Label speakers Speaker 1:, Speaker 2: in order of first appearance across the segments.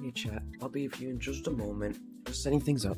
Speaker 1: Hey chat, I'll be with you in just a moment. Just setting things up.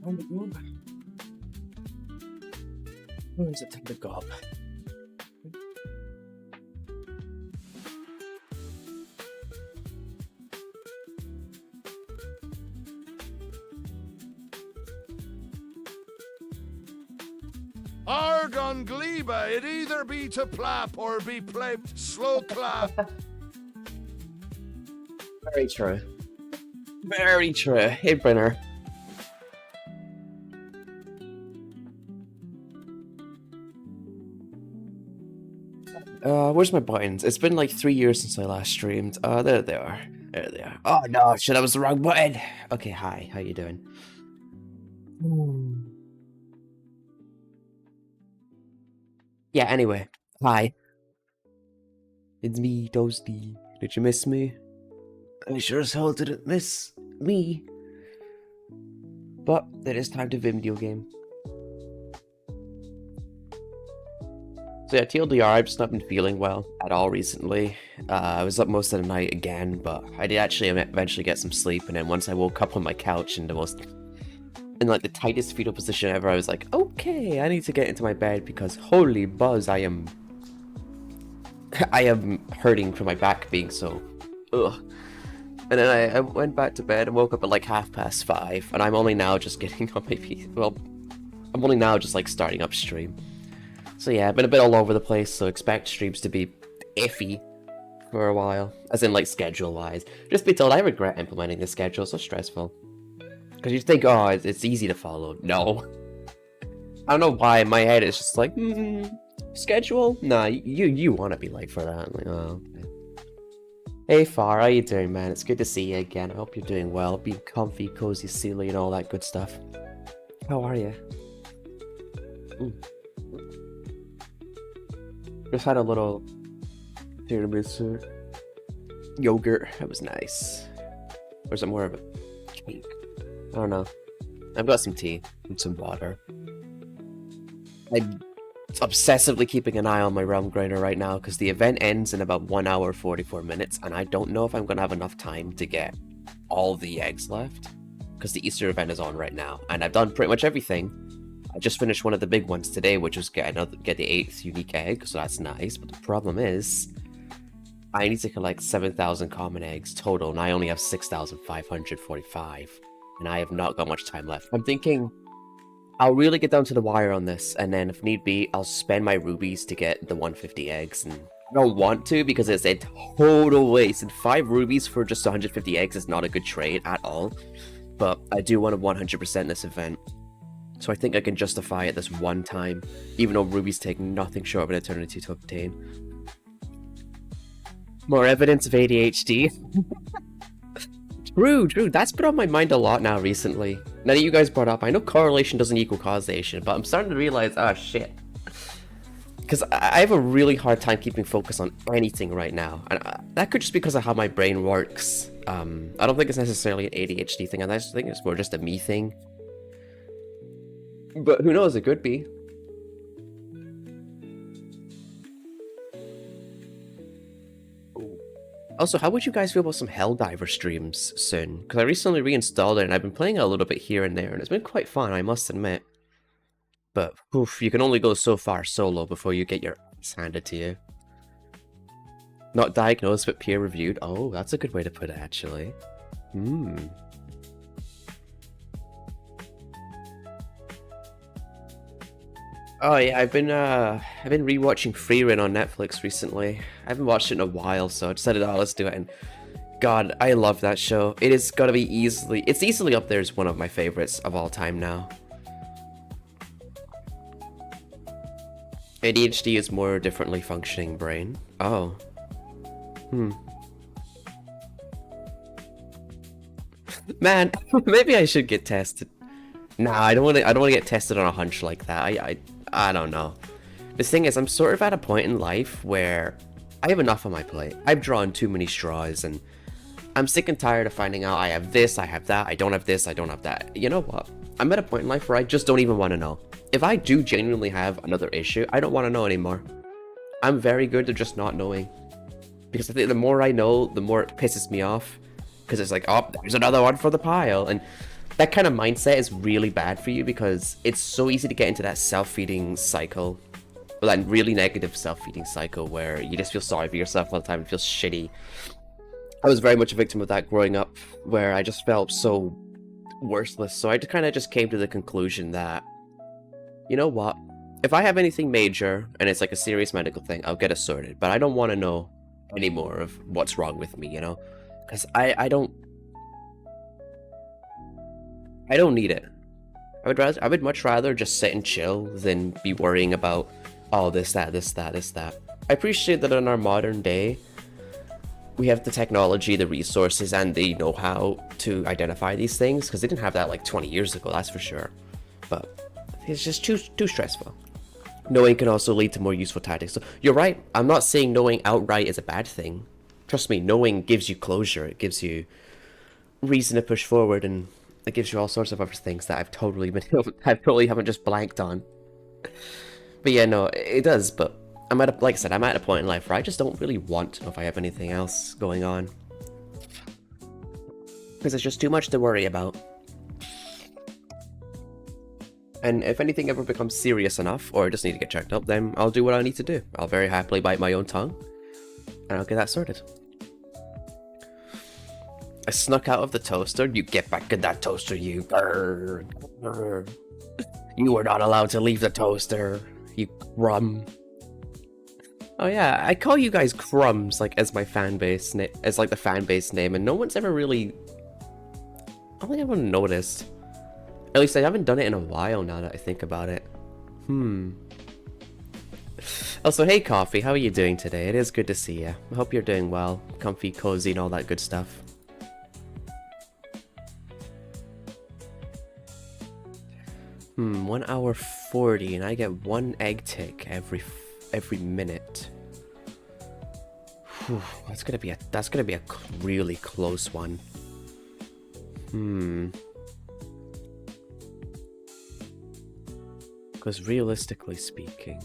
Speaker 1: On the globe. When's it time to go up?
Speaker 2: Hard on GLEBA, it either be to plap or be played slow clap.
Speaker 1: Very true. Very true. Hey, Brenner. Where's my buttons? It's been like 3 years since I last streamed. There they are. There they are. Oh no, shit, that was the wrong button. Okay, hi. How you doing? Yeah, anyway. Hi. It's me, Toasty. Did you miss me? I sure as hell didn't miss me. But it is time to video game. So yeah, TLDR, I've just not been feeling well at all recently. I was up most of the night again, but I did actually eventually get some sleep, and then once I woke up on my couch in like the tightest fetal position ever, I was like, okay, I need to get into my bed because holy buzz, I am hurting from my back being so ugh. And then I went back to bed and woke up at like 5:30, and I'm only now just getting on my feet. Well, I'm only now just like starting up stream. So yeah, I've been a bit all over the place, so expect streams to be iffy for a while. As in, like, schedule-wise. Just be told, I regret implementing this schedule, so stressful. Because you think, oh, it's easy to follow. No. I don't know why in my head it's just like, schedule? Nah, you want to be late for that. I'm like, oh, okay. Hey, Far, how you doing, man? It's good to see you again. I hope you're doing well. Be comfy, cozy, silly, and all that good stuff. How are you? Just had a little tiramisu yogurt. That was nice. Or is it more of a cake? I don't know. I've got some tea and some water. I'm obsessively keeping an eye on my realm grinder right now because the event ends in about 1 hour 44 minutes, and I don't know if I'm gonna have enough time to get all the eggs left because the Easter event is on right now, and I've done pretty much everything. I just finished one of the big ones today, which was get the 8th unique egg, so that's nice. But the problem is, I need to collect 7,000 common eggs total, and I only have 6,545, and I have not got much time left. I'm thinking I'll really get down to the wire on this, and then if need be, I'll spend my rubies to get the 150 eggs, and I don't want to because it's a total waste, and 5 rubies for just 150 eggs is not a good trade at all, but I do want to 100% this event. So I think I can justify it this one time, even though rubies take nothing short of an eternity to obtain. More evidence of ADHD. True, that's been on my mind a lot now recently. Now that you guys brought up, I know correlation doesn't equal causation, but I'm starting to realize, oh shit. Because I have a really hard time keeping focus on anything right now, and that could just be because of how my brain works. I don't think it's necessarily an ADHD thing, I just think it's more just a me thing. But who knows, it could be. Ooh. Also, how would you guys feel about some Helldiver streams soon? Because I recently reinstalled it and I've been playing it a little bit here and there, and it's been quite fun, I must admit. But, oof, you can only go so far solo before you get your ass handed to you. Not diagnosed, but peer-reviewed. Oh, that's a good way to put it, actually. Oh yeah, I've been rewatching Freerin on Netflix recently. I haven't watched it in a while, so I decided, oh, let's do it. And God, I love that show. It is gotta be it's easily up there as one of my favorites of all time now. ADHD is more differently functioning brain. Oh. Hmm. Man, maybe I should get tested. Nah, I don't want to. I don't want to get tested on a hunch like that. I don't know. The thing is, I'm sort of at a point in life where I have enough on my plate. I've drawn too many straws, and I'm sick and tired of finding out I have this, I have that, I don't have this, I don't have that. You know what? I'm at a point in life where I just don't even want to know. If I do genuinely have another issue, I don't want to know anymore. I'm very good at just not knowing. Because I think the more I know, the more it pisses me off. Because it's like, oh, there's another one for the pile. And that kind of mindset is really bad for you because it's so easy to get into that self-feeding cycle. Well, that really negative self-feeding cycle where you just feel sorry for yourself all the time and feel shitty. I was very much a victim of that growing up, where I just felt so worthless. So I kind of just came to the conclusion that, you know what? If I have anything major and it's like a serious medical thing, I'll get it sorted. But I don't want to know any more of what's wrong with me, you know? Because I don't need it. I would much rather just sit and chill than be worrying about, oh, this, that, this, that, this, that. I appreciate that in our modern day, we have the technology, the resources, and the know-how to identify these things, because they didn't have that like 20 years ago, that's for sure. But it's just too stressful. Knowing can also lead to more useful tactics. So you're right, I'm not saying knowing outright is a bad thing. Trust me, knowing gives you closure, it gives you reason to push forward, and it gives you all sorts of other things that I've totally haven't just blanked on. But yeah, no, it does, but like I said, I'm at a point in life where I just don't really want to know if I have anything else going on. Because it's just too much to worry about. And if anything ever becomes serious enough, or I just need to get checked up, then I'll do what I need to do. I'll very happily bite my own tongue, and I'll get that sorted. I snuck out of the toaster. You get back in that toaster, you. You were not allowed to leave the toaster, you crumb. Oh yeah, I call you guys crumbs like as my fan base as like the fan base name, and no one's ever really. I don't think anyone noticed. At least I haven't done it in a while now that I think about it. Also, hey Coffee, how are you doing today? It is good to see you. I hope you're doing well, comfy, cozy, and all that good stuff. Hmm, 1 hour 40, and I get 1 egg tick every minute. Whew, that's gonna be a really close one. Because realistically speaking,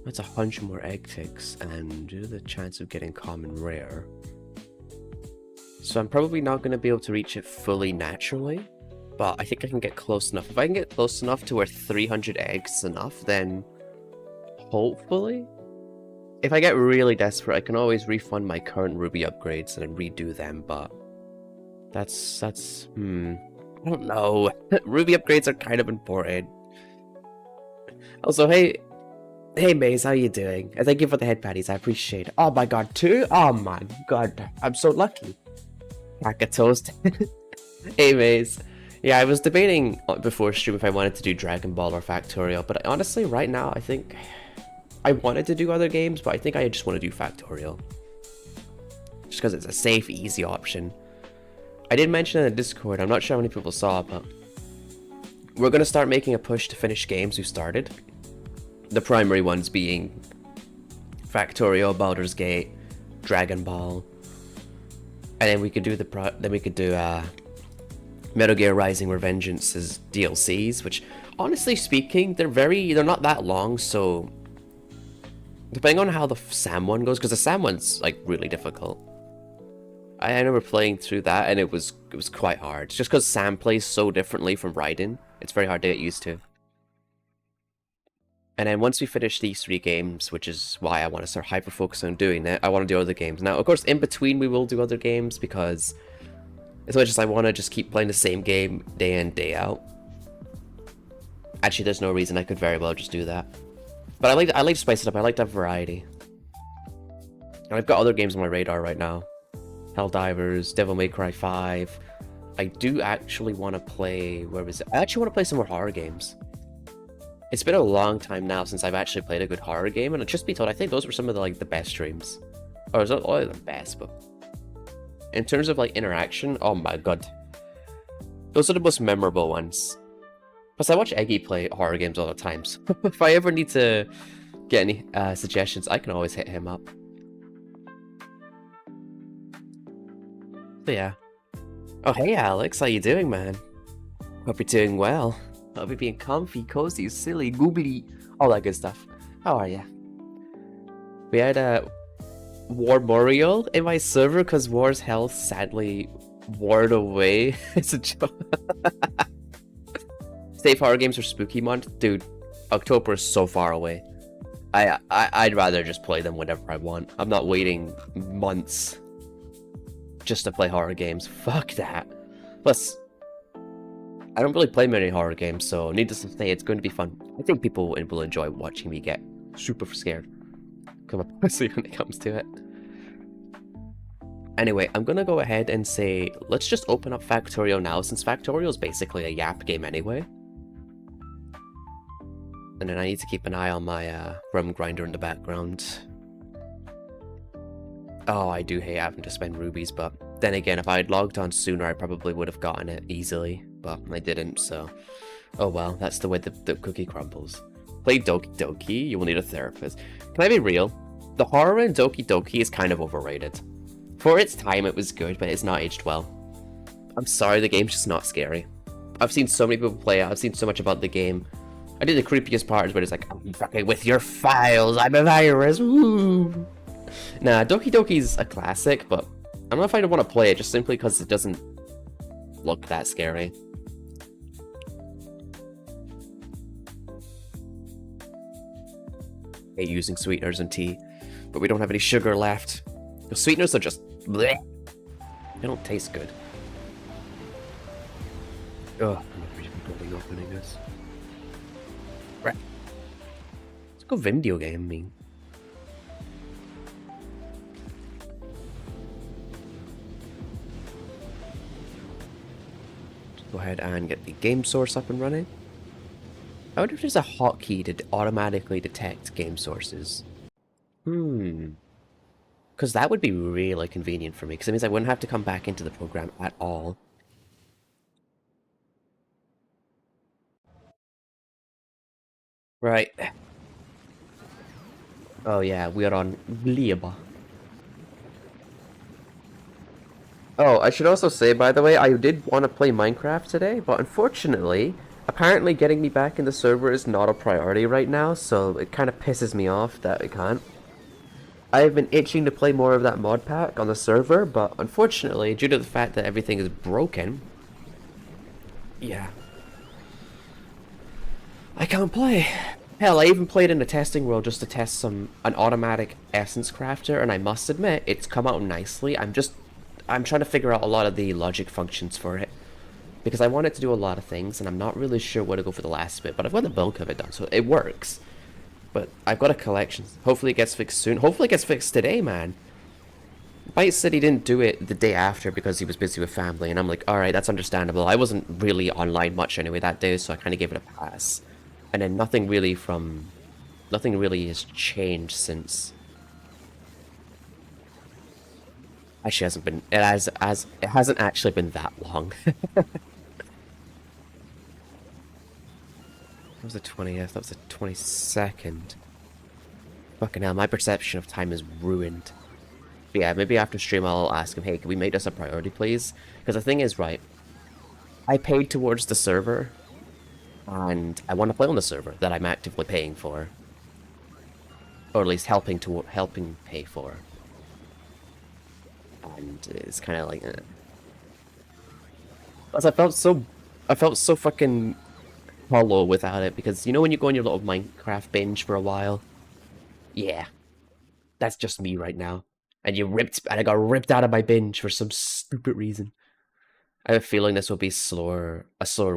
Speaker 1: that's 100 more egg ticks, and due to the chance of getting common rare, so I'm probably not going to be able to reach it fully naturally, but I think I can get close enough. If I can get close enough to where 300 eggs is enough, then hopefully, if I get really desperate, I can always refund my current ruby upgrades and redo them, but that's I don't know. Ruby upgrades are kind of important. Also, hey Maze, how you doing? Thank you for the head patties, I appreciate it. Oh my god, 2? Oh my god, I'm so lucky. Pack of toast. Hey Maze. Yeah, I was debating before stream if I wanted to do Dragon Ball or Factorial, but honestly, right now, I think I wanted to do other games, but I think I just want to do Factorial. Just because it's a safe, easy option. I did mention in the Discord, I'm not sure how many people saw, but we're going to start making a push to finish games we started. The primary ones being Factorial, Baldur's Gate, Dragon Ball, and then we could do Metal Gear Rising Revengeance as DLCs, which honestly speaking, they're not that long, so depending on how the Sam one goes, because the Sam one's like really difficult. I remember playing through that and it was quite hard. Just because Sam plays so differently from Raiden, it's very hard to get used to. And then once we finish these 3 games, which is why I want to start hyper-focusing on doing it, I want to do other games. Now, of course, in between we will do other games, because as much as I want to just keep playing the same game day in, day out, actually there's no reason I could very well just do that. But I like to spice it up, I like to have variety. And I've got other games on my radar right now. Helldivers, Devil May Cry 5. I do actually want to play, where was it? I actually want to play some more horror games. It's been a long time now since I've actually played a good horror game, and just be told, I think those were some of the like the best streams. Or it's not all the best, but in terms of like interaction, oh my god, those are the most memorable ones. Plus, I watch Eggy play horror games all the time, so if I ever need to get any suggestions, I can always hit him up. So yeah. Oh hey Alex, how you doing, man? Hope you're doing well. Hope you're being comfy, cozy, silly, googly, all that good stuff. How are ya? We had a War Muriel in my server because War's health sadly ward away. It's a joke. Safe horror games for spooky month, dude. October is so far away. I'd rather just play them whenever I want. I'm not waiting months just to play horror games. Fuck that. Plus, I don't really play many horror games, so needless to say, it's going to be fun. I think people will enjoy watching me get super scared. Come up, see when it comes to it. Anyway, I'm gonna go ahead and say, let's just open up Factorio now, since Factorio is basically a Yap game anyway. And then I need to keep an eye on my rum grinder in the background. Oh, I do hate having to spend rubies, but then again, if I had logged on sooner, I probably would have gotten it easily, but I didn't, so... Oh well, that's the way the cookie crumbles. Play Doki Doki, you will need a therapist. Can I be real? The horror in Doki Doki is kind of overrated. For its time, it was good, but it's not aged well. I'm sorry, the game's just not scary. I've seen so many people play it, I've seen so much about the game. I think the creepiest part is where it's like, I'm fucking with your files, I'm a virus, woo! Nah, Doki Doki's a classic, but I don't know if I want to play it just simply because it doesn't look that scary. I hate using sweeteners in tea, but we don't have any sugar left. The sweeteners are just bleh. They don't taste good. Ugh, I'm not opening this. Right. Let's go video game, I mean. Go ahead and get the game source up and running. I wonder if there's a hotkey to automatically detect game sources. Because that would be really convenient for me, because it means I wouldn't have to come back into the program at all. Right. Oh yeah, we are on GLEBA. Oh, I should also say, by the way, I did want to play Minecraft today, but unfortunately, apparently getting me back in the server is not a priority right now, so it kind of pisses me off that I can't. I've been itching to play more of that mod pack on the server, but unfortunately, due to the fact that everything is broken, yeah, I can't play. Hell, I even played in a testing world just to test an automatic essence crafter, and I must admit, it's come out nicely. I'm trying to figure out a lot of the logic functions for it, because I want it to do a lot of things, and I'm not really sure where to go for the last bit, but I've got the bulk of it done, so it works. But I've got a collection. Hopefully it gets fixed soon. Hopefully it gets fixed today, man. Byte said he didn't do it the day after because he was busy with family, and I'm like, alright, that's understandable. I wasn't really online much anyway that day, so I kind of gave it a pass. And then nothing really has changed since. Actually, hasn't been. It hasn't actually been that long. That was the 20th. That was the 22nd. Fucking hell, my perception of time is ruined. But yeah, maybe after stream I'll ask him, hey, can we make this a priority, please? Because the thing is, right, I paid towards the server, and I want to play on the server that I'm actively paying for, or at least helping pay for. And it's kind of like, Plus, I felt so fucking hollow without it, because you know when you go on your little Minecraft binge for a while? Yeah, that's just me right now. And I got ripped out of my binge for some stupid reason. I have a feeling this will be a slower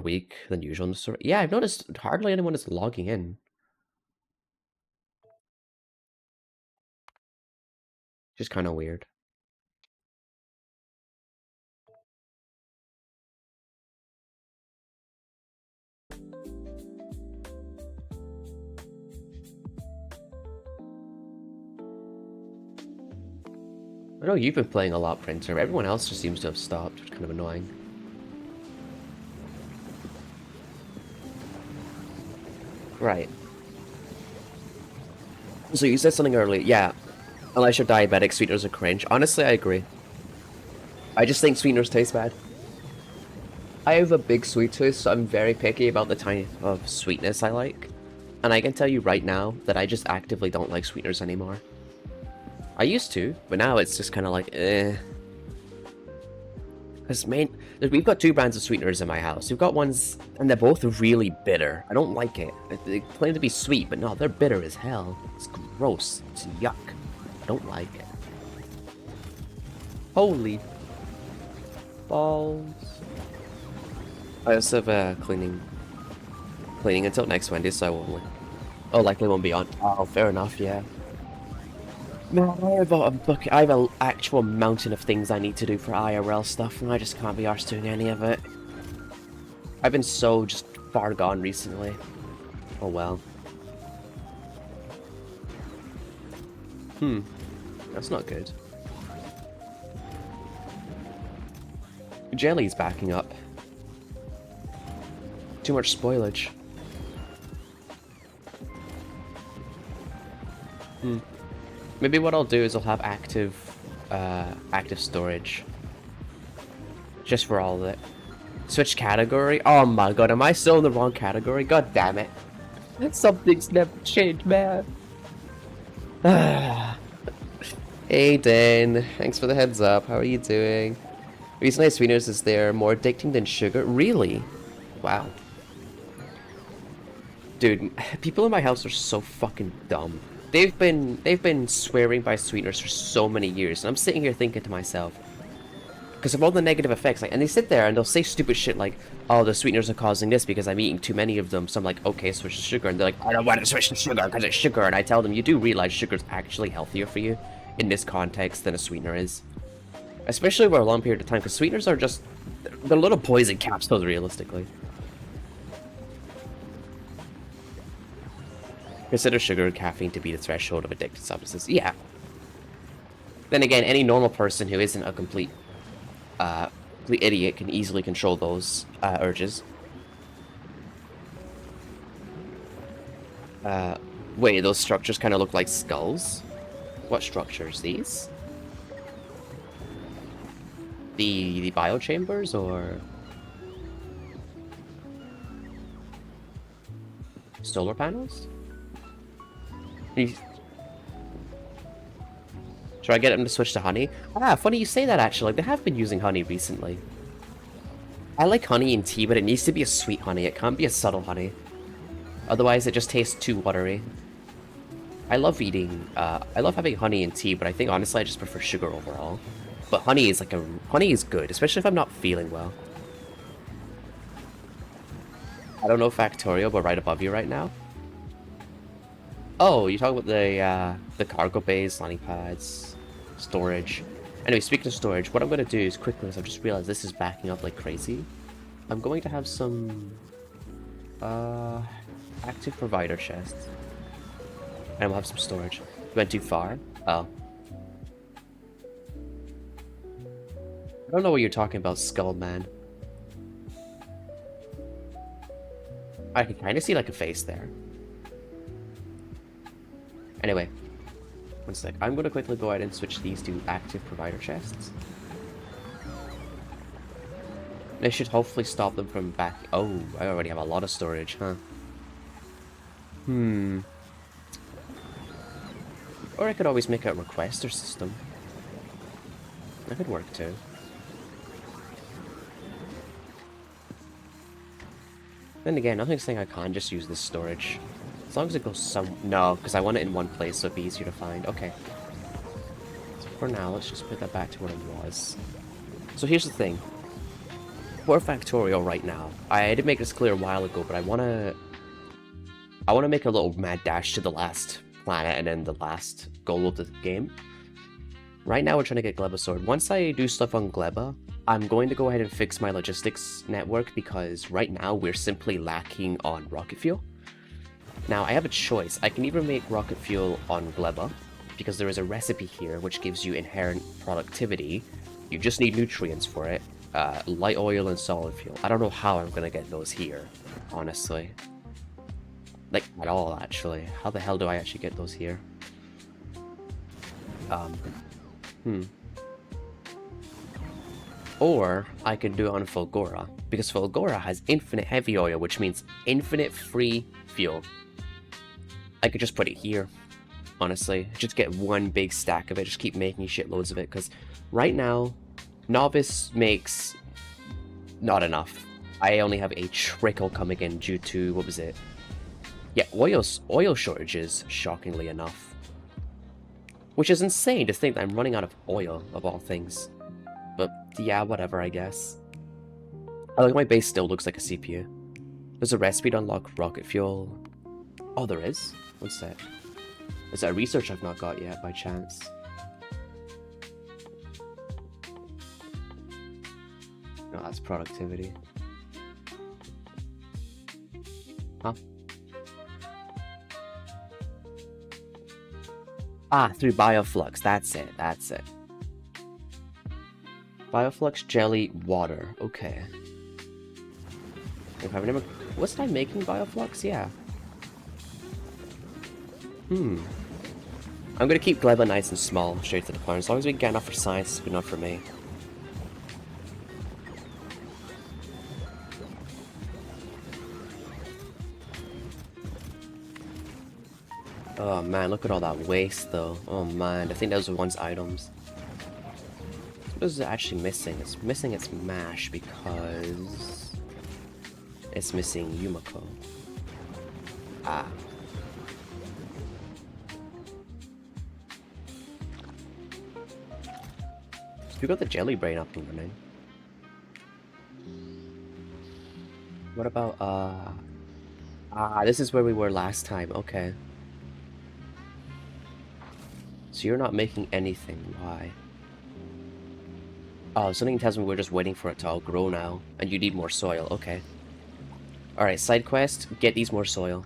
Speaker 1: week than usual in the server. Yeah, I've noticed hardly anyone is logging in. Just kind of weird. I know you've been playing a lot, Printer. Everyone else just seems to have stopped, which is kind of annoying. Right. So you said something earlier. Yeah. Unless you're diabetic, sweeteners are cringe. Honestly, I agree. I just think sweeteners taste bad. I have a big sweet tooth, so I'm very picky about the type of sweetness I like. And I can tell you right now that I just actively don't like sweeteners anymore. I used to, but now it's just kind of like, eh. Because we've got 2 brands of sweeteners in my house. We've got ones, and they're both really bitter. I don't like it. They claim to be sweet, but no, they're bitter as hell. It's gross. It's yuck. I don't like it. Holy balls. I also have cleaning until next Wednesday, so I won't. Oh, likely won't be on. Oh, fair enough. Yeah. Man, I have an actual mountain of things I need to do for IRL stuff, and I just can't be arsed doing any of it. I've been so just far gone recently. Oh well. That's not good. Jelly's backing up. Too much spoilage. Maybe what I'll do is I'll have active storage. Just for all of it. Switch category? Oh my god, am I still in the wrong category? God damn it. Something's never changed, man. Hey Dan, thanks for the heads up. How are you doing? Reason I sweeteners is they're more addicting than sugar. Really? Wow. Dude, people in my house are so fucking dumb. They've been swearing by sweeteners for so many years, and I'm sitting here thinking to myself, because of all the negative effects, like, and they sit there and they'll say stupid shit like, oh, the sweeteners are causing this because I'm eating too many of them, so I'm like, okay, switch to sugar, and they're like, I don't want to switch to sugar because it's sugar, and I tell them, you do realize sugar's actually healthier for you in this context than a sweetener is. Especially over a long period of time, because sweeteners are just, they're little poison capsules, realistically. Consider sugar and caffeine to be the threshold of addictive substances. Yeah. Then again, any normal person who isn't a complete idiot can easily control those urges. Wait, those structures kind of look like skulls? What structures? These? The biochambers, or solar panels? Should I get them to switch to honey? Ah, funny you say that, actually. They have been using honey recently. I like honey in tea, but it needs to be a sweet honey. It can't be a subtle honey. Otherwise, it just tastes too watery. I love having honey in tea, but I think, honestly, I just prefer sugar overall. But honey is good, especially if I'm not feeling well. I don't know Factorio, but right above you right now. Oh, you're talking about the cargo bays, landing pads, storage. Anyway, speaking of storage, what I'm going to do is quickly, as I've just realized this is backing up like crazy, I'm going to have some active provider chests. And we'll have some storage. Went too far? Oh. I don't know what you're talking about, Skull Man. I can kind of see like a face there. Anyway, one sec. I'm going to quickly go ahead and switch these to active provider chests. This should hopefully stop them from back... Oh, I already have a lot of storage, huh? Or I could always make a requester system. That could work too. Then again, nothing's saying I can't just use this storage. As long as it goes some... No, because I want it in one place so it'd be easier to find. Okay. So for now, let's just put that back to what it was. So here's the thing. For Factorio right now, I did make this clear a while ago, but I want to make a little mad dash to the last planet and then the last goal of the game. Right now we're trying to get GLEBA Sword. Once I do stuff on GLEBA, I'm going to go ahead and fix my logistics network because right now we're simply lacking on rocket fuel. Now I have a choice. I can either make rocket fuel on GLEBA, because there is a recipe here which gives you inherent productivity. You just need nutrients for it. Light oil and solid fuel. I don't know how I'm gonna get those here, honestly. Like, at all, actually. How the hell do I actually get those here? Or I could do it on Fulgora, because Fulgora has infinite heavy oil, which means infinite free fuel. I could just put it here, honestly. Just get one big stack of it, just keep making shitloads of it, because right now, Novice makes not enough. I only have a trickle coming in due to, what was it? Yeah, oil shortages, shockingly enough. Which is insane to think that I'm running out of oil, of all things. But yeah, whatever, I guess. I like my base still looks like a CPU. There's a recipe to unlock rocket fuel. Oh, there is? What's that? Is that research I've not got yet, by chance? No, that's productivity. Huh? Ah, through Bioflux. That's it. That's it. Bioflux, jelly, water. Okay. If I've never... Wasn't I making Bioflux? Yeah. I'm gonna keep GLEBA nice and small, straight to the point. As long as we can get enough for science, it's good enough for me. Oh man, look at all that waste though. Oh man, I think those are one's items. What is it actually missing? It's missing its mash because it's missing Yumiko. Ah. So we got the jelly brain up and running. What about this is where we were last time, okay. So you're not making anything, why? Oh, something tells me we're just waiting for it to all grow now, and you need more soil, okay. Alright, side quest, get these more soil.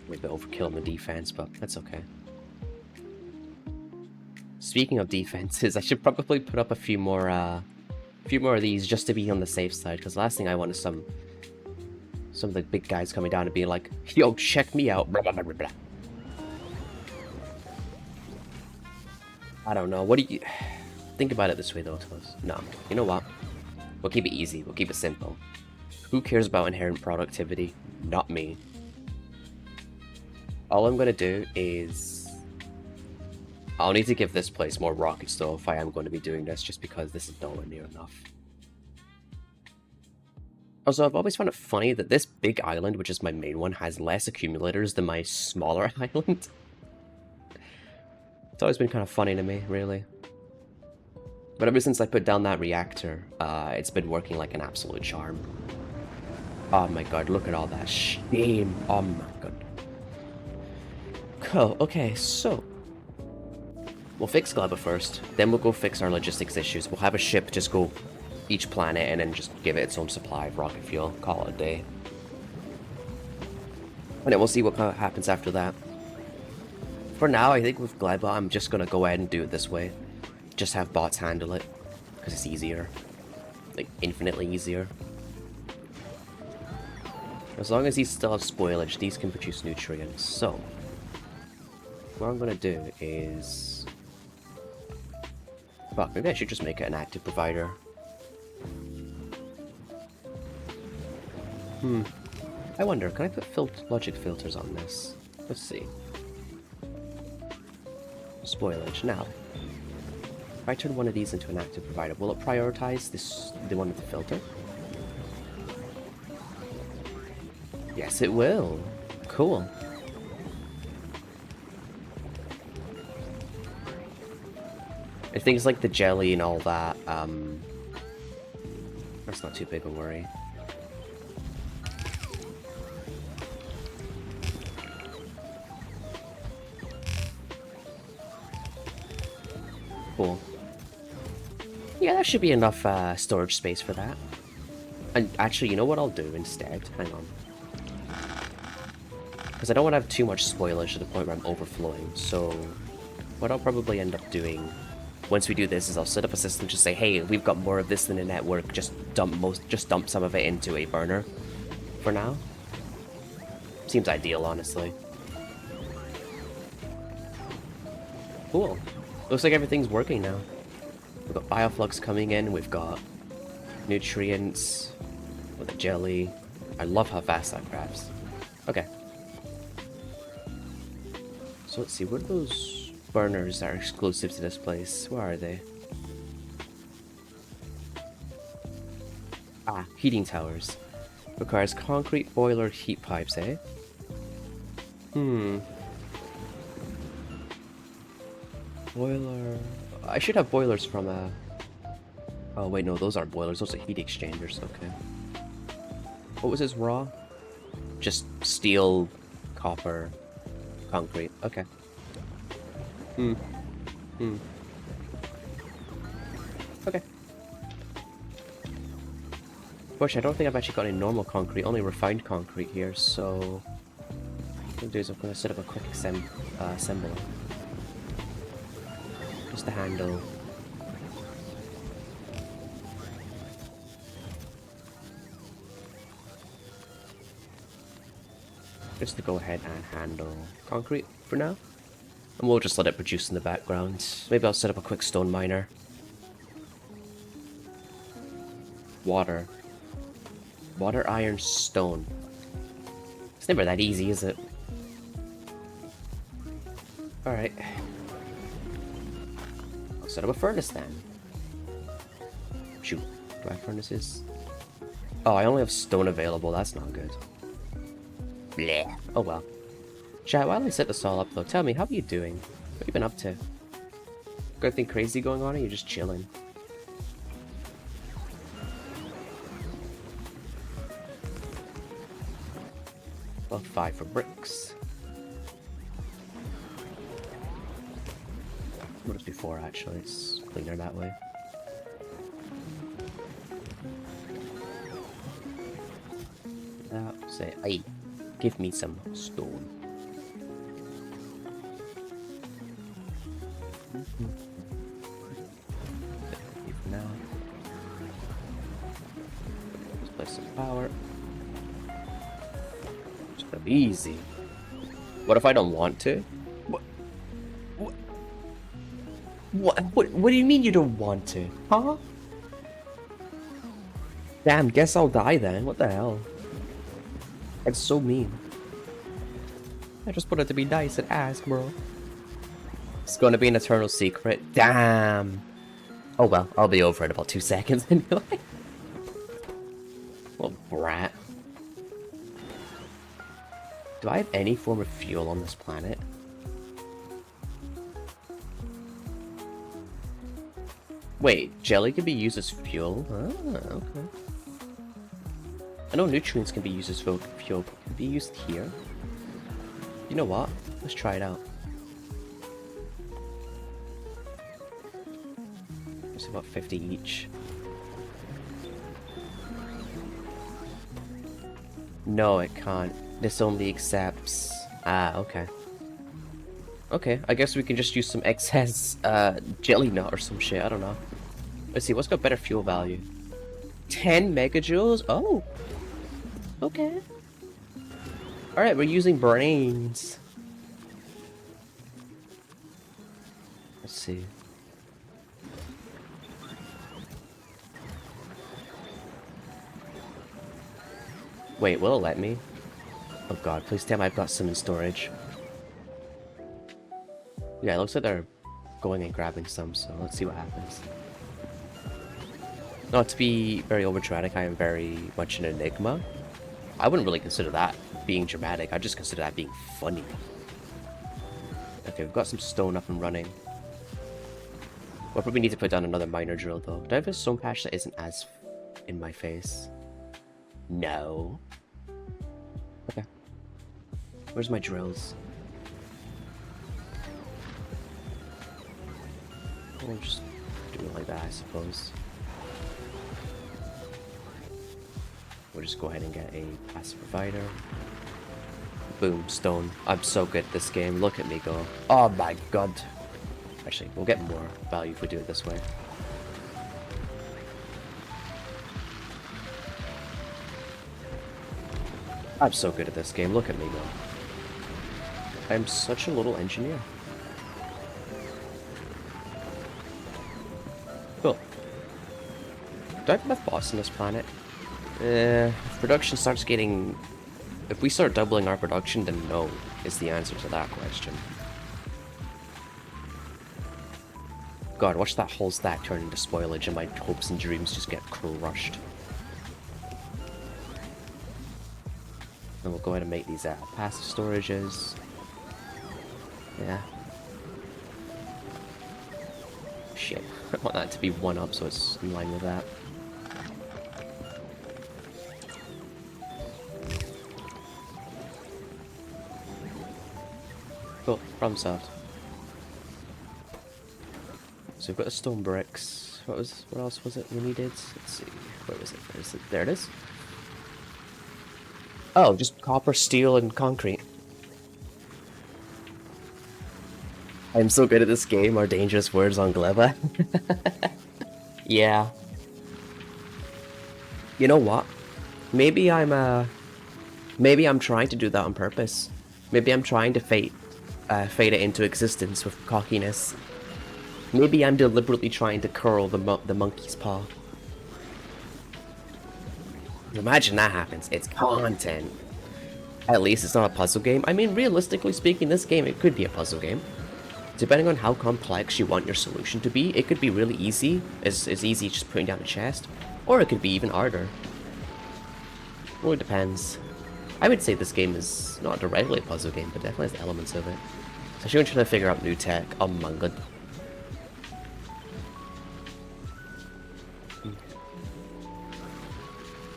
Speaker 1: Maybe overkill in the defense, but that's okay. Speaking of defenses, I should probably put up a few more of these just to be on the safe side, because the last thing I want is some of the big guys coming down and being like, yo, check me out, blah, blah, blah, blah. I don't know, what do you... Think about it this way, though, Toast. No, you know what? We'll keep it easy, we'll keep it simple. Who cares about inherent productivity? Not me. All I'm gonna do is... I'll need to give this place more rockets, though, if I am going to be doing this, just because this is nowhere near enough. Also, I've always found it funny that this big island, which is my main one, has less accumulators than my smaller island. It's always been kind of funny to me, really. But ever since I put down that reactor, it's been working like an absolute charm. Oh my god, look at all that shame. Oh my god. Cool, okay, so... We'll fix GLEBA first, then we'll go fix our logistics issues. We'll have a ship just go each planet and then just give it its own supply of rocket fuel. Call it a day. And then we'll see what happens after that. For now, I think with GLEBA, I'm just gonna go ahead and do it this way. Just have bots handle it. Because it's easier. Like, infinitely easier. As long as these still have spoilage, these can produce nutrients. So, what I'm gonna do is... Fuck, maybe I should just make it an active provider. I wonder, can I put logic filters on this? Let's see. Spoilage. Now, if I turn one of these into an active provider, will it prioritize the one with the filter? Yes, it will. Cool. And things like the jelly and all that, that's not too big a worry. Cool. Yeah, that should be enough storage space for that. And actually, you know what I'll do instead? Hang on. Because I don't want to have too much spoilage to the point where I'm overflowing, so what I'll probably end up doing once we do this is I'll set up a system to say, hey, we've got more of this than a network, just dump some of it into a burner for now. Seems ideal, honestly. Cool. Looks like everything's working now. We've got bioflux coming in, we've got nutrients with a jelly. I love how fast that crafts. Okay. So let's see, what are those burners that are exclusive to this place? Where are they? Ah, heating towers. Requires concrete boiler heat pipes, eh? Boiler... I should have boilers from a... Oh wait, no, those aren't boilers, those are heat exchangers, okay. What was his raw? Just steel, copper, concrete, okay. Okay. Unfortunately, I don't think I've actually got any normal concrete, only refined concrete here, so... What I'm gonna do is I'm gonna set up a quick assembler. Just to handle... Just to go ahead and handle concrete for now. And we'll just let it produce in the background. Maybe I'll set up a quick stone miner. Water. Water, iron, stone. It's never that easy, is it? Alright. I'll set up a furnace then. Shoot. Do I have furnaces? Oh, I only have stone available. That's not good. Bleh. Oh well. Chat, while I set this all up though, tell me, how are you doing? What have you been up to? Got anything crazy going on, or you're just chilling? Well, 5 for bricks. What was before, actually? It's cleaner that way. Say, hey, give me some stone. Now, just place some power. It's gonna be easy. What if I don't want to? What do you mean you don't want to? Huh? Damn, guess I'll die then. What the hell? That's so mean. I just wanted to be nice and ask, bro. It's gonna be an eternal secret. Damn. Oh well, I'll be over in about 2 seconds anyway. Little brat. Do I have any form of fuel on this planet? Wait, jelly can be used as fuel? Ah, okay. I know nutrients can be used as fuel, but can it be used here? You know what? Let's try it out. It's about 50 each. No, it can't. This only accepts... Ah, okay. Okay, I guess we can just use some excess jelly nut or some shit, I don't know. Let's see, what's got better fuel value? 10 megajoules? Oh! Okay. Alright, we're using brains. Let's see. Wait, will it let me? Oh god, please tell me I've got some in storage. Yeah, it looks like they're going and grabbing some, so let's see what happens. Not to be very overdramatic, I am very much an enigma. I wouldn't really consider that being dramatic, I just consider that being funny. Okay, we've got some stone up and running. We'll probably need to put down another miner drill though. Do I have a stone patch that isn't as in my face? No. Okay. Where's my drills? We'll just do it like that, I suppose. We'll just go ahead and get a passive provider. Boom, stone. I'm so good at this game. Look at me go. Oh my god. Actually, we'll get more value if we do it this way. I'm so good at this game. Look at me go. I'm such a little engineer. Cool. Do I have enough boss on this planet? If production starts getting... If we start doubling our production, then no is the answer to that question. God, watch that whole stack turn into spoilage and my hopes and dreams just get crushed. And we'll go ahead and make these passive storages. Yeah. Shit. I want that to be 1 up so it's in line with that. Cool. Problem solved. So we've got the stone bricks. What else was it we needed? Let's see. Where was it? Where is it? There it is. Oh, just copper, steel, and concrete. I'm so good at this game. Our dangerous words on GLEBA. Yeah. You know what? Maybe I'm trying to do that on purpose. Maybe I'm trying to fade it into existence with cockiness. Maybe I'm deliberately trying to curl the monkey's paw. Imagine that happens. It's content. At least it's not a puzzle game. I mean, realistically speaking, this game, it could be a puzzle game. Depending on how complex you want your solution to be, it could be really easy. It's easy just putting down a chest. Or it could be even harder. Well, it depends. I would say this game is not directly a puzzle game, but definitely has elements of it. Especially when trying to figure out new tech. Oh my god.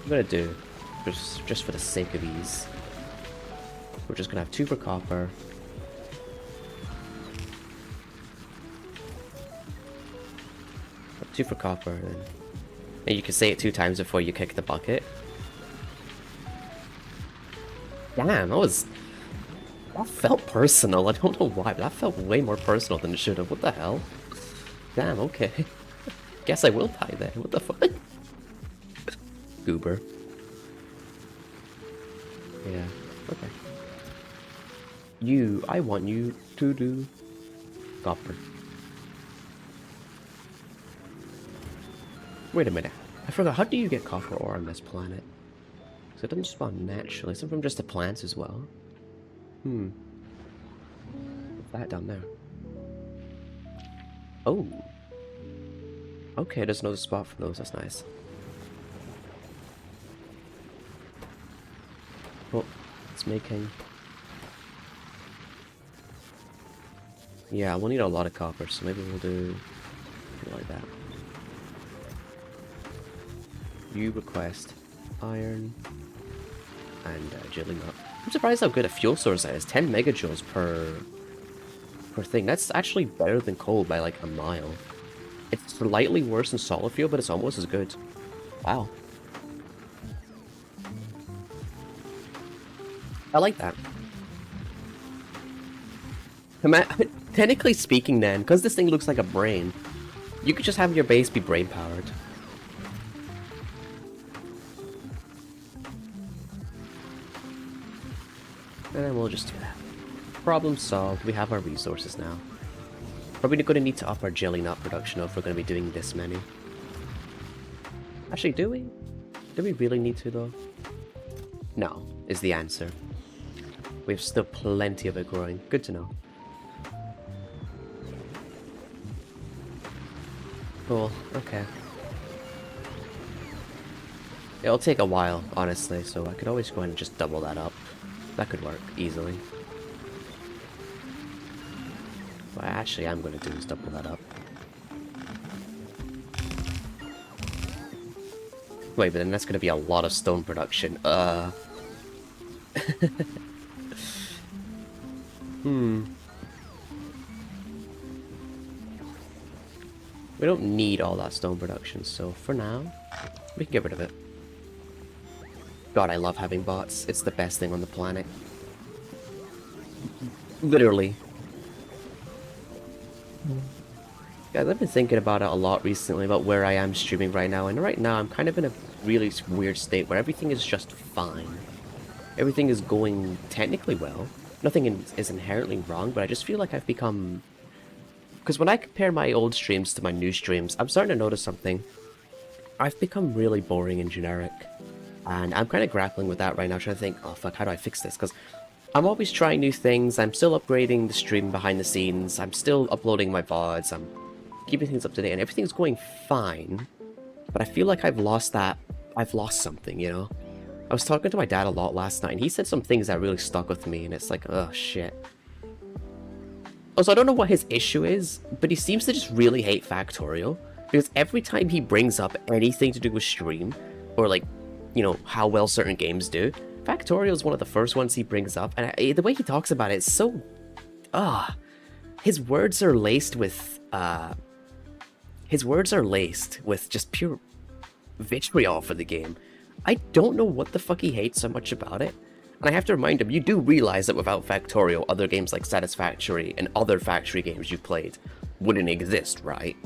Speaker 1: I'm gonna do, just for the sake of ease, we're just gonna have 2 for copper. Two for copper, and you can say it 2 times before you kick the bucket. Damn, that felt personal. I don't know why, but that felt way more personal than it should have. What the hell? Damn, okay. Guess I will die then. What the fuck? Goober. Yeah, okay. I want you to do copper. Wait a minute. I forgot, how do you get copper ore on this planet? So it doesn't spawn naturally. Some from just the plants as well. What's that down there? Oh. Okay, there's another spot for those. That's nice. Oh, it's making... Yeah, we'll need a lot of copper, so maybe we'll do like that. You request iron and jiggling up. I'm surprised how good a fuel source that is. 10 megajoules per thing. That's actually better than coal by like a mile. It's slightly worse than solid fuel, but it's almost as good. Wow. I like that. Technically speaking then, because this thing looks like a brain, you could just have your base be brain powered. And then we'll just do that. Problem solved. We have our resources now. Probably going to need to up our jelly nut production if we're going to be doing this many. Actually, do we? Do we really need to though? No, is the answer. We have still plenty of it growing. Good to know. Cool, okay. It'll take a while, honestly, so I could always go ahead and just double that up. That could work easily. What actually I'm going to do is double that up. Wait, but then that's going to be a lot of stone production. We don't need all that stone production, so for now, we can get rid of it. God, I love having bots. It's the best thing on the planet. Literally. Guys, I've been thinking about it a lot recently, about where I am streaming right now, and right now I'm kind of in a really weird state where everything is just fine. Everything is going technically well. Nothing is inherently wrong, but I just feel like I've become... Because when I compare my old streams to my new streams, I'm starting to notice something. I've become really boring and generic. And I'm kind of grappling with that right now, trying to think, oh fuck, how do I fix this? Because I'm always trying new things, I'm still upgrading the stream behind the scenes, I'm still uploading my VODs, I'm keeping things up to date, and everything's going fine. But I feel like I've lost something, you know? I was talking to my dad a lot last night, and he said some things that really stuck with me, and it's like, oh shit. Also, I don't know what his issue is, but he seems to just really hate Factorial, because every time he brings up anything to do with stream, or like, you know, how well certain games do, Factorial is one of the first ones he brings up, and the way he talks about it is so... his words are laced with, just pure vitriol for the game. I don't know what the fuck he hates so much about it. And I have to remind him, you do realize that without Factorial, other games like Satisfactory and other Factory games you played wouldn't exist, right?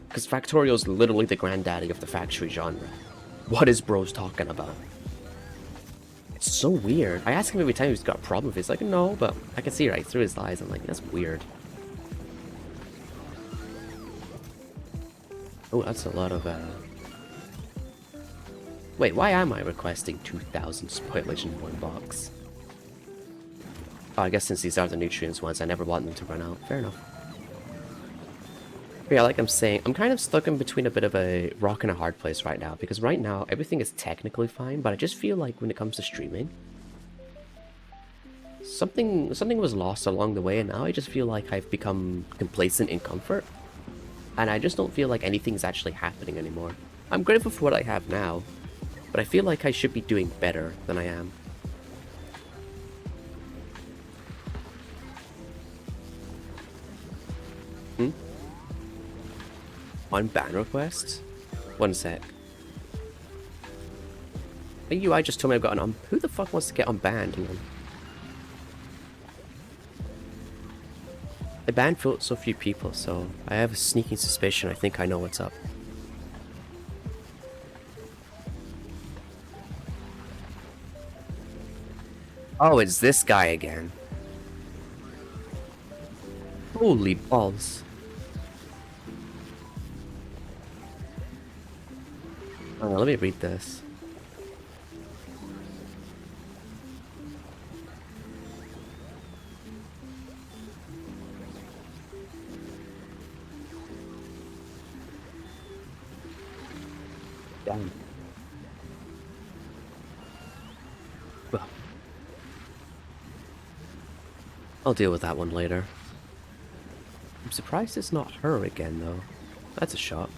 Speaker 1: Because Factorial is literally the granddaddy of the Factory genre. What is bros talking about? It's so weird. I ask him every time he's got a problem with it. He's like, no, but I can see right through his eyes. I'm like, that's weird. Oh, that's a lot of, Wait, why am I requesting 2,000 spoilage in one box? Oh, I guess since these are the nutrients ones, I never want them to run out. Fair enough. But yeah, like I'm saying, I'm kind of stuck in between a bit of a rock and a hard place right now, because right now, everything is technically fine, but I just feel like when it comes to streaming, something was lost along the way, and now I just feel like I've become complacent in comfort, and I just don't feel like anything's actually happening anymore. I'm grateful for what I have now, but I feel like I should be doing better than I am. Unban requests? One sec. A UI just told me I've got an who the fuck wants to get unbanned, man? I banned so few people, so I have a sneaking suspicion I think I know what's up. Oh, it's this guy again. Holy balls. Oh, let me read this. Damn. Well, I'll deal with that one later. I'm surprised it's not her again, though. That's a shock.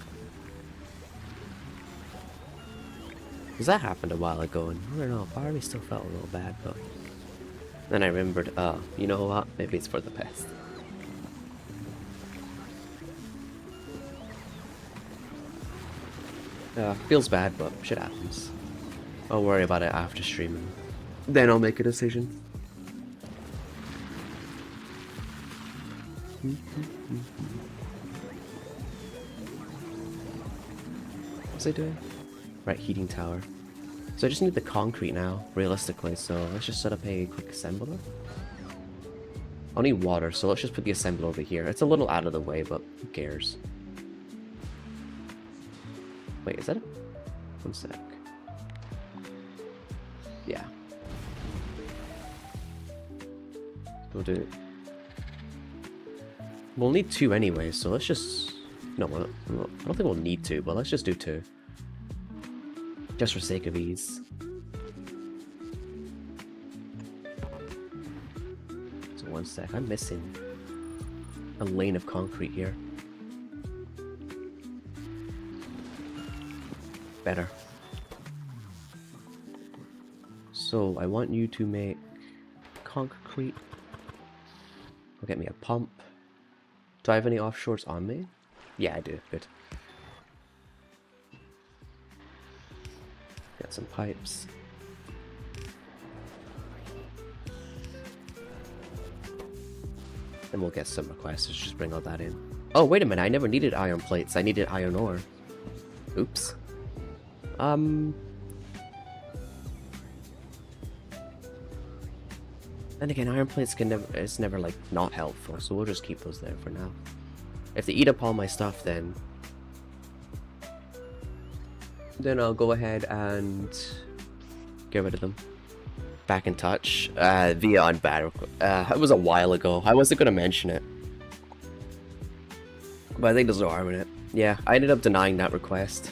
Speaker 1: Because that happened a while ago, and I don't know, part of me still felt a little bad, but... Then I remembered, you know what? Maybe it's for the best. Feels bad, but shit happens. I'll worry about it after streaming. Then I'll make a decision. What's I doing? Right, heating tower. So I just need the concrete now, realistically, so let's just set up a quick assembler. I'll need water, so let's just put the assembler over here. It's a little out of the way, but who cares? Wait, is that a... One sec. Yeah. We'll do it. We'll need 2 anyway, so let's just... No, I don't think we'll need 2, but let's just do 2. Just for sake of ease. So one sec, I'm missing a lane of concrete here. Better. So I want you to make concrete. Go get me a pump. Do I have any offshores on me? Yeah, I do. Good. Got some pipes. And we'll get some requests. Let's just bring all that in. Oh, wait a minute. I never needed iron plates. I needed iron ore. Oops. And again, iron plates can never, it's never like not helpful, so we'll just keep those there for now. If they eat up all my stuff, then I'll go ahead and get rid of them. Back in touch via on battle. It was a while ago. I wasn't gonna mention it, but I think there's no harm in it. Yeah, I ended up denying that request.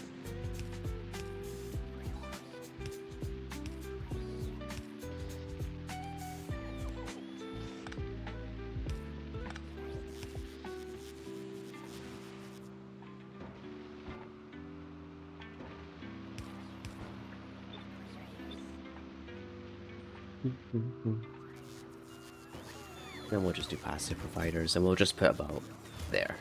Speaker 1: Then we'll just do passive providers, and we'll just put about there.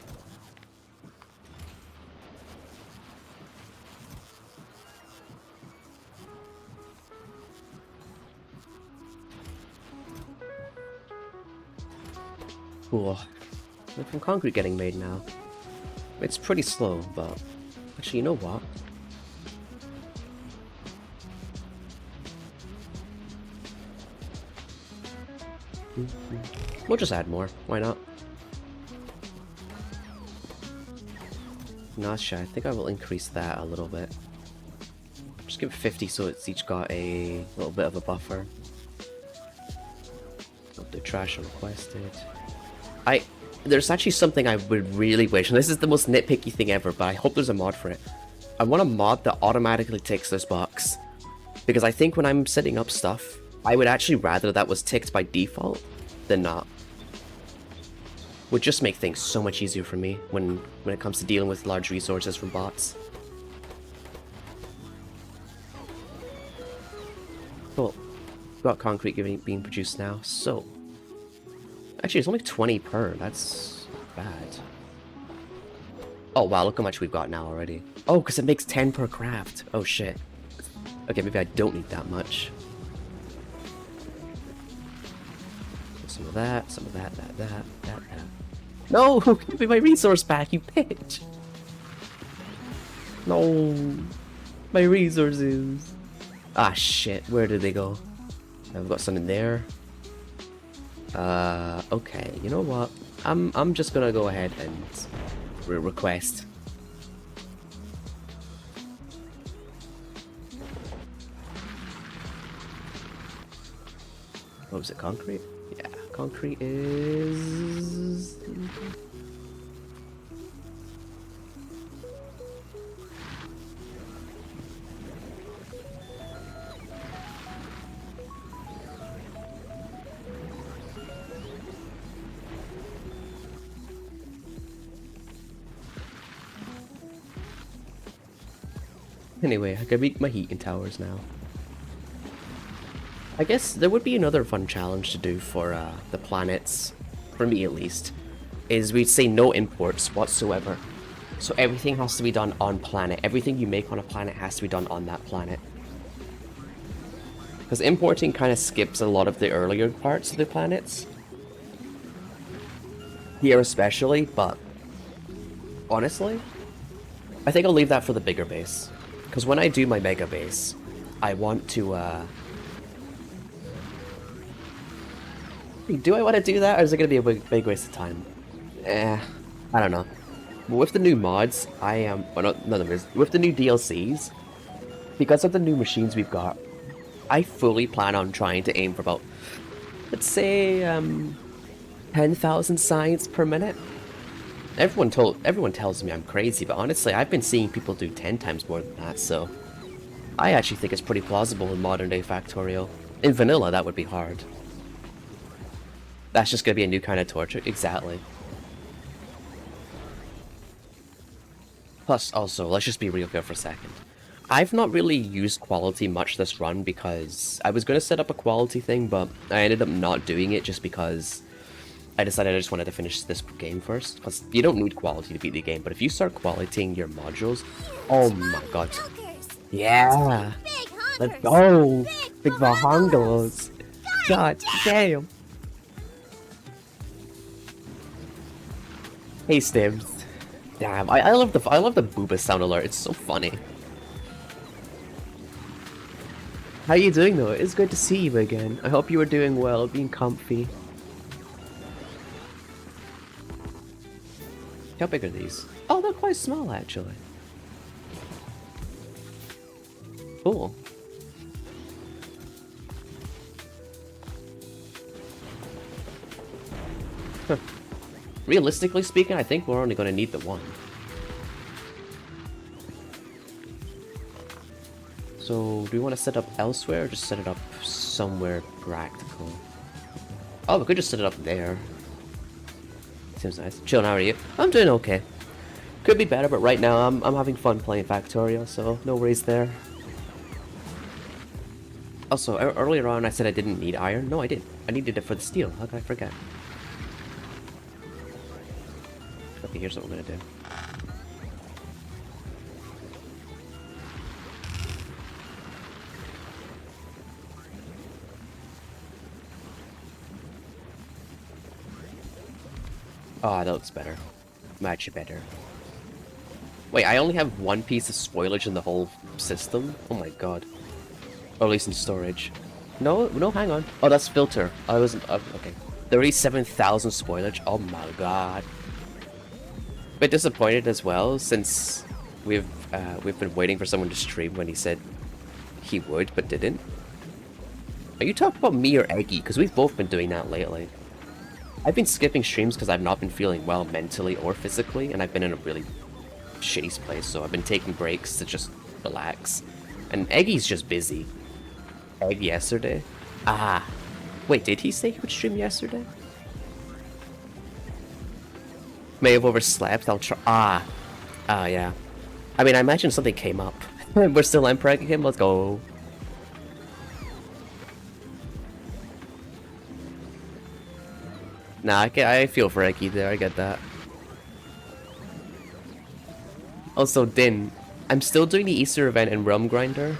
Speaker 1: Cool. Look, some concrete getting made now. It's pretty slow, but actually, you know what? We'll just add more. Why not? Not sure. I think I will increase that a little bit. Just give it 50 so it's each got a little bit of a buffer. Oh, the trash requested. There's actually something I would really wish, and this is the most nitpicky thing ever, but I hope there's a mod for it. I want a mod that automatically ticks this box. Because I think when I'm setting up stuff, I would actually rather that was ticked by default than not. Would just make things so much easier for me when it comes to dealing with large resources from bots. Cool. Got concrete being produced now, so... Actually, it's only 20 per, that's bad. Oh wow, look how much we've got now already. Oh, because it makes 10 per craft. Oh shit. Okay, maybe I don't need that much. Some of that, that. No! Give me my resource back, you bitch! No! My resources! Ah shit, where did they go? I've got some in there. Okay, you know what? I'm just gonna go ahead and request. What was it, concrete? Yeah, concrete is... Anyway, I can make my heating towers now. I guess there would be another fun challenge to do for the planets, for me at least, is we'd say no imports whatsoever. So everything has to be done on planet. Everything you make on a planet has to be done on that planet. Because importing kind of skips a lot of the earlier parts of the planets. Here especially, but honestly, I think I'll leave that for the bigger base. Because when I do my mega base, I want to, do I want to do that, or is it going to be a big waste of time? I don't know. But with the new mods, I am, well, none of this, with the new DLCs, because of the new machines we've got, I fully plan on trying to aim for about, let's say, 10,000 science per minute. Everyone tells me I'm crazy, but honestly, I've been seeing people do 10 times more than that, so I actually think it's pretty plausible in modern day Factorial. In vanilla, that would be hard. That's just gonna be a new kind of torture. Exactly. Plus, also, let's just be real here for a second. I've not really used quality much this run because I was gonna set up a quality thing, but I ended up not doing it just because I decided I just wanted to finish this game first, because you don't need quality to beat the game, but if you start qualitying your modules, oh my god. Yeah! Let's go! Big Vahangos! God damn! Hey, Stibbs. Damn, I love the booba sound alert. It's so funny. How you doing though? It's good to see you again. I hope you are doing well, being comfy. How big are these? Oh, they're quite small actually. Cool. Huh. Realistically speaking, I think we're only going to need the one. So, do we want to set up elsewhere or just set it up somewhere practical? Oh, we could just set it up there. Seems nice. Chill, how are you? I'm doing okay. Could be better, but right now I'm having fun playing Factorio, so no worries there. Also, earlier on I said I didn't need iron. No, I did. I needed it for the steel. How could I forget? Okay, here's what we're gonna do. Oh, that looks better. Much better. Wait, I only have one piece of spoilage in the whole system? Oh my god. Or at least in storage. No, hang on. Oh, that's filter. I wasn't... okay. 37,000 spoilage. Oh my god. Bit disappointed as well, since we've been waiting for someone to stream when he said he would, but didn't. Are you talking about me or Eggy? Because we've both been doing that lately. I've been skipping streams because I've not been feeling well mentally or physically, and I've been in a really shitty place, so I've been taking breaks to just relax. And Eggy's just busy. Egg yesterday? Ah. Wait, did he say he would stream yesterday? May have overslept, I'll try. Ah. Ah, yeah. I mean, I imagine something came up. We're still empregging him, let's go. Nah, I feel for Eggy there, I get that. Also, Din, I'm still doing the Easter event in Realm Grinder,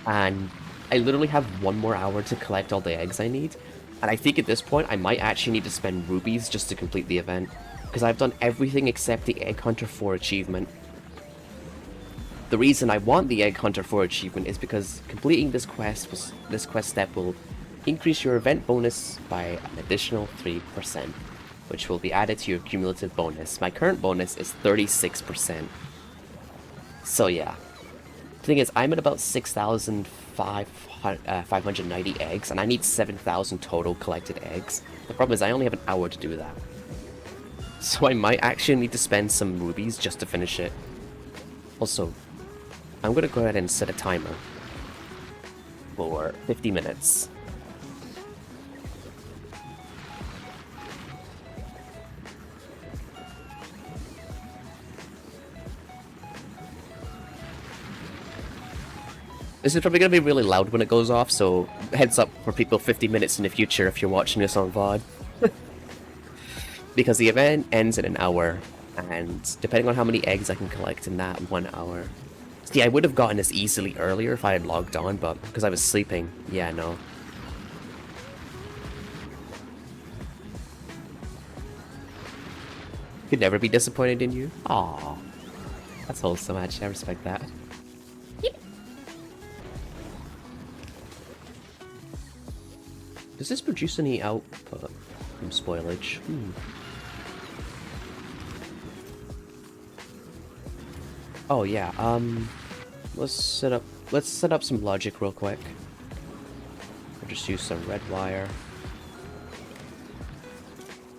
Speaker 1: and I literally have one more hour to collect all the eggs I need, and I think at this point I might actually need to spend rubies just to complete the event, because I've done everything except the Egg Hunter 4 achievement. The reason I want the Egg Hunter 4 achievement is because completing this quest step will increase your event bonus by an additional 3%, which will be added to your cumulative bonus. My current bonus is 36%. So yeah. The thing is, I'm at about 6,590 eggs, and I need 7,000 total collected eggs. The problem is I only have an hour to do that. So I might actually need to spend some rubies just to finish it. Also, I'm gonna go ahead and set a timer for 50 minutes. This is probably going to be really loud when it goes off, so heads up for people 50 minutes in the future if you're watching this on VOD. Because the event ends in an hour, and depending on how many eggs I can collect in that 1 hour... See, I would have gotten this easily earlier if I had logged on, but because I was sleeping, yeah, no. Could never be disappointed in you. Aww. That's wholesome, actually. I respect that. Does this produce any output from spoilage? Oh yeah, let's set up some logic real quick. I'll just use some red wire.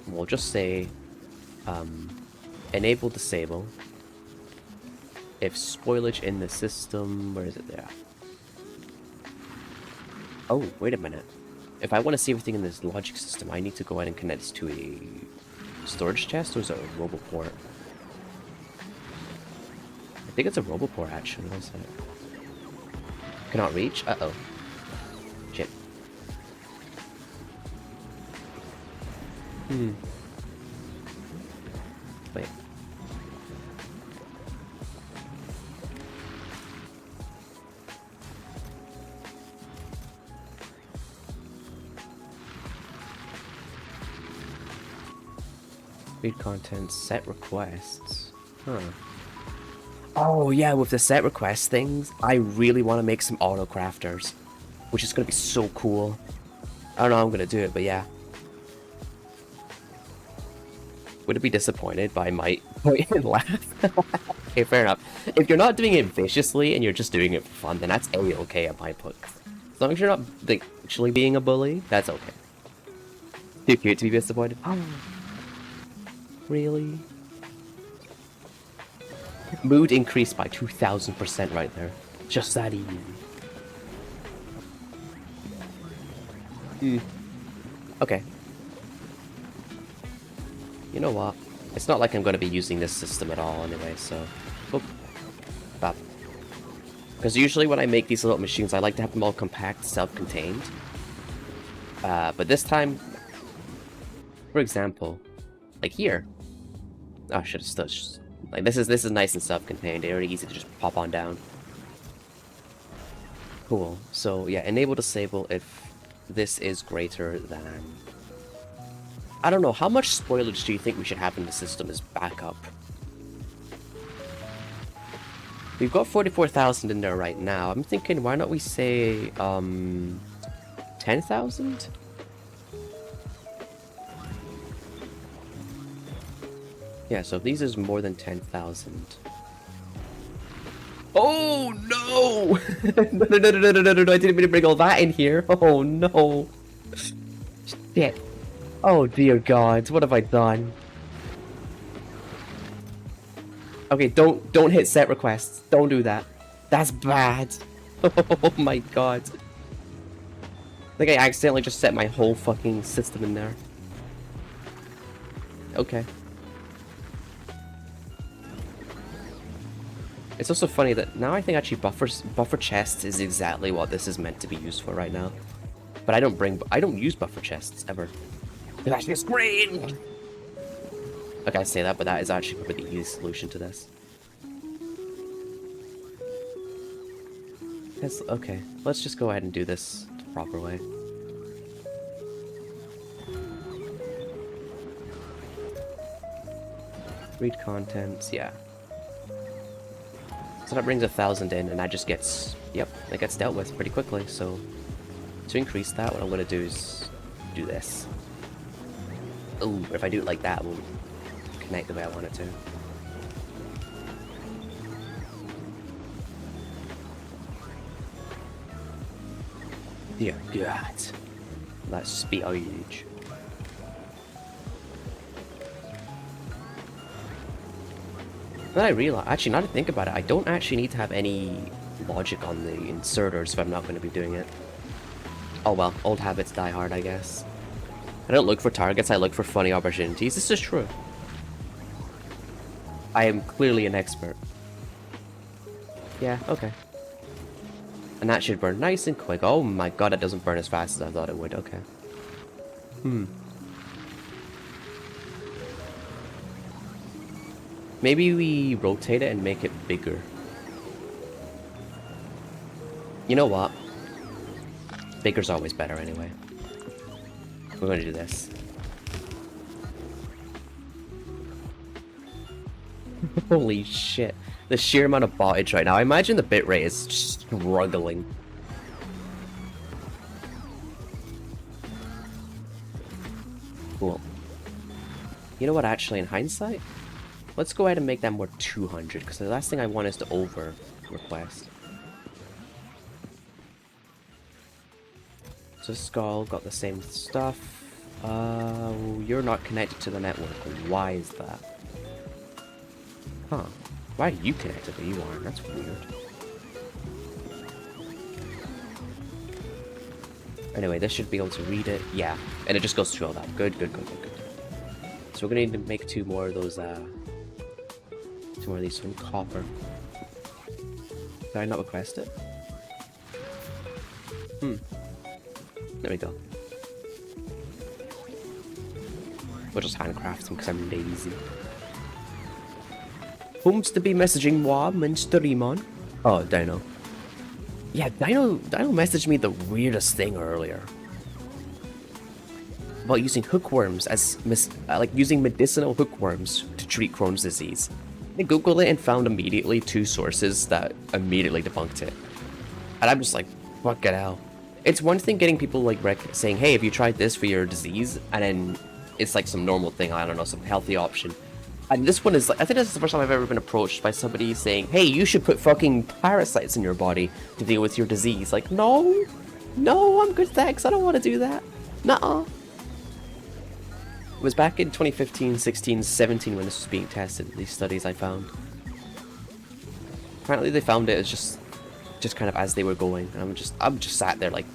Speaker 1: We'll just say enable disable if spoilage in the system, where is it there? Oh, wait a minute. If I want to see everything in this logic system, I need to go ahead and connect this to a storage chest, or is it a roboport? I think it's a roboport, actually. One sec. Cannot reach? Uh-oh. Shit. Wait. Read content, set requests. Huh. Oh yeah, with the set request things, I really want to make some auto crafters, which is gonna be so cool. I don't know how I'm gonna do it, but yeah. Would it be disappointed by might point and laugh? Okay, fair enough. If you're not doing it viciously and you're just doing it for fun, then that's a-okay at my book. As long as you're not like, actually being a bully, that's okay. Too cute to be disappointed. Oh. Really? Mood increased by 2000% right there. Just that easy. Okay. You know what? It's not like I'm going to be using this system at all anyway, so... Oop. Bop. Because usually when I make these little machines, I like to have them all compact, self-contained. But this time... For example, like here. Oh, I should have still... Like, this is nice and self-contained. It's already easy to just pop on down. Cool. So, yeah, enable disable if this is greater than... I don't know, how much spoilage do you think we should have in the system as backup? We've got 44,000 in there right now. I'm thinking, why not we say, 10,000? Yeah, so if these is more than 10,000. Oh, no! No, I didn't mean to bring all that in here. Oh, no. Shit. Oh, dear God, what have I done? Okay, don't hit set requests. Don't do that. That's bad. Oh my God. I think I accidentally just set my whole fucking system in there. Okay. It's also funny that now I think actually buffer chests is exactly what this is meant to be used for right now. But I don't use buffer chests ever. It's actually a screen! Okay, I say that, but that is actually probably the easiest solution to this. Okay, let's just go ahead and do this the proper way. Read contents, yeah. So that brings 1,000 in, and that just gets... Yep, that gets dealt with pretty quickly, so... To increase that, what I'm gonna do is... do this. Ooh, if I do it like that, it won't connect the way I want it to. Dear God. Let's be huge. Then I realize, actually, now that I think about it, I don't actually need to have any logic on the inserters if I'm not going to be doing it. Oh well, old habits die hard, I guess. I don't look for targets, I look for funny opportunities. This is true. I am clearly an expert. Yeah, okay. And that should burn nice and quick. Oh my God, it doesn't burn as fast as I thought it would. Okay. Maybe we rotate it and make it bigger. You know what? Bigger's always better anyway. We're gonna do this. Holy shit. The sheer amount of bottage right now. I imagine the bitrate is struggling. Cool. You know what, actually, in hindsight? Let's go ahead and make that more 200, because the last thing I want is to over request. So Skull got the same stuff. You're not connected to the network. Why is that? Huh. Why are you connected but you aren't? That's weird. Anyway, this should be able to read it. Yeah. And it just goes through all that. Good, good, good, good, good. So we're gonna need to make two more of those, two more of these from copper. Did I not request it? There we go. We'll just handcraft them because I'm lazy. Whom's to be messaging Wam and Streamon? Oh, Dino. Yeah, Dino messaged me the weirdest thing earlier. about using hookworms as like using medicinal hookworms to treat Crohn's disease. I googled it and found immediately 2 sources that immediately debunked it. And I'm just like, fuck it hell. It's one thing getting people like saying, hey, have you tried this for your disease? And then it's like some normal thing, I don't know, some healthy option. And this one is like, I think this is the first time I've ever been approached by somebody saying, hey, you should put fucking parasites in your body to deal with your disease. Like, no, I'm good, thanks. I don't want to do that. Nuh-uh. It was back in 2015, 16, 17 when this was being tested, these studies I found. Apparently they found it as just kind of as they were going. And I'm just sat there like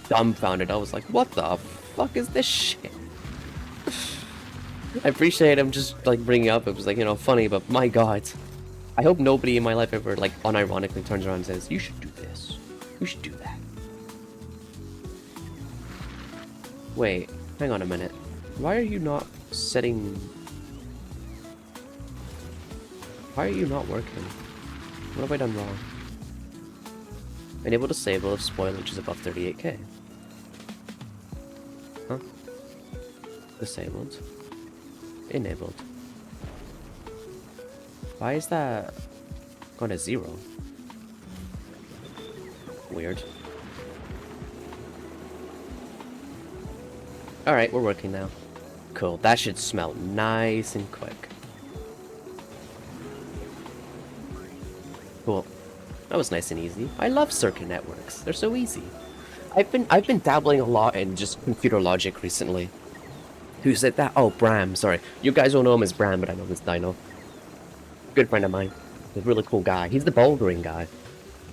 Speaker 1: dumbfounded. I was like, what the fuck is this shit? I appreciate him just like bringing up. It was like, you know, funny, but my god. I hope nobody in my life ever like unironically turns around and says, you should do this. You should do that. Wait, hang on a minute. Why are you not setting... Why are you not working? What have I done wrong? Enable disable if spoilage is above 38k. Huh? Disabled. Enabled. Why is that gone to 0? Weird. Alright, we're working now. Cool, that should smell nice and quick. Cool. That was nice and easy. I love circuit networks. They're so easy. I've been dabbling a lot in just computer logic recently. Who said that? Oh, Bram, sorry. You guys don't know him as Bram, but I know this Dino. Good friend of mine. He's a really cool guy. He's the bouldering guy.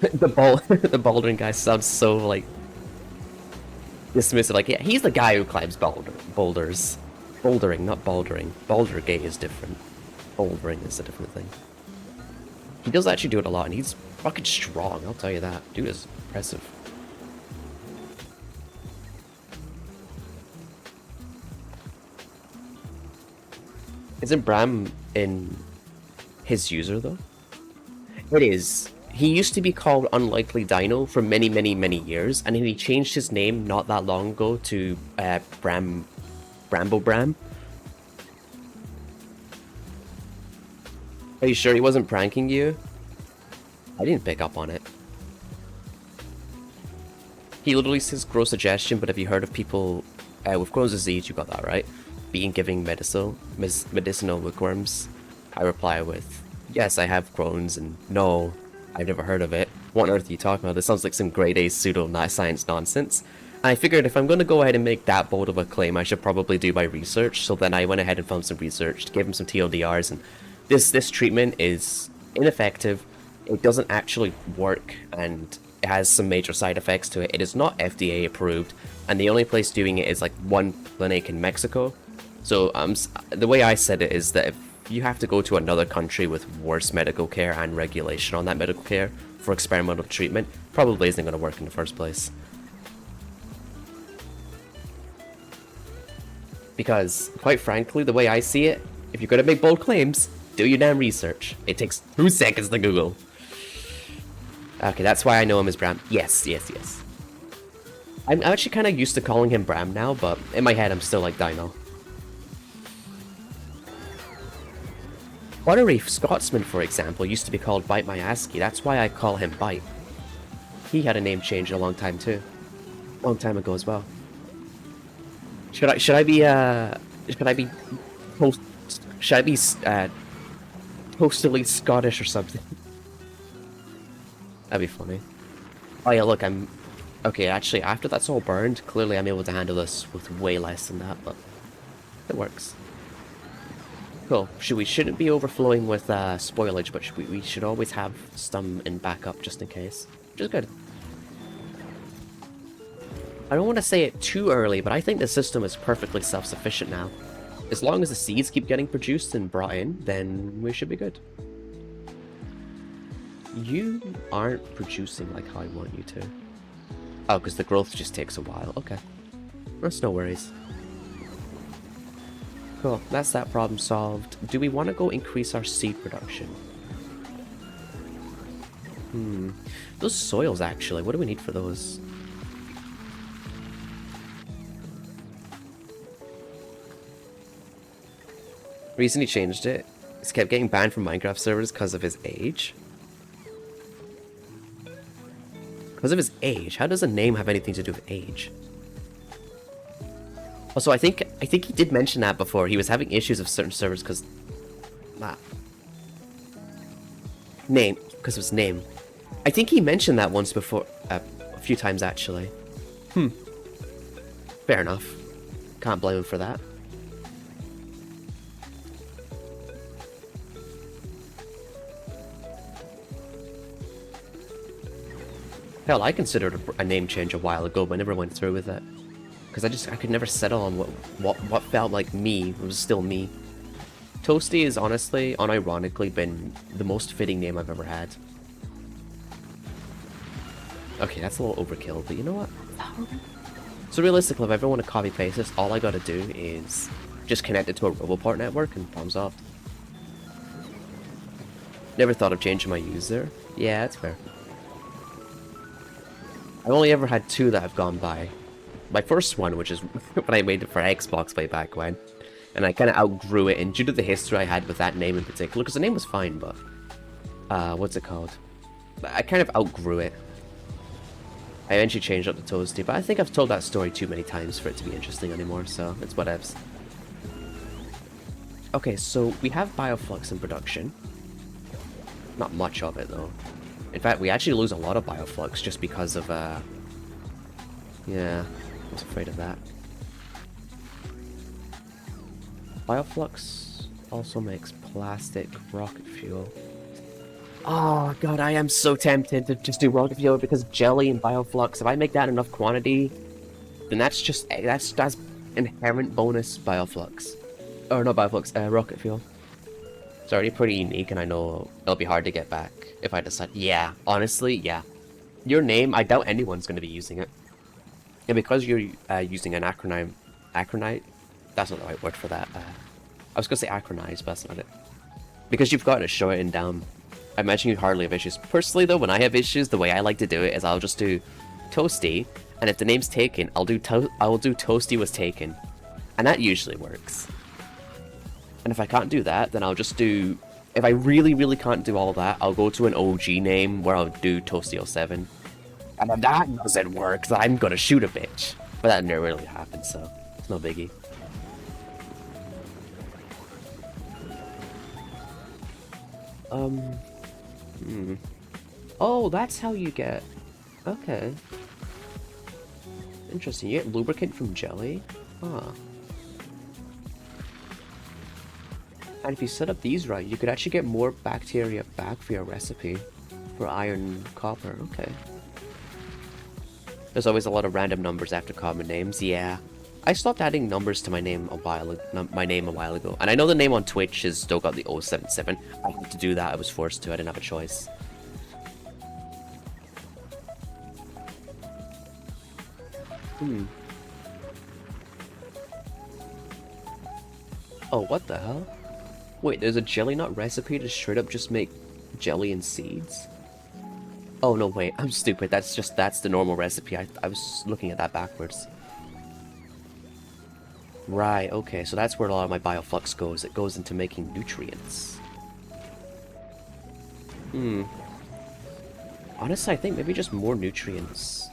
Speaker 1: the bouldering guy sounds so, like, dismissive. Like, yeah, he's the guy who climbs boulders. Bouldering, not bouldering. Bouldergate is different. Bouldering is a different thing. He does actually do it a lot, and he's fucking strong, I'll tell you that. Dude is impressive. Isn't Bram in his user, though? It is. He used to be called Unlikely Dino for many, many, many years, and then he changed his name not that long ago to Brambo Bram. Are you sure he wasn't pranking you? I didn't pick up on it. He literally says gross suggestion, but have you heard of people with Crohn's disease? You got that right. Giving medicinal hookworms. I reply with, yes, I have Crohn's, and no, I've never heard of it. What on earth are you talking about? This sounds like some grade A pseudo-science nonsense. And I figured if I'm going to go ahead and make that bold of a claim, I should probably do my research. So then I went ahead and found some research, gave him some TLDRs, and this treatment is ineffective. It doesn't actually work, and it has some major side effects to it. It is not FDA approved, and the only place doing it is like one clinic in Mexico. So the way I said it is that if you have to go to another country with worse medical care and regulation on that medical care for experimental treatment, probably isn't going to work in the first place. Because, quite frankly, the way I see it, if you're going to make bold claims, do your damn research. It takes 2 seconds to Google. Okay, that's why I know him as Bram. Yes. I'm actually kind of used to calling him Bram now, but in my head I'm still like Dino. Buttery Scotsman, for example, used to be called Bite My Asky. That's why I call him Bite. He had a name change a long time too. Long time ago as well. Should I be tostily Scottish or something? That'd be funny. Oh yeah, look, okay, actually, after that's all burned, clearly I'm able to handle this with way less than that, but it works. Cool. We shouldn't be overflowing with spoilage, but we should always have some in backup just in case, which is good. I don't want to say it too early, but I think the system is perfectly self-sufficient now. As long as the seeds keep getting produced and brought in, then we should be good. You aren't producing like how I want you to. Oh, because the growth just takes a while. Okay. That's no worries. Cool, that's that problem solved. Do we want to go increase our seed production? Those soils, actually, what do we need for those? Recently changed it. He's kept getting banned from Minecraft servers because of his age. Because of his age? How does a name have anything to do with age? Also, I think he did mention that before. He was having issues with certain servers because... name. Because of his name. I think he mentioned that once before. A few times, actually. Fair enough. Can't blame him for that. Hell, I considered a name change a while ago, but I never went through with it. Because I could never settle on what felt like me. It was still me. Toasty has honestly, unironically, been the most fitting name I've ever had. Okay, that's a little overkill, but you know what? So realistically, if I ever want to copy paste this, all I gotta do is just connect it to a Roboport network and problems solved. Never thought of changing my user. Yeah, that's fair. I've only ever had two that have gone by. My first one, which is when I made it for Xbox way back when, and I kind of outgrew it, and due to the history I had with that name in particular, because the name was fine, but what's it called? I kind of outgrew it. I eventually changed up to Toasty, but I think I've told that story too many times for it to be interesting anymore, so it's whatevs. Okay, so we have Bioflux in production. Not much of it, though. In fact, we actually lose a lot of Bioflux just because of, yeah, I was afraid of that. Bioflux also makes plastic rocket fuel. Oh god, I am so tempted to just do rocket fuel because jelly and Bioflux. If I make that enough quantity, then that's inherent bonus Bioflux. Or not Bioflux, rocket fuel. It's already pretty unique, and I know it'll be hard to get back if I decide. Yeah, honestly, yeah. Your name, I doubt anyone's going to be using it. And because you're using an acronite, that's not the right word for that. I was going to say acronize, but that's not it. Because you've got to shorten down. I imagine you hardly have issues. Personally, though, when I have issues, the way I like to do it is I'll just do Toasty, and if the name's taken, I will do Toasty was taken, and that usually works. And if I can't do that, then I'll just do... If I really, really can't do all that, I'll go to an OG name where I'll do Toasty07. And if that doesn't work, then I'm gonna shoot a bitch. But that never really happens, so it's no biggie. Oh, that's how you get... Okay. Interesting. You get lubricant from jelly? Huh. And if you set up these right, you could actually get more bacteria back for your recipe. For iron copper, okay. There's always a lot of random numbers after common names, yeah. I stopped adding numbers to my name a while ago. And I know the name on Twitch has still got the 077. I had to do that, I was forced to, I didn't have a choice. Oh, what the hell? Wait, there's a jelly nut recipe to straight up just make jelly and seeds? Oh, no, wait, I'm stupid. That's the normal recipe. I was looking at that backwards. Right, okay, so that's where a lot of my Bioflux goes. It goes into making nutrients. Honestly, I think maybe just more nutrients.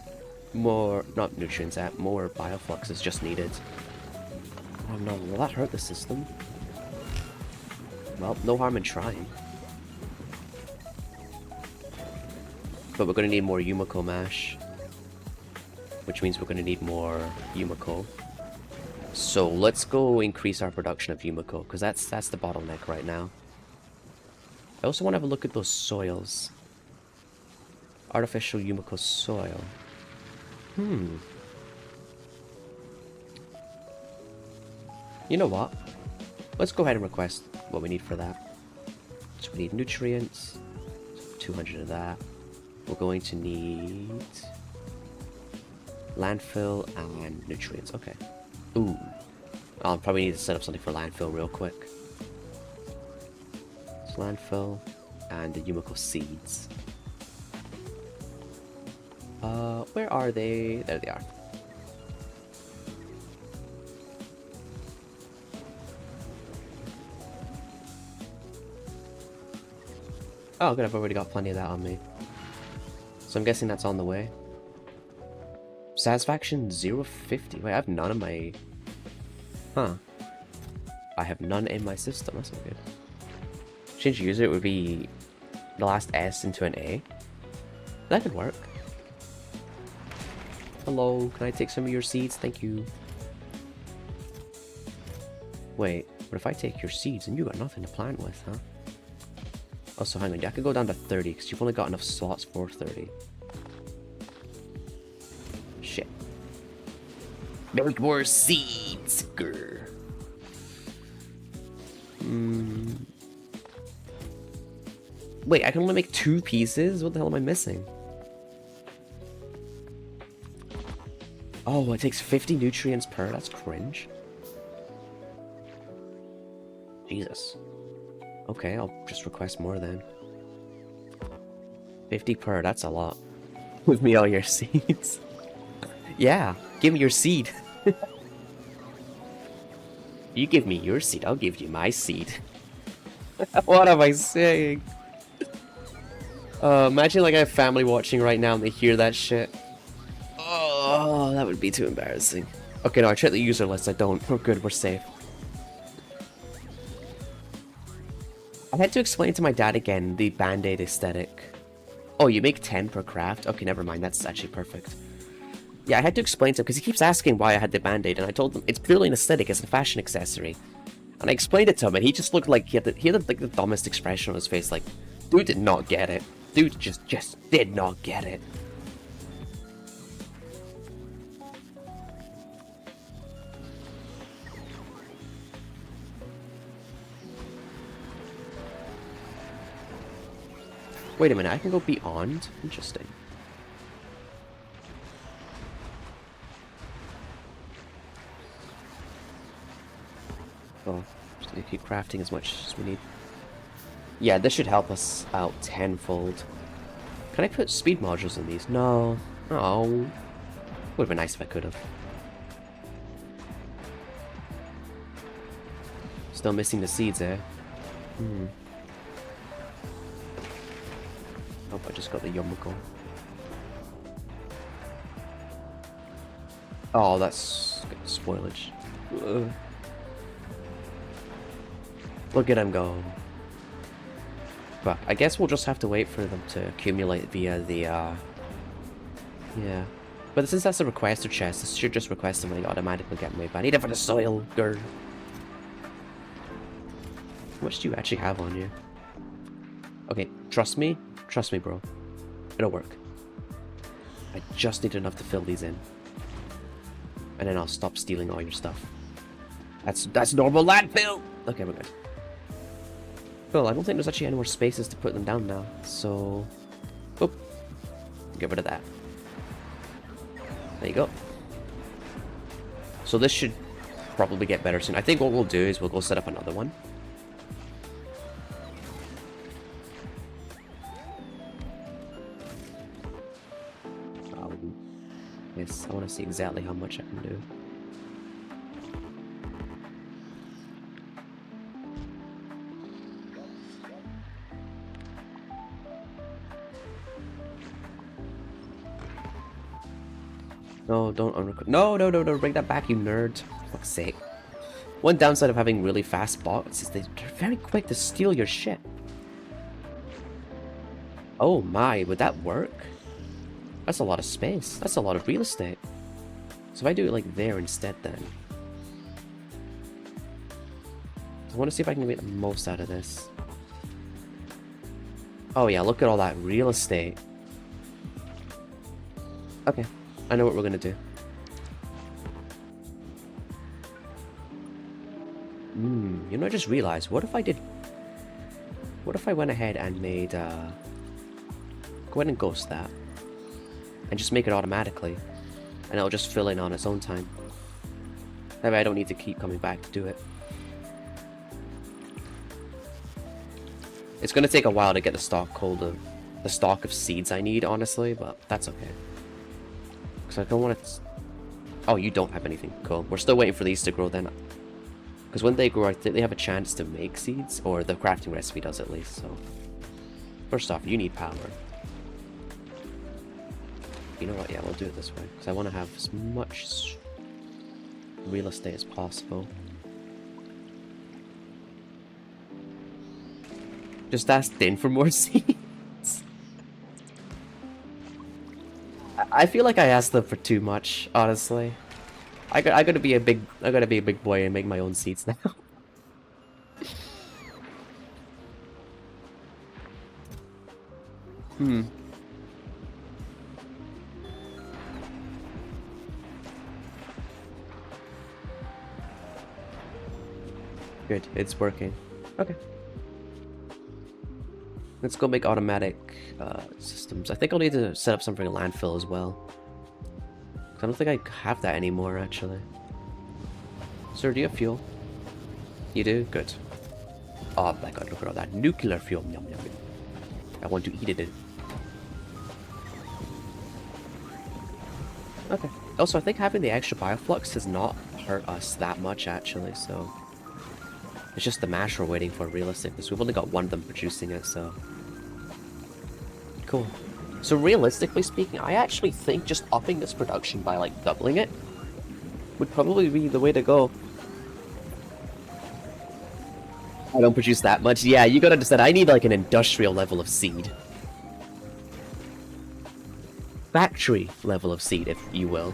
Speaker 1: More Bioflux is just needed. Oh no, will that hurt the system? Well, no harm in trying. But we're gonna need more Yumiko mash. Which means we're gonna need more Yumiko. So let's go increase our production of Yumiko, because that's the bottleneck right now. I also want to have a look at those soils. Artificial Yumiko soil. You know what? Let's go ahead and request what we need for that. So we need nutrients. 200 of that. We're going to need landfill and nutrients. Okay. Ooh. I'll probably need to set up something for landfill real quick. So landfill and the Yumiko seeds. Where are they? There they are. Oh, good, I've already got plenty of that on me. So I'm guessing that's on the way. Satisfaction 050. Wait, I have none in my... Huh. I have none in my system, that's not good. Change user, it would be the last S into an A. That could work. Hello, can I take some of your seeds? Thank you. Wait, what if I take your seeds and you got nothing to plant with, huh? Also, hang on, I could go down to 30 because you've only got enough slots for 30. Shit. Make more seeds, grr. Wait, I can only make 2 pieces? What the hell am I missing? Oh, it takes 50 nutrients per? That's cringe. Jesus. Okay, I'll just request more then. 50 per, that's a lot. Give me all your seeds. Yeah, give me your seed. You give me your seed, I'll give you my seed. What am I saying? Imagine like I have family watching right now and they hear that shit. Oh, that would be too embarrassing. Okay, no, I checked the user list, I don't. We're good, we're safe. I had to explain to my dad again the band-aid aesthetic. Oh, you make 10 per craft? Okay, never mind, that's actually perfect. Yeah, I had to explain to him, because he keeps asking why I had the band-aid, and I told him it's purely an aesthetic, it's a fashion accessory. And I explained it to him, and he just looked like he had like the dumbest expression on his face, like, dude did not get it. Dude just did not get it. Wait a minute, I can go beyond? Interesting. Oh, just gonna keep crafting as much as we need. Yeah, this should help us out tenfold. Can I put speed modules in these? No. Oh. Would've been nice if I could've. Still missing the seeds, eh? Hmm. Nope, I just got the Yomiko. Oh, that's spoilage. Ugh. Look at him go. But I guess we'll just have to wait for them to accumulate via the, yeah. But since that's a requester chest, this should just request them and they automatically get made. But I need it for the soil, girl. How much do you actually have on you? Okay, trust me. Trust me, bro. It'll work. I just need enough to fill these in. And then I'll stop stealing all your stuff. That's normal landfill! Okay, we're good. Cool, I don't think there's actually any more spaces to put them down now. So... Oop. Get rid of that. There you go. So this should probably get better soon. I think what we'll do is we'll go set up another one. Yes, I want to see exactly how much I can do. No, don't unrecord. No, bring that back, you nerd. For fuck's sake. One downside of having really fast bots is they're very quick to steal your shit. Oh my, would that work? That's a lot of space. That's a lot of real estate. So if I do it like there instead then. I want to see if I can get the most out of this. Oh yeah, look at all that real estate. Okay, I know what we're gonna do. You know, I just realized, what if I went ahead and made, go ahead and ghost that. And just make it automatically. And it'll just fill in on its own time. That way I don't need to keep coming back to do it. It's gonna take a while to get the stock of seeds I need, honestly, but that's okay. Because I don't want to... Oh, you don't have anything. Cool. We're still waiting for these to grow then. Because when they grow, I think they have a chance to make seeds. Or the crafting recipe does at least, so... First off, you need power. You know what? Yeah, we'll do it this way. Because I want to have as much real estate as possible. Just ask Din for more seeds. I feel like I asked them for too much, honestly. I gotta be a big boy and make my own seeds now. Hmm. Good, it's working. Okay. Let's go make automatic systems. I think I'll need to set up something in landfill as well. 'Cause I don't think I have that anymore, actually. Sir, do you have fuel? You do? Good. Oh my god, look at all that nuclear fuel. Yum, yum, yum. I want to eat it. Okay. Also, I think having the extra bioflux does not hurt us that much, actually, so... It's just the mash we're waiting for, realistically, so we've only got one of them producing it, so... Cool. So realistically speaking, I actually think just upping this production by, like, doubling it would probably be the way to go. I don't produce that much. Yeah, you gotta understand, I need, like, an industrial level of seed. Factory level of seed, if you will.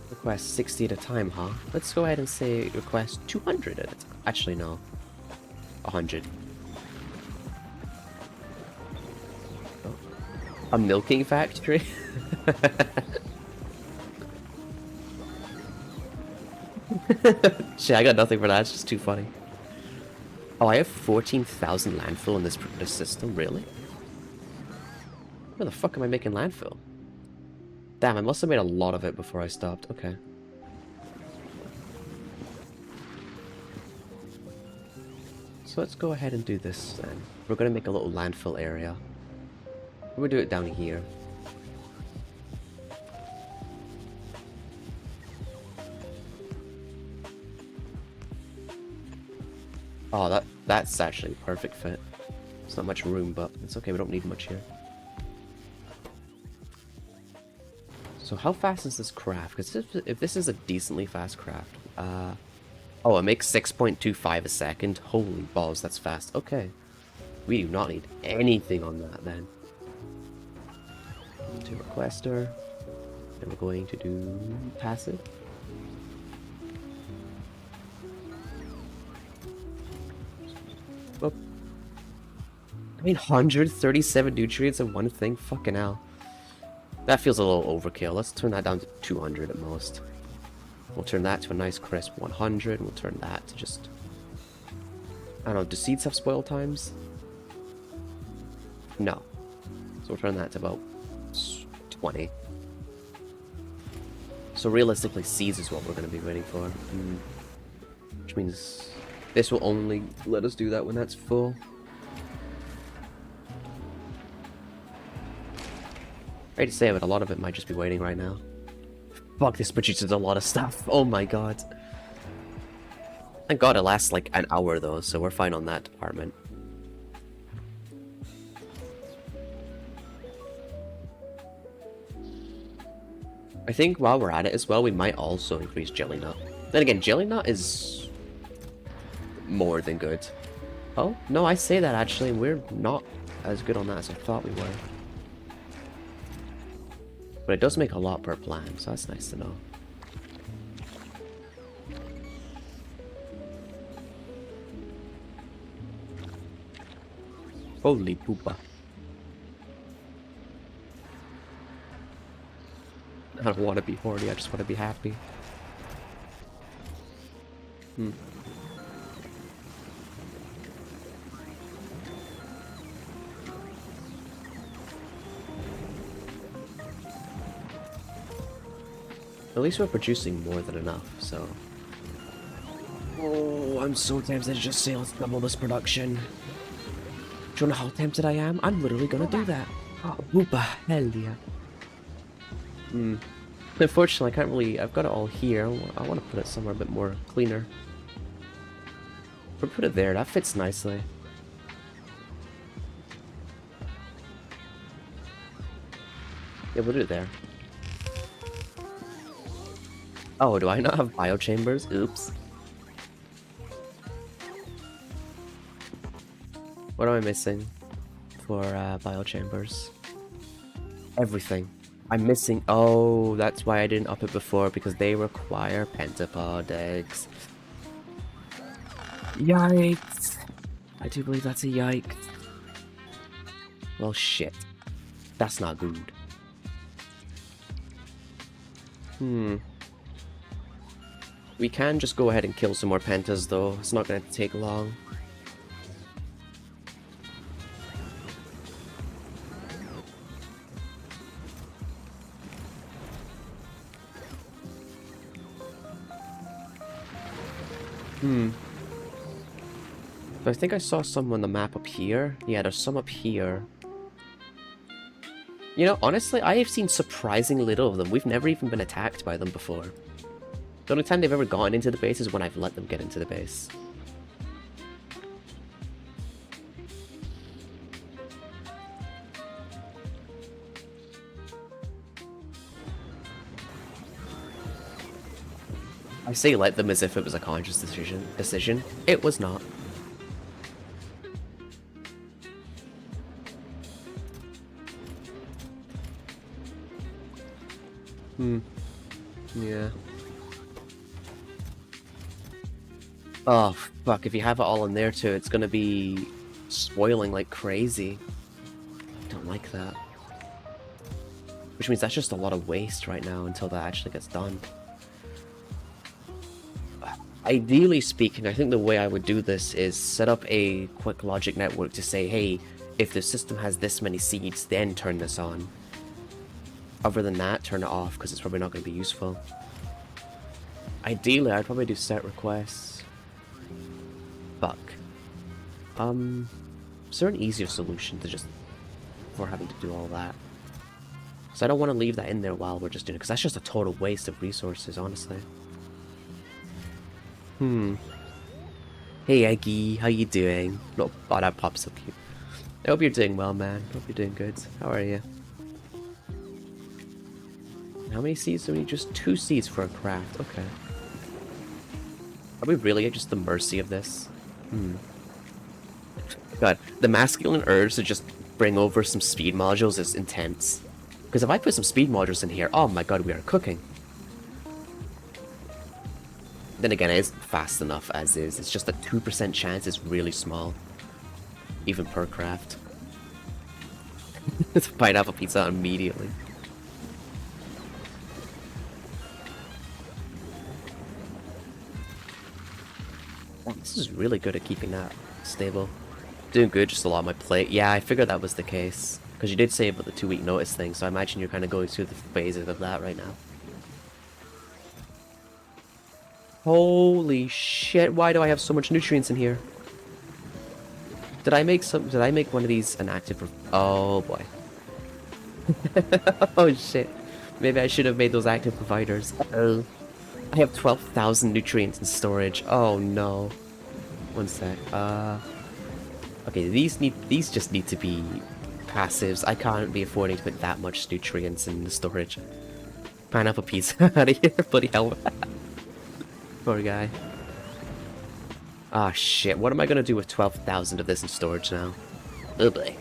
Speaker 1: Request 60 at a time, huh? Let's go ahead and say request 200 at a time. Actually, no. 100. Oh. A milking factory? Shit, I got nothing for that. It's just too funny. Oh, I have 14,000 landfill in this system? Really? Where the fuck am I making landfill? Damn, I must have made a lot of it before I stopped. Okay. So let's go ahead and do this then. We're gonna make a little landfill area. We'll do it down here. Oh, that's actually a perfect fit. It's not much room, but it's okay, we don't need much here. So how fast is this craft? Because if this is a decently fast craft, oh, it makes 6.25 a second. Holy balls, that's fast. Okay, we do not need anything on that then. To requester, and we're going to do passive. Well, I mean, 137 nutrients in one thing. Fucking hell. That feels a little overkill. Let's turn that down to 200 at most. We'll turn that to a nice crisp 100. We'll turn that to just... I don't know, do seeds have spoil times? No. So we'll turn that to about 20. So realistically, seeds is what we're going to be waiting for. Which means this will only let us do that when that's full. I hate to say it, but a lot of it might just be waiting right now. Fuck, this produces a lot of stuff. Oh my god. Thank god it lasts like an hour though, so we're fine on that department. I think while we're at it as well, we might also increase jelly nut. Then again, jelly nut is more than good. Oh, no, I say that actually, we're not as good on that as I thought we were. But it does make a lot per plan, so that's nice to know. Holy poopa. I don't want to be horny, I just want to be happy. At least we're producing more than enough, so... Oh, I'm so tempted to just say let's double this production. Do you know how tempted I am? I'm literally gonna do that. Oh, whoopa, hell yeah. Unfortunately, I can't really... I've got it all here. I want to put it somewhere a bit more cleaner. We'll put it there. That fits nicely. Yeah, we'll do it there. Oh, do I not have biochambers? Oops. What am I missing for biochambers? Everything. I'm missing... Oh, that's why I didn't up it before, because they require pentapod eggs. Yikes. I do believe that's a yikes. Well, shit. That's not good. We can just go ahead and kill some more pentas, though. It's not going to take long. So I think I saw some on the map up here. Yeah, there's some up here. You know, honestly, I have seen surprisingly little of them. We've never even been attacked by them before. The only time they've ever gone into the base is when I've let them get into the base. I say let them as if it was a conscious decision. It was not. Yeah. Oh, fuck. If you have it all in there, too, it's gonna be spoiling like crazy. I don't like that. Which means that's just a lot of waste right now until that actually gets done. Ideally speaking, I think the way I would do this is set up a quick logic network to say, hey, if the system has this many seeds, then turn this on. Other than that, turn it off, because it's probably not going to be useful. Ideally, I'd probably do set requests. Fuck. Is there an easier solution to just... before having to do all that? So I don't want to leave that in there while we're just doing it, because that's just a total waste of resources, honestly. Hey Eggy, how you doing? Oh, that pop's so cute. I hope you're doing well, man. Hope you're doing good. How are you? How many seeds do we need? Just 2 seeds for a craft. Okay. Are we really at just the mercy of this? God, the masculine urge to just bring over some speed modules is intense. Because if I put some speed modules in here, oh my god, we are cooking. Then again, it is fast enough as is. It's just a 2% chance is really small. Even per craft. It's pineapple pizza immediately. Oh, this is really good at keeping that stable. Doing good, just a lot on my plate. Yeah, I figured that was the case. Because you did say about the 2-week notice thing, so I imagine you're kind of going through the phases of that right now. Holy shit, why do I have so much nutrients in here? Did I make one of these an active... Oh boy. Oh shit. Maybe I should have made those active providers. I have 12,000 nutrients in storage. Oh no. One sec. Okay, these just need to be passives. I can't be affording to put that much nutrients in the storage. Pineapple pizza out of here, bloody hell. Poor guy. Ah, shit. What am I gonna do with 12,000 of this in storage now? Oh boy.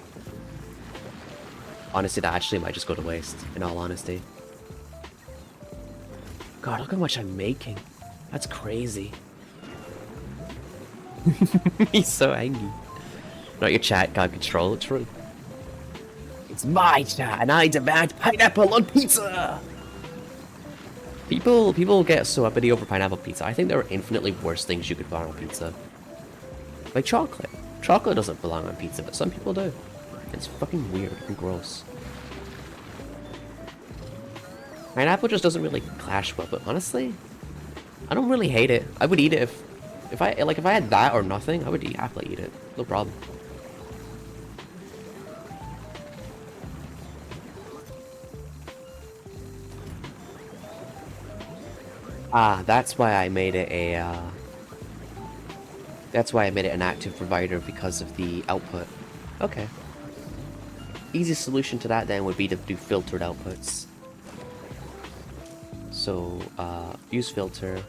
Speaker 1: Honestly, that actually might just go to waste, in all honesty. God, look how much I'm making. That's crazy. He's so angry. Not your chat can't control it, true. It's my chat, and I demand pineapple on pizza! People get so uppity over pineapple pizza. I think there are infinitely worse things you could put on pizza. Like chocolate. Chocolate doesn't belong on pizza, but some people do. It's fucking weird and gross. Pineapple just doesn't really clash well, but honestly, I don't really hate it. I would eat it if I had that or nothing, I would happily eat it. No problem. Ah, that's why I made it a, That's why I made it an active provider, because of the output. Okay. Easiest solution to that then would be to do filtered outputs. So, use filter.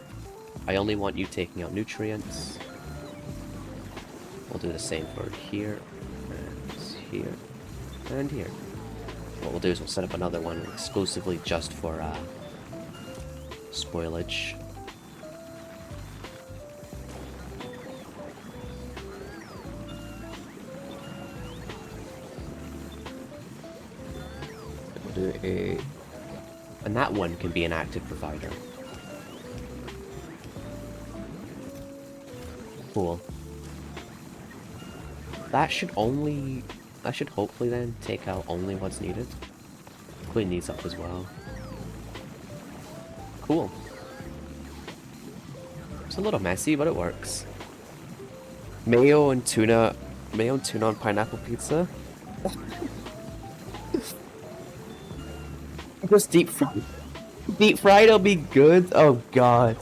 Speaker 1: I only want you taking out nutrients. We'll do the same for here, and here, and here. What we'll do is we'll set up another one exclusively just for, spoilage. We'll do a... And that one can be an active provider. Cool. That should hopefully then take out only what's needed. Clean these up as well. Cool. It's a little messy, but it works. Mayo and tuna on pineapple pizza. Just deep fried. Deep fried will be good. Oh god.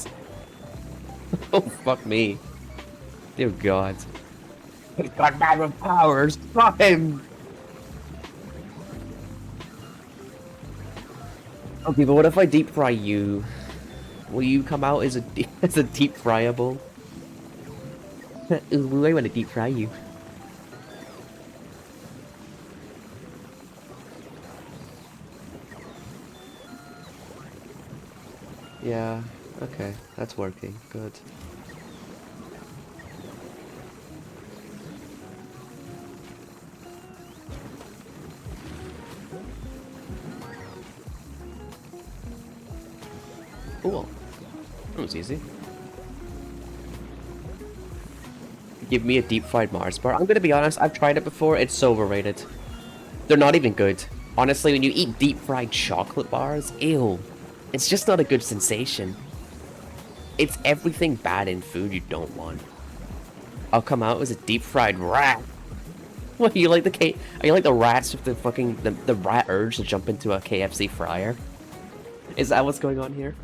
Speaker 1: Oh fuck me. Dear god. He's got magic powers. Fuck him. Okay, but what if I deep fry you? Will you come out as a deep friable? Ooh, I want to deep fry you. Yeah, okay, that's working. Good. Cool. That was easy. Give me a deep fried Mars bar. I'm gonna be honest, I've tried it before, it's so overrated. They're not even good. Honestly, when you eat deep fried chocolate bars, ew. It's just not a good sensation. It's everything bad in food you don't want. I'll come out as a deep fried rat. What, are you like the rats with the fucking the rat urge to jump into a KFC fryer? Is that what's going on here?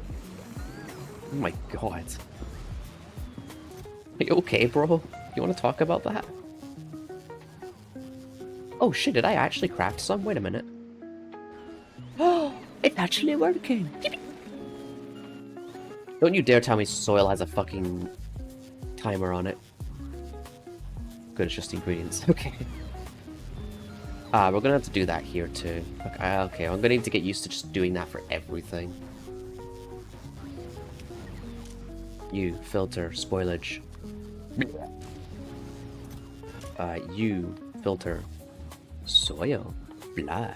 Speaker 1: Oh my god. Are you okay, bro? You want to talk about that? Oh shit, did I actually craft some? Wait a minute. Oh, it's actually working. Don't you dare tell me soil has a fucking timer on it. Good, it's just ingredients. Okay. We're gonna have to do that here too. Okay, I'm gonna need to get used to just doing that for everything. You, filter, spoilage. You, filter, soil, blah.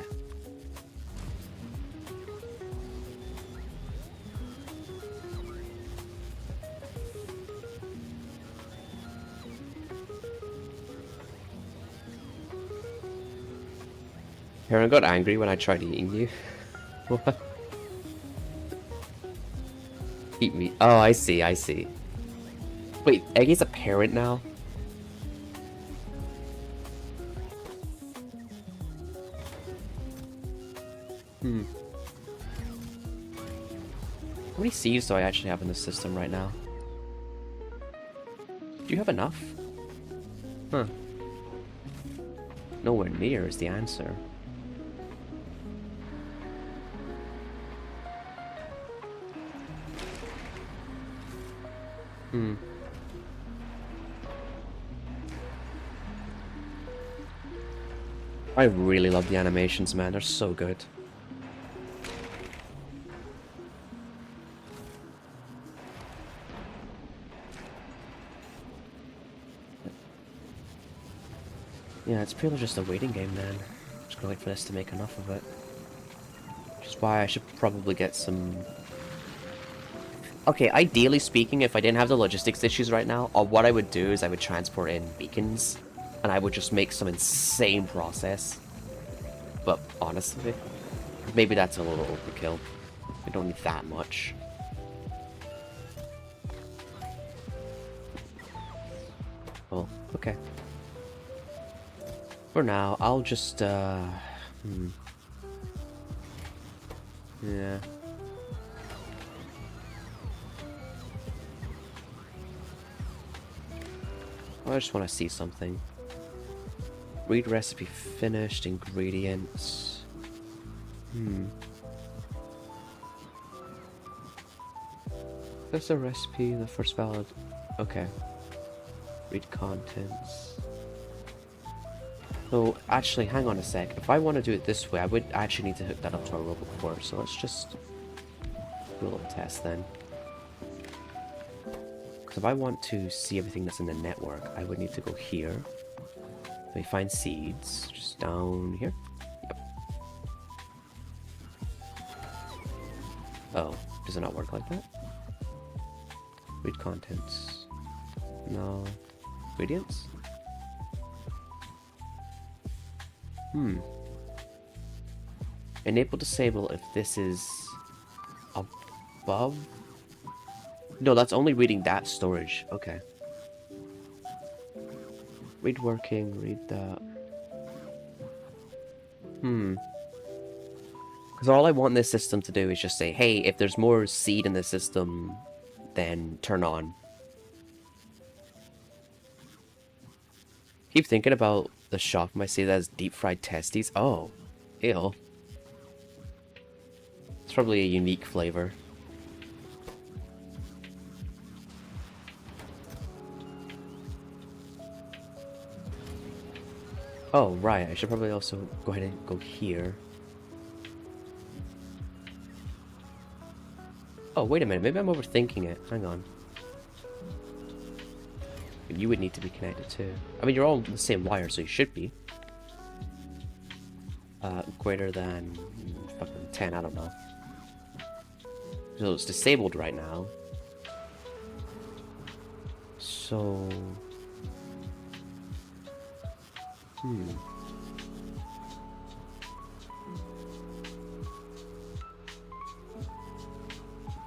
Speaker 1: Heron got angry when I tried eating you. What? Eat me. Oh, I see, I see. Wait, Eggy's a parent now? Hmm. How many seeds do I actually have in the system right now? Do you have enough? Huh. Nowhere near is the answer. Hmm. I really love the animations, man. They're so good. Yeah, it's purely just a waiting game, man. Just gonna wait for this to make enough of it. Which is why I should probably get some... Okay, ideally speaking, if I didn't have the logistics issues right now, what I would do is I would transport in beacons, and I would just make some insane process. But honestly, maybe that's a little overkill. I don't need that much. Well, okay. For now, I'll just, Yeah. I just want to see something. Read recipe finished, ingredients. That's a recipe, the first valid. Okay. Read contents. So, actually, hang on a sec. If I want to do it this way, I would actually need to hook that up to our robot core. So let's just do a little test then. Because if I want to see everything that's in the network, I would need to go here. We find seeds, just down here. Yep. Oh, does it not work like that? Read contents. No. Ingredients? Enable disable if this is above. No, that's only reading that storage. Okay. Read working, read that. Because all I want this system to do is just say, hey, if there's more seed in the system, then turn on. Keep thinking about the shop I see that has deep fried testes. Oh, ew. It's probably a unique flavor. Oh, right. I should probably also go ahead and go here. Oh, wait a minute. Maybe I'm overthinking it. Hang on. You would need to be connected too. I mean, you're all the same wire, so you should be. Greater than fucking 10, I don't know. So it's disabled right now. So...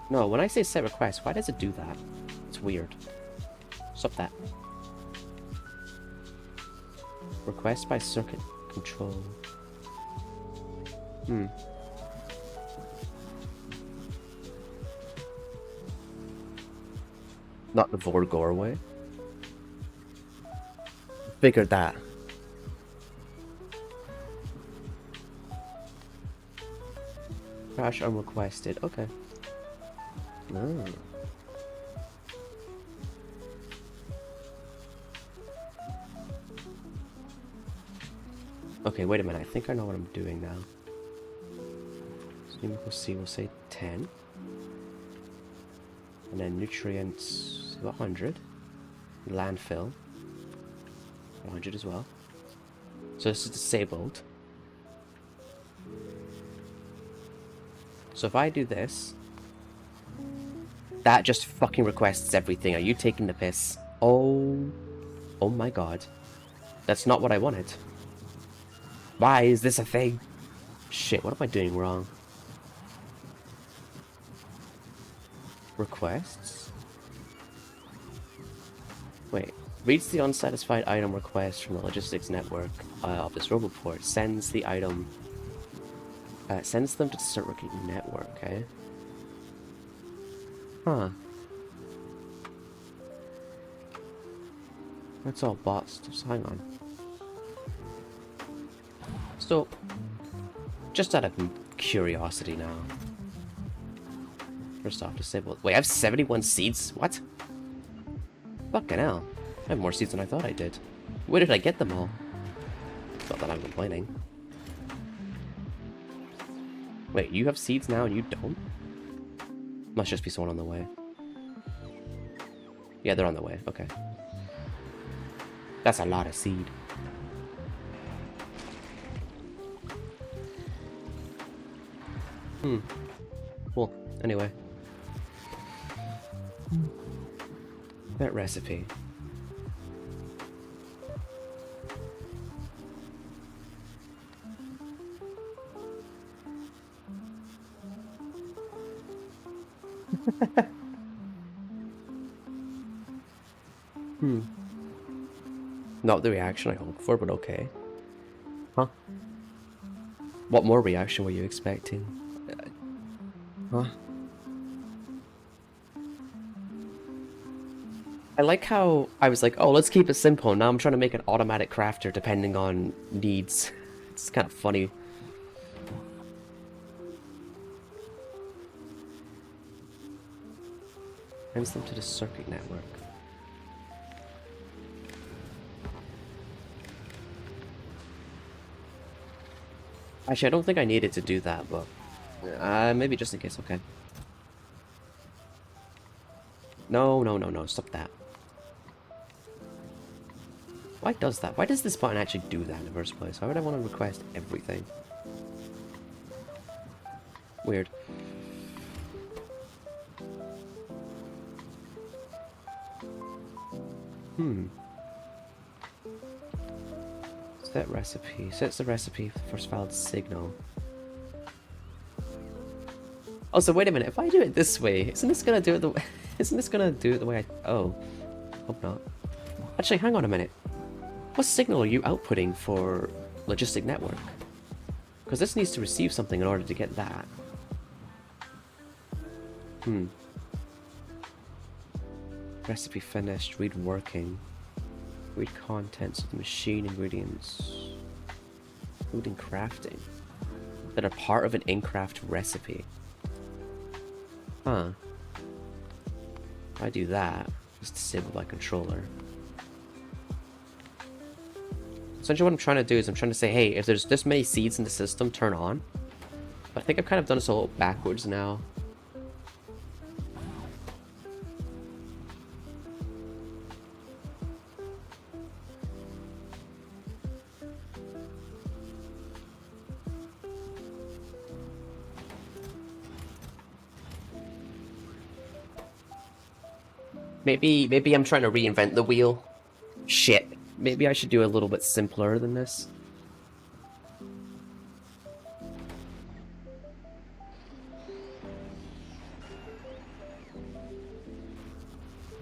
Speaker 1: No, when I say set request, why does it do that? It's weird. Stop that. Request by circuit control. Not the Vorgor way. Figured that. Crash unrequested. Okay. Oh. Okay, wait a minute. I think I know what I'm doing now. So equals C, we'll say 10. And then nutrients, 100. Landfill, 100 as well. So this is disabled. So if I do this, that just fucking requests everything. Are you taking the piss? Oh my god. That's not what I wanted. Why is this a thing? Shit, what am I doing wrong? Requests? Wait. Reads the unsatisfied item request from the logistics network of this robot port. Sends the item... sends them to the circuit network, okay? Huh. That's all bot stuff, so hang on. So, just out of curiosity now. First off, disable... Wait, I have 71 seeds? What? Fucking hell. I have more seeds than I thought I did. Where did I get them all? Not that I'm complaining. Wait, you have seeds now and you don't? Must just be someone on the way. Yeah, they're on the way. Okay. That's a lot of seed. Cool. Anyway. That recipe. Not the reaction I hoped for, but okay. Huh? What more reaction were you expecting? Huh? I like how I was like, oh, let's keep it simple. Now I'm trying to make an automatic crafter depending on needs. It's kind of funny. Sends them to the circuit network. Actually, I don't think I needed to do that, but maybe just in case. Okay. No, no, no, no. Stop that. Why does that? Why does this button actually do that in the first place? Why would I want to request everything? Weird. Set recipe. Sets the recipe for the first valid signal. Also, wait a minute. If I do it this way, isn't this gonna do it the isn't this gonna do it the way I... Oh. Hope not. Actually, hang on a minute. What signal are you outputting for logistic network? Because this needs to receive something in order to get that. Recipe finished. Read working. Read contents of the machine ingredients. Food and crafting. That are part of an in-craft recipe. Huh. If I do that, just disable my controller. Essentially what I'm trying to do is I'm trying to say, hey, if there's this many seeds in the system, turn on. But I think I've kind of done this a little backwards now. Maybe I'm trying to reinvent the wheel. Shit. Maybe I should do a little bit simpler than this.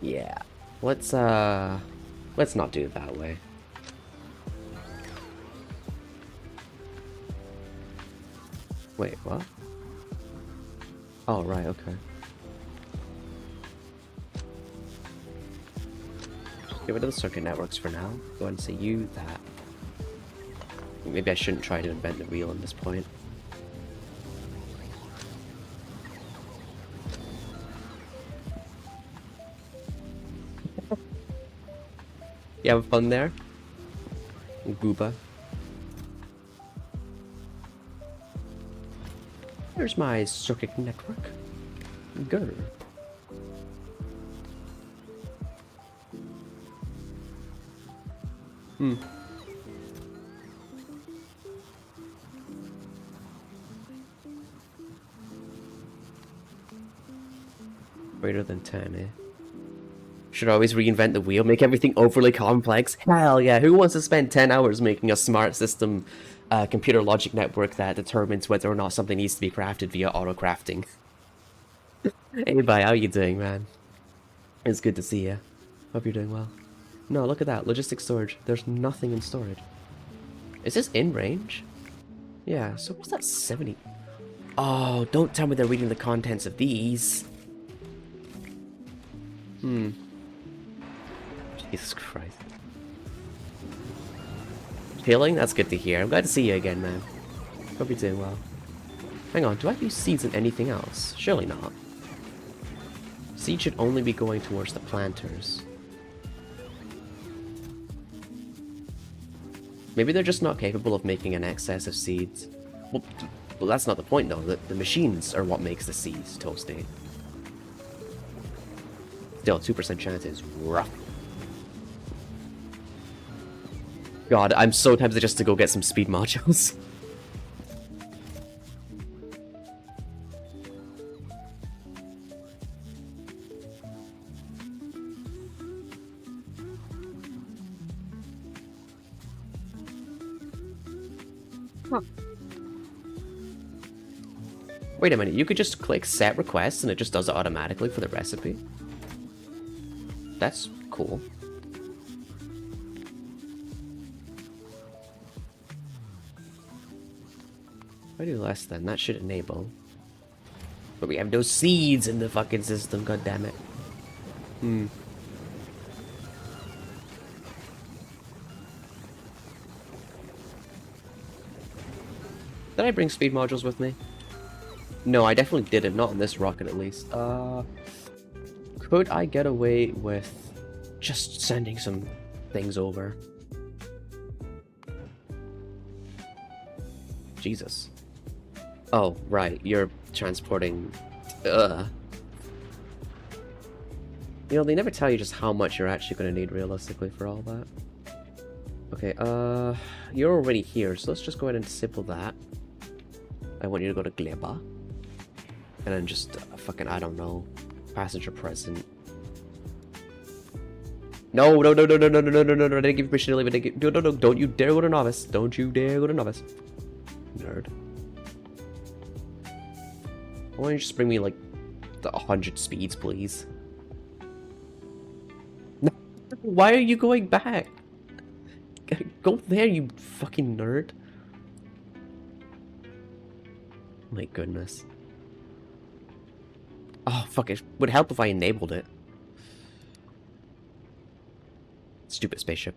Speaker 1: Yeah. Let's not do it that way. Wait, what? Oh, right, okay. Get rid of the circuit networks for now. Go ahead and say you that. Maybe I shouldn't try to invent the wheel at this point. You have fun there? Gooba. There's my circuit network. Go. Greater than 10, eh? Should always reinvent the wheel, make everything overly complex. Hell yeah, who wants to spend 10 hours making a smart system computer logic network that determines whether or not something needs to be crafted via auto-crafting? Hey, bye, how you doing, man? It's good to see you. Hope you're doing well. No, look at that. Logistic storage. There's nothing in storage. Is this in range? Yeah, so what's that 70? Oh, don't tell me they're reading the contents of these. Jesus Christ. Healing? That's good to hear. I'm glad to see you again, man. Hope you're doing well. Hang on, do I use seeds in anything else? Surely not. Seeds should only be going towards the planters. Maybe they're just not capable of making an excess of seeds. Well, that's not the point, though. The machines are what makes the seeds, Toasty. Still, 2% chance is rough. God, I'm so tempted just to go get some speed modules. Huh. Wait a minute, you could just click set requests and it just does it automatically for the recipe? That's cool. If I do less than, that should enable. But we have no seeds in the fucking system, god damn it. Did I bring speed modules with me? No, I definitely didn't. Not on this rocket, at least. Could I get away with just sending some things over? Jesus. Oh, right. You're transporting... You know, they never tell you just how much you're actually going to need realistically for all that. Okay, you're already here, so let's just go ahead and disable that. I want you to go to GLEBA. And then just, fucking, I don't know, passenger present. No, no, no, no, no, no, no, no, no, no, no, I didn't give you permission to leave. No, no, no, don't you dare go to novice. Don't you dare go to novice. Nerd. Why don't you just bring me, like, the 100 speeds, please? No, why are you going back? Go there, you fucking nerd. My goodness. Oh, fuck, it would help if I enabled it. Stupid spaceship.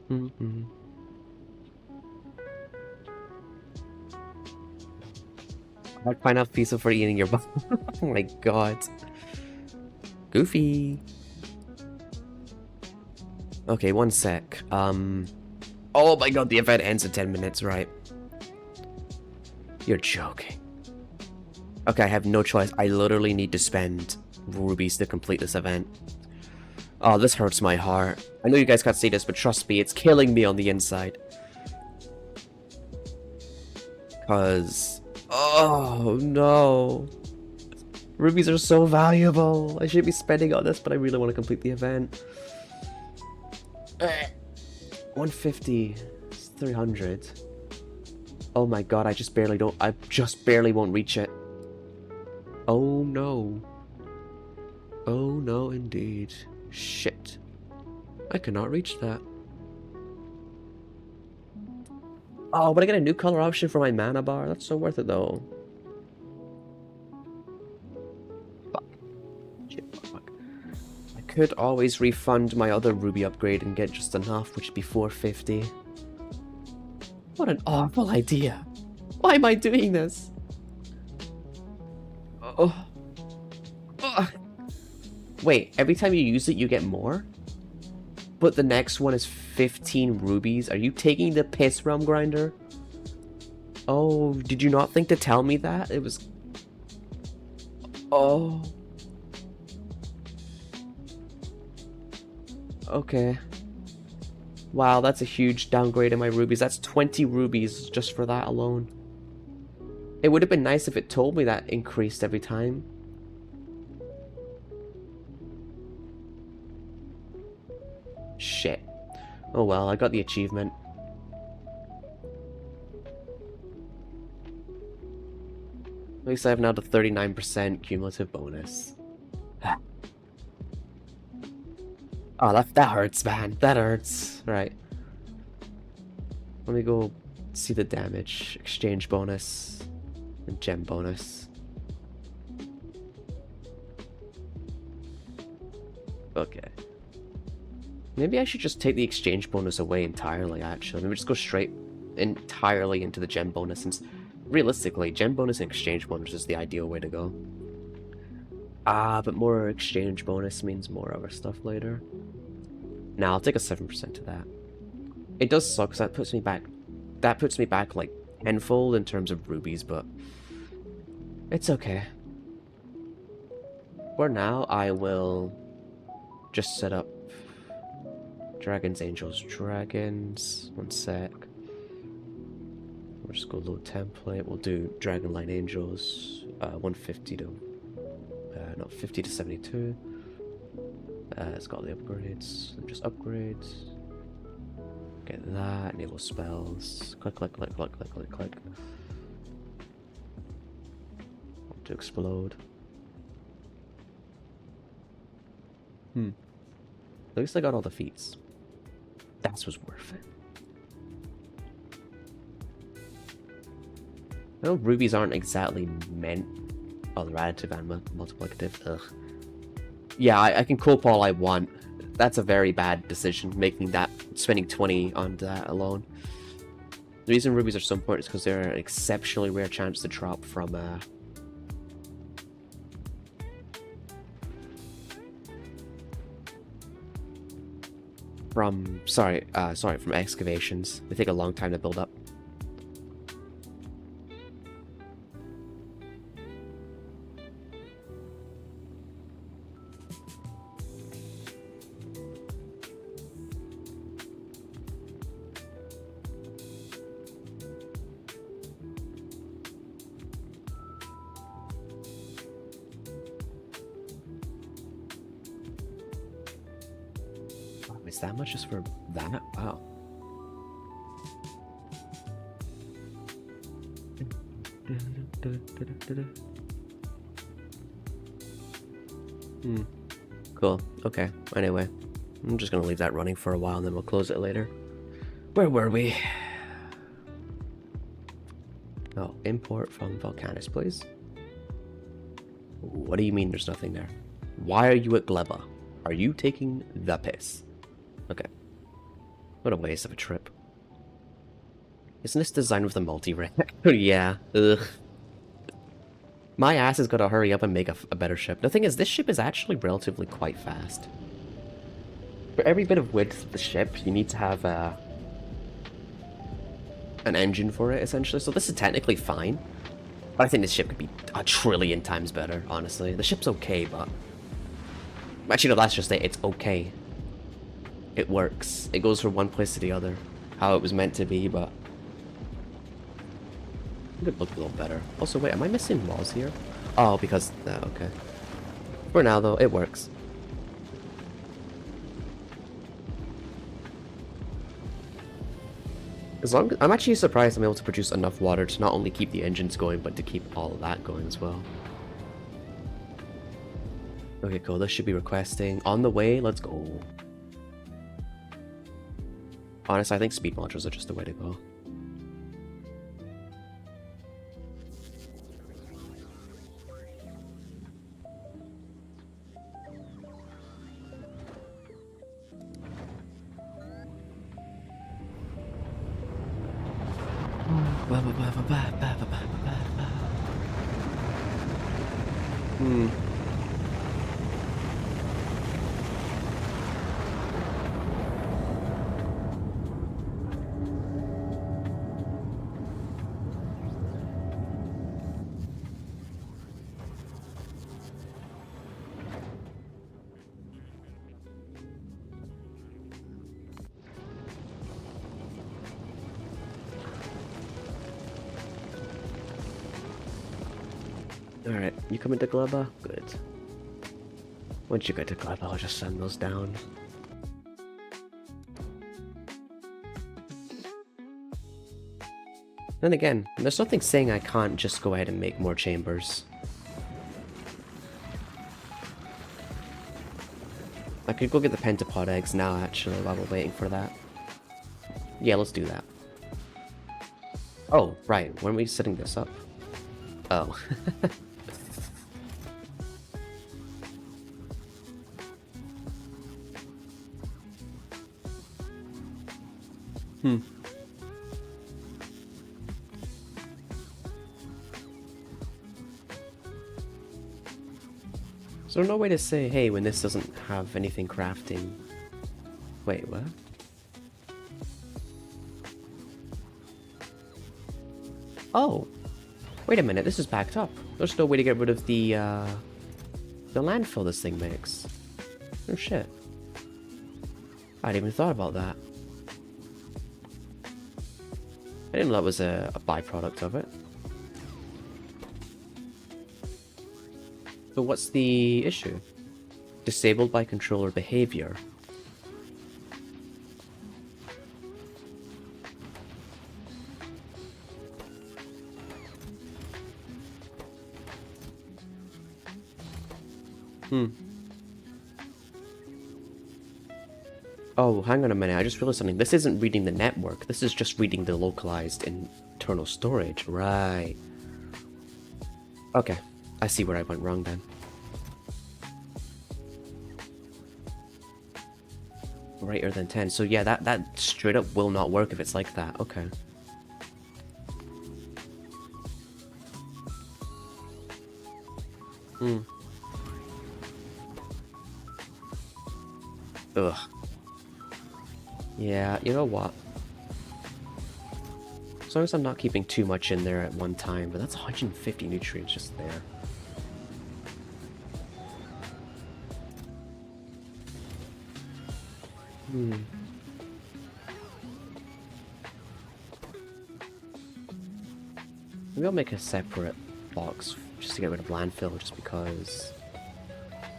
Speaker 1: Mm-hmm. I'd find out pizza for eating your butt. Oh my god. Goofy. Okay, one sec. Oh my god, the event ends in 10 minutes, right? You're joking. Okay, I have no choice. I literally need to spend rubies to complete this event. Oh, this hurts my heart. I know you guys can't see this, but trust me, it's killing me on the inside. Cause... oh, no. Rubies are so valuable. I should be spending on this, but I really want to complete the event. 150. It's 300. Oh my god, I just barely won't reach it. Oh no. Oh no indeed. Shit. I cannot reach that. Oh, but I get a new color option for my mana bar. That's so worth it though. Fuck. Shit, fuck. I could always refund my other ruby upgrade and get just enough, which would be 450. What an awful idea. Why am I doing this? Oh. Oh. Wait, every time you use it, you get more? But the next one is 15 rubies. Are you taking the piss, Realm Grinder? Oh, did you not think to tell me that? It was... oh. Okay. Wow, that's a huge downgrade in my rubies. That's 20 rubies just for that alone. It would have been nice if it told me that increased every time. Shit. Oh well, I got the achievement. At least I have now the 39% cumulative bonus. Oh, that hurts, man. That hurts. Right. Let me go see the damage. Exchange bonus. And gem bonus. Okay. Maybe I should just take the exchange bonus away entirely, actually. Maybe just go straight entirely into the gem bonus, since realistically, gem bonus and exchange bonus is the ideal way to go. Ah, but more exchange bonus means more other stuff later. Now I'll take a 7% to that. It does suck, because that puts me back like tenfold in terms of rubies, but it's okay. For now, I will just set up Dragons, Angels, Dragons. One sec. We'll just go load template. We'll do Dragonline Angels. 150 to... not 50 to 72. It's got the upgrades. Just upgrades. Get that. Enable spells. Click, click, click, click, click, click, click. Want to explode. At least I got all the feats. That was worth it. I know rubies aren't exactly meant... oh, they're additive and multiplicative. Ugh. Yeah, I can cope all I want. That's a very bad decision, spending 20 on that alone. The reason rubies are so important is because they're an exceptionally rare chance to drop from from excavations. They take a long time to build up. Is that much just for that? Wow. Cool. Okay. Anyway, I'm just gonna leave that running for a while and then we'll close it later. Where were we? Oh, import from Volcanus, please. What do you mean there's nothing there? Why are you at GLEBA? Are you taking the piss? Okay. What a waste of a trip. Isn't this designed with a multi-reactor? Yeah. Ugh. My ass has got to hurry up and make a better ship. The thing is, this ship is actually relatively quite fast. For every bit of width of the ship, you need to have an engine for it, essentially. So this is technically fine. But I think this ship could be a trillion times better, honestly. The ship's okay, but... Actually, no, that's just it. It's okay. It works. It goes from one place to the other. How it was meant to be, but... It could look a little better. Also, wait, am I missing walls here? Oh, because... okay. For now, though, it works. I'm actually surprised I'm able to produce enough water to not only keep the engines going, but to keep all of that going as well. Okay, cool. This should be requesting. On the way, let's go. Honestly, I think speed modules are just the way to go. Alright, you coming to GLEBA? Good. Once you get to GLEBA, I'll just send those down. Then again, there's nothing saying I can't just go ahead and make more chambers. I could go get the pentapod eggs now, actually, while we're waiting for that. Yeah, let's do that. Oh, right, weren't we setting this up? Oh. So no way to say, hey, when this doesn't have anything crafting. Wait, what? Oh! Wait a minute, this is backed up. There's no way to get rid of the landfill this thing makes. Oh shit. I hadn't even thought about that. I didn't know that was a byproduct of it. So what's the issue? Disabled by controller behavior. Oh, hang on a minute, I just realized something. This isn't reading the network, this is just reading the localized internal storage. Right. Okay, I see where I went wrong then. Greater than 10. So yeah, that straight up will not work if it's like that. Okay. Ugh. Yeah, you know what? As long as I'm not keeping too much in there at one time, but that's 150 nutrients just there. Maybe I'll make a separate box just to get rid of landfill, just because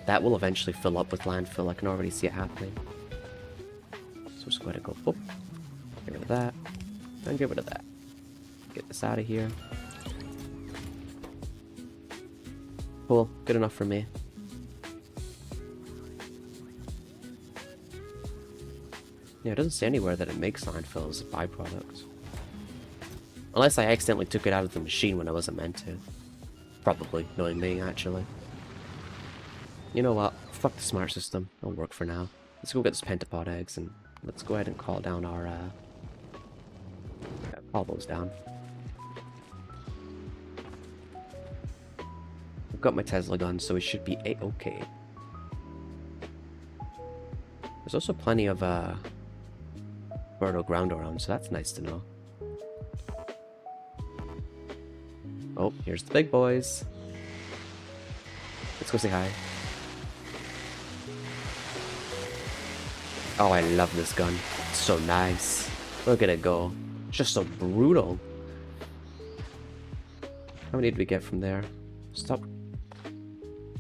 Speaker 1: that will eventually fill up with landfill. I can already see it happening. So just go ahead and go, boop. Get rid of that, and get rid of that. Get this out of here. Cool, good enough for me. Yeah, it doesn't say anywhere that it makes landfill as a byproduct. Unless I accidentally took it out of the machine when I wasn't meant to. Probably, knowing me, actually. You know what? Fuck the smart system. It'll work for now. Let's go get those pentapod eggs and let's go ahead and call down our, call those down. I've got my Tesla gun, so it should be a-okay. There's also plenty of, fertile ground around, so that's nice to know. Oh, here's the big boys. Let's go say hi. Oh, I love this gun. It's so nice. Look at it go. It's just so brutal. How many did we get from there? Stop.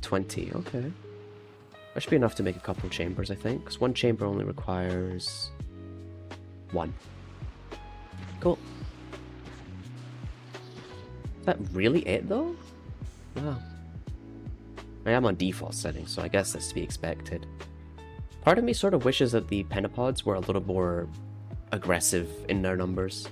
Speaker 1: 20, okay. That should be enough to make a couple of chambers, I think. Because one chamber only requires... 1. Cool. Is that really it, though? Wow. I am on default settings, so I guess that's to be expected. Part of me sort of wishes that the pentapods were a little more aggressive in their numbers.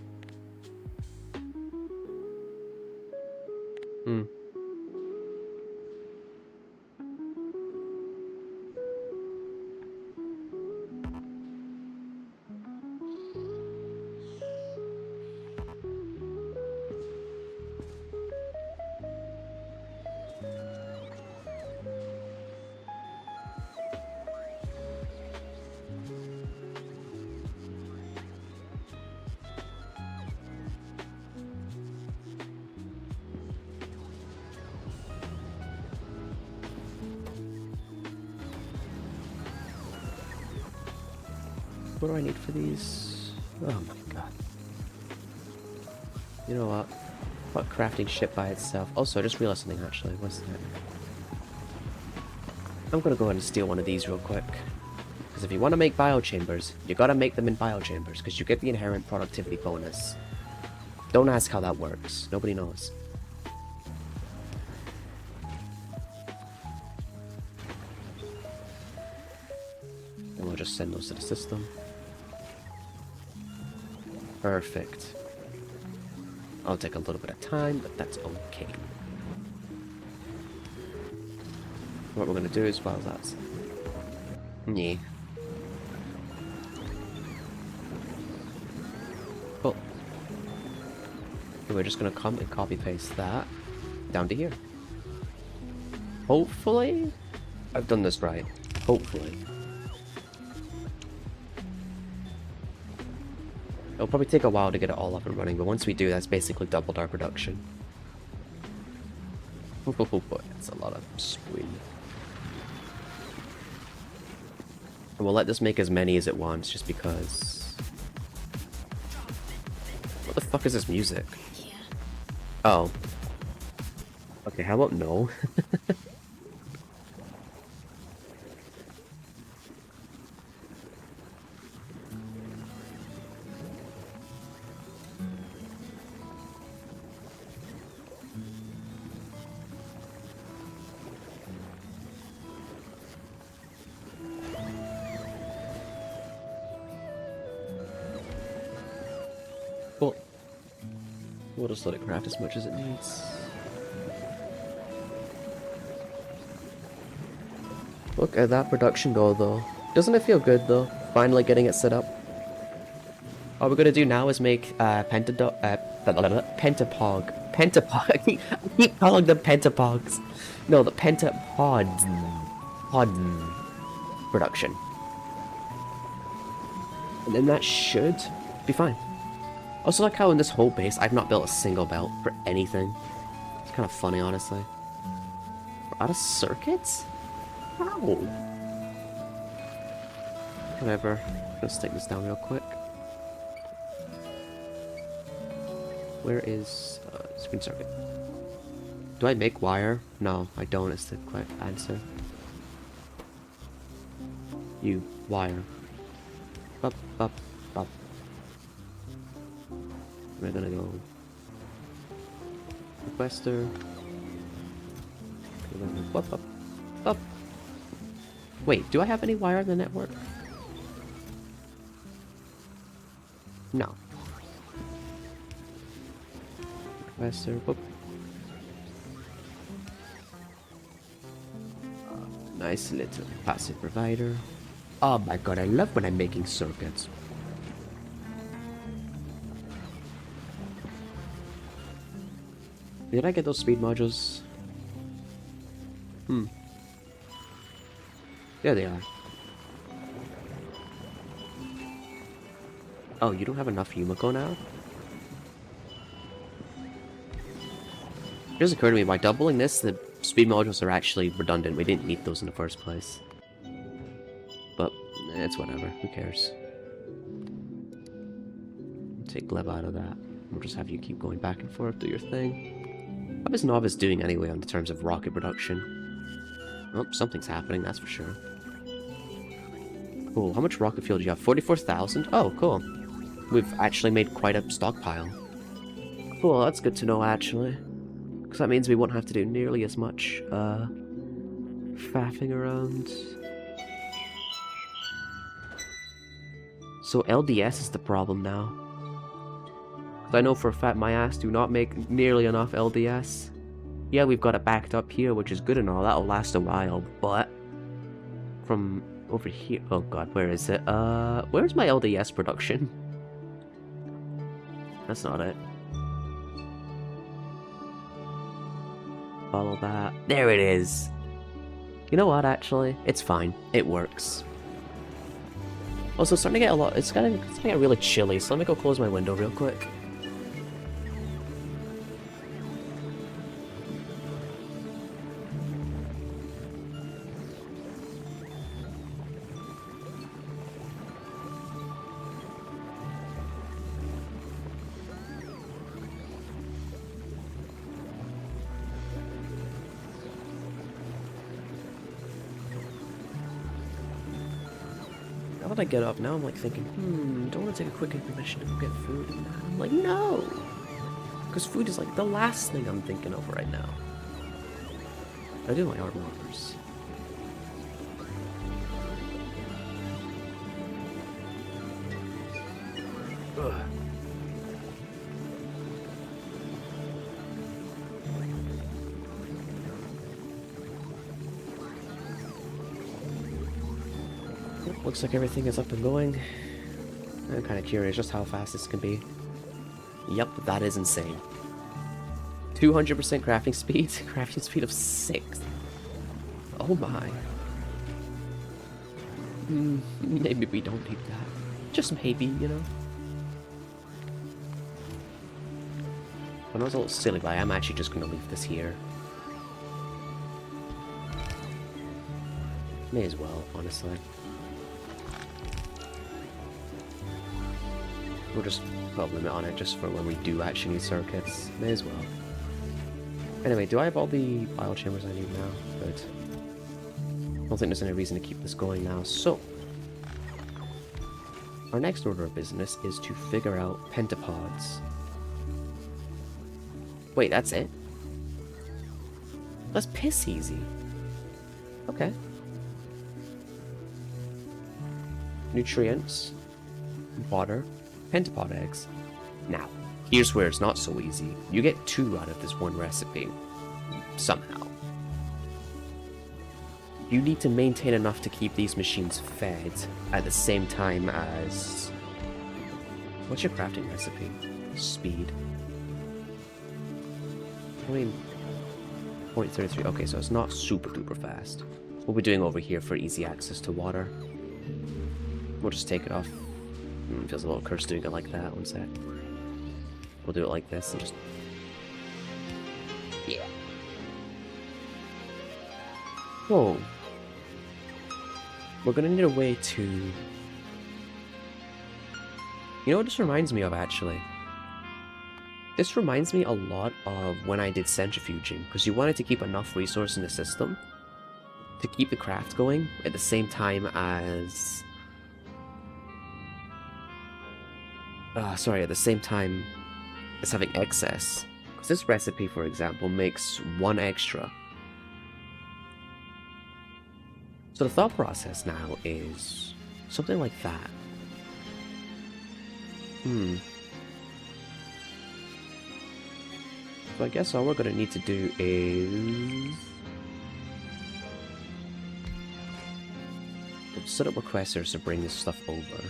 Speaker 1: What do I need for these? Oh my god. You know what? Fuck crafting shit by itself. Also, I just realized something actually. What's that? I'm gonna go ahead and steal one of these real quick. Because if you want to make biochambers, you gotta make them in biochambers, because you get the inherent productivity bonus. Don't ask how that works. Nobody knows. And we'll just send those to the system. Perfect. I'll take a little bit of time, but that's okay. What we're gonna do is, well, that's... Yeah. Cool. And we're just gonna come and copy paste that down to here. Hopefully, I've done this right. Hopefully. It'll probably take a while to get it all up and running, but once we do, that's basically doubled our production. Oh boy, that's a lot of spoon. And we'll let this make as many as it wants, just because... What the fuck is this music? Oh. Okay, how about no? Cool. We'll just let it craft as much as it needs. Look at that production go, though. Doesn't it feel good, though? Finally getting it set up. All we're gonna do now is make pentapog. I keep calling them pentapogs. No, the pentapods. Pod production. And then that should be fine. Also, like how in this whole base, I've not built a single belt for anything. It's kind of funny, honestly. We're out of circuits? How? Whatever. Let's take this down real quick. Where is screen circuit? Do I make wire? No, I don't. It's the correct answer. You wire. Up, up, up. We're gonna go requester. Up, up, up. Wait, do I have any wire in the network? No. Requester. Whoop. Nice little passive provider. Oh my god, I love when I'm making circuits. Did I get those speed modules? There they are. Oh, you don't have enough Yumiko now? It just occurred to me, by doubling this, the speed modules are actually redundant. We didn't need those in the first place. But, it's whatever. Who cares? Take GLEBA out of that. We'll just have you keep going back and forth, do your thing. How is Novice doing anyway on the terms of rocket production? Oh, something's happening, that's for sure. Cool. How much rocket fuel do you have? 44,000? Oh, cool. We've actually made quite a stockpile. Cool, that's good to know, actually. Because that means we won't have to do nearly as much, faffing around. So LDS is the problem now. Because I know for a fact my ass do not make nearly enough LDS. Yeah, we've got it backed up here, which is good and all. That'll last a while, but... From over here... Oh god, where is it? Where's my LDS production? That's not it. Follow that. There it is! You know what, actually? It's fine. It works. Also, it's starting to get a lot... It's starting to get really chilly, so let me go close my window real quick. Now that I get up, now I'm like thinking, don't want to take a quick intermission to go get food and that. I'm like, no! Because food is like the last thing I'm thinking of right now. I do my art walkers. Ugh. Looks like everything is up and going. I'm kind of curious just how fast this can be. Yep, that is insane. 200% crafting speed? Crafting speed of 6. Oh my. Maybe we don't need that. Just maybe, you know? I know it's a little silly, but I am actually just going to leave this here. May as well, honestly. We'll just put a limit on it just for when we do actually need circuits. May as well. Anyway, do I have all the bio chambers I need now? Good. I don't think there's any reason to keep this going now. So, our next order of business is to figure out pentapods. Wait, that's it? That's piss easy. Okay. Nutrients. Water. Pentapod eggs. Now, here's where it's not so easy. You get 2 out of this one recipe. Somehow. you need to maintain enough to keep these machines fed at the same time as... What's your crafting recipe? Speed. I mean, 0.33. Okay, so it's not super duper fast. What we're doing over here for easy access to water. We'll just take it off. Feels a little cursed doing it like that. One sec. We'll do it like this and just... Yeah. Whoa. We're gonna need a way to... You know what this reminds me of, actually? This reminds me a lot of when I did centrifuging, because you wanted to keep enough resource in the system to keep the craft going at the same time as... at the same time as having excess. Because this recipe, for example, makes 1 extra. So the thought process now is something like that. So I guess all we're going to need to do is... We'll set up requesters to bring this stuff over.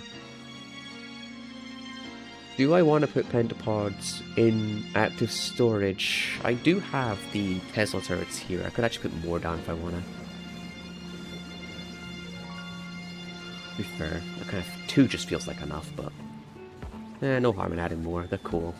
Speaker 1: Do I want to put pentapods in active storage? I do have the Tesla turrets here. I could actually put more down if I want to. To be fair, kind of 2 just feels like enough, but... no harm in adding more. They're cool.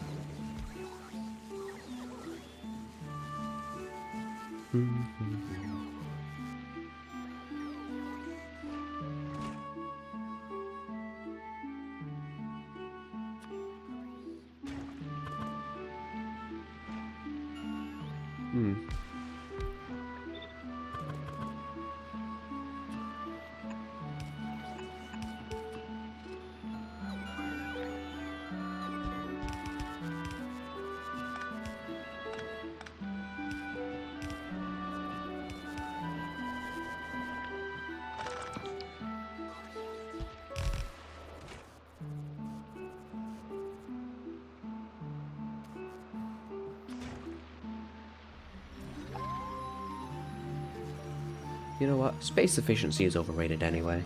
Speaker 1: You know what? Space efficiency is overrated anyway.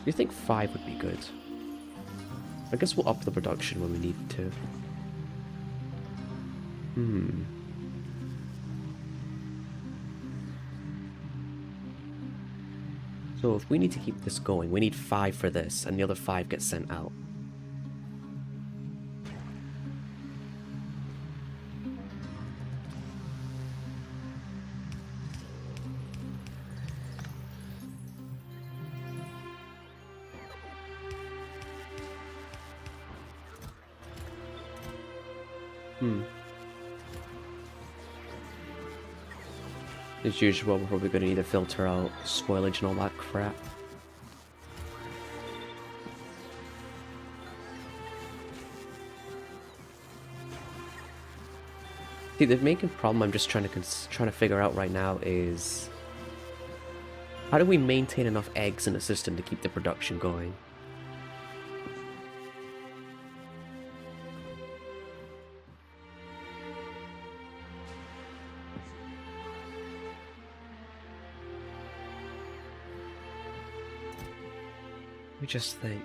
Speaker 1: You think 5 would be good? I guess we'll up the production when we need to. So if we need to keep this going, we need 5 for this, and the other 5 get sent out. As usual, we're probably going to need to filter out spoilage and all that crap. See, the main problem I'm just trying to figure out right now is how do we maintain enough eggs in the system to keep the production going? Let me just think.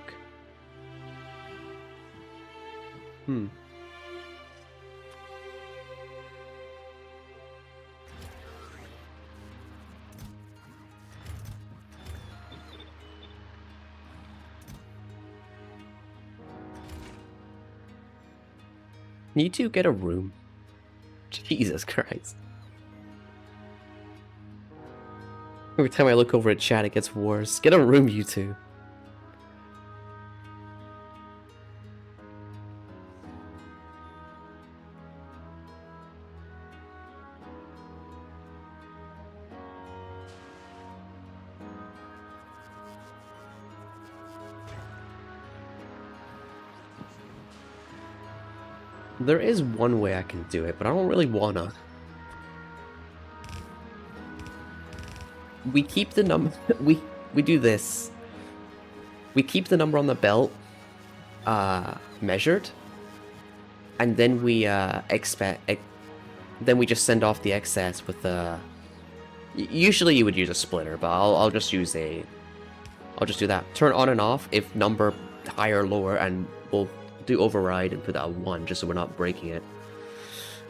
Speaker 1: You two get a room. Jesus Christ. Every time I look over at chat, it gets worse. Get a room, you two. There is one way I can do it, but I don't really wanna. We keep the number. We do this. We keep the number on the belt measured, and then we then we just send off the excess with a. Usually you would use a splitter, but I'll just use a. I'll just do that. Turn on and off if number higher or lower, and we'll do override and put that at 1 just so we're not breaking it.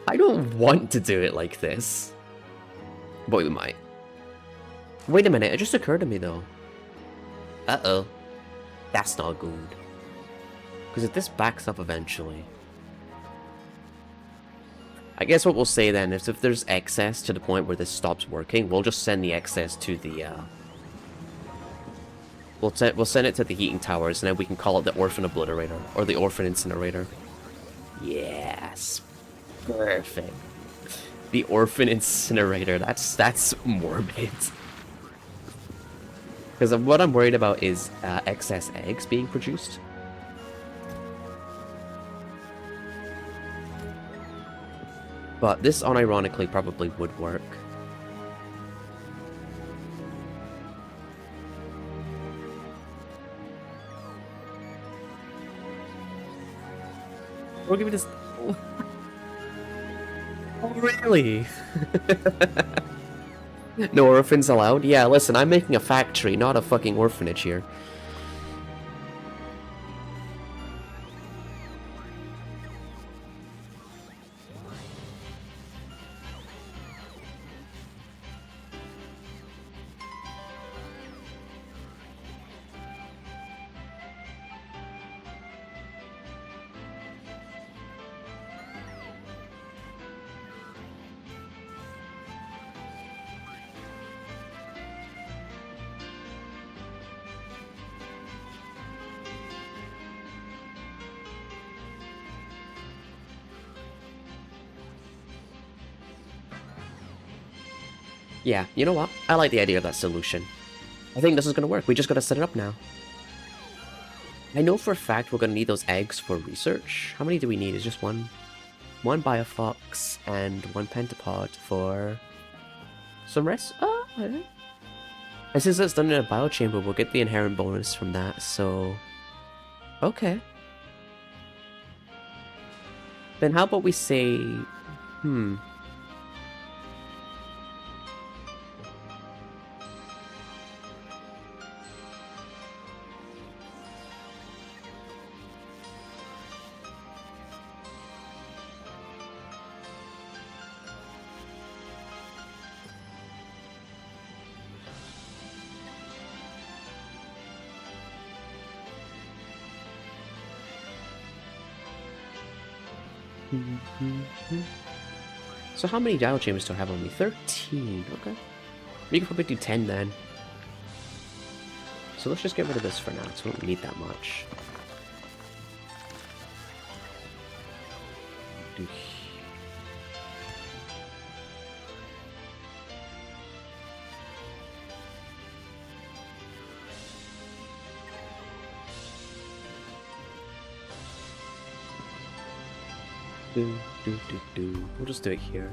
Speaker 1: I don't want to do it like this, but we might. Wait a minute, it just occurred to me though. Uh-oh. That's not good. Because if this backs up eventually... I guess what we'll say then is if there's excess to the point where this stops working, we'll just send the excess to the, We'll send it to the heating towers, and then we can call it the Orphan Obliterator, or the Orphan Incinerator. Yes. Perfect. The Orphan Incinerator, that's morbid. Because what I'm worried about is excess eggs being produced. But this unironically probably would work. We'll give it this. Oh, really? No orphans allowed? Yeah, listen, I'm making a factory, not a fucking orphanage here. Yeah, you know what? I like the idea of that solution. I think this is gonna work. We just gotta set it up now. I know for a fact we're gonna need those eggs for research. How many do we need? Is just one? One Biofox and one Pentapod for some rest. Oh, and since it's done in a biochamber, we'll get the inherent bonus from that, so... Okay. Then how about we say... So how many dial chambers do I have on me? 13, okay. We can probably do 10 then. So let's just get rid of this for now, so we don't need that much. We'll just do it here.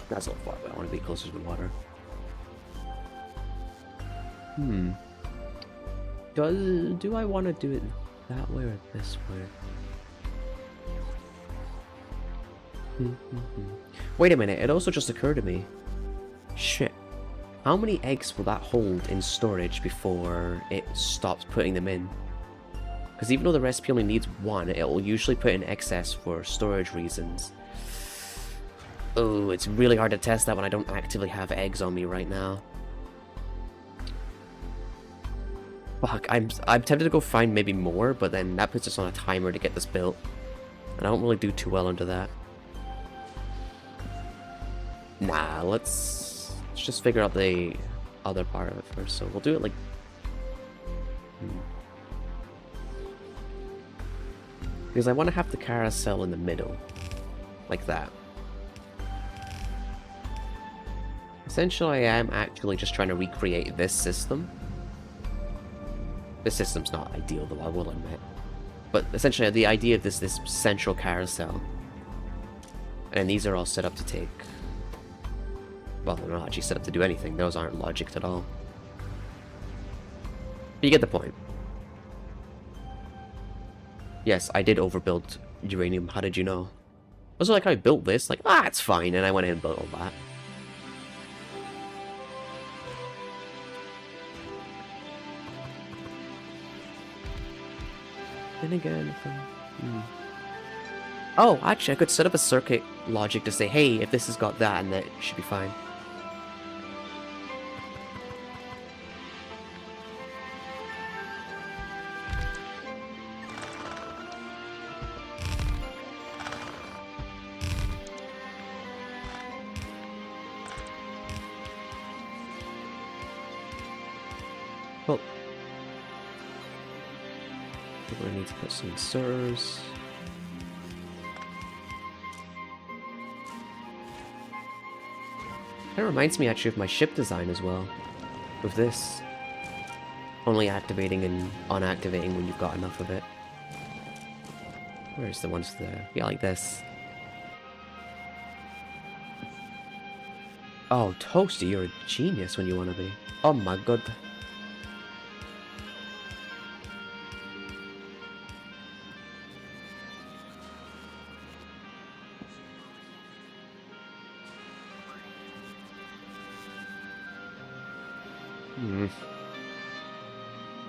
Speaker 1: That's a little far, but I want to be closer to the water. Do I want to do it that way or this way? Wait a minute, it also just occurred to me. Shit. How many eggs will that hold in storage before it stops putting them in? Because even though the recipe only needs 1, it will usually put in excess for storage reasons. Oh, it's really hard to test that when I don't actively have eggs on me right now. Fuck, I'm tempted to go find maybe more, but then that puts us on a timer to get this built. And I don't really do too well under that. Nah, let's just figure out the other part of it first. So we'll do it like... Because I want to have the carousel in the middle. Like that. Essentially, I am actually just trying to recreate this system. This system's not ideal, though, I will admit. But essentially, the idea of this central carousel. And these are all set up to take... Well, they're not actually set up to do anything. Those aren't logicked at all. But you get the point. Yes, I did overbuild uranium. How did you know? Was it like I built this? Like, ah, it's fine. And I went in and built all that. Then again, oh, actually, I could set up a circuit logic to say, hey, if this has got that, and that it should be fine. Well, we're gonna need to put some inserters. That reminds me actually of my ship design as well. With this. Only activating and unactivating when you've got enough of it. Where's the ones there? Yeah, like this. Oh, Toasty, you're a genius when you want to be. Oh my god.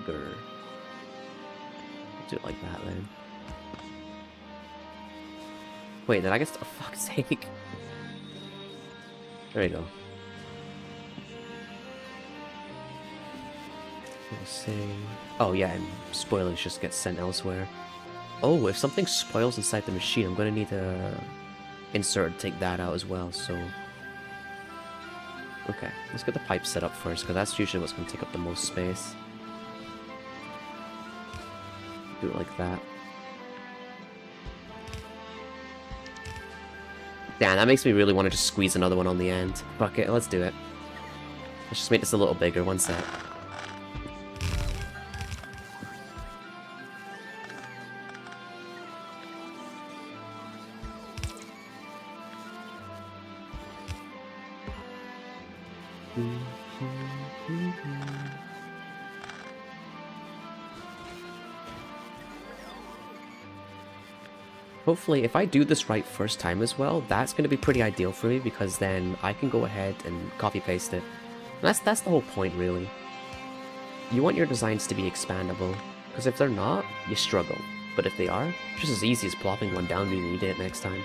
Speaker 1: Grr. Do it like that then. Wait, did I get? Oh, fuck's sake. There you go. Oh yeah, and spoilers just get sent elsewhere. Oh, if something spoils inside the machine, I'm gonna need to insert and take that out as well, so... Okay, let's get the pipe set up first, because that's usually what's gonna take up the most space. Do it like that. Damn, that makes me really want to just squeeze another one on the end. Fuck it, let's do it. Let's just make this a little bigger, one sec. Hopefully, if I do this right first time as well, that's going to be pretty ideal for me, because then I can go ahead and copy-paste it. And that's the whole point, really. You want your designs to be expandable, because if they're not, you struggle. But if they are, just as easy as plopping one down when you need it next time.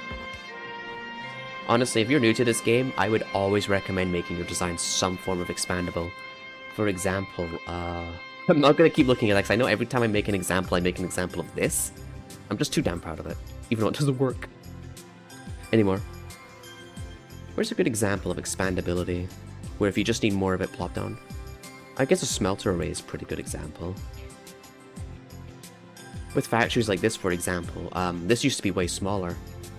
Speaker 1: Honestly, if you're new to this game, I would always recommend making your designs some form of expandable. For example, I'm not going to keep looking at that, because I know every time I make an example, I make an example of this. I'm just too damn proud of it, even though it doesn't work anymore. Where's a good example of expandability, where if you just need more of it, plop down? I guess a smelter array is a pretty good example. With factories like this, for example, this used to be way smaller,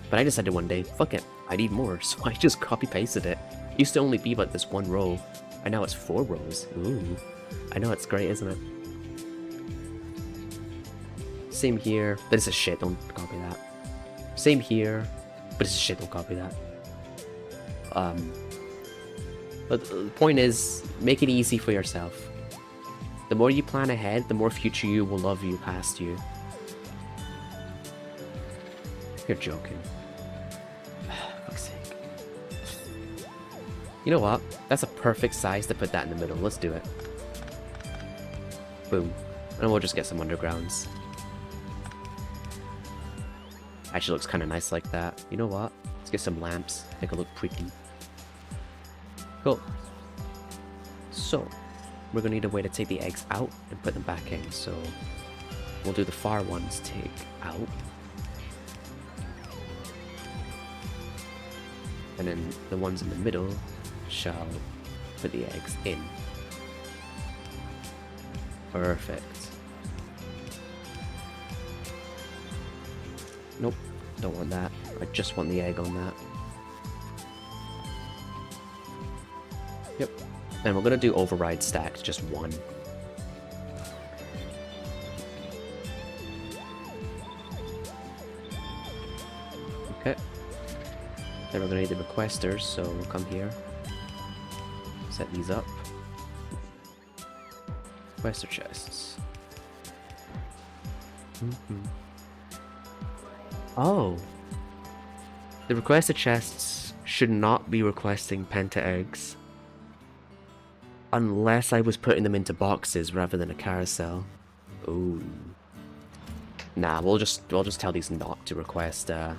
Speaker 1: but I decided one day, fuck it, I need more, so I just copy-pasted it. It used to only be about this one row, and now it's 4 rows. Ooh, I know, it's great, isn't it? Same here, but it's a shit, don't copy that. Same here, but it's a shit, don't copy that. But the point is, make it easy for yourself. The more you plan ahead, the more future you will love you past you. You're joking. Fuck's sake. You know what? That's a perfect size to put that in the middle. Let's do it. Boom. And we'll just get some undergrounds. Actually looks kind of nice like that. You know what? Let's get some lamps. Make it look pretty. Cool. So, we're gonna need a way to take the eggs out and put them back in. So, we'll do the far ones take out. And then the ones in the middle shall put the eggs in. Perfect. Nope, don't want that. I just want the egg on that. Yep. And we're gonna do override stacks, just one. Okay. Then we're gonna need the requesters, so we'll come here. Set these up. Requester chests. Oh. The requested chests should not be requesting penta eggs. Unless I was putting them into boxes rather than a carousel. Ooh. Nah, we'll just tell these not to request that.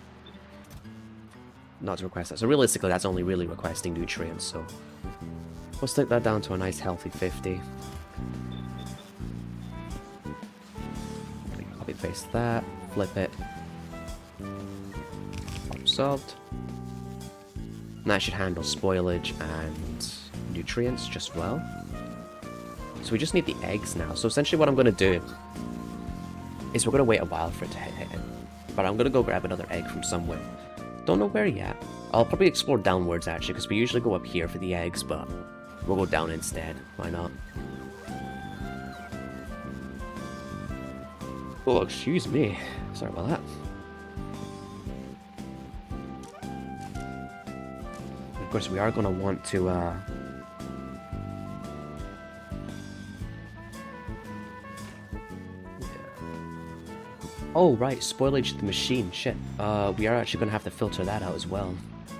Speaker 1: So realistically, that's only really requesting nutrients, so we'll stick that down to a nice healthy 50. Copy paste that, flip it. Problem solved. And that should handle spoilage and nutrients just well. So we just need the eggs now. So essentially what I'm going to do is we're going to wait a while for it to hit. But I'm going to go grab another egg from somewhere. Don't know where yet. I'll probably explore downwards actually, because we usually go up here for the eggs, but we'll go down instead. Why not? Oh, excuse me. Sorry about that. Of course, we are going to want to, Oh, right, spoilage to the machine. Shit. We are actually going to have to filter that out as well.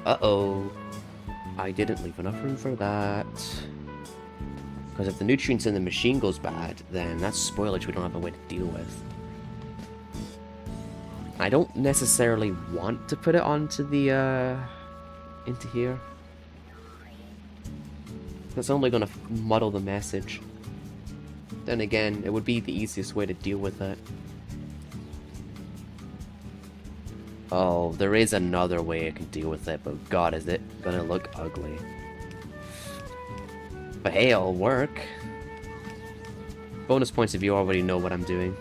Speaker 1: Uh-oh. I didn't leave enough room for that. Because if the nutrients in the machine goes bad, then that's spoilage we don't have a way to deal with. I don't necessarily want to put it onto the, into here. That's only going to muddle the message. Then again, it would be the easiest way to deal with it. Oh, there is another way I can deal with it, but god, is it gonna look ugly. But hey, it'll work. Bonus points if you already know what I'm doing.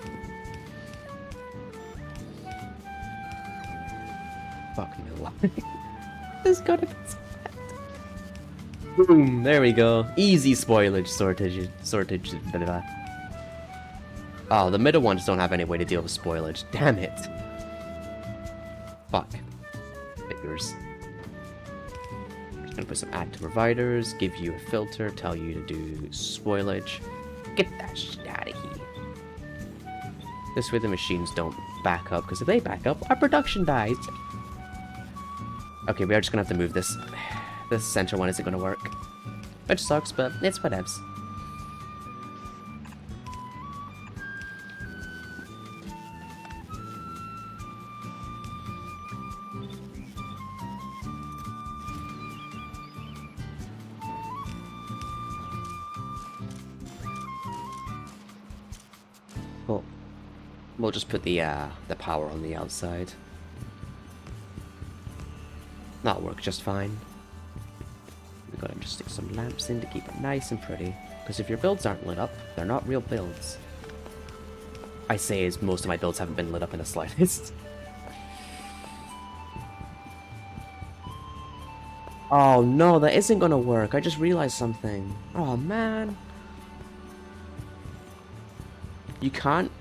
Speaker 1: Fuck no. This got to be boom, there we go. Easy spoilage sortage. Blah, blah. Oh, the middle ones don't have any way to deal with spoilage. Damn it. Fuck. Figures. Just gonna put some add to providers, give you a filter, tell you to do spoilage. Get that shit out of here. This way the machines don't back up, because if they back up, our production dies. Okay, we are just gonna have to move this. This center one isn't gonna work. Which sucks, but it's whatevs. Cool. We'll just put the power on the outside. That'll work just fine. We gotta just stick some lamps in to keep it nice and pretty. Because if your builds aren't lit up, they're not real builds. I say as most of my builds haven't been lit up in the slightest. Oh no, that isn't gonna work. I just realized something. Oh man. You can't...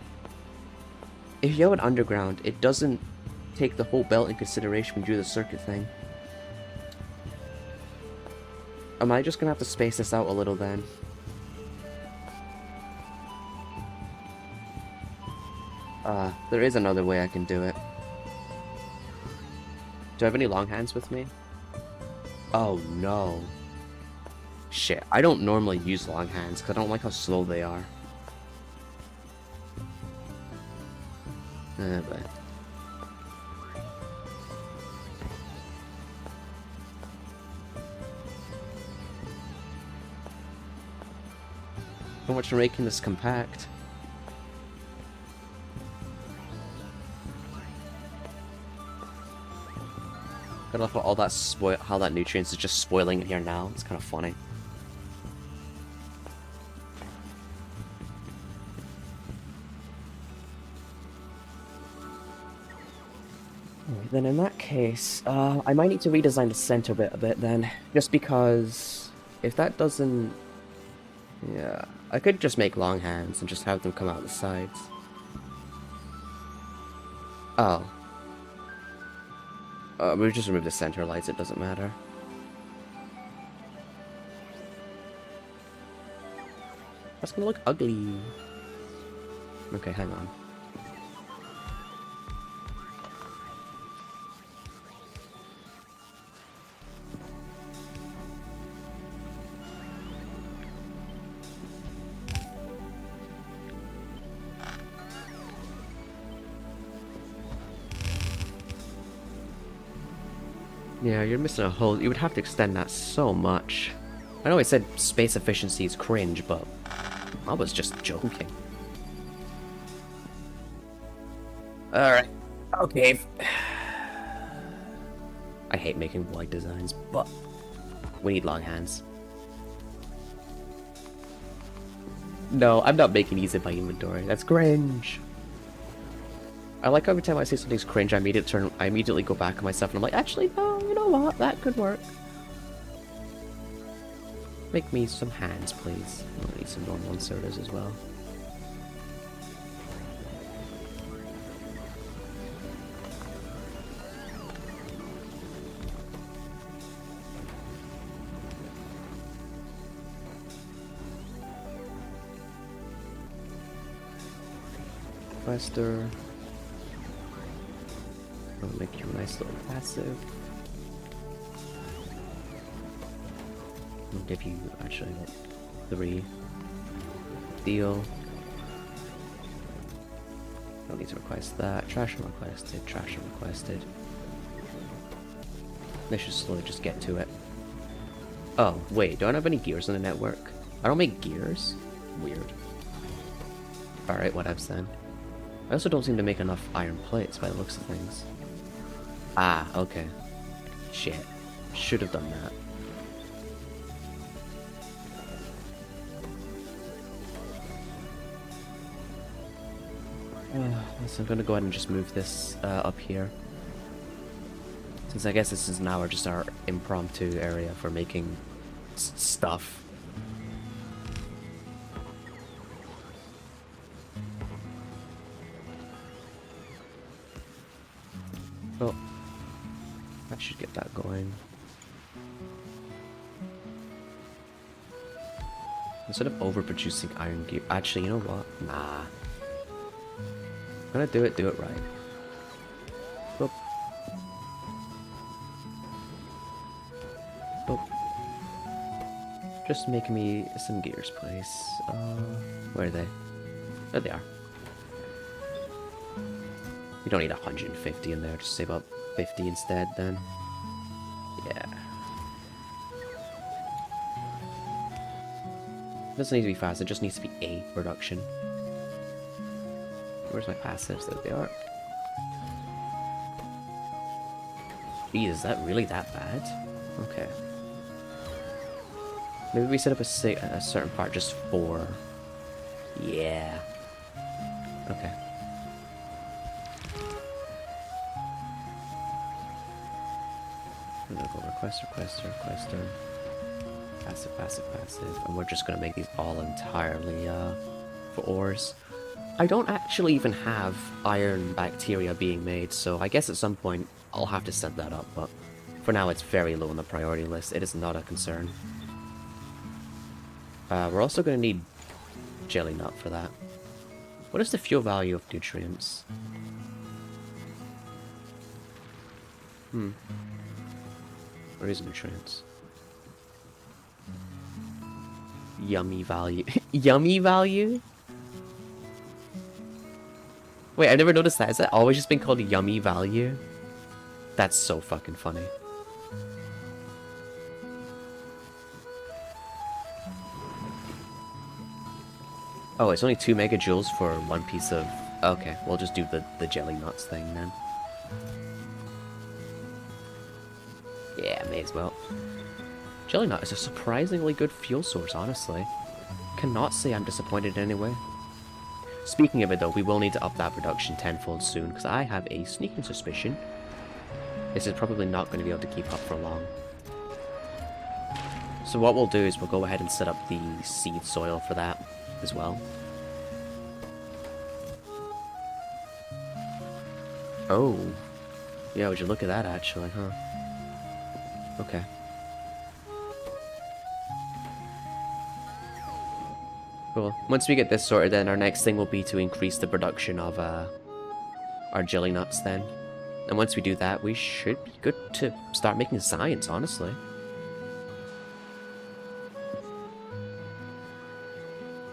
Speaker 1: If you have an underground, it doesn't take the whole belt in consideration when you do the circuit thing. Am I just gonna have to space this out a little then? There is another way I can do it. Do I have any long hands with me? Oh no. Shit, I don't normally use long hands because I don't like how slow they are. But... So much for making this compact. I love all that how that nutrients is just spoiling it here now. It's kind of funny. Alright, then in that case, I might need to redesign the center bit a bit then, just because if that doesn't, yeah, I could just make long hands and just have them come out the sides. Oh. We'll just remove the center lights, it doesn't matter. That's gonna look ugly. Okay, hang on. Yeah, you're missing a whole... You would have to extend that so much. I know I said space efficiency is cringe, but I was just joking. Alright. Okay. I hate making wide designs, but we need long hands. No, I'm not making these in my inventory. That's cringe. I like every time I say something's cringe, I immediately go back on myself and I'm like, actually, no, you know what? That could work. Make me some hands, please. I'll need some normal inserters as well. Quester. I'll make you a nice little passive. I'll give you actually like 3. Deal. Don't need to request that. Trash unrequested. Trash unrequested. They should slowly just get to it. Oh, wait, do I not have any gears on the network? I don't make gears? Weird. Alright, whatevs then. I also don't seem to make enough iron plates by the looks of things. Ah, okay. Shit. Should have done that. So I'm gonna go ahead and just move this up here. Since I guess this is now just our impromptu area for making stuff. Oh. I should get that going. Instead of overproducing iron gear. Actually, you know what? Nah. I'm gonna do it right. Boop. Boop. Just make me some gears, please. Where are they? There they are. You don't need 150 in there, just save up 50 instead then. Yeah. It doesn't need to be fast, it just needs to be a production. Where's my passives? There they are. Geez, is that really that bad? Okay. Maybe we set up a certain part just for... Yeah. Okay. I'm gonna go requester, passive, and we're just gonna make these all entirely for ores. I don't actually even have iron bacteria being made, so I guess at some point I'll have to set that up, but for now it's very low on the priority list. It is not a concern. We're also gonna need jelly nut for that. What is the fuel value of nutrients? Where is nutrients? Yummy value. Yummy value? Wait, I never noticed that. Has that always just been called yummy value? That's so fucking funny. Oh, it's only 2 megajoules for 1 piece of... Okay, we'll just do the jelly nuts thing then. Yeah, may as well. Jelly nut is a surprisingly good fuel source, honestly. Cannot say I'm disappointed in any way. Speaking of it though, we will need to up that production tenfold soon, because I have a sneaking suspicion this is probably not going to be able to keep up for long. So what we'll do is we'll go ahead and set up the seed soil for that as well. Oh. Yeah, would you look at that actually, huh? Okay. Cool. Once we get this sorted, then our next thing will be to increase the production of our jelly nuts then. And once we do that, we should be good to start making science, honestly.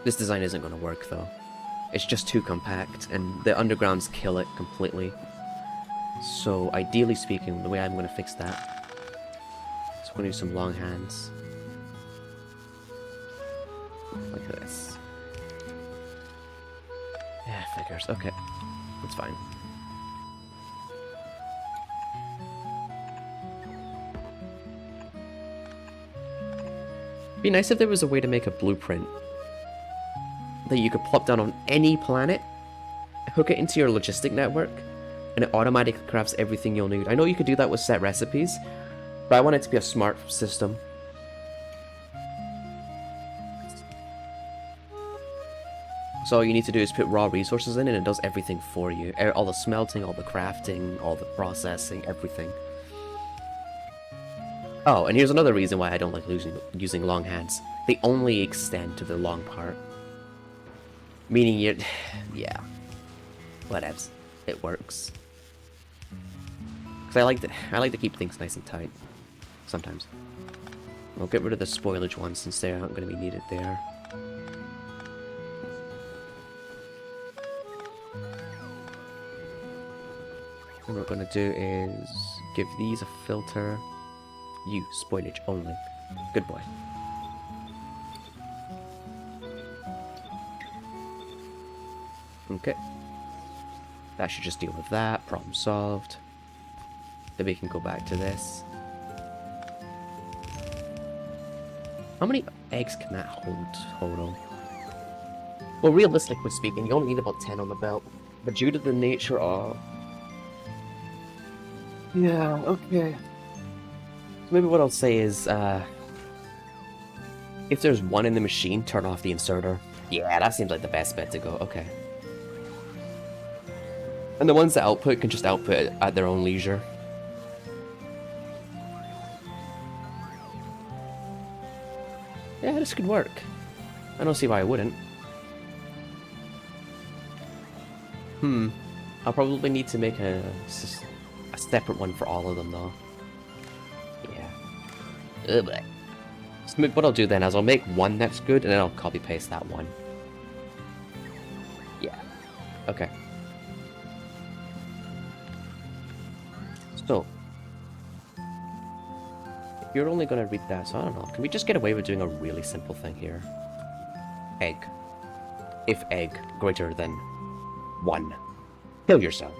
Speaker 1: This design isn't going to work, though. It's just too compact, and the undergrounds kill it completely. So, ideally speaking, the way I'm going to fix that So I'm gonna use some long hands. Like this. Yeah, figures. Okay. That's fine. It'd be nice if there was a way to make a blueprint that you could plop down on any planet, hook it into your logistic network, and it automatically crafts everything you'll need. I know you could do that with set recipes, but I want it to be a smart system. So all you need to do is put raw resources in and it does everything for you. All the smelting, all the crafting, all the processing, everything. Oh, and here's another reason why I don't like using long hands. They only extend to the long part. Meaning you're... yeah. Whatevs. It works. Because I like to keep things nice and tight. Sometimes. I'll get rid of the spoilage ones since they aren't going to be needed there. What we're going to do is give these a filter. You, spoilage only. Good boy. Okay. That should just deal with that. Problem solved. Then we can go back to this. How many eggs can that hold total? Well, realistically speaking, you only need about 10 on the belt. But due to the nature of... yeah, okay. So maybe what I'll say is, if there's one in the machine, turn off the inserter. Yeah, that seems like the best bet to go. Okay. And the ones that output can just output at their own leisure. Yeah, this could work. I don't see why I wouldn't. I'll probably need to make a separate one for all of them, though. Yeah. Ugh. So what I'll do then is I'll make one that's good, and then I'll copy-paste that one. Yeah. Okay. So, if you're only going to read that, so I don't know. Can we just get away with doing a really simple thing here? Egg. If egg greater than 1. Kill yourself.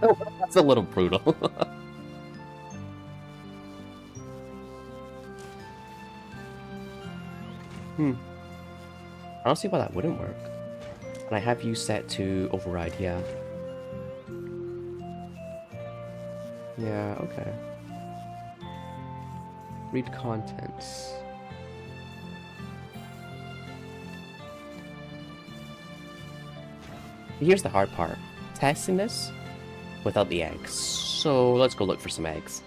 Speaker 1: Oh, that's a little brutal. I don't see why that wouldn't work. And I have you set to override, yeah. Yeah, okay. Read contents. Here's the hard part. Testing this without the eggs. So let's go look for some eggs.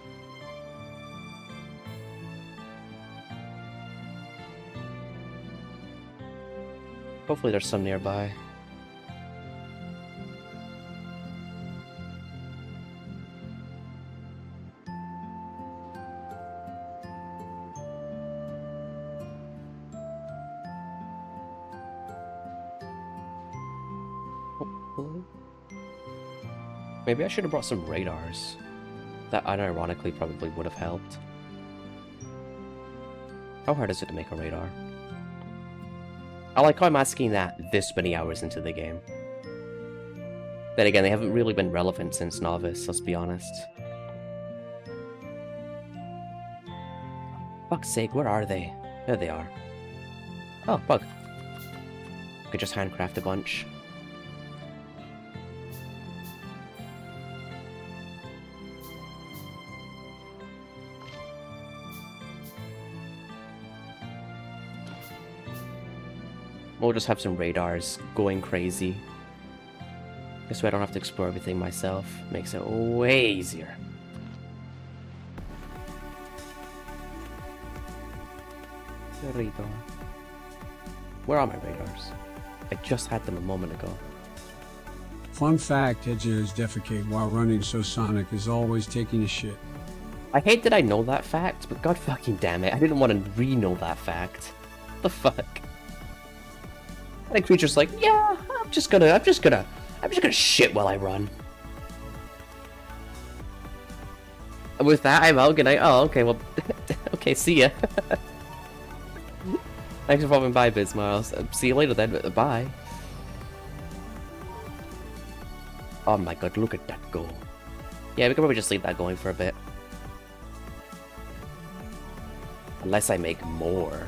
Speaker 1: Hopefully there's some nearby. Maybe I should have brought some radars. That unironically probably would have helped. How hard is it to make a radar? I like how I'm asking that this many hours into the game. Then again, they haven't really been relevant since Novice, let's be honest. Fuck's sake, where are they? There they are. Oh, bug. Could just handcraft a bunch. We'll just have some radars going crazy. This way I don't have to explore everything myself. Makes it way easier. There we go. Where are my radars? I just had them a moment ago.
Speaker 3: Fun fact, Hedgehogs defecate while running, so Sonic is always taking a shit.
Speaker 1: I hate that I know that fact, but god fucking damn it, I didn't want to re-know that fact. What the fuck? And the creature's like, yeah, I'm just gonna shit while I run. With that, I'm out. Good night. Oh, okay, well... okay, see ya. Thanks for popping by, Bismiles. See you later then. Bye. Oh my god, look at that go. Yeah, we could probably just leave that going for a bit. Unless I make more.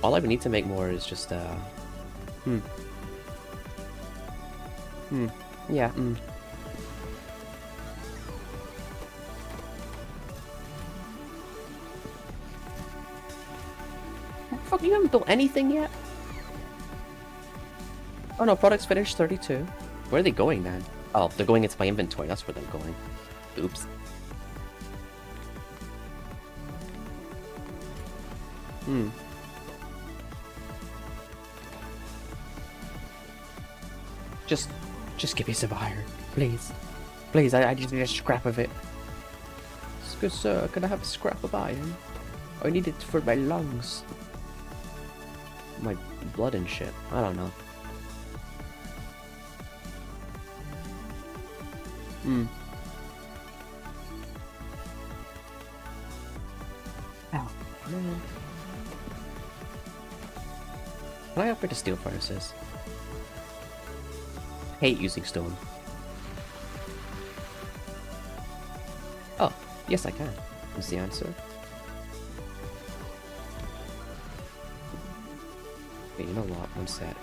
Speaker 1: All I would need to make more is just, yeah, Fuck, you haven't built anything yet? Oh no, products finished 32. Where are they going then? Oh, they're going into my inventory. That's where they're going. Oops. Just give me some iron, please. Please, I just need a scrap of it. Good sir, can I have a scrap of iron? I need it for my lungs. My blood and shit. I don't know. Ow, man. Can I upgrade to steel furnaces? Hate using stone. Oh, yes I can, is the answer. Okay, you know what? One sec.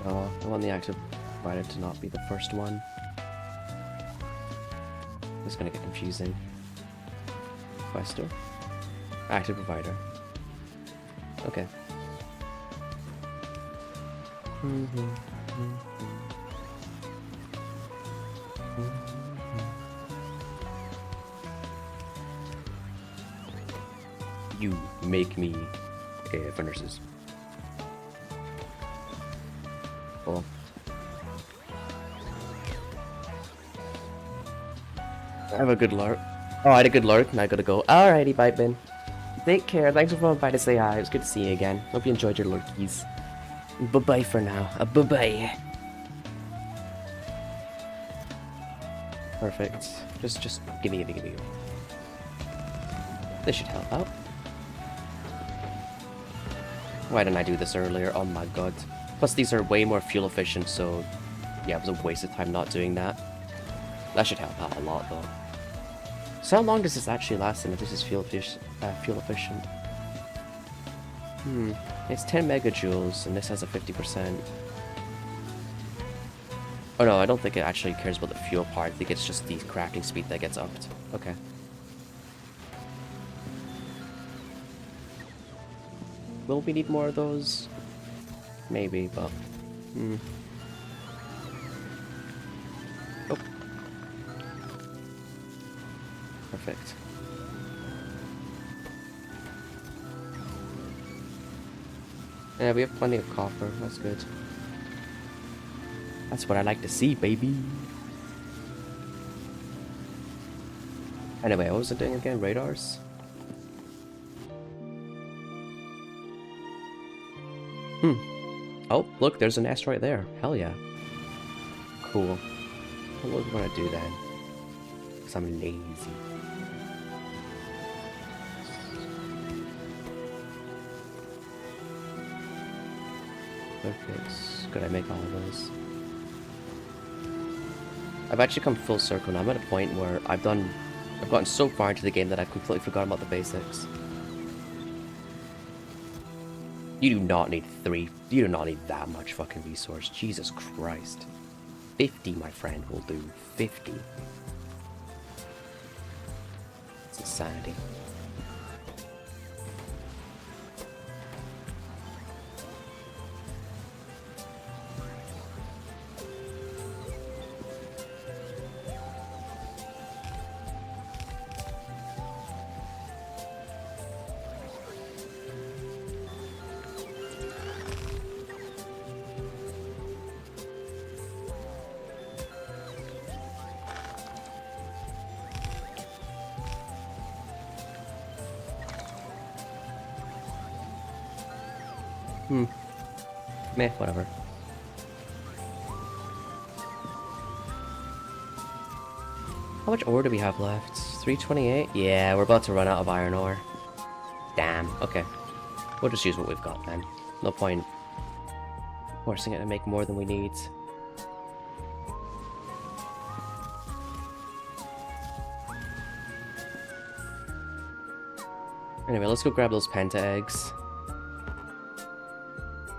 Speaker 1: Oh, I want the active provider to not be the first one. It's gonna get confusing. Quester. Active provider. Okay. You make me furnaces. Cool. I have a good lurk. Oh, I had a good lurk and I gotta go. Alrighty, bye, Ben. Take care. Thanks for coming by to say hi. It was good to see you again. Hope you enjoyed your lurkies. Bye-bye for now. Bye-bye. Perfect. Just gimme. This should help out. Why didn't I do this earlier? Oh my god. Plus these are way more fuel efficient, so yeah, it was a waste of time not doing that. That should help out a lot though. So how long does this actually last and if this is fuel efficient? It's 10 megajoules and this has a 50%. Oh no, I don't think it actually cares about the fuel part. I think it's just the crafting speed that gets upped. Okay. Will we need more of those? Maybe, but... Oh. Perfect. Yeah, we have plenty of copper. That's good. That's what I like to see, baby. Anyway, what was it doing again? Radars? Oh, look, there's a nest right there. Hell yeah. Cool. What do we want to do then? Because I'm lazy. Perfect. Could I make all of those? I've actually come full circle now. I'm at a point where I've gotten so far into the game that I've completely forgotten about the basics. You do not need you do not need that much fucking resource. Jesus Christ. 50, my friend, will do. 50. It's insanity. Meh, whatever. How much ore do we have left? 328? Yeah, we're about to run out of iron ore. Damn, okay. We'll just use what we've got then. No point forcing it to make more than we need. Anyway, let's go grab those penta eggs.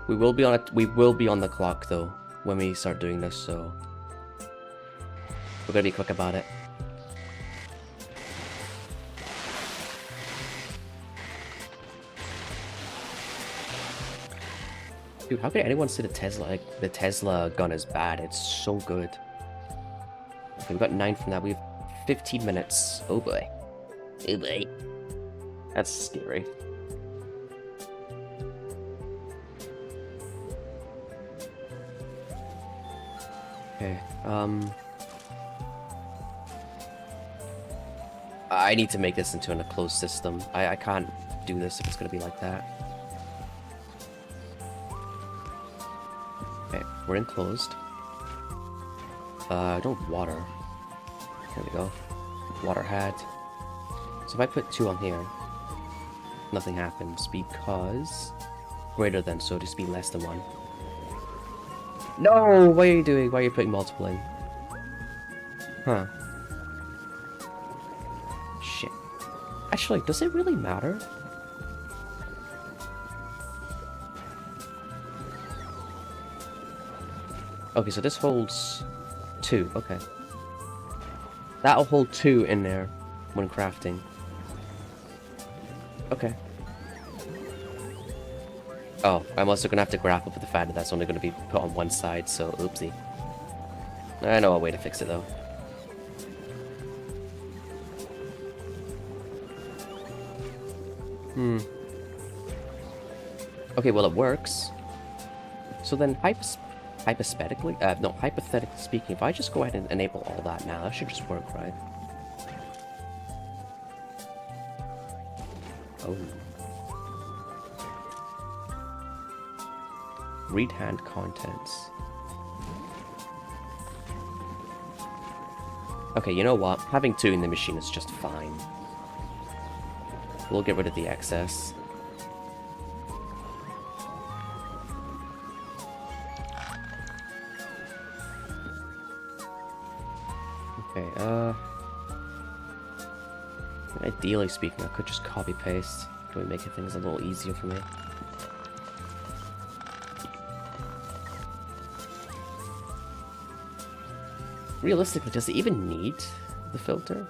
Speaker 1: We will be on the clock though when we start doing this, so we're gonna be quick about it. Dude, how could anyone say the Tesla gun is bad? It's so good. Okay, we've got 9 from that. We have 15 minutes. Oh boy. Oh boy. That's scary. Okay, I need to make this into an closed system. I can't do this if it's gonna be like that. Okay, we're enclosed. Don't water. There we go. Water hat. So if I put 2 on here, nothing happens because greater than, so just be less than 1. No! What are you doing? Why are you putting multiple in? Huh. Shit. Actually, does it really matter? Okay, so this holds 2. Okay. That'll hold 2 in there when crafting. Okay. Oh, I'm also gonna have to grapple with the fact that that's only gonna be put on one side, so oopsie. I know a way to fix it though. Okay, well it works. So then hypothetically speaking, if I just go ahead and enable all that now, that should just work, right? Oh. Read hand contents. Okay, you know what? Having 2 in the machine is just fine. We'll get rid of the excess. Okay, ideally speaking, I could just copy paste. That would make things a little easier for me. Realistically, does it even need the filter?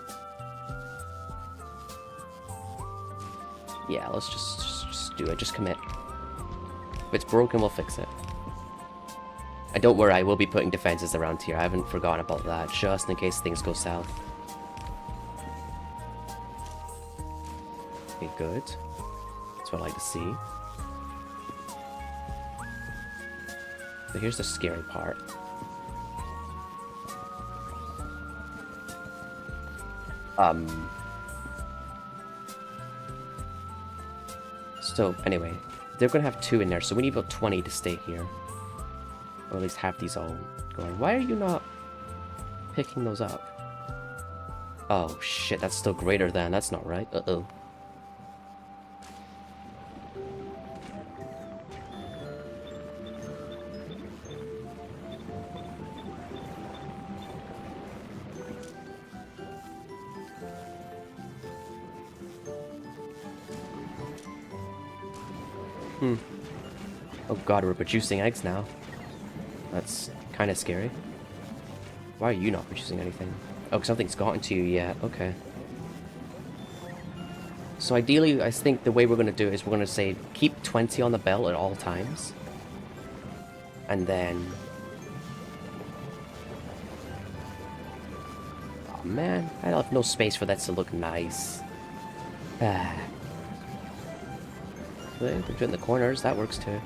Speaker 1: Yeah, let's just do it. Just commit. If it's broken, we'll fix it. And don't worry, I will be putting defenses around here. I haven't forgotten about that, just in case things go south. Okay, good. That's what I like to see. So here's the scary part. So, anyway, they're gonna have 2 in there, so we need about 20 to stay here. Or at least have these all going. Why are you not picking those up? Oh, shit, that's still greater than. That's not right. Uh-oh. Oh god, we're producing eggs now. That's kind of scary. Why are you not producing anything? Oh, something's gotten to you yet. Okay. So ideally, I think the way we're going to do it is we're going to say keep 20 on the belt at all times. And then... Oh man, I have no space for that to look nice. Ah. They're doing the corners, that works too.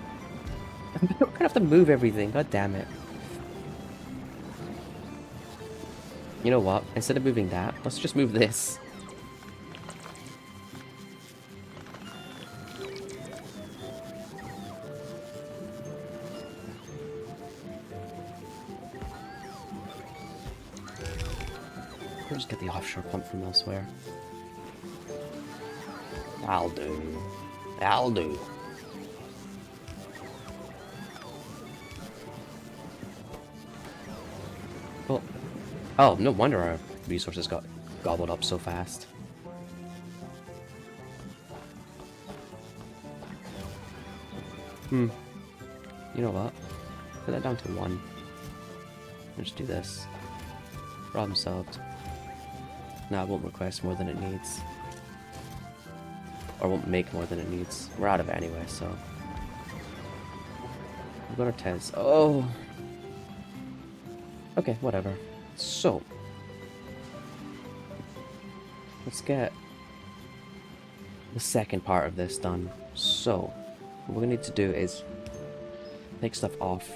Speaker 1: I'm gonna have to move everything, god damn it. You know what? Instead of moving that, let's just move this. get the offshore pump from elsewhere. I'll do. I'll do. Well, oh, no wonder our resources got gobbled up so fast. You know what? Put that down to 1. Let's do this. Problem solved. Now it won't request more than it needs. Or won't make more than it needs. We're out of it anyway, so. We're gonna test. Oh! Okay, whatever. So. Let's get the second part of this done. So, what we're gonna need to do is take stuff off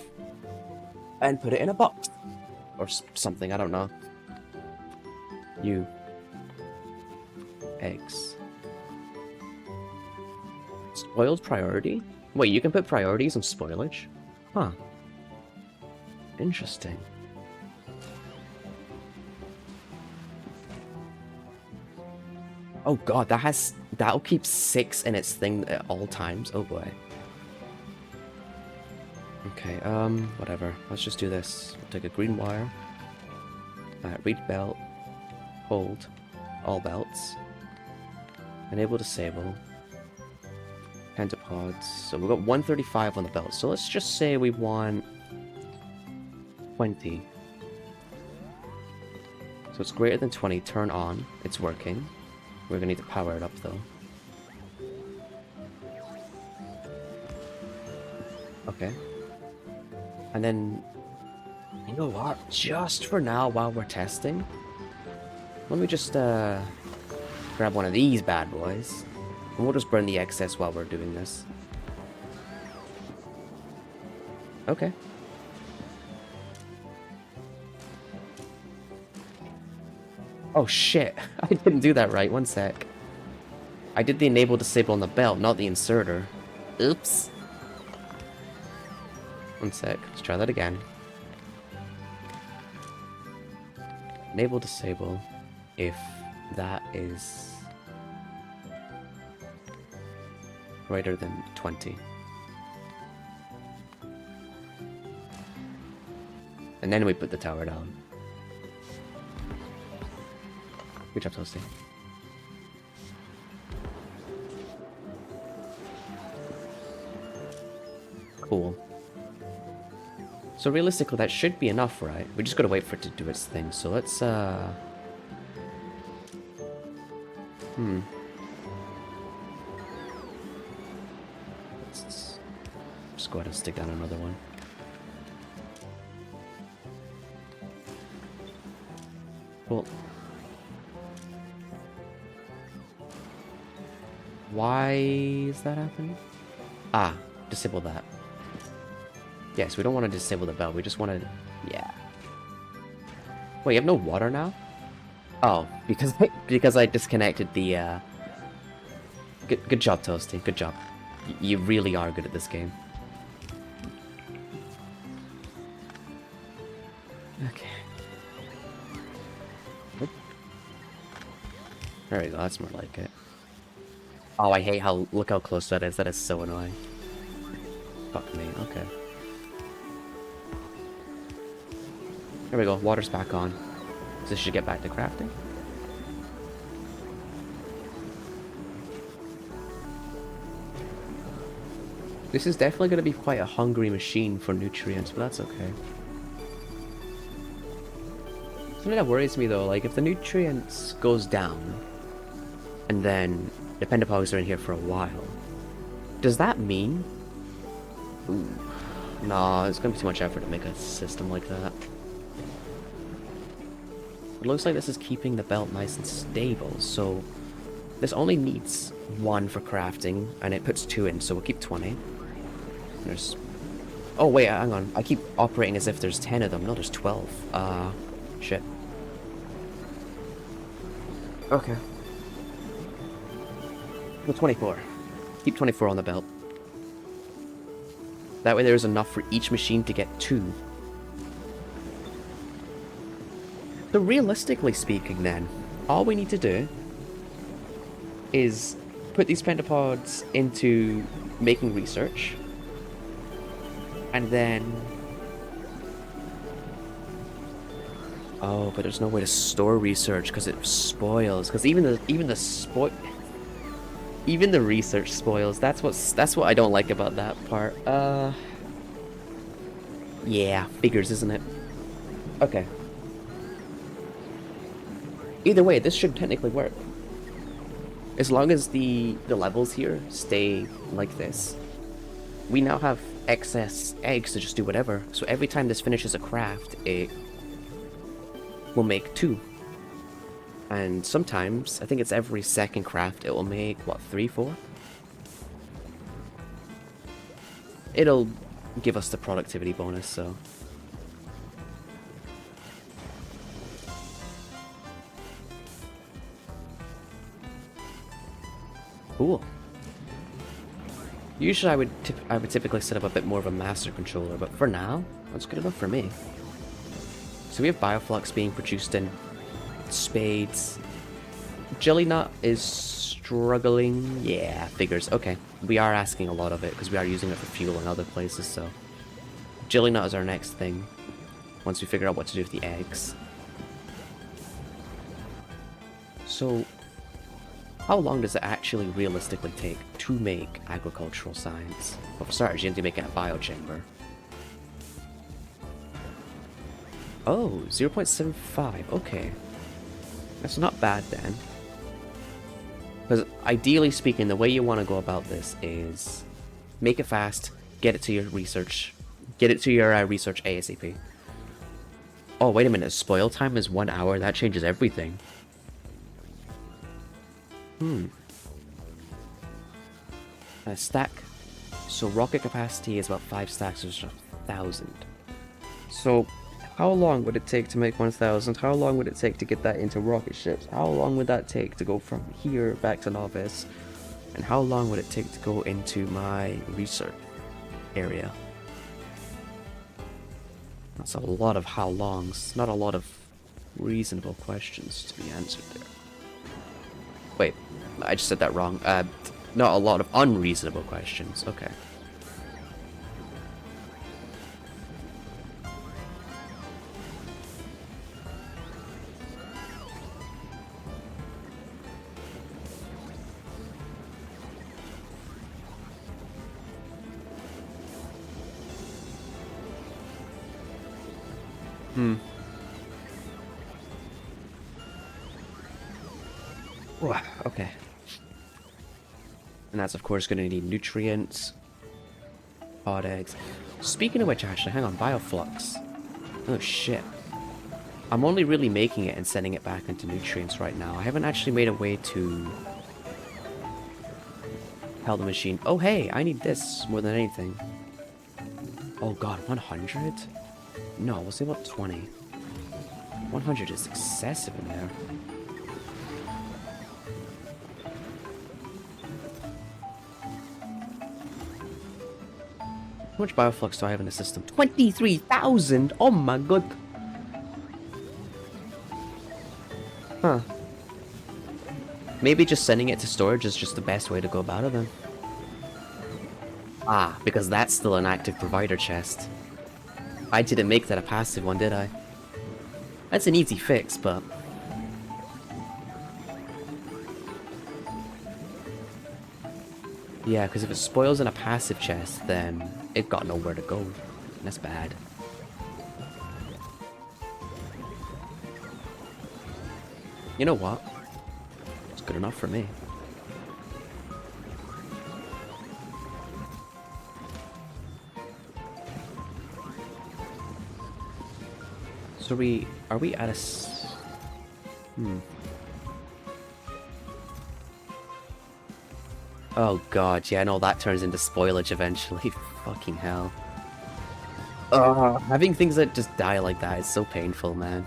Speaker 1: and put it in a box. Or something, I don't know. Eggs. Spoiled priority? Wait, you can put priorities on spoilage? Huh. Interesting. Oh god, that'll keep 6 in its thing at all times. Oh boy. Okay, whatever. Let's just do this. We'll take a green wire. Read belt. Hold. All belts. Enable disable. Pentapods. So we've got 135 on the belt. So let's just say we want 20. So it's greater than 20. Turn on. It's working. We're gonna need to power it up though. Okay. And then, you know what? Just for now, while we're testing, let me just grab one of these bad boys. And we'll just burn the excess while we're doing this. Okay. Oh shit, I didn't do that right, one sec. I did the enable disable on the belt, not the inserter. Oops. One sec, let's try that again. Enable disable if that is greater than 20. And then we put the tower down. Good job, Toasty. Cool. So realistically, that should be enough, right? We just gotta wait for it to do its thing. So let's, Let's just go ahead and stick down another one. Cool. Why is that happening? Ah, disable that. Yes, we don't want to disable the bell. We just want to... Yeah. Wait, you have no water now? Oh, because I disconnected the... Good job, Toasty. Good job. You really are good at this game. Okay. Oop. There we go. That's more like it. Oh, I hate how... Look how close that is. That is so annoying. Fuck me. Okay. There we go. Water's back on. So this should get back to crafting. This is definitely going to be quite a hungry machine for nutrients, but that's okay. Something that worries me though, like if the nutrients goes down, and then the Pendapogs are in here for a while, does that mean... Ooh. Nah, it's going to be too much effort to make a system like that. It looks like this is keeping the belt nice and stable, so this only needs 1 for crafting, and it puts 2 in, so we'll keep 20. There's... Oh wait, hang on. I keep operating as if there's 10 of them. No, there's 12. Shit. Okay. Well, 24. Keep 24 on the belt. That way there's enough for each machine to get 2. So realistically speaking then, all we need to do is put these pentapods into making research, and then... Oh, but there's no way to store research because it spoils. Because even the research spoils. That's what I don't like about that part. Yeah, figures, isn't it? Okay. Either way, this should technically work. As long as the levels here stay like this. We now have excess eggs to just do whatever. So every time this finishes a craft, it will make 2. And sometimes, I think it's every second craft, it will make, what, 3, 4? It'll give us the productivity bonus, so... Cool. Usually I would typically set up a bit more of a master controller, but for now, that's good enough for me. So we have Bioflux being produced in spades. Jelly Nut is struggling. Yeah, figures. Okay, we are asking a lot of it because we are using it for fuel in other places, so... Jelly Nut is our next thing, once we figure out what to do with the eggs. So... how long does it actually realistically take to make agricultural science? Well, for starters, you need to make it a biochamber. Oh, 0.75. Okay. That's not bad then. Because ideally speaking, the way you want to go about this is make it fast, get it to your research, research ASAP. Oh, wait a minute. Spoil time is 1 hour. That changes everything. A stack. So rocket capacity is about 5 stacks, which is 1,000. So how long would it take to make 1,000? How long would it take to get that into rocket ships? How long would that take to go from here back to Novice? And how long would it take to go into my research area? That's a lot of how longs. Not a lot of reasonable questions to be answered there. Wait, I just said that wrong. Not a lot of unreasonable questions. Okay. Okay. And that's of course going to need nutrients, pod eggs. Speaking of which, actually, hang on, Bioflux. Oh shit. I'm only really making it and sending it back into nutrients right now. I haven't actually made a way to tell the machine, oh hey, I need this more than anything. Oh god, 100? No, we'll say about 20. 100 is excessive in there. How much Bioflux do I have in the system? 23,000! Oh my god! Huh. Maybe just sending it to storage is just the best way to go about it then. Ah, because that's still an active provider chest. I didn't make that a passive one, did I? That's an easy fix, but... yeah, because if it spoils in a passive chest, then it got nowhere to go. That's bad. You know what? It's good enough for me. So are we at a Oh god, yeah, no, that turns into spoilage eventually. Fucking hell. Having things that just die like that is so painful, man.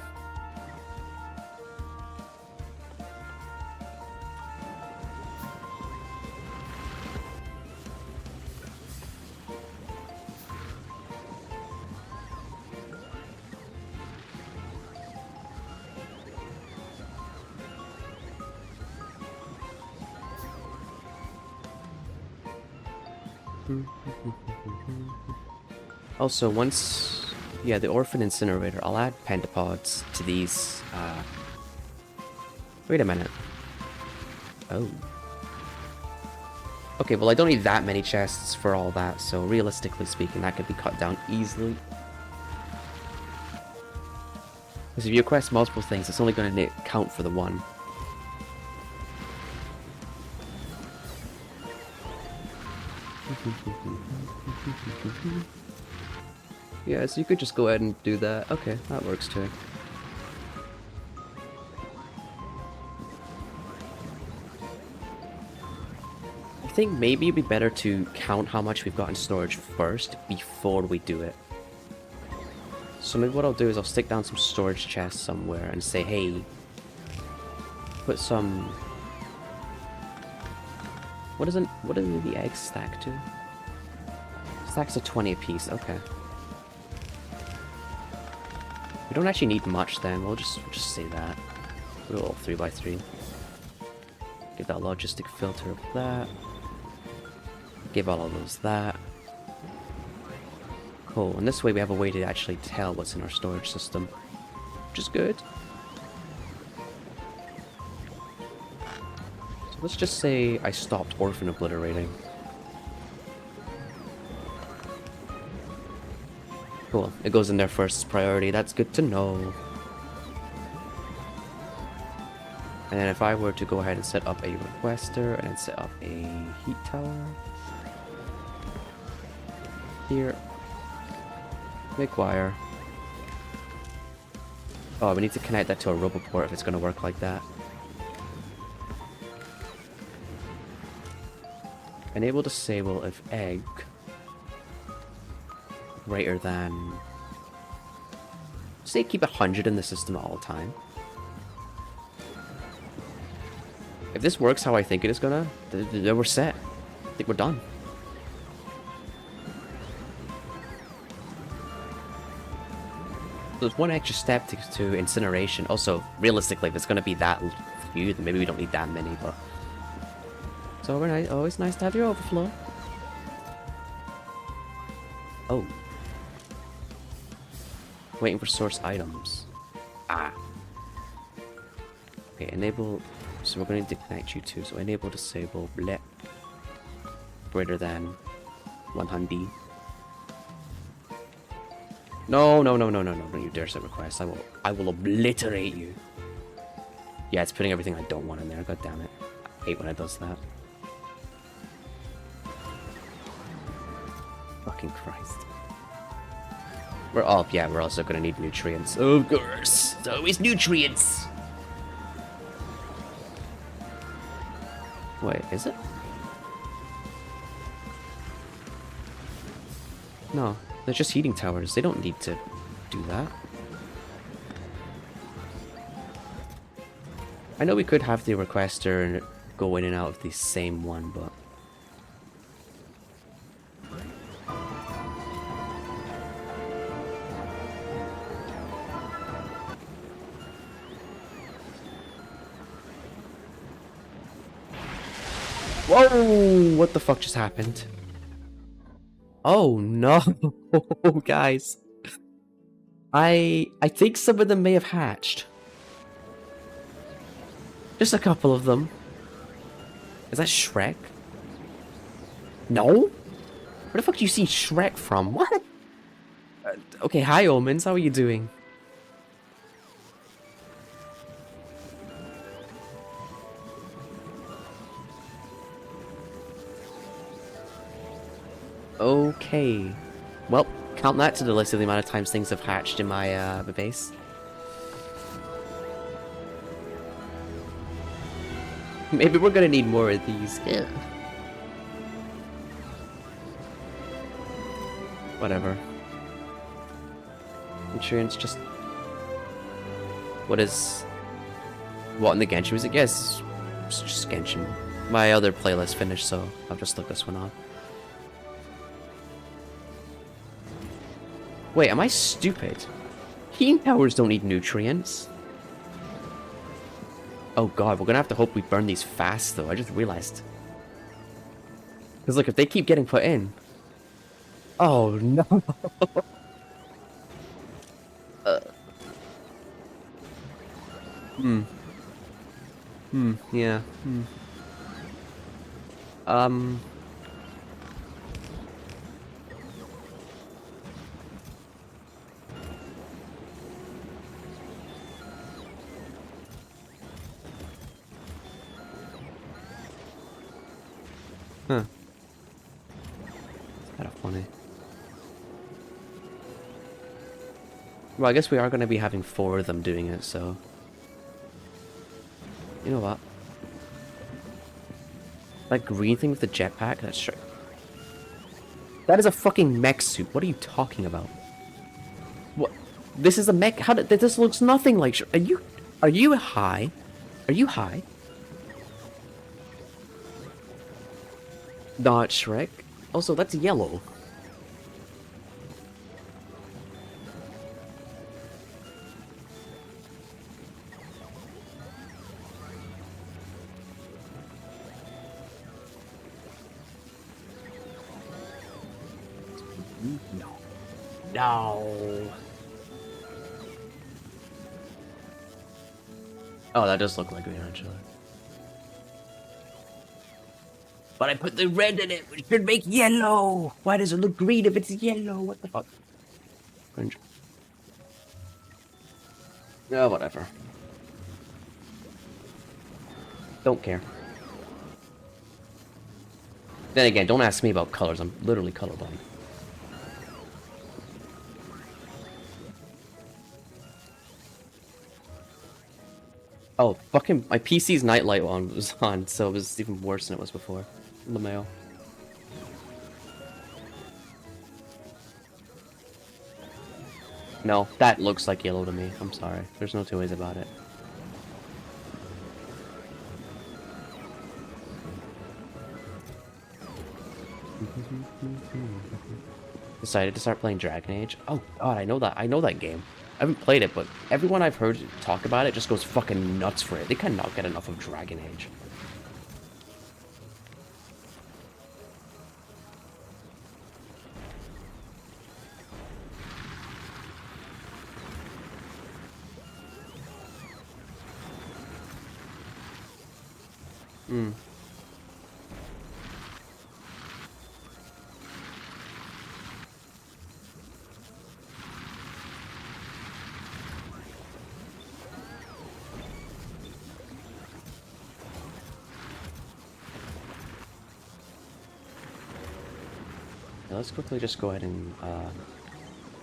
Speaker 1: Also, once... Yeah, the orphan incinerator. I'll add pentapods to these. Wait a minute. Oh. Okay, well I don't need that many chests for all that, so realistically speaking, that could be cut down easily. Because if you request multiple things, it's only going to count for the one. Yeah, so you could just go ahead and do that. Okay, that works too. I think maybe it'd be better to count how much we've got in storage first before we do it. So maybe what I'll do is I'll stick down some storage chests somewhere and say, hey, put some... What do the eggs stack to? Stacks to 20 apiece, okay. We don't actually need much then, we'll just say that. Put a little 3x3. Give that logistic filter of that. Give all of those that. Cool, and this way we have a way to actually tell what's in our storage system. Which is good. So let's just say I stopped orphan obliterating. Cool, it goes in there first as priority, that's good to know. And then if I were to go ahead and set up a requester and set up a heat tower. Here. Make wire. Oh, we need to connect that to a roboport if it's going to work like that. Enable disable if egg greater than... Say keep 100 in the system all the time. If this works how I think it is gonna, then we're set. I think we're done. There's one extra step to incineration. Also, realistically, if it's gonna be that few, then maybe we don't need that many, but... It's always nice to have your overflow. Oh. Waiting for source items. Ah. Okay, enable... So we're going to connect you to, so enable disable bleh. Greater than 100. No, don't you dare set request. I will obliterate you. Yeah, it's putting everything I don't want in there, god damn it. I hate when it does that. Fucking Christ. We're up, yeah, we're also gonna need nutrients. Of course. It's always nutrients. Wait, is it? No, they're just heating towers. They don't need to do that. I know we could have the requester and go in and out of the same one, but... Whoa! What the fuck just happened? Oh no, guys. I think some of them may have hatched. Just a couple of them. Is that Shrek? No? Where the fuck do you see Shrek from? What? Okay, hi Omens, how are you doing? Okay. Well, count that to the list of the amount of times things have hatched in my base. Maybe we're gonna need more of these. Yeah. Whatever. Nutrients just... What is... What in the Genshin music? Yes, it's just Genshin. My other playlist finished, so I'll just look this one up. Wait, am I stupid? Heating towers don't need nutrients. Oh god, we're gonna have to hope we burn these fast though, I just realized. Because look, if they keep getting put in... Oh, no. Yeah. Huh. It's kind of funny. Well, I guess we are going to be having 4 of them doing it, so... You know what? That green thing with the jetpack? That's true. That is a fucking mech suit. What are you talking about? What? This is a mech? How did... This looks nothing like... Are you high? Are you high? Not Shrek. Also, that's yellow. No. No. Oh, that does look like green, actually. But I put the red in it, which should make yellow. Why does it look green if it's yellow? What the fuck? Cringe. Oh, whatever. Don't care. Then again, don't ask me about colors. I'm literally colorblind. Oh, fucking... My PC's nightlight one was on, so it was even worse than it was before. LeMail. No, that looks like yellow to me. I'm sorry. There's no 2 ways about it. Decided to start playing Dragon Age. Oh god, I know that game. I haven't played it, but everyone I've heard talk about it just goes fucking nuts for it. They cannot get enough of Dragon Age. Let's quickly just go ahead and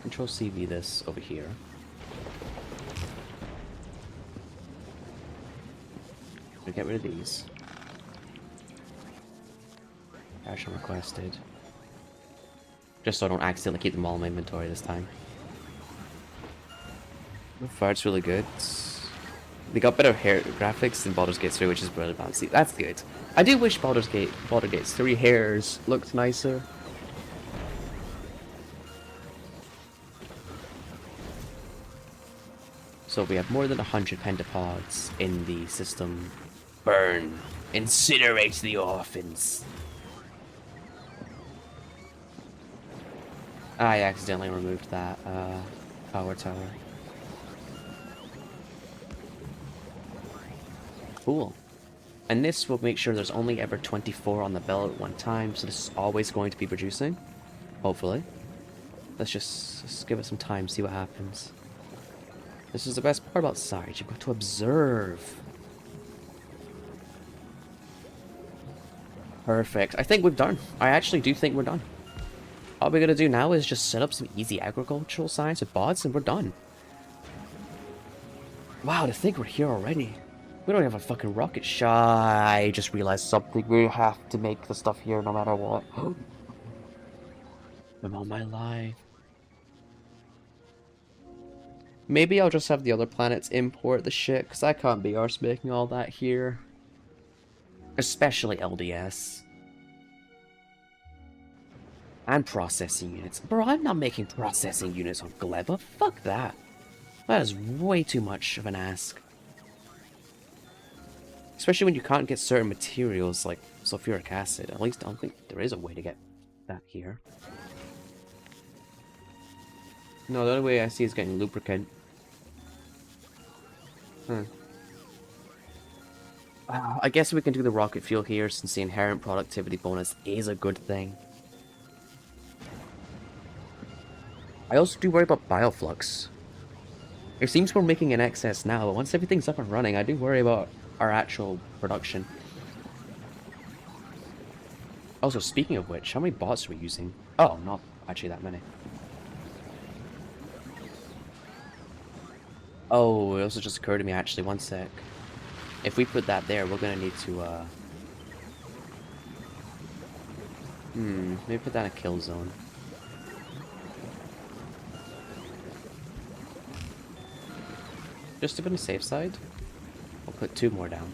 Speaker 1: Control CV this over here. We'll get rid of these. Action requested. Just so I don't accidentally keep them all in my inventory this time. The fart's really good. They got better hair graphics than Baldur's Gate 3, which is really bouncy. That's good. I do wish Baldur's Gate 3 hairs looked nicer. So we have more than 100 pentapods in the system. Burn. Incinerate the orphans. I accidentally removed that power tower. Cool. And this will make sure there's only ever 24 on the belt at one time, so this is always going to be producing. Hopefully. Let's just give it some time, see what happens. This is the best part about Sarge. You've got to observe. Perfect. I think we're done. I actually do think we're done. All we're gonna do now is just set up some easy agricultural science with bots and we're done. Wow, to think we're here already. We don't have a fucking rocket shot. I just realized something. We have to make the stuff here no matter what. I'm on my life. Maybe I'll just have the other planets import the shit, because I can't be arsed making all that here. Especially LDS. And processing units. Bro, I'm not making processing units on GLEBA. Fuck that. That is way too much of an ask. Especially when you can't get certain materials like sulfuric acid. At least I don't think there is a way to get that here. No, the only way I see is getting lubricant. I guess we can do the rocket fuel here since the inherent productivity bonus is a good thing. I also do worry about bioflux. It seems we're making an excess now, but once everything's up and running, I do worry about our actual production. Also, speaking of which, how many bots are we using? Oh, not actually that many. Oh, it also just occurred to me, actually, one sec. If we put that there, we're gonna need to, maybe put that in a kill zone. Just to be on the safe side, I'll put 2 more down.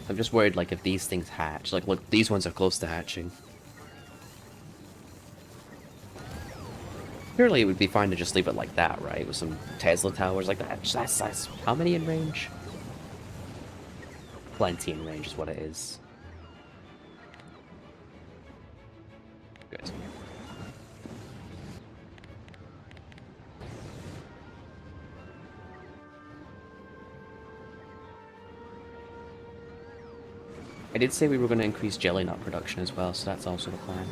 Speaker 1: I'm just worried, like, if these things hatch. Like, look, these ones are close to hatching. Surely it would be fine to just leave it like that, right? With some Tesla towers like that. That's how many in range? Plenty in range is what it is. Good. I did say we were going to increase jelly nut production as well, so that's also the plan.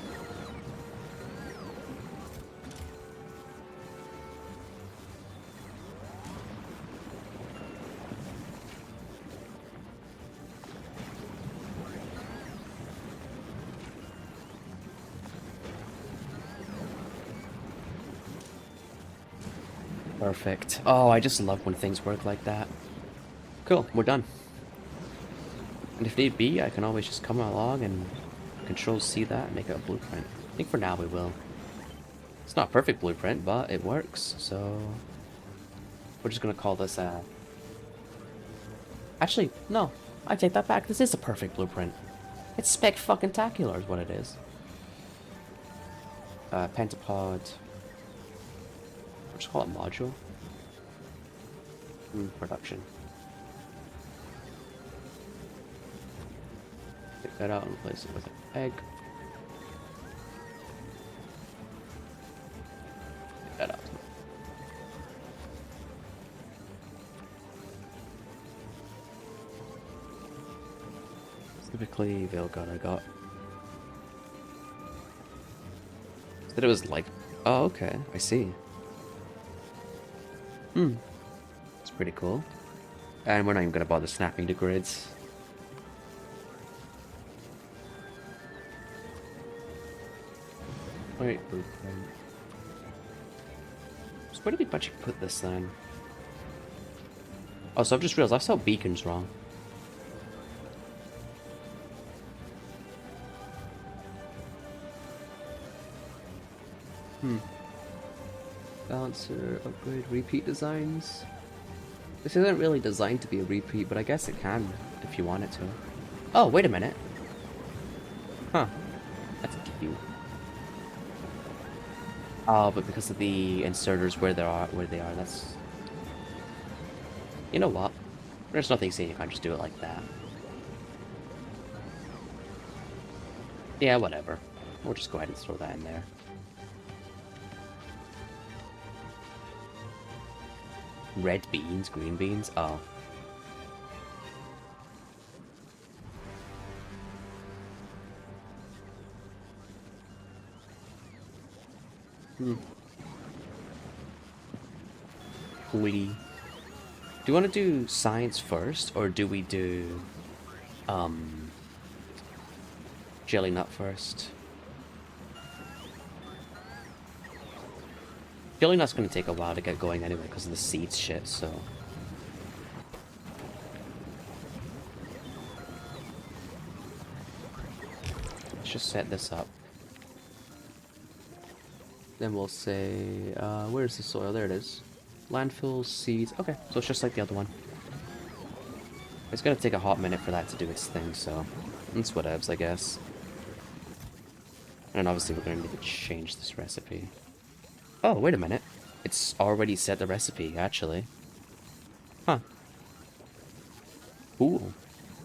Speaker 1: Perfect. Oh, I just love when things work like that. Cool, we're done. And if need be, I can always just come along and Control-C that and make it a blueprint. I think for now we will. It's not a perfect blueprint, but it works, so... We're just gonna call this a... Actually, no. I take that back. This is a perfect blueprint. It's spec-fucking-tacular is what it is. Pentapod... Just call it module. Production. Take that out and replace it with an egg. Take that out. Typically, Veilguard I got. Said it was like... Oh, okay. I see. It's pretty cool. And we're not even going to bother snapping the grids. Wait, blueprint. So where did we budget put this then? Oh, so I've just realized I've spelled beacons wrong. Balancer, upgrade, repeat designs. This isn't really designed to be a repeat, but I guess it can if you want it to. Oh, wait a minute. Huh. That's cute. Oh, but because of the inserters where they are, that's... You know what? There's nothing saying you can't just do it like that. Yeah, whatever. We'll just go ahead and throw that in there. Red beans, green beans? Oh. Witty. Do you want to do science first, or do we do, jelly nut first? Jelly nut's gonna take a while to get going anyway, because of the seeds shit, so... Let's just set this up. Then we'll say, where's the soil? There it is. Landfill, seeds. Okay, so it's just like the other one. It's gonna take a hot minute for that to do its thing, so it's whatevs, I guess. And obviously we're gonna need to change this recipe. Oh, wait a minute. It's already set the recipe, actually. Huh. Cool.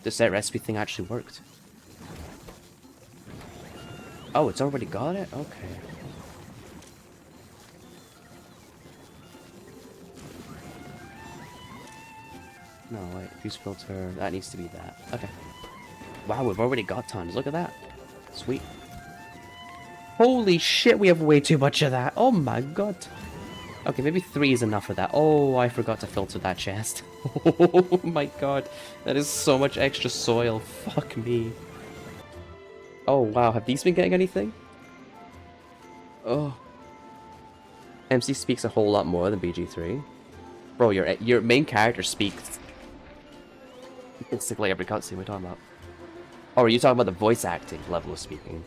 Speaker 1: The set recipe thing actually worked. Oh, it's already got it? Okay. No, wait. Fuse filter. That needs to be that. Okay. Wow, we've already got tons. Look at that. Sweet. Holy shit, we have way too much of that. Oh my god. Okay, maybe 3 is enough for that. Oh, I forgot to filter that chest. Oh my god. That is so much extra soil. Fuck me. Oh wow, have these been getting anything? Oh. MC speaks a whole lot more than BG3. Bro, your main character speaks basically every cutscene we're talking about. Oh, are you talking about the voice acting level of speaking?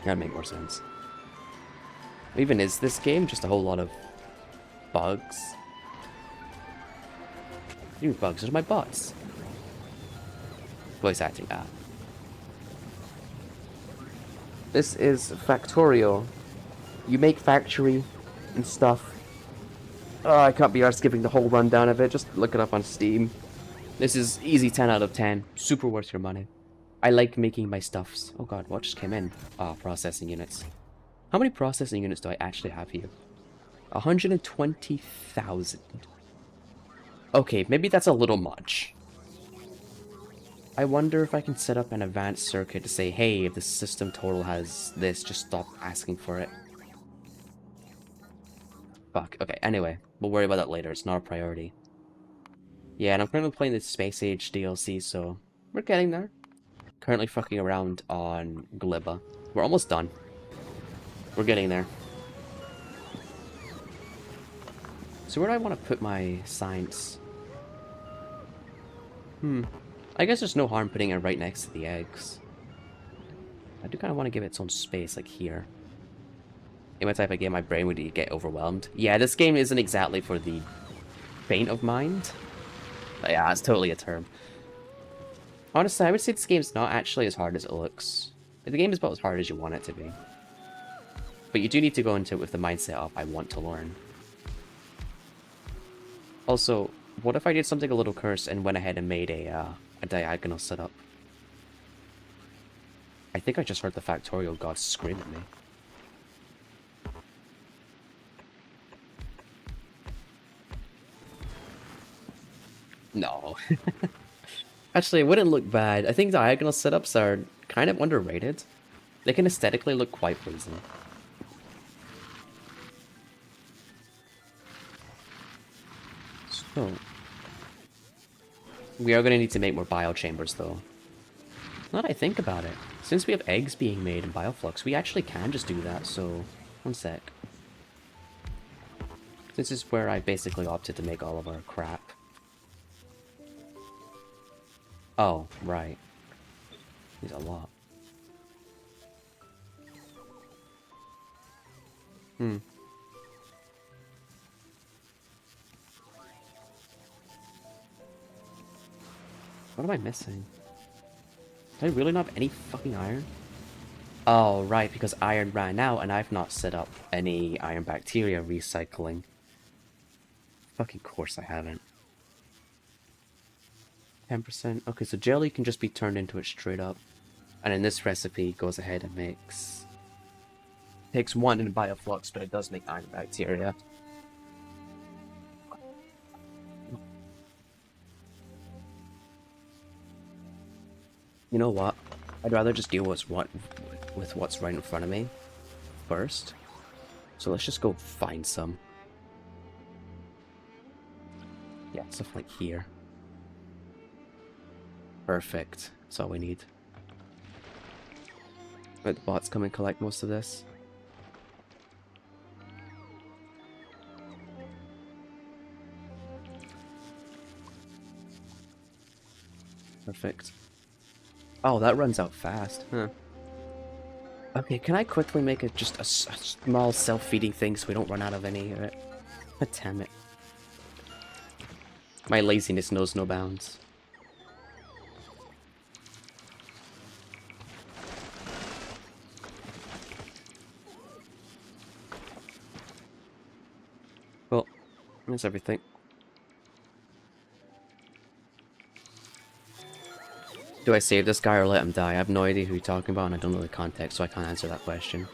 Speaker 1: That'd make more sense. Even is this game just a whole lot of bugs? You bugs, those are my bots. Voice acting, ah. This is Factorio. You make factory and stuff. Oh, I can't be arsed giving the whole rundown of it. Just look it up on Steam. This is easy 10 out of 10. Super worth your money. I like making my stuffs. Oh god, what just came in? Ah, processing units. How many processing units do I actually have here? 120,000. Okay, maybe that's a little much. I wonder if I can set up an advanced circuit to say, hey, if the system total has this, just stop asking for it. Fuck. Okay, anyway, we'll worry about that later. It's not a priority. Yeah, and I'm currently playing the Space Age DLC, so we're getting there. Currently fucking around on GLEBA. We're almost done. We're getting there. So where do I want to put my science? I guess there's no harm putting it right next to the eggs. I do kind of want to give it its own space, like here. In my type of game, my brain would get overwhelmed. Yeah, this game isn't exactly for the faint of mind. But yeah, it's totally a term. Honestly, I would say this game's not actually as hard as it looks. The game is about as hard as you want it to be. But you do need to go into it with the mindset of, I want to learn. Also, what if I did something a little cursed and went ahead and made a diagonal setup? I think I just heard the Factorial gods scream at me. No. Actually, it wouldn't look bad. I think diagonal setups are kind of underrated. They can aesthetically look quite pleasing. So, we are going to need to make more biochambers, though. Now that I think about it, since we have eggs being made in Bioflux, we actually can just do that, so... One sec. This is where I basically opted to make all of our crap. Oh, right. There's a lot. What am I missing? Do I really not have any fucking iron? Oh, right, because iron ran out and I've not set up any iron bacteria recycling. Fucking course I haven't. 10%. Okay, so jelly can just be turned into it straight up. And in this recipe, goes ahead and makes... Takes 1 in Bioflux, but it does make iron bacteria. You know what? I'd rather just deal with what's right in front of me first. So let's just go find some. Yeah, stuff like here. Perfect. That's all we need. Let the bots come and collect most of this. Perfect. Oh, that runs out fast, huh? Okay, can I quickly make just a small self-feeding thing so we don't run out of any of it? God damn it. My laziness knows no bounds. Well, that's everything. Do I save this guy or let him die? I have no idea who you're talking about and I don't know the context, so I can't answer that question.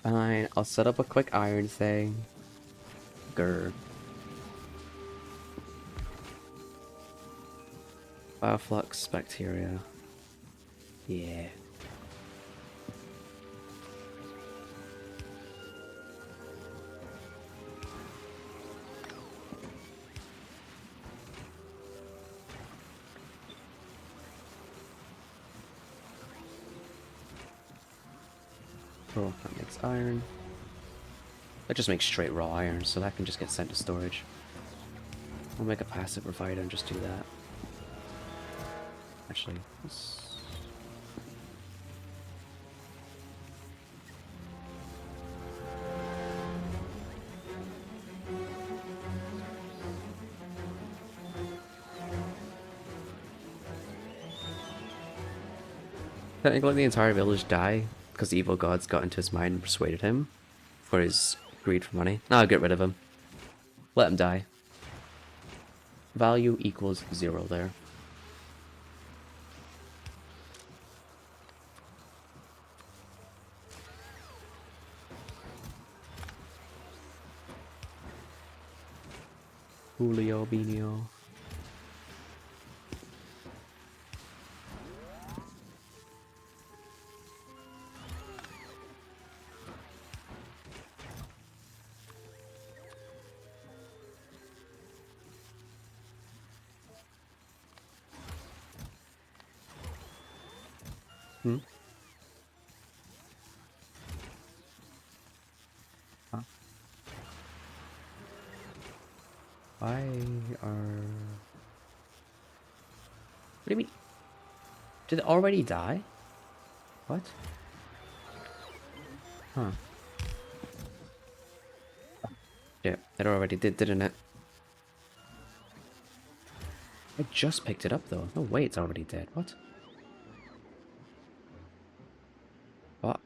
Speaker 1: Fine, I'll set up a quick iron thing. Grr. Bioflux bacteria. Yeah. Oh, that makes iron. That just makes straight raw iron, so that can just get sent to storage. I'll make a passive provider and just do that. Actually, let's... Technically, the entire village died because the evil gods got into his mind and persuaded him for his greed for money. Now I'll get rid of him. Let him die. Value equals 0 there. Julio Bino. Hmm? Huh? Why are... What do you mean? Did it already die? What? Huh. Yeah, it already did, didn't it? I just picked it up though. No way, it's already dead. What? Fuck.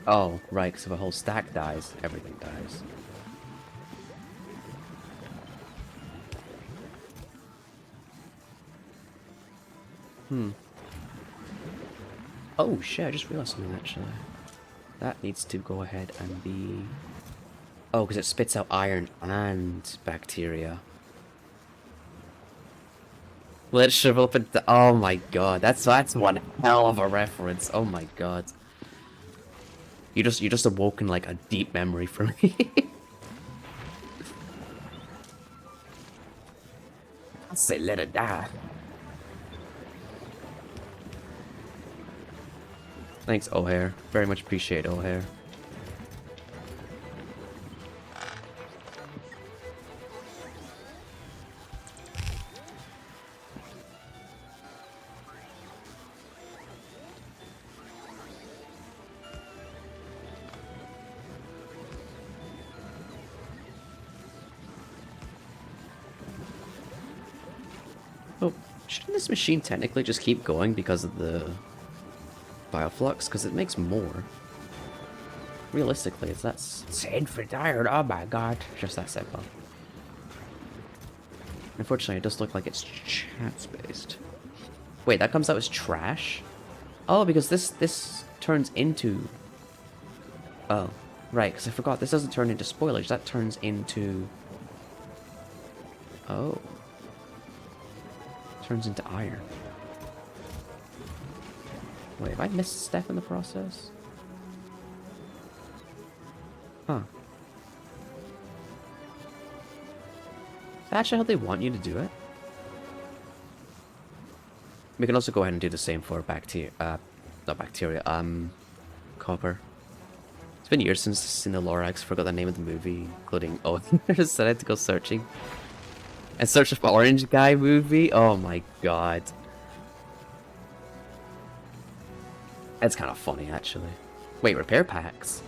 Speaker 1: Oh, right, because if a whole stack dies, everything dies. Oh shit, I just realized something actually. That needs to go ahead and be... Oh, because it spits out iron and bacteria. Let's shrivel up and... Oh my god, that's one hell of a reference. Oh my god. You just awoken like a deep memory for me. I say let it die. Thanks, O'Hare. Very much appreciate O'Hare. Oh, shouldn't this machine technically just keep going because of the bioflux? Because it makes more. Realistically, it's that sad for tired. Oh my god. Just that simple. Unfortunately, it does look like it's chance-based. Wait, that comes out as trash? Oh, because this turns into... Oh, right, because I forgot. This doesn't turn into spoilage. That turns into... Oh. Turns into iron. Wait, have I missed a step in the process? Huh. Is that actually how they want you to do it? We can also go ahead and do the same for bacteria, not bacteria, copper. It's been years since I've seen the Lorax, forgot the name of the movie, including, oh, I decided to go searching. And search for Orange Guy movie? Oh my god. That's kind of funny, actually. Wait, repair packs?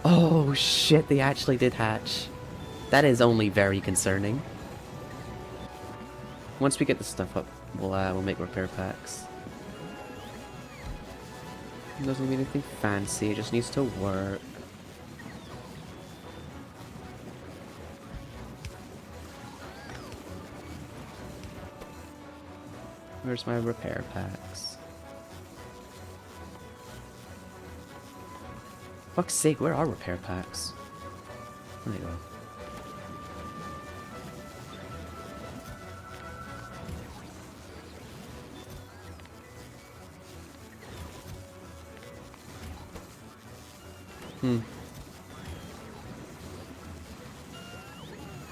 Speaker 1: Oh shit, they actually did hatch. That is only very concerning. Once we get the stuff up, we'll make repair packs. It doesn't need anything fancy, it just needs to work. Where's my repair packs? Fuck's sake, where are repair packs? There you go.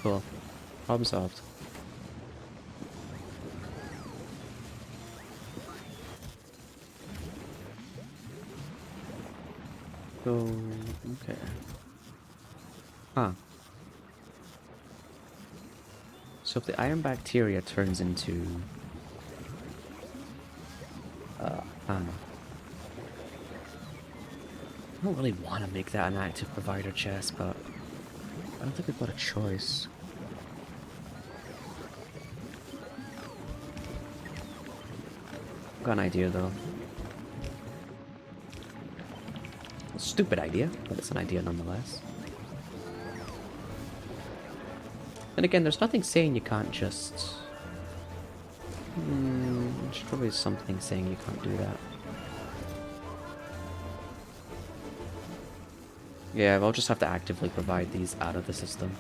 Speaker 1: Cool. Problem solved. So, okay. Huh. So if the iron bacteria turns into... I don't know. I don't really want to make that an active provider chest, but I don't think we've got a choice. Got an idea though. A stupid idea, but it's an idea nonetheless. And again, there's nothing saying you can't just... there's probably something saying you can't do that. Yeah, we'll just have to actively provide these out of the system.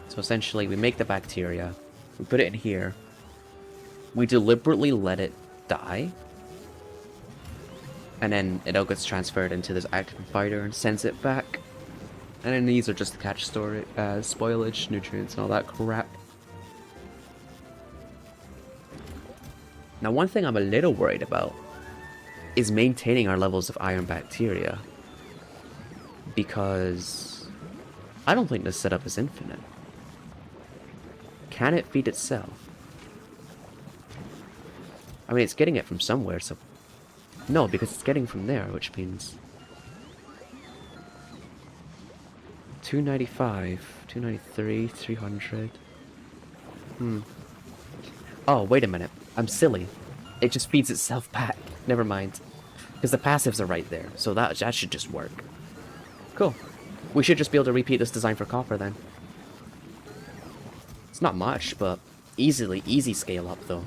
Speaker 1: So essentially, we make the bacteria, we put it in here, we deliberately let it die, and then it all gets transferred into this active provider and sends it back. And then these are just to catch storage, spoilage, nutrients, and all that crap. Now, one thing I'm a little worried about is maintaining our levels of iron bacteria, because I don't think this setup is infinite. Can it feed itself? I mean, it's getting it from somewhere, so... No, because it's getting from there, which means... 295, 293, 300... Oh, wait a minute. I'm silly. It just feeds itself back. Never mind. Because the passives are right there, so that should just work. Cool. We should just be able to repeat this design for copper then. It's not much, but easy scale up though.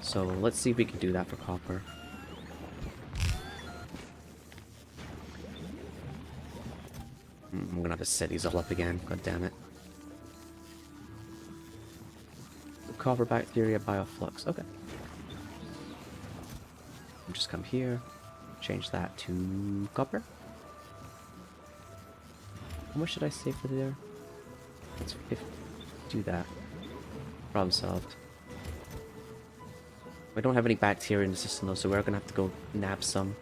Speaker 1: So let's see if we can do that for copper. I'm gonna have to set these all up again, god damn it. Copper bacteria bioflux, okay. Just come here, change that to copper. How much did I save for there? It's 50. Do that. Problem solved. We don't have any bacteria in the system though, so we're gonna have to go nab some.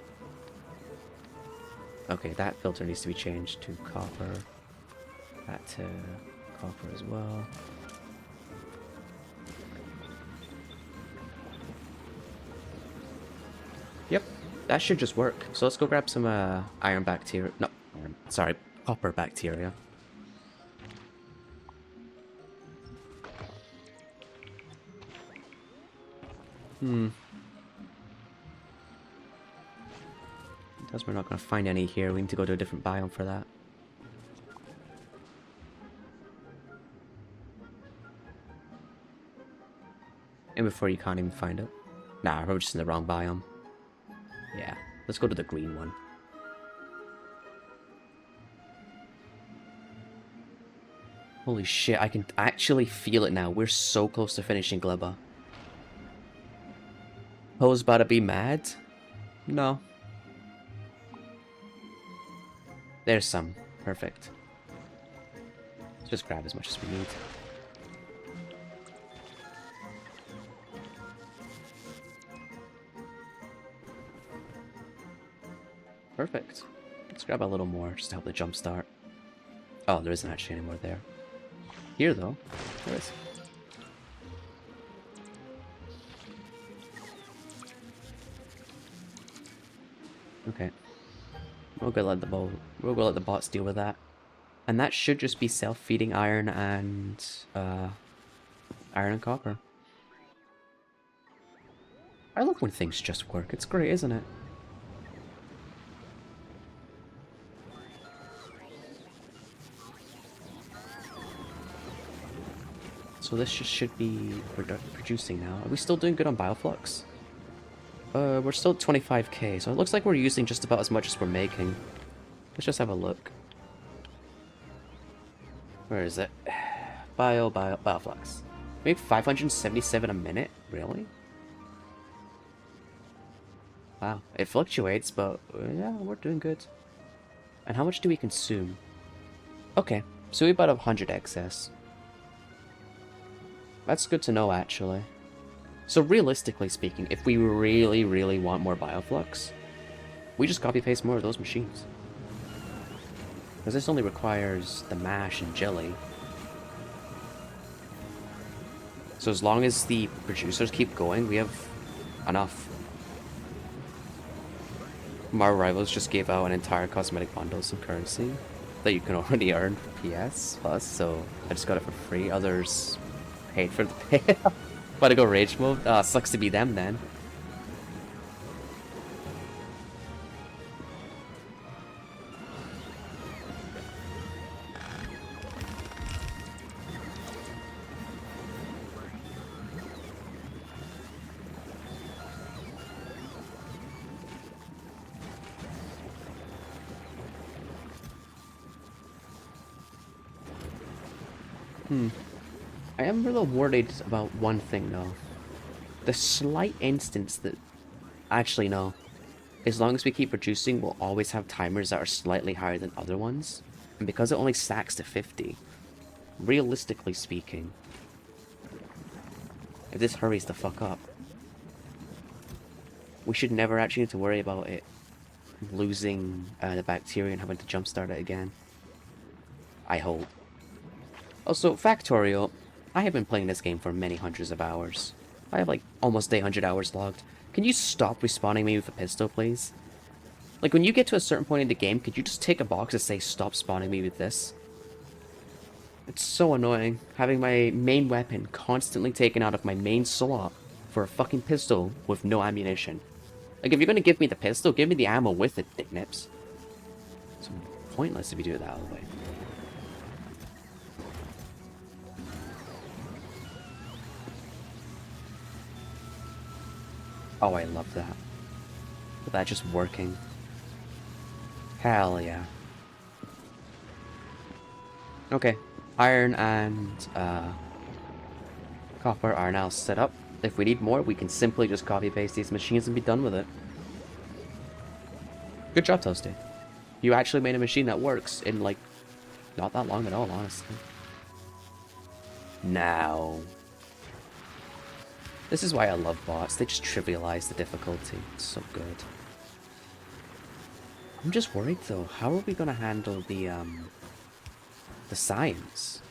Speaker 1: Okay, that filter needs to be changed to copper. That to copper as well. Yep, that should just work. So let's go grab some iron bacteria. No, sorry, copper bacteria. Because we're not going to find any here. We need to go to a different biome for that. And before you can't even find it. Nah, we're just in the wrong biome. Yeah, let's go to the green one. Holy shit, I can actually feel it now. We're so close to finishing GLEBA. Poe's about to be mad? No. There's some. Perfect. Let's just grab as much as we need. Perfect. Let's grab a little more just to help the jump start. Oh, there isn't actually any more there. Here, though, there is. Okay. We'll go let the bots deal with that. And that should just be self-feeding iron and copper. I love when things just work. It's great, isn't it? So this just should be producing now. Are we still doing good on Bioflux? We're still at 25k, so it looks like we're using just about as much as we're making. Let's just have a look. Where is it? Bioflux. We make 577 a minute? Really? Wow. It fluctuates, but yeah, we're doing good. And how much do we consume? Okay, so we about 100 excess. That's good to know, actually. So realistically speaking, if we really, really want more Bioflux, we just copy-paste more of those machines. Because this only requires the mash and jelly. So as long as the producers keep going, we have enough. Our rivals just gave out an entire cosmetic bundle of some currency that you can already earn PS Plus, so I just got it for free. Others paid for the pay. About to go rage mode? Sucks to be them then. I am a little worried about one thing though. The slight instance that... Actually, no. As long as we keep producing, we'll always have timers that are slightly higher than other ones. And because it only stacks to 50, realistically speaking, if this hurries the fuck up, we should never actually need to worry about it losing the bacteria and having to jumpstart it again. I hope. Also, factorial, I have been playing this game for many hundreds of hours. I have like almost 800 hours logged. Can you stop respawning me with a pistol, please? Like, when you get to a certain point in the game, could you just take a box and say, stop spawning me with this? It's so annoying, having my main weapon constantly taken out of my main slot for a fucking pistol with no ammunition. Like, if you're gonna give me the pistol, give me the ammo with it, dick nips. It's pointless if you do it that way. Oh, I love that. Look at that just working. Hell yeah. Okay. Iron and copper are now set up. If we need more, we can simply just copy-paste these machines and be done with it. Good job, Toasty. You actually made a machine that works in, like, not that long at all, honestly. Now... This is why I love bots. They just trivialize the difficulty. It's so good. I'm just worried though. How are we gonna handle the science?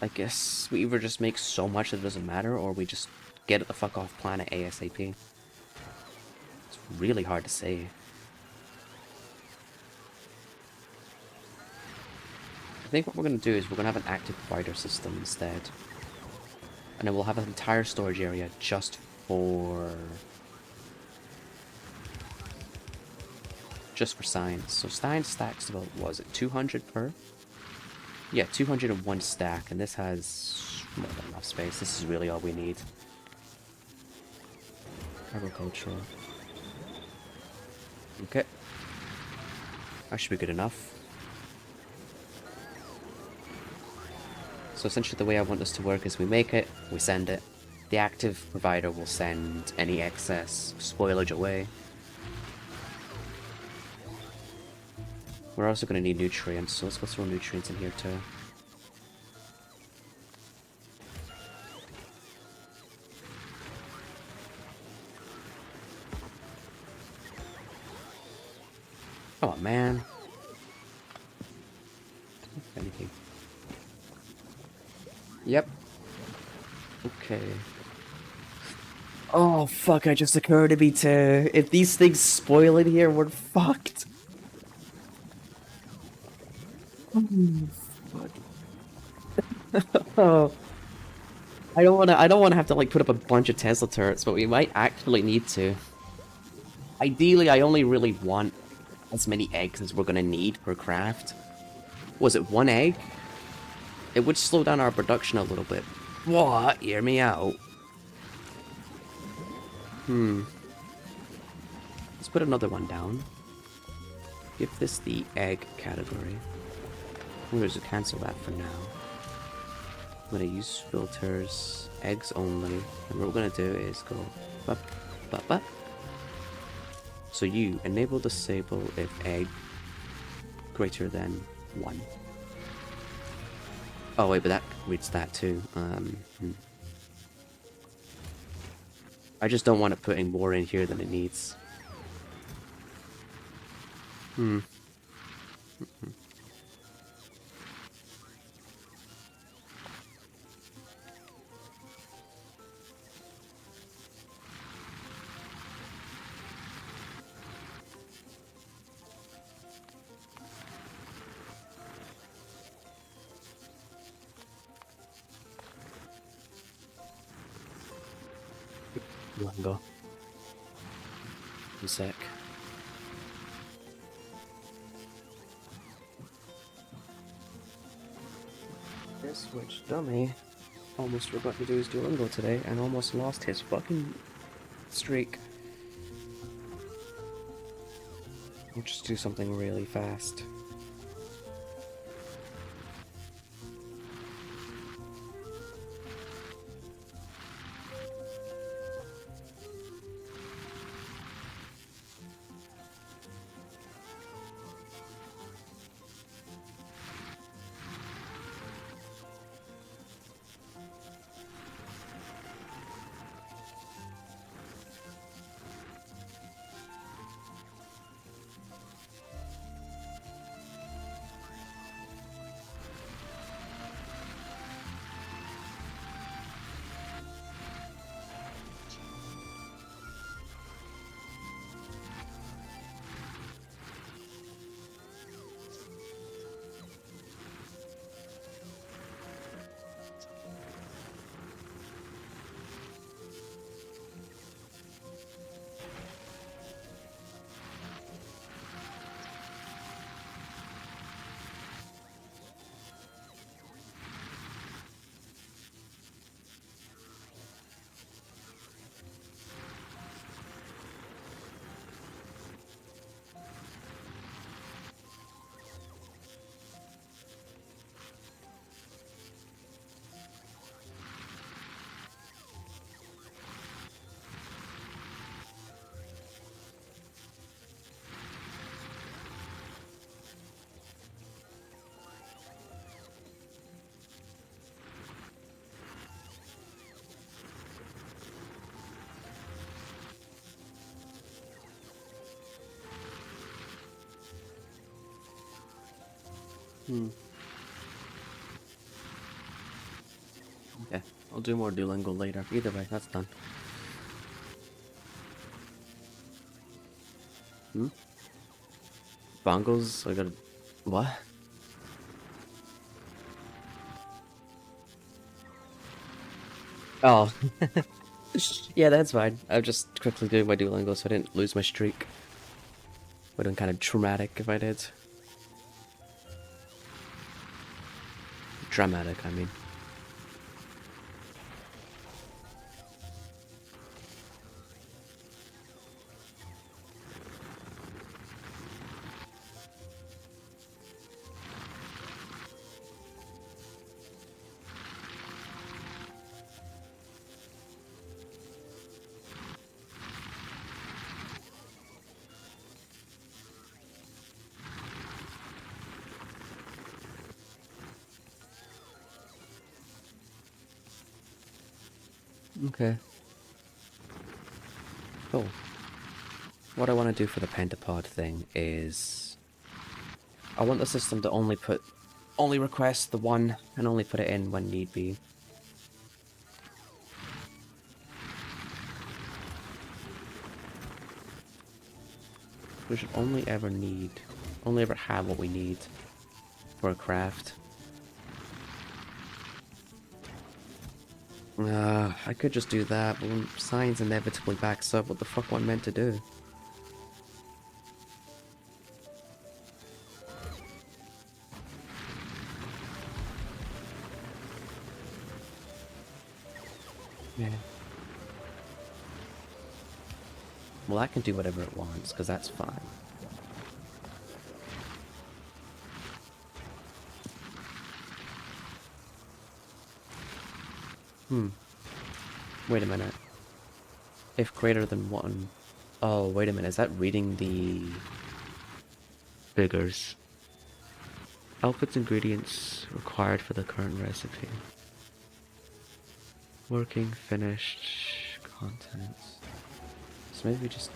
Speaker 1: I guess we either just make so much that it doesn't matter, or we just get it the fuck off planet ASAP. It's really hard to say. I think what we're gonna do is we're gonna have an active fighter system instead. And then we'll have an entire storage area just for science. So science stacks about, what was it, 200 per? Yeah, 201 stack, and this has more than enough space. This is really all we need. Agricultural. Okay. That should be good enough. So essentially the way I want this to work is we make it, we send it. The active provider will send any excess spoilage away. We're also going to need nutrients, so let's go throw nutrients in here too. Oh man. If anything. Yep. Okay. Oh fuck, it just occurred to me too. If these things spoil in here, we're fucked. Fuck. Oh. I don't wanna have to like put up a bunch of Tesla turrets, but we might actually need to. Ideally, I only really want as many eggs as we're gonna need per craft. Was it 1 egg? It would slow down our production a little bit. What? Hear me out. Let's put another one down. Give this the egg category. I'm going to cancel that for now. I'm going to use filters, eggs only, and what we're going to do is go bup, bup, bup. So you enable disable if egg greater than 1. Oh wait, but that reads that too. I just don't want it putting more in here than it needs. One go. A sec. This switch dummy almost forgot to do his Duolingo today and almost lost his fucking streak. We'll just do something really fast. Okay, I'll do more Duolingo later. Either way, that's done. Bongos? I gotta... What? Oh. Yeah, that's fine. I'm just quickly doing my Duolingo so I didn't lose my streak. Would have been kind of traumatic if I did. Dramatic, I mean. Okay. Cool. What I want to do for the pentapod thing is... I want the system to only request the one and only put it in when need be. We should only ever have what we need for a craft. I could just do that, but when science inevitably backs up, what the fuck am I meant to do? Yeah. Well, that can do whatever it wants, because that's fine. Wait a minute. If greater than 1... Oh, wait a minute, is that reading the... figures? Outputs ingredients required for the current recipe. Working, finished, contents. So maybe we just...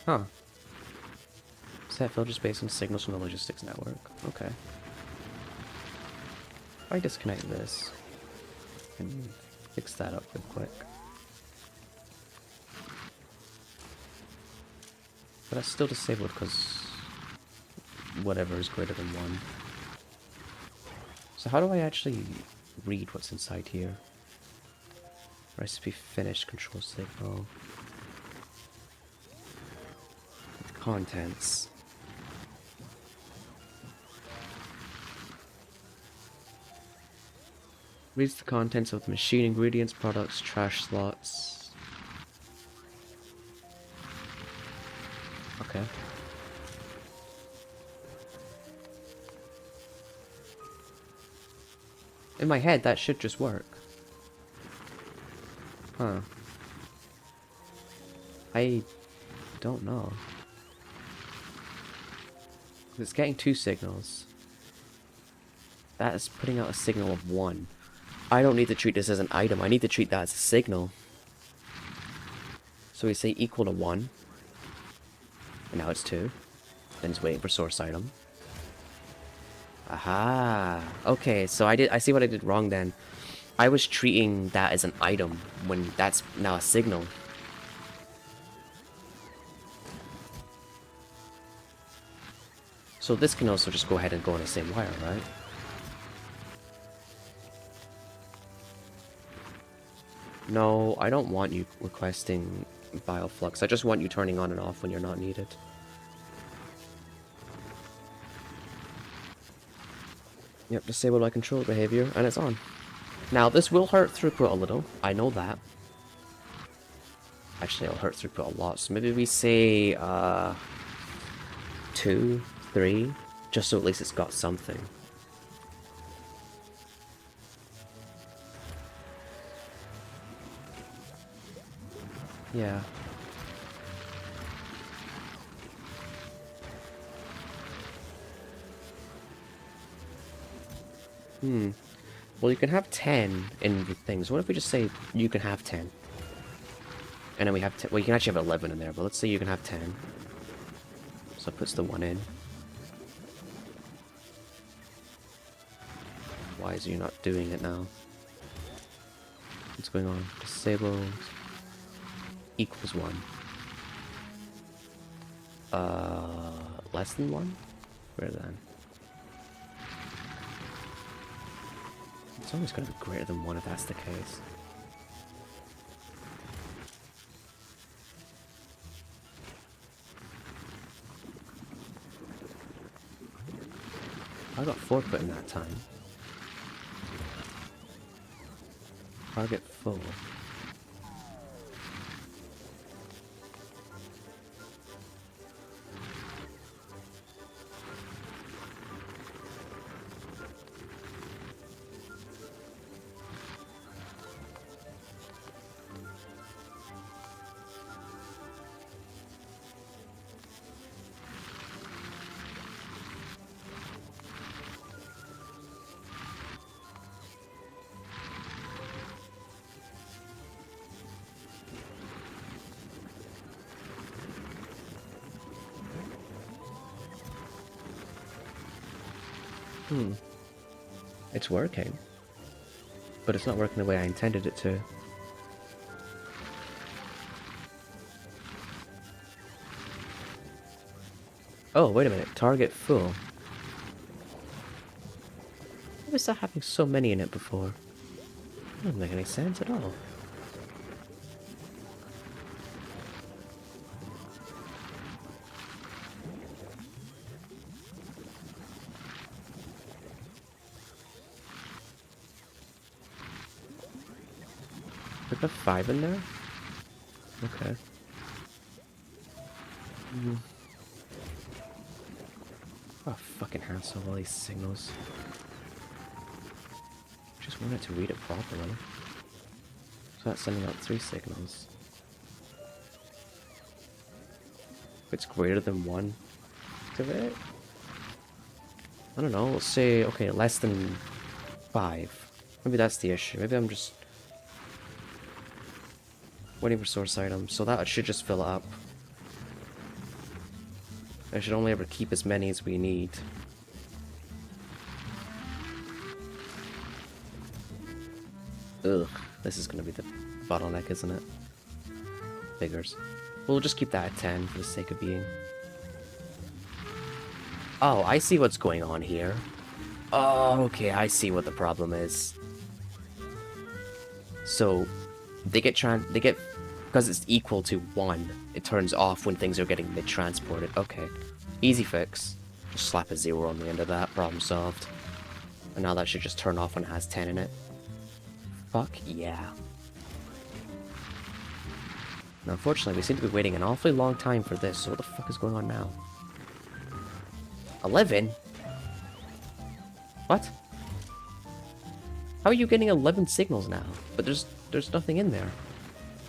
Speaker 1: Huh. Set filters based on signals from the logistics network. Okay. If I disconnect this, I can fix that up real quick. But that's still disabled because whatever is greater than 1. So how do I actually read what's inside here? Recipe finished, control signal. Contents. Reads the contents of the machine, ingredients, products, trash slots. Okay. In my head, that should just work. Huh. I don't know. It's getting 2 signals. That is putting out a signal of 1. I don't need to treat this as an item. I need to treat that as a signal. So we say equal to 1. And now it's 2. Then it's waiting for source item. Aha. Okay, so I see what I did wrong then. I was treating that as an item when that's now a signal. So this can also just go ahead and go on the same wire, right? No, I don't want you requesting bioflux. I just want you turning on and off when you're not needed. Yep, disable by control behavior, and it's on. Now, this will hurt throughput a little. I know that. Actually, it'll hurt throughput a lot. So maybe we say, 2, 3, just so at least it's got something. Yeah. Well, you can have 10 in the things. What if we just say you can have 10? And then we have 10. Well, you can actually have 11 in there, but let's say you can have 10. So it puts the 1 in. Why is you not doing it now? What's going on? Disabled equals 1. Less than 1? Where then? It's always going to be greater than 1 if that's the case. I got 4 put in that time. Target full. Hmm. It's working. But it's not working the way I intended it to. Oh, wait a minute. Target full. Why was that having so many in it before? That doesn't make any sense at all. Did I put 5 in there? Okay. Oh, fucking hassle, all these signals. Just want it to read it properly. So that's sending out 3 signals. If it's greater than 1, activate? I don't know, let's say, okay, less than 5. Maybe that's the issue. Maybe I'm just waiting for source items, so that should just fill it up. I should only ever keep as many as we need. Ugh, this is gonna be the bottleneck, isn't it? Figures. We'll just keep that at 10 for the sake of being. Oh, I see what's going on here. Oh, okay, I see what the problem is. So, they get, because it's equal to 1, it turns off when things are getting mid-transported. Okay, easy fix. Just slap a 0 on the end of that, problem solved. And now that should just turn off when it has 10 in it. Fuck yeah. Now, unfortunately, we seem to be waiting an awfully long time for this, so what the fuck is going on now? 11? What? How are you getting 11 signals now? But there's nothing in there.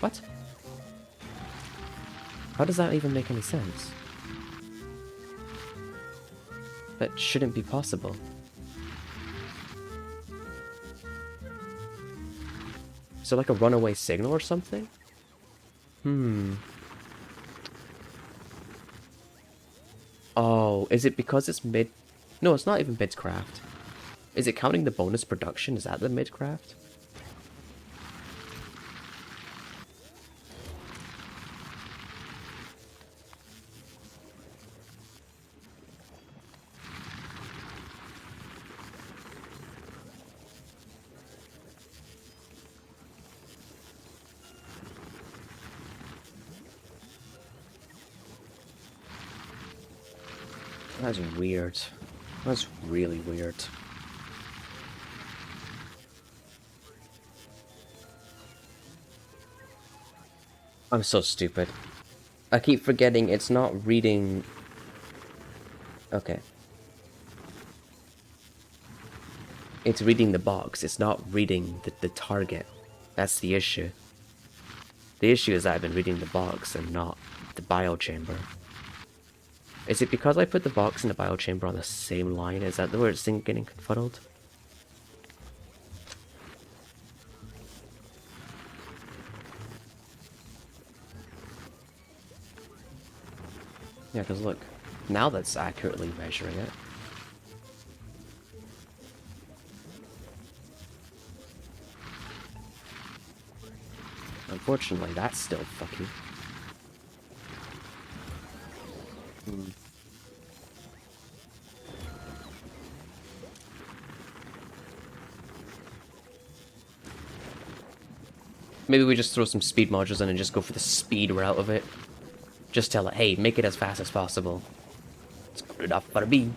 Speaker 1: What? How does that even make any sense? That shouldn't be possible. Is there like a runaway signal or something? Oh, is it because it's mid... No, it's not even mid-craft. Is it counting the bonus production? Is that the mid-craft? That's weird. That's really weird. I'm so stupid. I keep forgetting it's not reading... Okay. It's reading the box. It's not reading the target. That's the issue. The issue is that I've been reading the box and not the biochamber. Is it because I put the box and the biochamber on the same line? Is that where it's getting confuddled? Yeah, because look, now that's accurately measuring it. Unfortunately, that's still fucky. Maybe we just throw some speed modules in and just go for the speed route of it. Just tell it, hey, make it as fast as possible. It's good enough for me.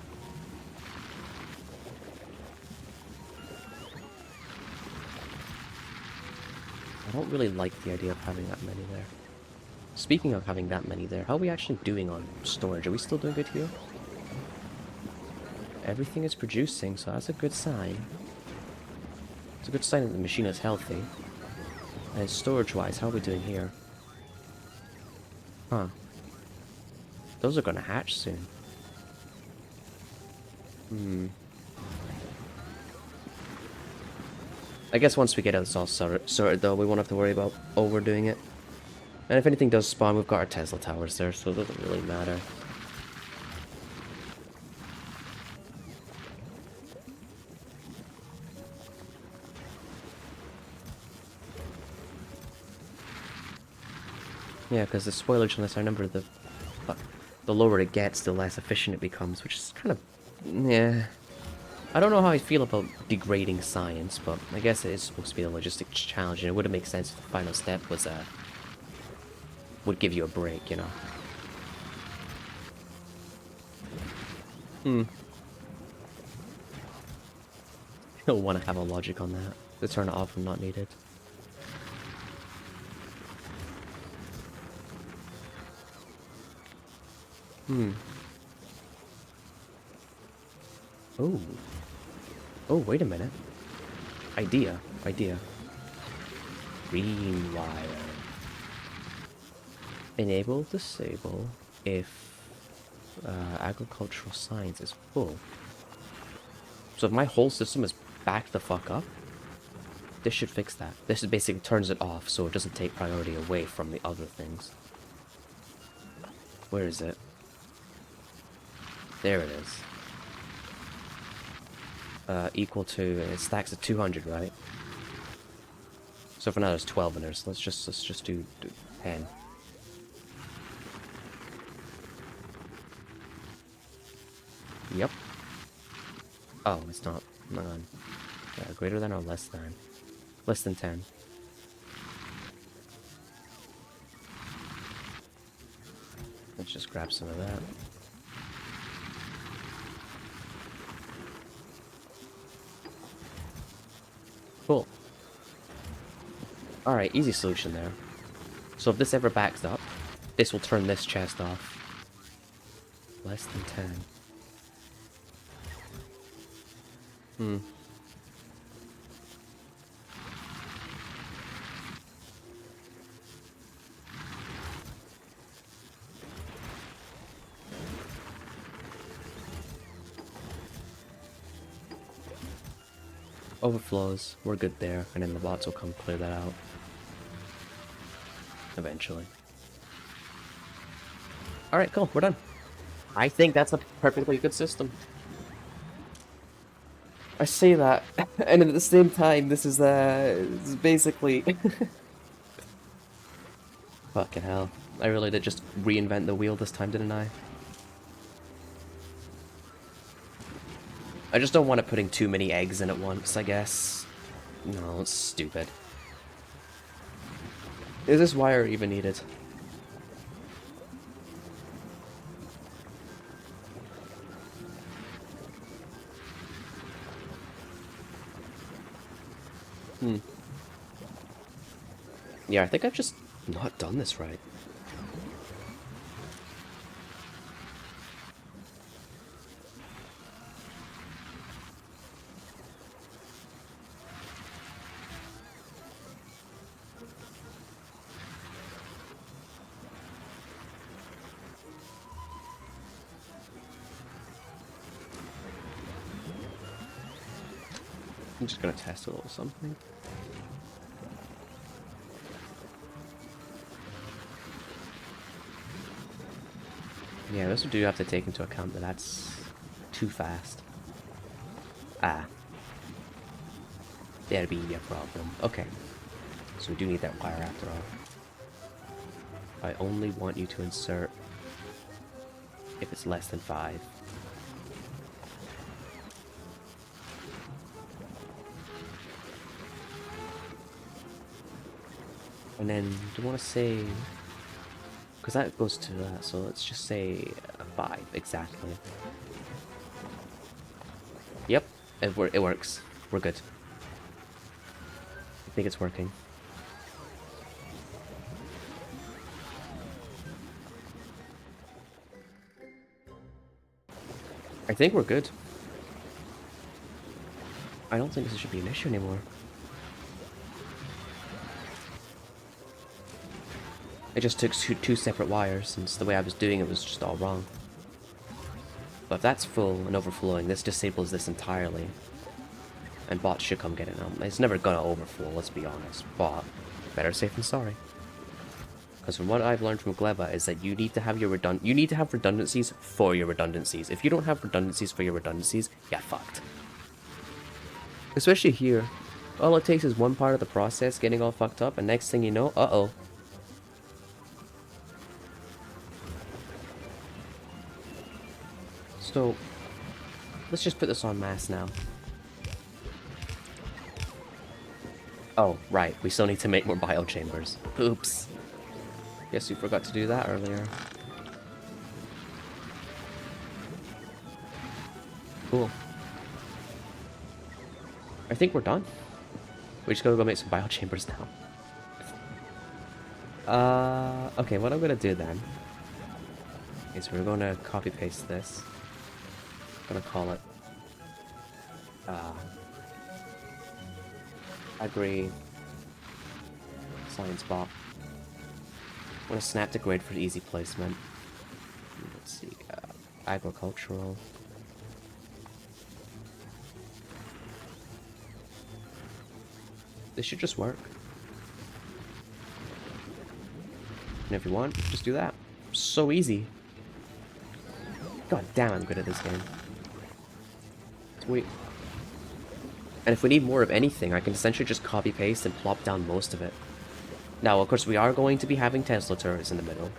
Speaker 1: I don't really like the idea of having that many there. Speaking of having that many there, how are we actually doing on storage? Are we still doing good here? Everything is producing, so that's a good sign. It's a good sign that the machine is healthy. And storage-wise, how are we doing here? Huh. Those are gonna hatch soon. I guess once we get this all sorted though, we won't have to worry about overdoing it. And if anything does spawn, we've got our Tesla towers there, so it doesn't really matter. Yeah, because the spoilage on this, I remember the lower it gets, the less efficient it becomes, which is kind of... yeah. I don't know how I feel about degrading science, but I guess it is supposed to be a logistic challenge, and it wouldn't make sense if the final step was, would give you a break, you know? You'll want to have a logic on that. To turn it off when not needed. Oh. Oh, wait a minute. Idea. Green wire. Enable, disable if agricultural science is full. So if my whole system is backed the fuck up, this should fix that. This basically turns it off so it doesn't take priority away from the other things. Where is it? There it is. Equal to, it stacks at 200, right? So for now there's 12 in there, so let's just do 10. Yep. Oh, it's not. None. Greater than or less than? Less than 10. Let's just grab some of that. Cool. Alright, easy solution there. So if this ever backs up, this will turn this chest off. Less than 10. Overflows, we're good there, and then the bots will come clear that out. Eventually. Alright, cool, we're done. I think that's a perfectly good system. I say that, and at the same time, this is basically... Fucking hell. I really did just reinvent the wheel this time, didn't I? I just don't want it putting too many eggs in at once, I guess. No, it's stupid. Is this wire even needed? Yeah, I think I've just not done this right. I'm just gonna test a little something. Yeah, this do have to take into account that that's too fast. Ah. That'd be a problem. Okay. So we do need that wire after all. I only want you to insert if it's less than 5. And then, do you want to say... Because that goes to that, so let's just say 5, exactly. Yep, it works. We're good. I think it's working. I think we're good. I don't think this should be an issue anymore. It just took two separate wires, since the way I was doing it was just all wrong. But if that's full and overflowing, this disables this entirely. And bots should come get it now. It's never gonna overflow, let's be honest. But better safe than sorry. Because from what I've learned from GLEBA is that you need to have redundancies for your redundancies. If you don't have redundancies for your redundancies, you're fucked. Especially here. All it takes is one part of the process getting all fucked up, and next thing you know, uh-oh. So, let's just put this on mass now. Oh, right. We still need to make more biochambers. Oops. Guess we forgot to do that earlier. Cool. I think we're done. We just gotta go make some biochambers now. Okay, what I'm gonna do then is we're gonna copy paste this. I'm gonna call it Agri Science Bot. I'm gonna snap the grid for easy placement. Let's see, agricultural. This should just work. And if you want, just do that. So easy. God damn, I'm good at this game. Sweet. And if we need more of anything, I can essentially just copy paste and plop down most of it. Now, of course, we are going to be having Tesla turrets in the middle.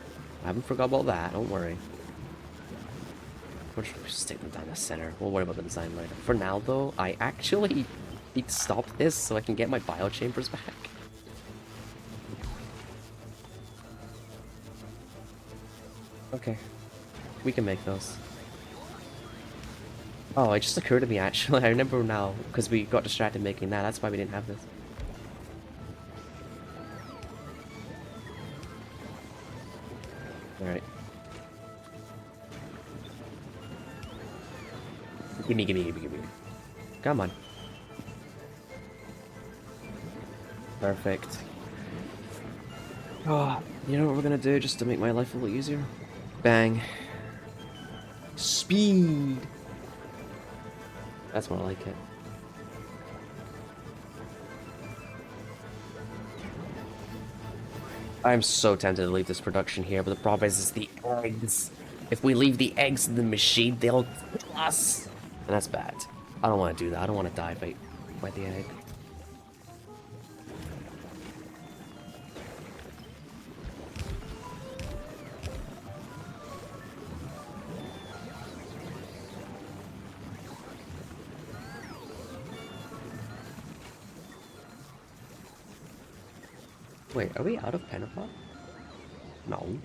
Speaker 1: I haven't forgot about that, don't worry. We'll just stick them down the center. We'll worry about the design later. For now, though, I actually need to stop this so I can get my biochambers back. Okay. We can make those. Oh, it just occurred to me, actually. I remember now, because we got distracted making that. That's why we didn't have this. Alright. Gimme, gimme, gimme, gimme. Come on. Perfect. Oh, you know what we're gonna do just to make my life a little easier? Bang. Speed! That's more like it. I'm so tempted to leave this production here, but the problem is the eggs. If we leave the eggs in the machine, they'll kill us. And that's bad. I don't want to do that. I don't want to die by the egg. Wait, are we out of Penapop? No.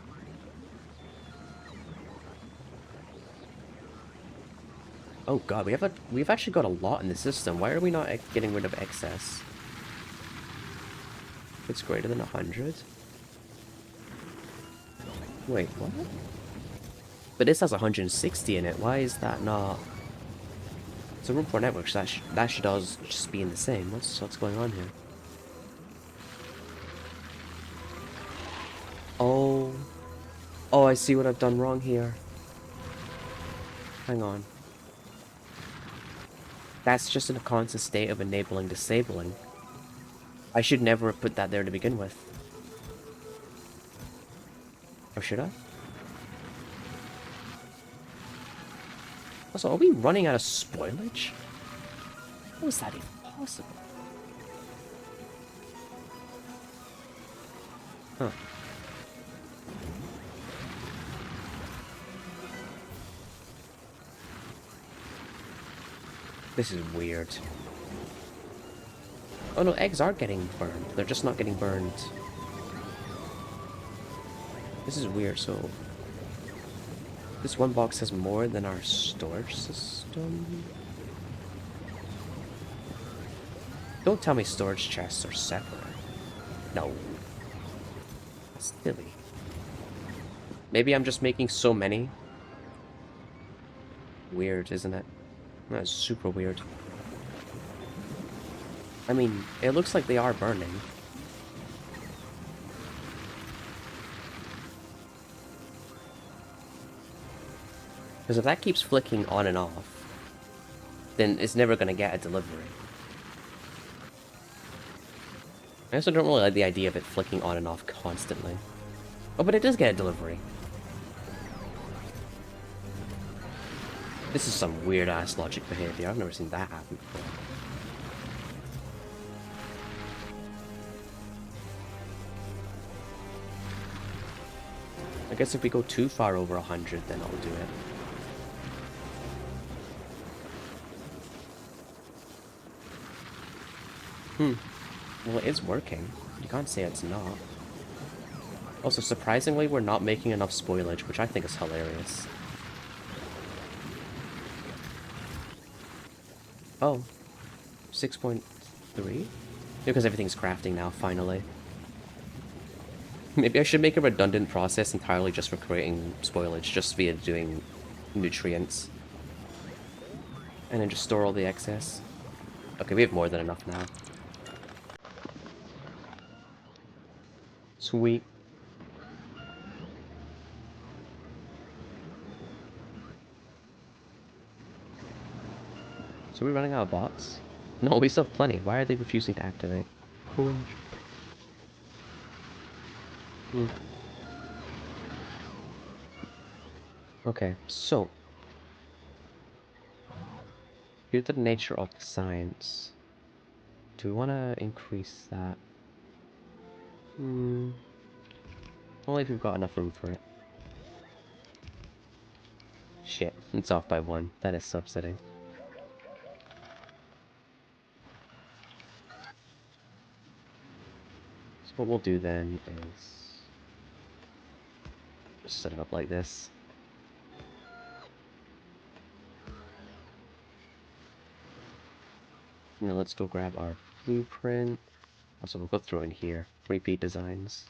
Speaker 1: Oh god, we've actually got a lot in the system. Why are we not getting rid of excess? It's greater than 100. Wait, what? But this has 160 in it. Why is that not? So room for networks that should just be in the same. What's going on here? Oh, I see what I've done wrong here. Hang on. That's just in a constant state of enabling disabling. I should never have put that there to begin with. Or should I? Also, are we running out of spoilage? How is that even possible? Huh. This is weird. Oh no, eggs are getting burned. They're just not getting burned. This is weird, so... This one box has more than our storage system? Don't tell me storage chests are separate. No. That's silly. Maybe I'm just making so many. Weird, isn't it? That's super weird. I mean, it looks like they are burning. Because if that keeps flicking on and off, then it's never going to get a delivery. I also don't really like the idea of it flicking on and off constantly. Oh, but it does get a delivery. This is some weird-ass logic behavior. I've never seen that happen before. I guess if we go too far over 100, then I'll do it. Well, it is working. You can't say it's not. Also, surprisingly, we're not making enough spoilage, which I think is hilarious. Oh. 6.3? Because everything's crafting now, finally. Maybe I should make a redundant process entirely just for creating spoilage, just via doing nutrients. And then just store all the excess. Okay, we have more than enough now. Sweet. So we're running out of bots? No, we still have plenty. Why are they refusing to activate? Cool. Okay, so here's the nature of the science. Do we want to increase that? Only if we've got enough room for it. Shit, it's off by 1. That is so upsetting. So what we'll do then is just set it up like this. Now let's go grab our blueprint. Also, we'll go through in here. Repeat designs.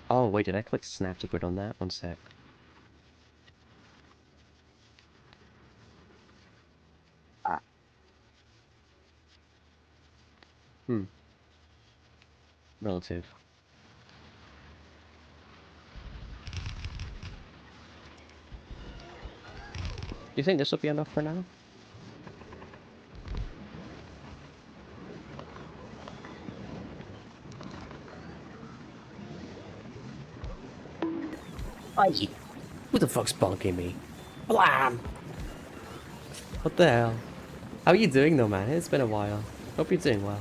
Speaker 1: Oh, wait, did I click snap to grid on that? One sec. Ah. Relative. Do you think this will be enough for now? Aye. Who the fuck's bonking me? Blam! What the hell? How are you doing though, man? It's been a while. Hope you're doing well.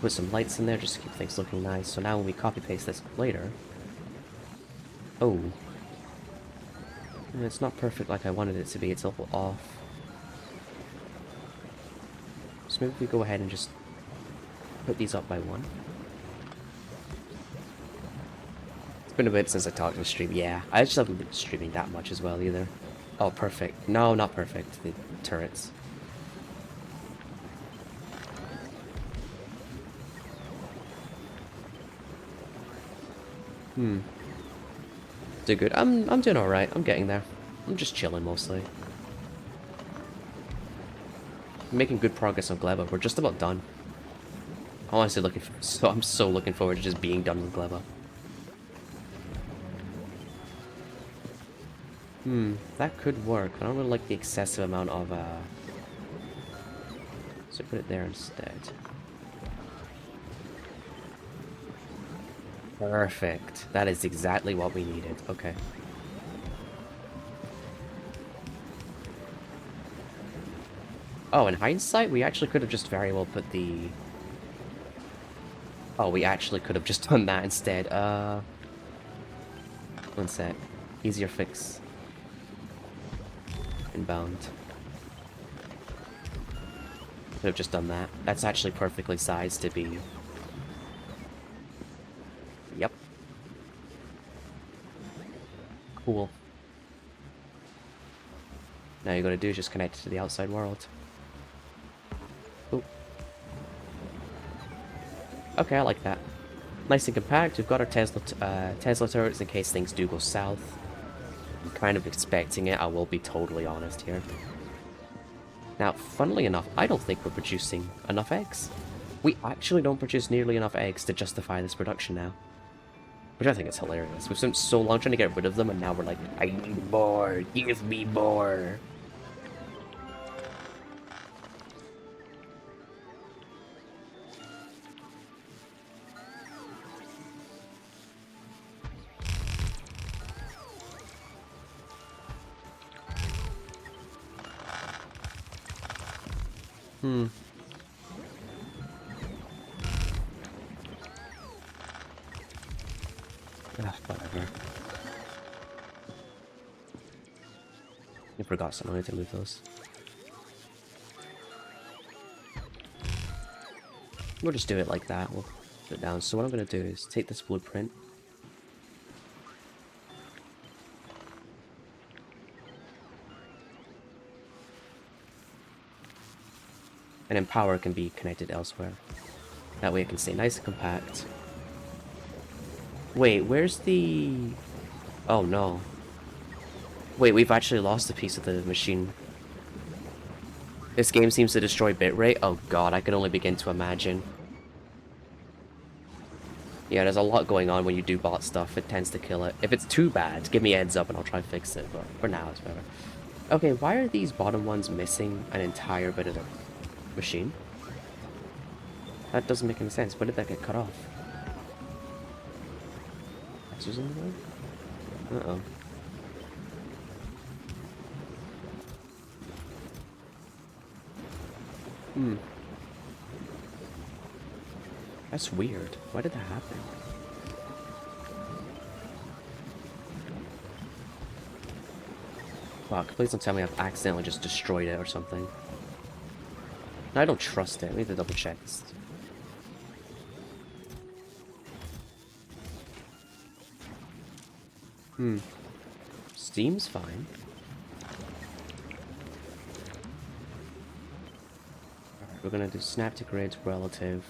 Speaker 1: Put some lights in there just to keep things looking nice, so now when we copy paste this later... Oh. It's not perfect like I wanted it to be, it's a little off. So maybe we go ahead and just put these up by 1. It's been a bit since I talked to the stream. Yeah, I just haven't been streaming that much as well either. Oh, perfect. No, not perfect. The turrets. Do good. I'm doing alright. I'm getting there. I'm just chilling mostly. I'm making good progress on GLEBA. We're just about done. I'm honestly I'm so looking forward to just being done with GLEBA. That could work. I don't really like the excessive amount of so put it there instead. Perfect. That is exactly what we needed. Okay. Oh, in hindsight, we actually could have just very well put the... Oh, we actually could have just done that instead. One sec. Easier fix. Inbound. Could have just done that. That's actually perfectly sized to be... Yep. Cool. Now you gotta do is just connect it to the outside world. Oop. Okay, I like that. Nice and compact. We've got our Tesla turrets in case things do go south. I'm kind of expecting it, I will be totally honest here. Now, funnily enough, I don't think we're producing enough eggs. We actually don't produce nearly enough eggs to justify this production now. Which I think is hilarious. We've spent so long trying to get rid of them, and now we're like, I need more, give me more. Whatever. I forgot something. I need to move those. We'll just do it like that. We'll put it down. So what I'm going to do is take this blueprint. And then power can be connected elsewhere. That way it can stay nice and compact. Wait, where's the... Oh no. Wait, we've actually lost a piece of the machine. This game seems to destroy bitrate. Oh god, I can only begin to imagine. Yeah, there's a lot going on when you do bot stuff. It tends to kill it. If it's too bad, give me a heads up and I'll try and fix it. But for now, it's better. Okay, why are these bottom ones missing an entire bit of the machine? That doesn't make any sense. When did that get cut off? This was in the way? Uh-oh. That's weird. Why did that happen? Fuck, please don't tell me I've accidentally just destroyed it or something. I don't trust it. We need to double check this. Steam's fine. Alright, we're gonna do snap to grid relative.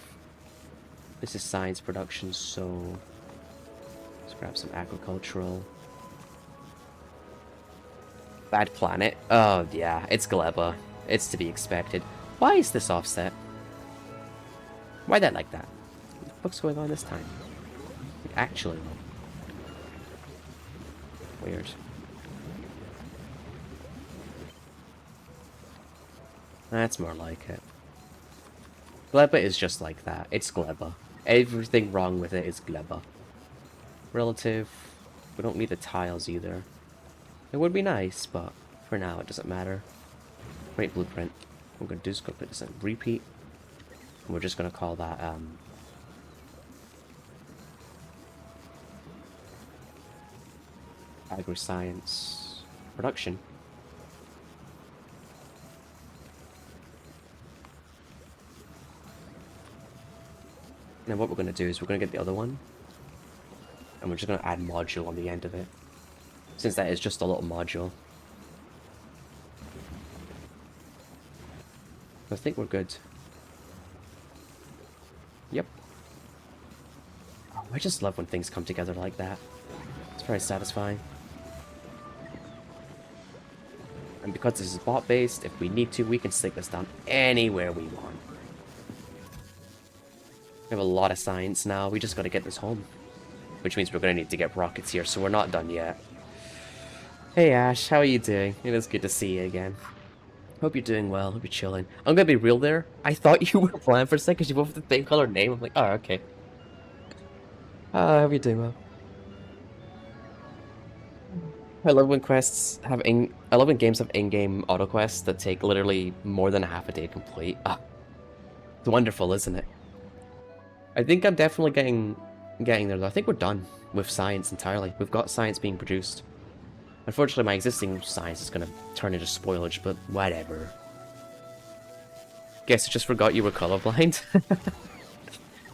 Speaker 1: This is science production, so let's grab some agricultural. Bad planet. Oh yeah, it's GLEBA. It's to be expected. Why is this offset? Why that like that? What the fuck's going on this time? Like, actually, weird. That's more like it. GLEBA is just like that. It's GLEBA. Everything wrong with it is GLEBA. Relative. We don't need the tiles either. It would be nice, but for now it doesn't matter. Great blueprint. What we're gonna do is go put this in repeat. And we're just gonna call that agri-science production. And then what we're gonna do is we're gonna get the other one, and we're just gonna add module on the end of it, since that is just a little module. I think we're good. Yep. Oh, I just love when things come together like that. It's very satisfying. And because this is bot-based, if we need to, we can stick this down anywhere we want. We have a lot of science now, we just gotta get this home. Which means we're gonna need to get rockets here, so we're not done yet. Hey Ash, how are you doing? It is good to see you again. Hope you're doing well, hope you're chilling. I'm gonna be real there. I thought you were blind for a second because you both have the same color name. I'm like, oh, okay. I hope you're doing well. I love when quests have I love when games have in-game auto quests that take literally more than half a day to complete. Ah, it's wonderful, isn't it? I think I'm definitely getting there though. I think we're done with science entirely. We've got science being produced. Unfortunately, my existing science is gonna turn into spoilage, but whatever. Guess I just forgot you were colorblind.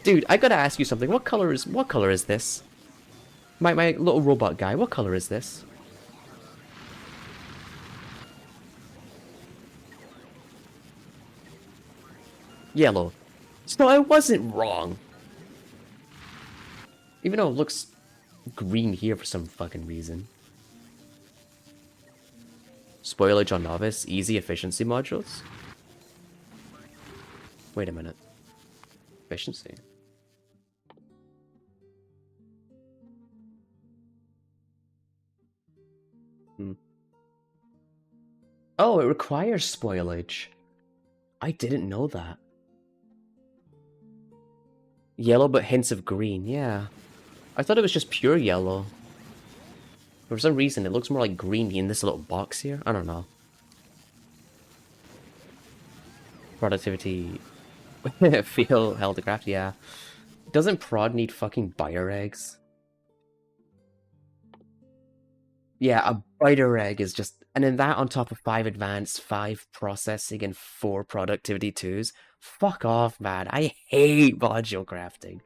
Speaker 1: Dude, I gotta ask you something. What color is this? My little robot guy, what color is this? Yellow. So I wasn't wrong. Even though it looks green here for some fucking reason. Spoilage on novice, easy efficiency modules? Wait a minute. Efficiency? Oh, it requires spoilage. I didn't know that. Yellow but hints of green, yeah. I thought it was just pure yellow. For some reason, it looks more like green in this little box here. I don't know. Productivity. Feel held to craft, yeah. Doesn't prod need fucking buyer eggs? Yeah, a biter egg is just, and then that on top of 5 advanced, 5 processing, and 4 productivity 2s. Fuck off, man. I hate module crafting.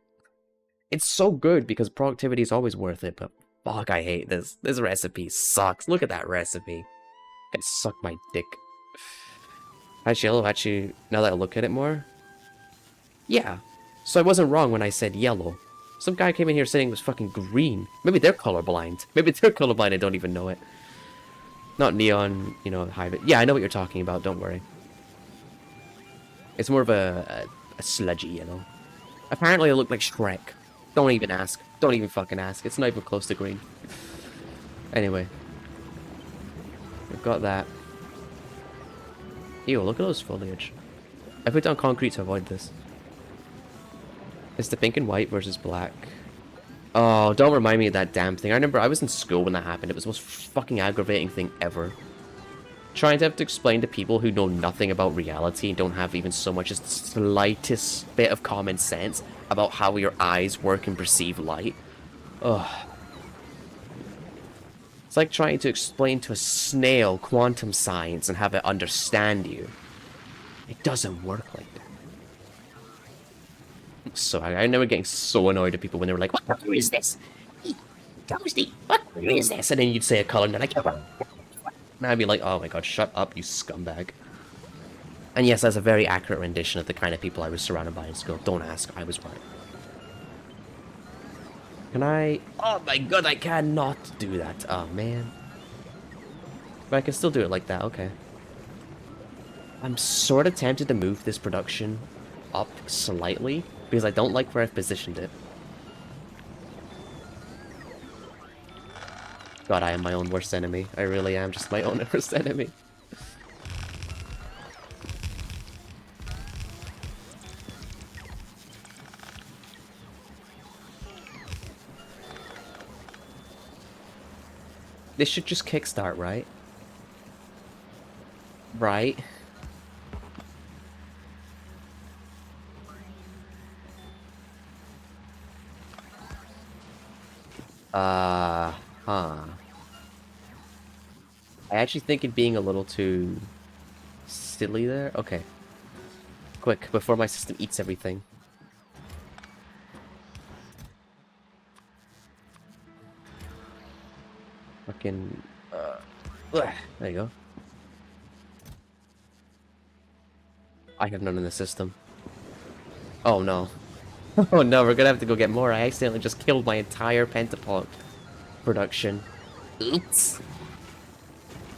Speaker 1: It's so good because productivity is always worth it, but fuck, I hate this. This recipe sucks. Look at that recipe. Can suck my dick. Actually, now that I look at it more, yeah. So I wasn't wrong when I said yellow. Some guy came in here saying it was fucking green. Maybe they're colorblind. Maybe they're colorblind and don't even know it. Not neon, you know, high. Yeah, I know what you're talking about. Don't worry. It's more of a sludgy yellow. Apparently, I look like Shrek. Don't even ask. Don't even fucking ask. It's not even close to green. Anyway. We've got that. Ew, look at those foliage. I put down concrete to avoid this. It's the pink and white versus black. Oh, don't remind me of that damn thing. I remember I was in school when that happened. It was the most fucking aggravating thing ever. Trying to have to explain to people who know nothing about reality and don't have even so much as the slightest bit of common sense about how your eyes work and perceive light. Ugh. It's like trying to explain to a snail quantum science and have it understand you. It doesn't work like that. So I remember getting so annoyed at people when they were like, "What color is this? Toasty, what color is this?" And then you'd say a color and they're like, "And I'd be like, "Oh my god, shut up, you scumbag." And yes, that's a very accurate rendition of the kind of people I was surrounded by in school. Don't ask, I was right. Can I... Oh my god, I cannot do that. Oh man. But I can still do it like that, okay. I'm sort of tempted to move this production up slightly, because I don't like where I've positioned it. God, I am my own worst enemy. I really am just my own worst enemy. This should just kickstart, right? Right? Huh. I actually think it being a little too silly there. Okay. Quick, before my system eats everything. Fucking... there you go. I have none in the system. Oh no. Oh no, we're gonna have to go get more. I accidentally just killed my entire pentapod production. Oops.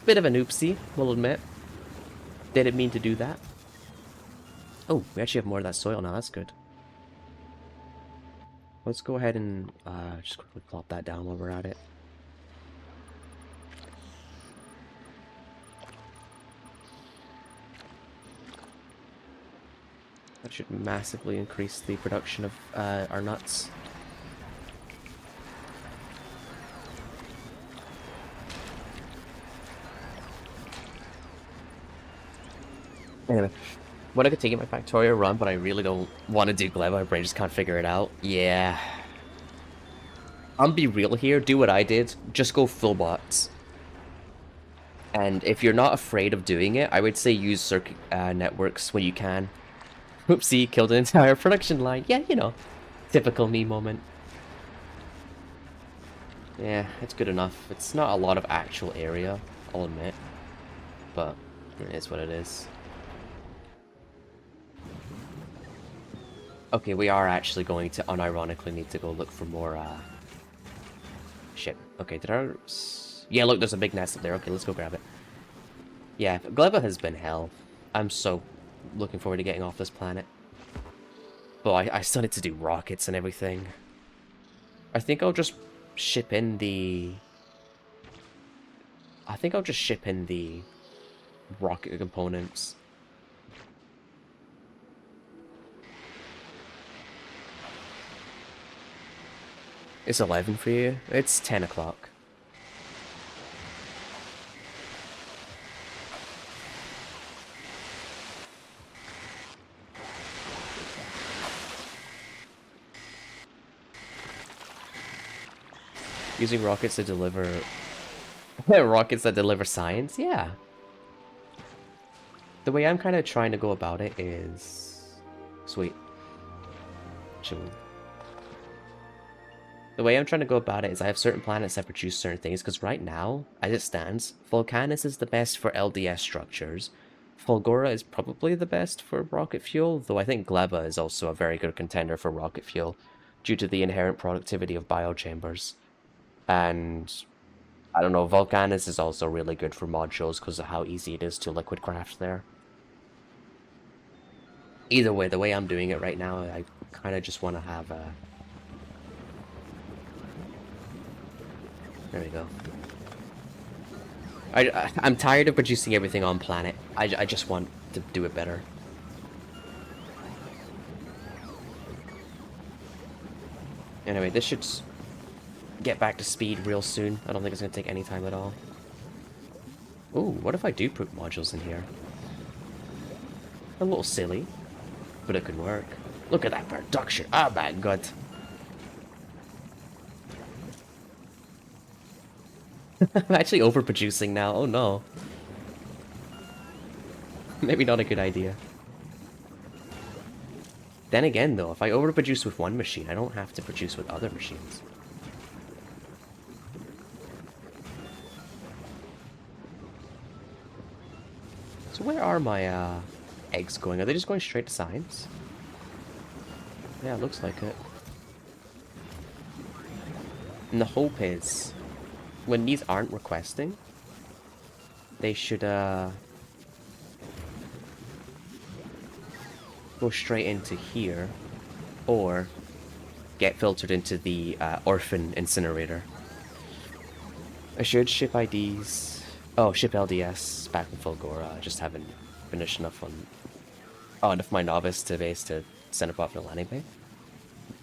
Speaker 1: Bit of an oopsie, we'll admit. Didn't mean to do that. Oh, we actually have more of that soil now, that's good. Let's go ahead and just quickly plop that down while we're at it. That should massively increase the production of our nuts. Anyway, what I could take in my Factorio run, but I really don't want to do GLEBA. My brain just can't figure it out. Yeah. I'll be real here. Do what I did. Just go full bots. And if you're not afraid of doing it, I would say use circuit networks when you can. Oopsie, killed an entire production line. Yeah, you know. Typical me moment. Yeah, it's good enough. It's not a lot of actual area, I'll admit. But it is what it is. Okay, we are actually going to unironically need to go look for more, shit. Okay, did our... Yeah, look, there's a big nest up there. Okay, let's go grab it. Yeah, GLEBA has been hell. I'm so looking forward to getting off this planet. But I still need to do rockets and everything. I think I'll just ship in the... I think I'll just ship in the rocket components. It's 11 for you? It's 10 o'clock. Using rockets to deliver Rockets that deliver science? Yeah. The way I'm kind of trying to go about it is... Sweet. Chill. The way I'm trying to go about it is I have certain planets that produce certain things, because right now, as it stands, Volcanus is the best for LDS structures. Fulgora is probably the best for rocket fuel, though I think GLEBA is also a very good contender for rocket fuel, due to the inherent productivity of biochambers. And I don't know, Volcanus is also really good for modules because of how easy it is to liquid craft there. Either way, the way I'm doing it right now, I kind of just want to have a... There we go. I'm tired of producing everything on planet. I just want to do it better. Anyway, this should get back to speed real soon. I don't think it's going to take any time at all. Ooh, what if I do put modules in here? A little silly, but it could work. Look at that production. Oh my god. I'm actually overproducing now. Oh no. Maybe not a good idea. Then again though, if I overproduce with one machine, I don't have to produce with other machines. So where are my eggs going? Are they just going straight to science? Yeah, it looks like it. And the hope is, when these aren't requesting, they should go straight into here, or get filtered into the orphan incinerator. I should ship IDs. Oh, ship LDS back in Fulgora. I just haven't finished enough on... Oh, enough of my novice to base to send it off to landing bay.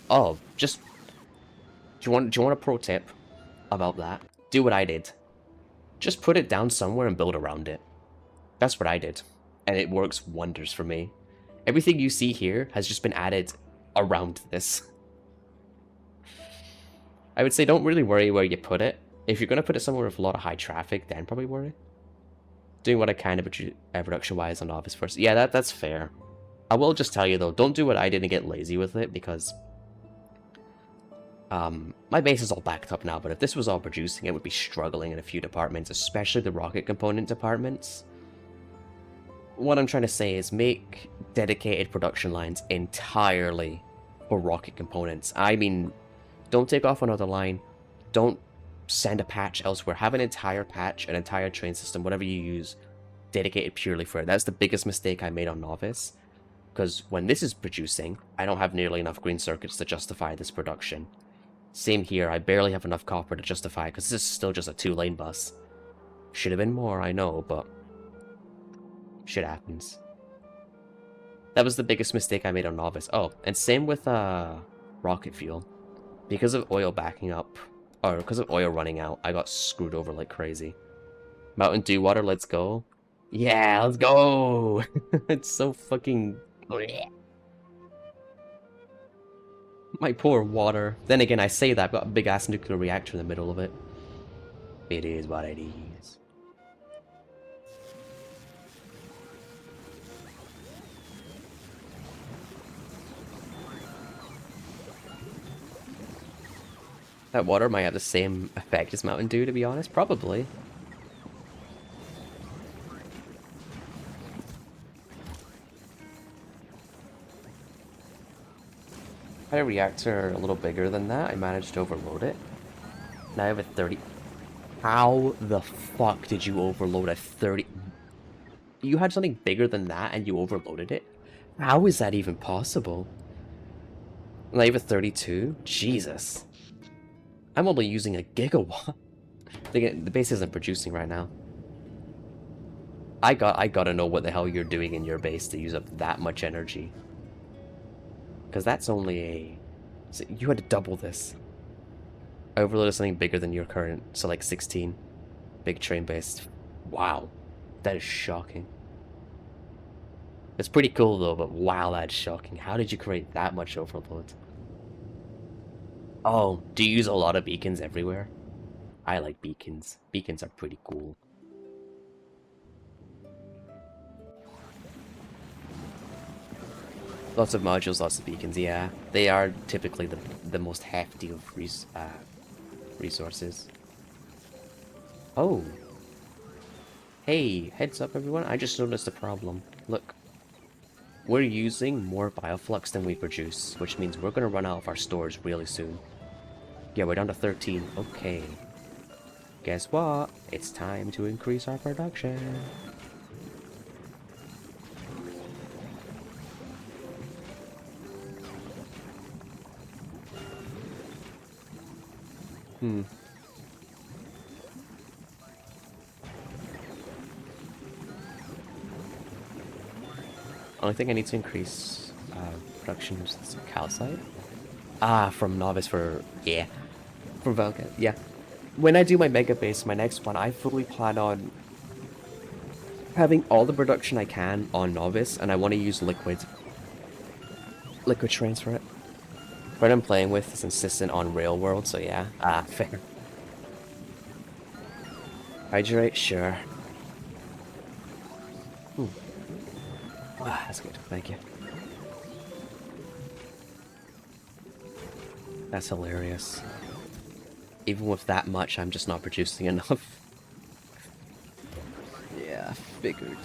Speaker 1: Oh, just... Do you want a pro tip about that? Do what I did. Just put it down somewhere and build around it. That's what I did. And it works wonders for me. Everything you see here has just been added around this. I would say don't really worry where you put it. If you're going to put it somewhere with a lot of high traffic, then probably worry. Doing what I can production-wise on Novice first. Yeah, that's fair. I will just tell you though, don't do what I did and get lazy with it, because... my base is all backed up now, but if this was all producing, it would be struggling in a few departments, especially the rocket component departments. What I'm trying to say is make dedicated production lines entirely for rocket components. I mean, don't take off another line. Don't send a patch elsewhere. Have an entire patch, an entire train system, whatever you use, dedicated purely for it. That's the biggest mistake I made on Novice. Because when this is producing, I don't have nearly enough green circuits to justify this production. Same here, I barely have enough copper to justify, because this is still just a 2-lane bus. Should have been more, I know, but... shit happens. That was the biggest mistake I made on Novice. Oh, and same with rocket fuel. Because of oil backing up, or because of oil running out, I got screwed over like crazy. Mountain Dew water, let's go. Yeah, let's go! It's so fucking... My poor water. Then again, I say that, I've got a big-ass nuclear reactor in the middle of it. It is what it is. That water might have the same effect as Mountain Dew, to be honest. Probably. I had a reactor a little bigger than that. I managed to overload it. Now I have a 30... How the fuck did you overload a 30... You had something bigger than that and you overloaded it? How is that even possible? And I have a 32? Jesus. I'm only using a gigawatt. The base isn't producing right now. I gotta know what the hell you're doing in your base to use up that much energy. Because that's only a... So you had to double this. I overloaded something bigger than your current, so like 16. Big train base. Wow. That is shocking. It's pretty cool though, but wow, that's shocking. How did you create that much overload? Oh, do you use a lot of beacons everywhere? I like beacons. Beacons are pretty cool. Lots of modules, lots of beacons, yeah. They are typically the most hefty of resources. Oh. Hey, heads up everyone, I just noticed a problem. Look. We're using more bioflux than we produce, which means we're gonna run out of our stores really soon. Yeah, we're down to 13. Okay. Guess what? It's time to increase our production. Only thing I need to increase production is this calcite. Ah, from novice for yeah, from Velka. Yeah. When I do my mega base, my next one, I fully plan on having all the production I can on novice, and I want to use liquid transfer it. What I'm playing with is insistent on rail world, so yeah. Ah, fair. Hydrate, sure. Ah, that's good. Thank you. That's hilarious. Even with that much, I'm just not producing enough. Yeah, figured.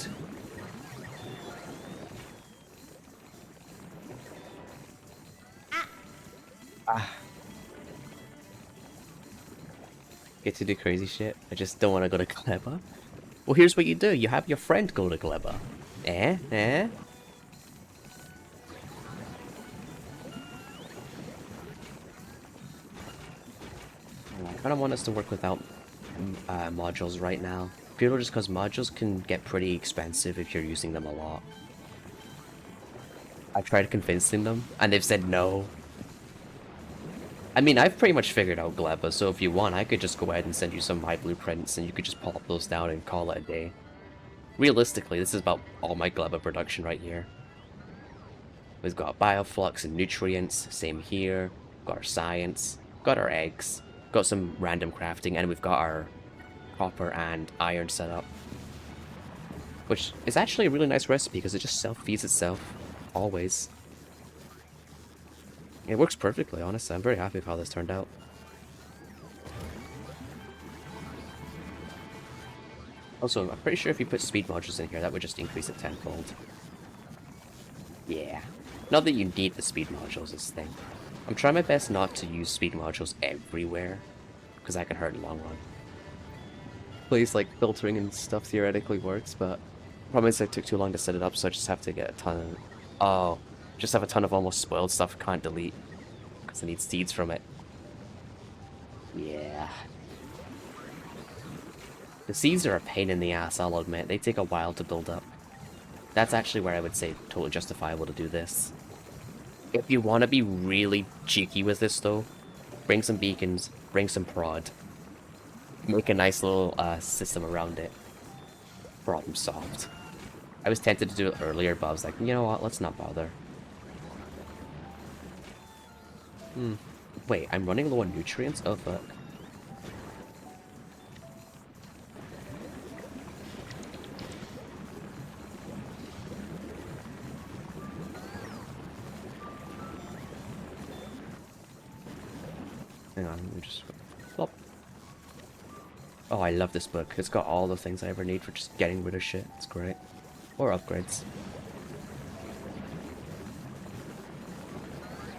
Speaker 1: Ah. Get to do crazy shit. I just don't want to go to GLEBA. Well, here's what you do. You have your friend go to GLEBA. Eh? Eh? I kind of want us to work without modules right now. Purely just because modules can get pretty expensive if you're using them a lot. I've tried convincing them, and they've said no. I mean, I've pretty much figured out GLEBA, so if you want, I could just go ahead and send you some of my blueprints, and you could just pop those down and call it a day. Realistically, this is about all my GLEBA production right here. We've got bioflux and nutrients, same here. Got our science, got our eggs, got some random crafting, and we've got our copper and iron set up. Which is actually a really nice recipe, because it just self-feeds itself. Always. It works perfectly, honestly. I'm very happy with how this turned out. Also, I'm pretty sure if you put speed modules in here, that would just increase it tenfold. Yeah. Not that you need the speed modules, this thing. I'm trying my best not to use speed modules everywhere, because that can hurt in the long run. Please, like, filtering and stuff theoretically works, but the problem is it took too long to set it up, so I just have to get a ton of... Oh, just have a ton of almost spoiled stuff I can't delete, because I need seeds from it. Yeah. The seeds are a pain in the ass, I'll admit. They take a while to build up. That's actually where I would say totally justifiable to do this. If you want to be really cheeky with this, though, bring some beacons, bring some prod. Make a nice little system around it. Problem solved. I was tempted to do it earlier, but I was like, you know what, let's not bother. Wait, I'm running low on nutrients? Oh, fuck. Hang on, let me just... Flop. Oh, I love this book. It's got all the things I ever need for just getting rid of shit. It's great. Or upgrades.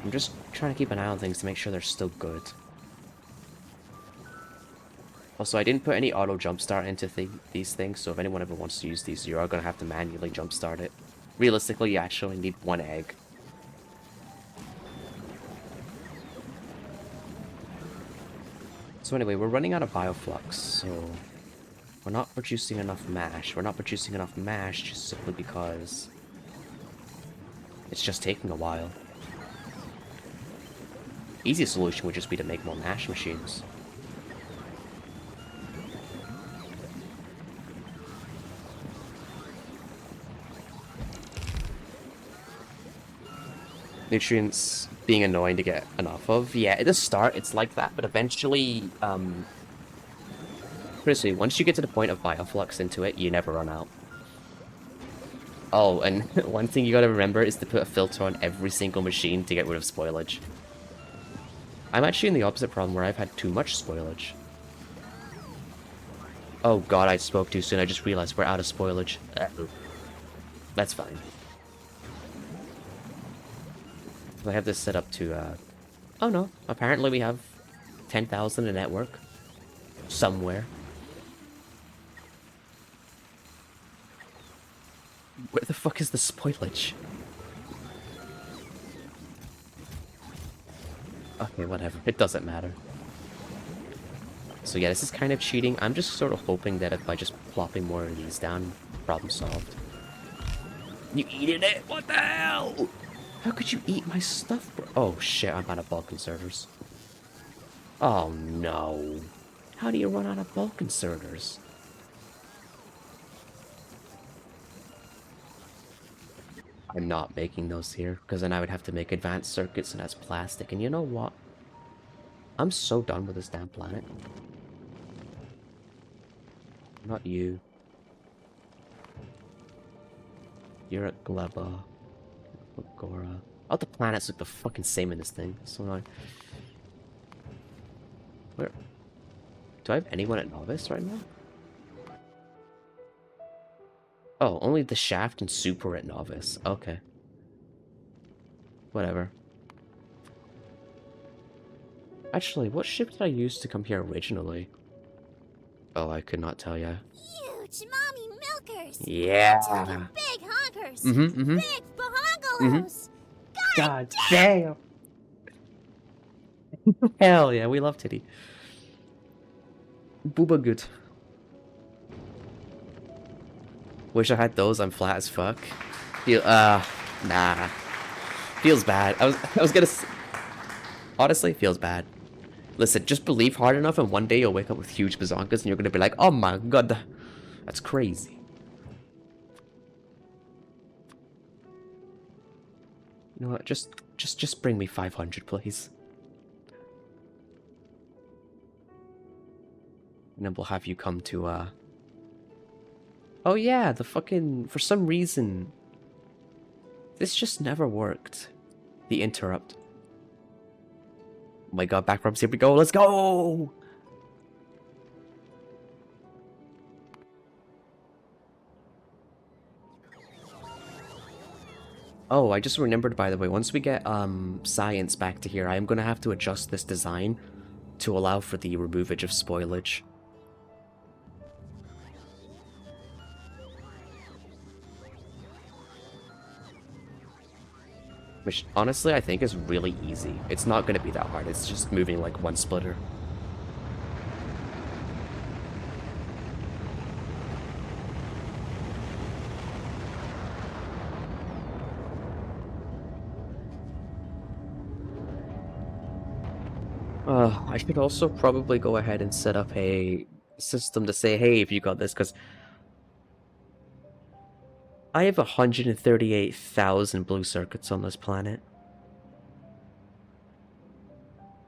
Speaker 1: I'm just trying to keep an eye on things to make sure they're still good. Also, I didn't put any auto jumpstart into these things, so if anyone ever wants to use these, you are going to have to manually jumpstart it. Realistically, you actually need one egg. So anyway, we're running out of bioflux, so we're not producing enough mash. We're not producing enough mash just simply because it's just taking a while. Easiest solution would just be to make more mash machines. Nutrients being annoying to get enough of. Yeah, at the start it's like that, but eventually Seriously, once you get to the point of bioflux into it, you never run out. Oh, and one thing you gotta remember is to put a filter on every single machine to get rid of spoilage. I'm actually in the opposite problem where I've had too much spoilage. Oh god, I spoke too soon. I just realized we're out of spoilage. That's fine. I have this set up to, oh no, apparently we have 10,000 in network. Somewhere. Where the fuck is the spoilage? Okay, whatever. It doesn't matter. So yeah, this is kind of cheating. I'm just sort of hoping that by just plopping more of these down, problem solved. You eating it? What the hell? How could you eat my stuff, bro? Oh shit, I'm out of bulk inserters. Oh no. How do you run out of bulk inserters? I'm not making those here, because then I would have to make advanced circuits, and that's plastic. And you know what? I'm so done with this damn planet. Not you. You're at GLEBA. Agora. All the planets look the fucking same in this thing. That's so annoying. Where? Do I have anyone at Novice right now? Oh, only the Shaft and Super at Novice. Okay. Whatever. Actually, what ship did I use to come here originally? Oh, I could not tell you.
Speaker 4: Huge mommy milkers.
Speaker 1: Yeah.
Speaker 4: Big honkers.
Speaker 1: Mm-hmm.
Speaker 4: Big bahongalos.
Speaker 1: God damn. Hell yeah, we love titty. Booba good. Wish I had those. I'm flat as fuck. Nah. Feels bad. I was gonna. Honestly, feels bad. Listen, just believe hard enough, and one day you'll wake up with huge bazonkas, and you're gonna be like, "Oh my god, that's crazy." You know what? Just bring me 500, please. And then we'll have you come to, Oh yeah, the fucking... For some reason... This just never worked. The interrupt. Oh my god, back rubs, here we go, let's go! Oh, I just remembered, by the way, once we get, science back to here, I am gonna have to adjust this design to allow for the removage of spoilage. Which, honestly, I think is really easy. It's not going to be that hard. It's just moving, like, one splitter. I should also probably go ahead and set up a system to say, hey, if you got this, because I have 138,000 blue circuits on this planet.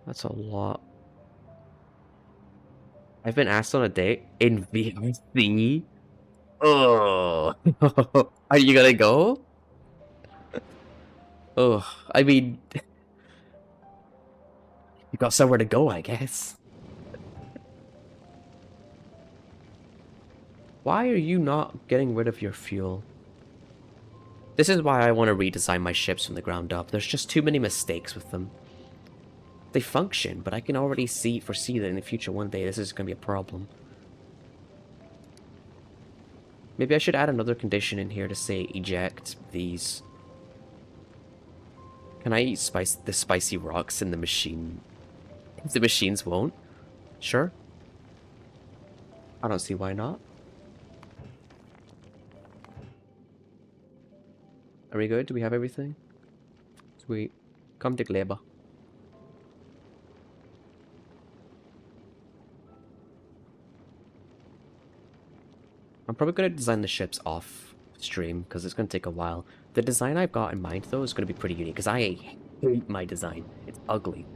Speaker 1: That's a lot. I've been asked on a date in VRC. Oh, are you gonna go? Oh, I mean, you got somewhere to go, I guess. Why are you not getting rid of your fuel? This is why I want to redesign my ships from the ground up. There's just too many mistakes with them. They function, but I can already foresee that in the future one day this is going to be a problem. Maybe I should add another condition in here to say eject these. Can I eat the spicy rocks in the machine? If the machines won't? Sure. I don't see why not. Are we good? Do we have everything? Sweet. Come to GLEBA. I'm probably going to design the ships off stream, because it's going to take a while. The design I've got in mind, though, is going to be pretty unique, because I hate my design. It's ugly.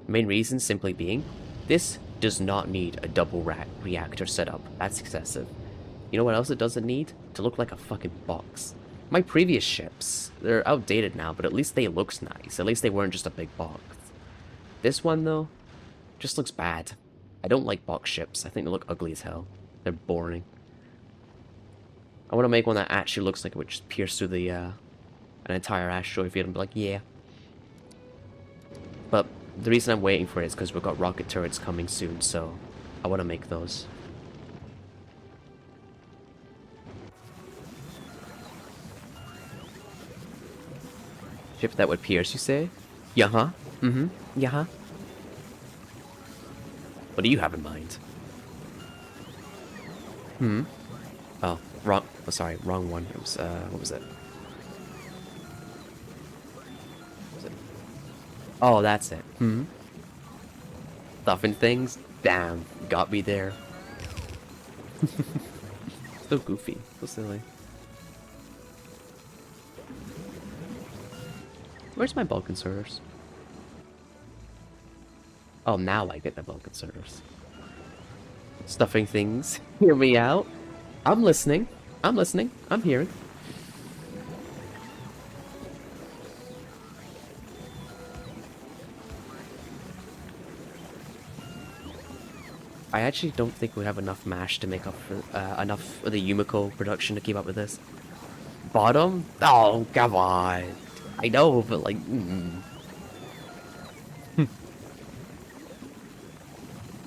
Speaker 1: The main reason simply being, This does not need a double reactor setup. That's excessive. You know what else it doesn't need? To look like a fucking box. My previous ships, they're outdated now, but at least they looked nice. At least they weren't just a big box. This one, though, just looks bad. I don't like box ships. I think they look ugly as hell. They're boring. I want to make one that actually looks like it would just pierce through the, an entire asteroid field and be like, yeah. But the reason I'm waiting for it is because we've got rocket turrets coming soon, so I want to make those. Ship that would pierce, you say? Yeah-huh. Mm-hmm. Yeah-huh. What do you have in mind? Hmm? Oh, wrong. Oh, sorry, wrong one. It was, what was it? What was it? Oh, that's it. Hmm? Stuffing things? Damn, got me there. So goofy. So silly. Where's my bulk inserters? Oh, now I get the bulk inserters. Stuffing things. Hear me out. I'm listening. I'm listening. I'm hearing. I actually don't think we have enough mash to make up for enough of the Yumiko production to keep up with this. Bottom? Oh, come on. I know, but like,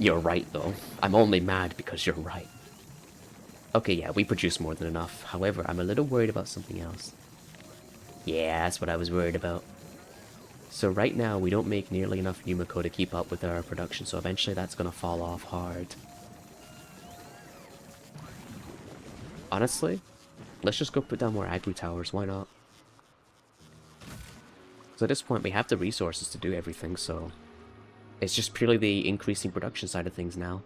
Speaker 1: You're right, though. I'm only mad because you're right. Okay, yeah, we produce more than enough. However, I'm a little worried about something else. Yeah, that's what I was worried about. So right now, we don't make nearly enough Yumiko to keep up with our production, so eventually that's gonna fall off hard. Honestly, let's just go put down more agri towers, why not? So at this point, we have the resources to do everything, so it's just purely the increasing production side of things now.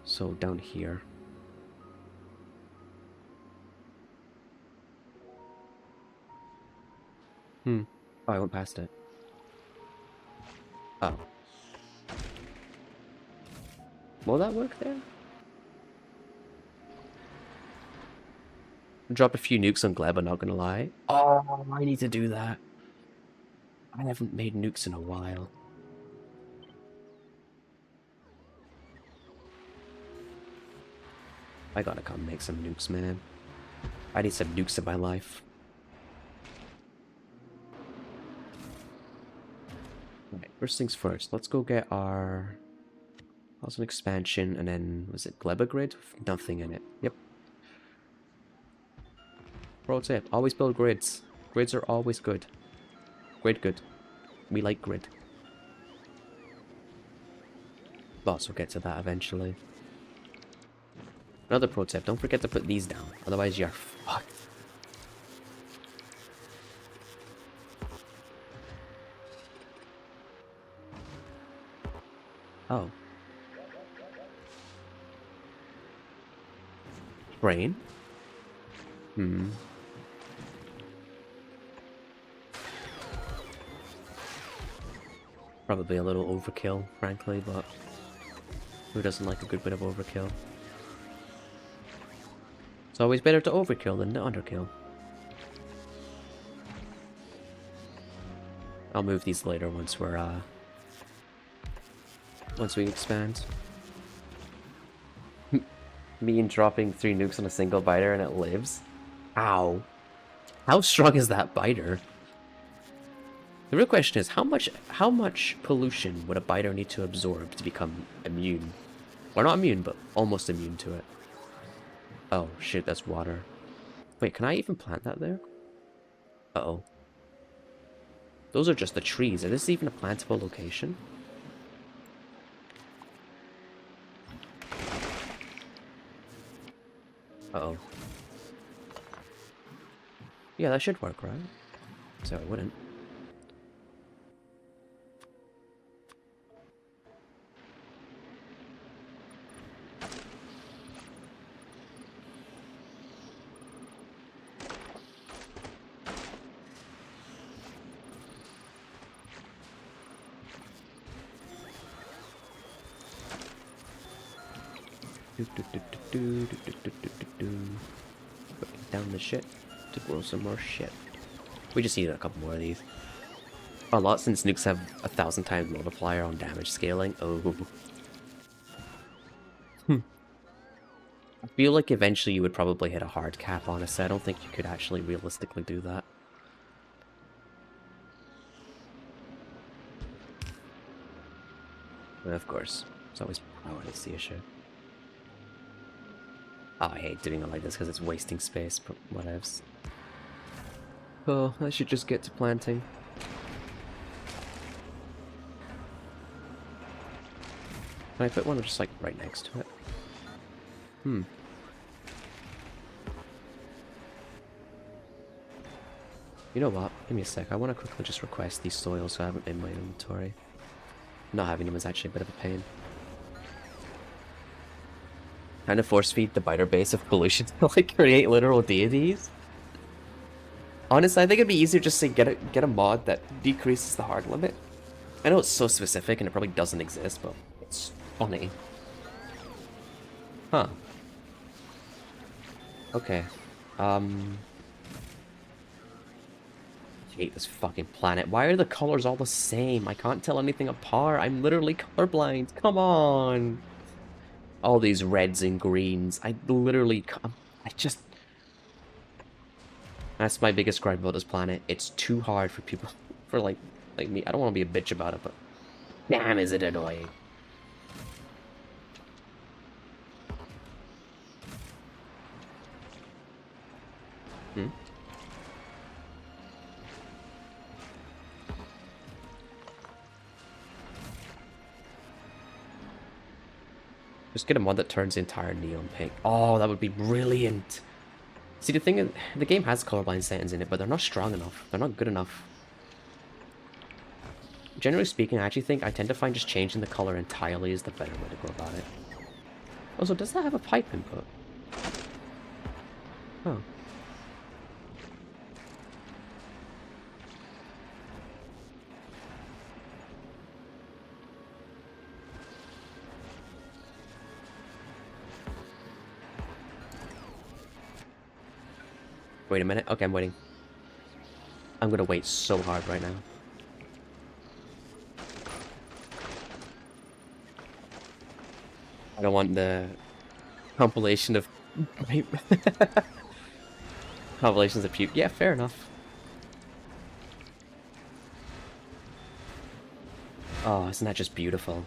Speaker 1: So down here. Oh, I went past it. Oh. Will that work there? Drop a few nukes on GLEBA, not gonna lie. Oh, I need to do that. I haven't made nukes in a while. I gotta come make some nukes, man. I need some nukes in my life. Alright, first things first. Let's go get our... How's an expansion, and then... Was it GLEBA grid? Nothing in it. Yep. Pro tip, always build grids. Grids are always good. Grid good. We like grid. Boss will get to that eventually. Another pro tip, don't forget to put these down, otherwise you're fucked. Oh. Brain? Probably a little overkill, frankly, but who doesn't like a good bit of overkill? It's always better to overkill than to underkill. I'll move these later once we're, once we expand. Me and dropping 3 nukes on a single biter and it lives? Ow. How strong is that biter? The real question is, how much pollution would a biter need to absorb to become immune? Well, not immune, but almost immune to it. Oh, shit, that's water. Wait, can I even plant that there? Uh-oh. Those are just the trees. Is this even a plantable location? Uh-oh. Yeah, that should work, right? So it wouldn't. Putting down the shit to grow some more shit. We just need a couple more of these. A lot, since nukes have 1,000 times multiplier on damage scaling. Oh. I feel like eventually you would probably hit a hard cap, honestly. I don't think you could actually realistically do that. And of course, it's always always the issue. Oh, I hate doing it like this because it's wasting space, but whatevs. Oh, I should just get to planting. Can I put one just like right next to it? Hmm. You know what? Give me a sec. I want to quickly just request these soils so I haven't in my inventory. Not having them is actually a bit of a pain. Kind of force feed the biter base of pollution to like create literal deities. Honestly, I think it'd be easier just to get a mod that decreases the hard limit. I know it's so specific and it probably doesn't exist, but it's funny. Huh. Okay. I hate this fucking planet. Why are the colors all the same? I can't tell anything apart. I'm literally colorblind. Come on. All these reds and greens. I literally... I just... That's my biggest gripe about this planet. It's too hard for people... For, like me. I don't want to be a bitch about it, but... Damn, is it annoying. Hmm? Just get a mod that turns the entire neon pink. Oh, that would be brilliant. See, the thing is, the game has colorblind settings in it, but they're not strong enough. They're not good enough. Generally speaking, I tend to find just changing the color entirely is the better way to go about it. Also, does that have a pipe input? Oh. Wait a minute. Okay, I'm waiting. I'm gonna wait so hard right now. I don't want the compilation of compilations of puke. Yeah, fair enough. Oh, isn't that just beautiful?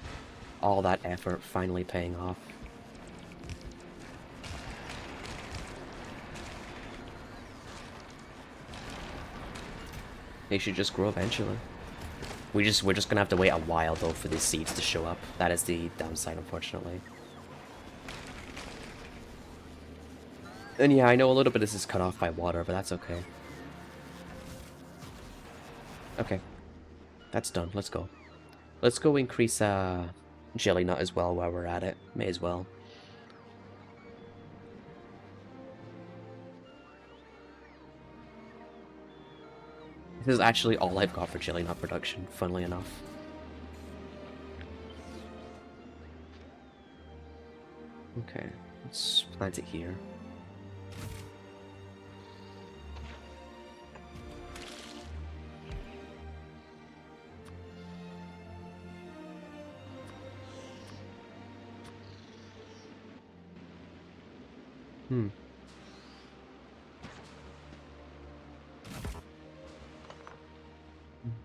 Speaker 1: All that effort finally paying off. They should just grow eventually. We're just gonna have to wait a while though for these seeds to show up. That is the downside, unfortunately. And yeah, I know a little bit of this is cut off by water, but that's okay. Okay. That's done. Let's go. Let's go increase jelly nut as well while we're at it. May as well. This is actually all I've got for jelly nut production, funnily enough. Okay, let's plant it here.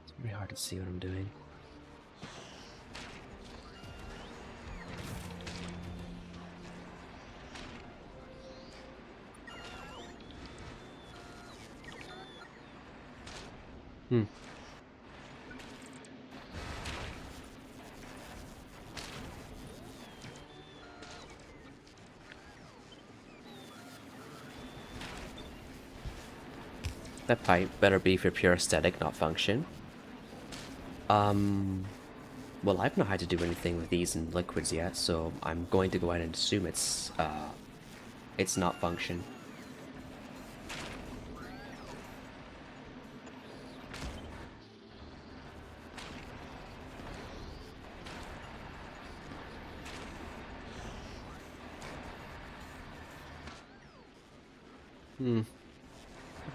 Speaker 1: It's very hard to see what I'm doing. That pipe better be for pure aesthetic, not function. Well, I've not had to do anything with these in liquids yet, so I'm going to go ahead and assume it's not function. I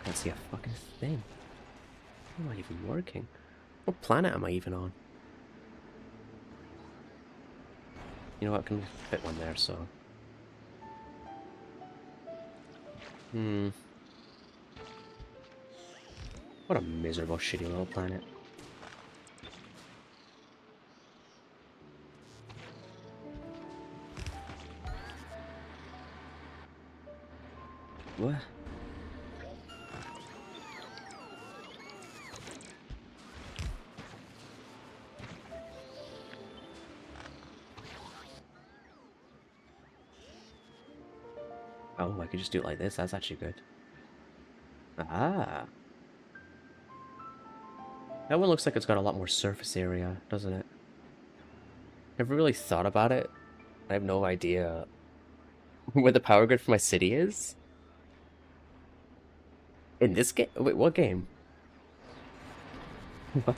Speaker 1: can't see a fucking thing. How am I even working? What planet am I even on? You know what, I can fit one there, so... What a miserable, shitty little planet. What? Oh, I could just do it like this. That's actually good. Ah. That one looks like it's got a lot more surface area, doesn't it? Never really thought about it. I have no idea where the power grid for my city is. In this game? Wait, what game? What?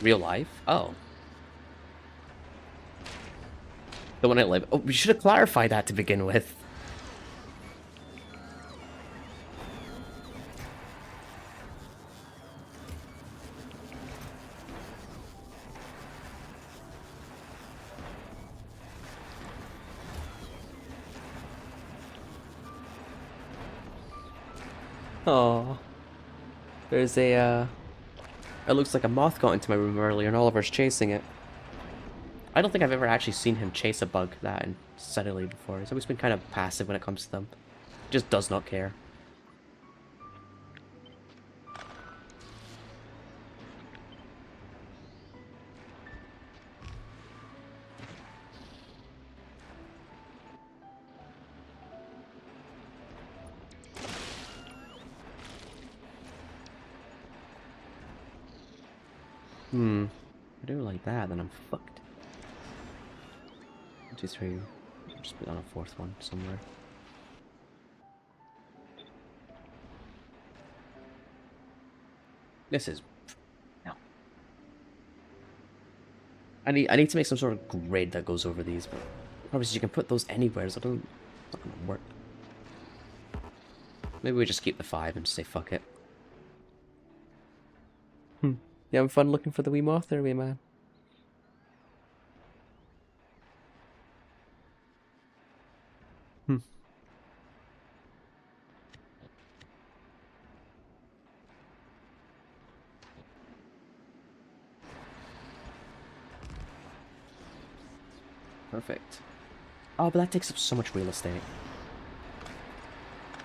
Speaker 1: Real life? Oh. The one I live. Oh, we should have clarified that to begin with. Oh. There's a, It looks like a moth got into my room earlier and Oliver's chasing it. I don't think I've ever actually seen him chase a bug that steadily before. He's always been kind of passive when it comes to them. Just does not care. If I do it like that, then I'm fucked. 1, 2, 3. I'll just put on a fourth one somewhere. This is... No. I need to make some sort of grid that goes over these, but obviously you can put those anywhere, so it's not gonna work. Maybe we just keep the 5 and say fuck it. You having fun looking for the wee moth there, wee man? Perfect. Oh, but that takes up so much real estate.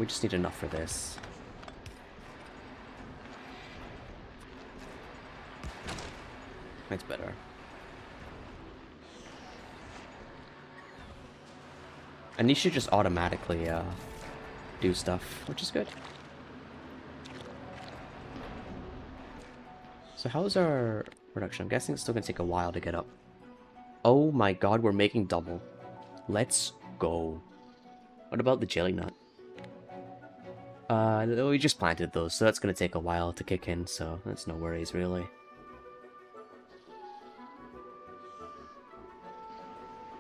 Speaker 1: We just need enough for this. That's better. And these should just automatically do stuff, which is good. So how's our production? I'm guessing it's still gonna take a while to get up. Oh my god, we're making double. Let's go. What about the jelly nut? We just planted those, so that's gonna take a while to kick in, so that's no worries really.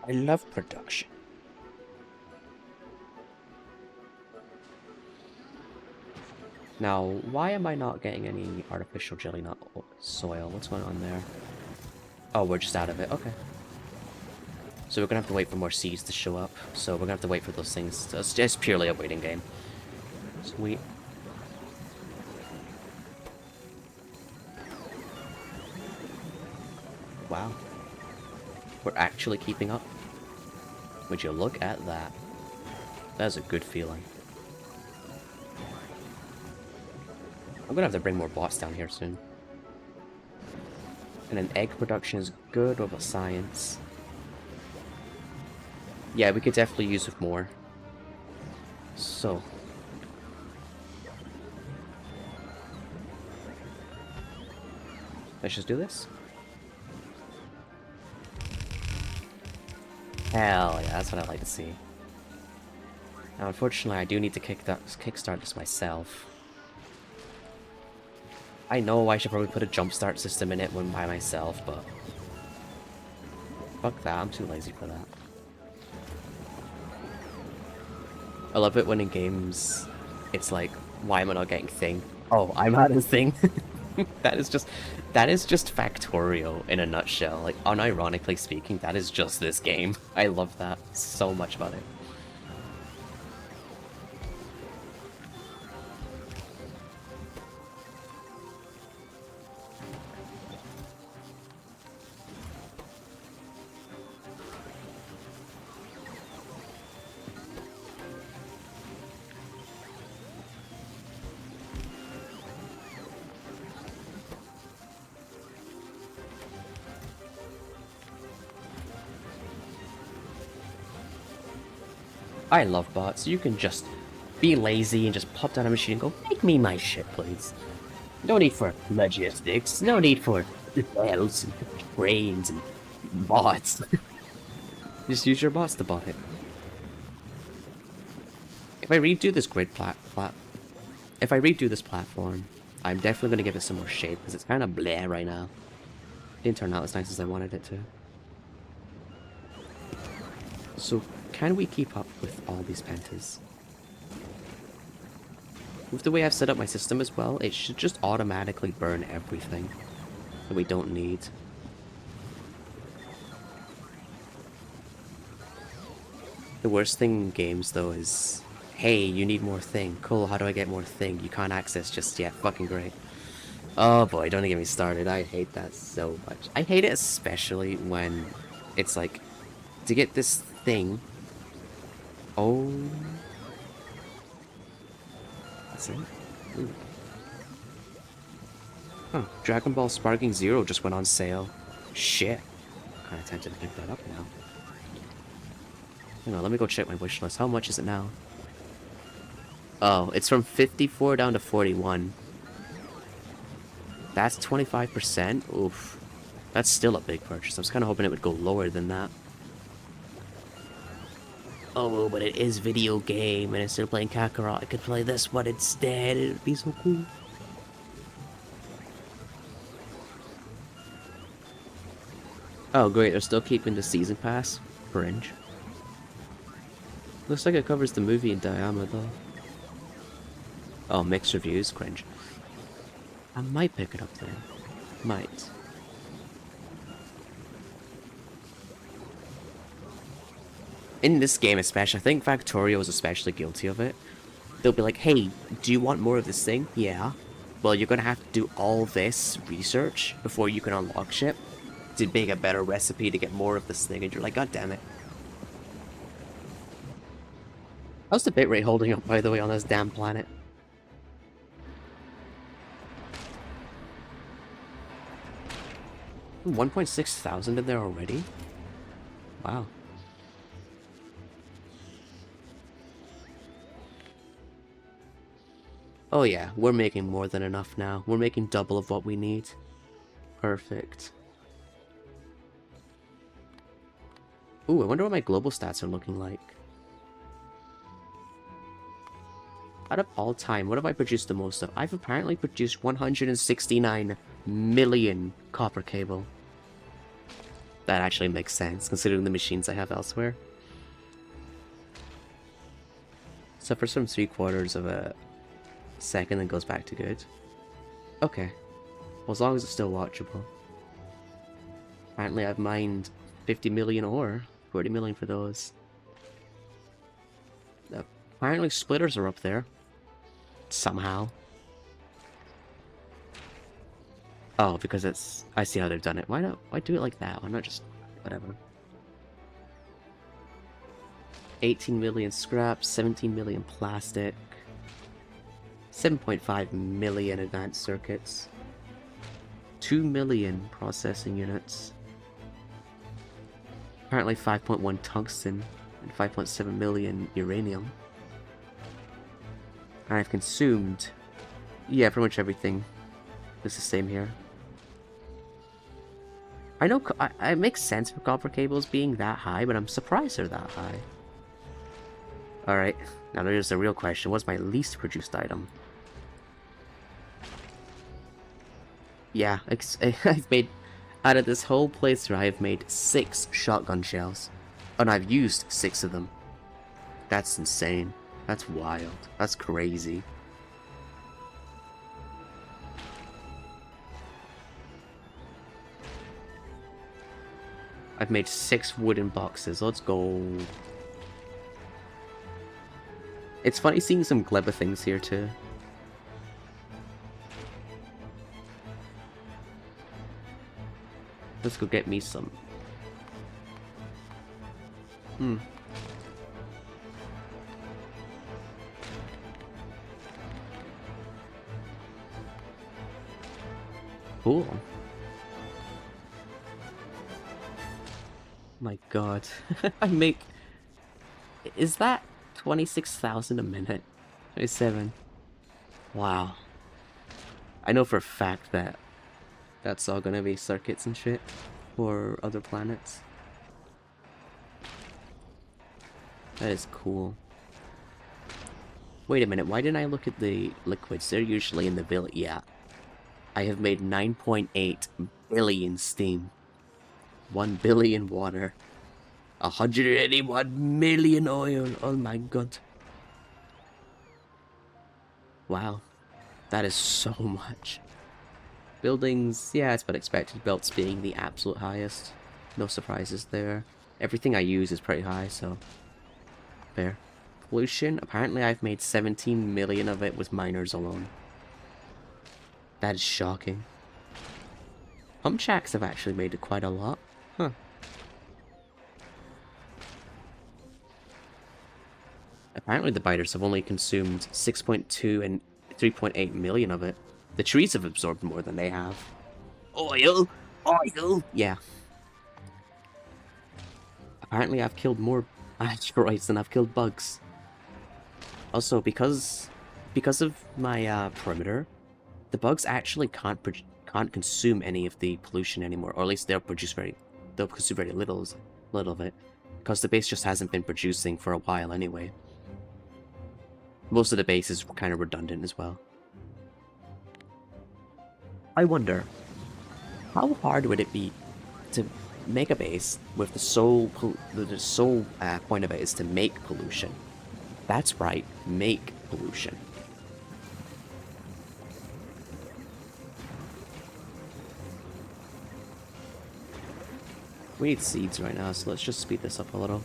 Speaker 1: I love production. Now, why am I not getting any artificial jelly nut soil? What's going on there? Oh, we're just out of it. Okay. So we're gonna have to wait for more seeds to show up. So we're gonna have to wait for those things. It's just purely a waiting game. Sweet. Wow. We're actually keeping up. Would you look at that? That's a good feeling. I'm gonna have to bring more bots down here soon. And then egg production is good. What about science? Yeah, we could definitely use it more. So. Let's just do this. Hell yeah, that's what I like to see. Now, unfortunately, I do need to kickstart this myself. I know I should probably put a jumpstart system in it when by myself, but fuck that, I'm too lazy for that. I love it when in games, it's like, why am I not getting thing? Oh, I'm out of thing. That is just Factorio in a nutshell. Like, unironically speaking, that is just this game. I love that so much about it. I love bots. You can just be lazy and just pop down a machine and go, make me my shit, please. No need for logistics. No need for bells and brains and bots. Just use your bots to bot it. If I redo this if I redo this platform, I'm definitely going to give it some more shape because it's kind of bleh right now. It didn't turn out as nice as I wanted it to. So, can we keep up with all these pentas? With the way I've set up my system as well, it should just automatically burn everything that we don't need. The worst thing in games, though, is, hey, you need more thing. Cool, how do I get more thing? You can't access just yet. Fucking great. Oh boy, don't get me started. I hate that so much. I hate it especially when it's like, to get this thing... Oh... That's it? Ooh. Huh, Dragon Ball Sparking Zero just went on sale. Shit. Kinda tempted to pick that up now. Hang on, let me go check my wish list. How much is it now? Oh, it's from 54 down to 41. That's 25%? Oof. That's still a big purchase. I was kinda hoping it would go lower than that. Oh, but it is video game, and instead of playing Kakarot, I could play this one instead. It'd be so cool. Oh, great, they're still keeping the season pass. Cringe. Looks like it covers the movie in Diama, though. Oh, mixed reviews? Cringe. I might pick it up then. Might. In this game especially, I think Factorio is especially guilty of it. They'll be like, hey, do you want more of this thing? Yeah. Well, you're gonna have to do all this research before you can unlock shit to make a better recipe to get more of this thing, and you're like, god damn it. How's the bitrate holding up, by the way, on this damn planet? $1,600 in there already? Wow. Oh yeah, we're making more than enough now. We're making double of what we need. Perfect. Ooh, I wonder what my global stats are looking like. Out of all time, what have I produced the most of? I've apparently produced 169 million copper cable. That actually makes sense, considering the machines I have elsewhere. Suffers from 3/4 of a second, then goes back to good. Okay. Well, as long as it's still watchable. Apparently I've mined 50 million ore. 40 million for those. Apparently splitters are up there. Somehow. Oh, because it's... I see how they've done it. Why not? Why do it like that? Why not just... whatever. 18 million scrap, 17 million plastic. 7.5 million advanced circuits. 2 million processing units. Apparently 5.1 tungsten and 5.7 million uranium. And I've consumed, yeah, pretty much everything. It's the same here. I know it makes sense for copper cables being that high, but I'm surprised they're that high. Alright, now there's the real question. What's my least produced item? Yeah, I've made... Out of this whole playthrough, I've made 6 shotgun shells. And I've used 6 of them. That's insane. That's wild. That's crazy. I've made 6 wooden boxes. Let's go. It's funny seeing some GLEBA things here too. Let's go get me some. Cool. My god. I make... Is that 26,000 a minute? 27. Wow. I know for a fact that that's all gonna be circuits and shit for other planets. That is cool. Wait a minute, why didn't I look at the liquids? They're usually in the village. Yeah. I have made 9.8 billion steam. 1 billion water. 181 million oil. Oh my god. Wow. That is so much. Buildings, yeah, it's but expected. Belts being the absolute highest. No surprises there. Everything I use is pretty high, so... Fair. Pollution, apparently I've made 17 million of it with miners alone. That is shocking. Pump jacks have actually made it quite a lot. Huh. Apparently the biters have only consumed 6.2 and 3.8 million of it. The trees have absorbed more than they have. Oil! Oil! Yeah. Apparently I've killed more asteroids than I've killed bugs. Also, because of my perimeter, the bugs actually can't consume any of the pollution anymore, or at least they'll consume very little of it, because the base just hasn't been producing for a while anyway. Most of the base is kind of redundant as well. I wonder, how hard would it be to make a base with the sole point of it is to make pollution? That's right, make pollution. We need seeds right now, so let's just speed this up a little.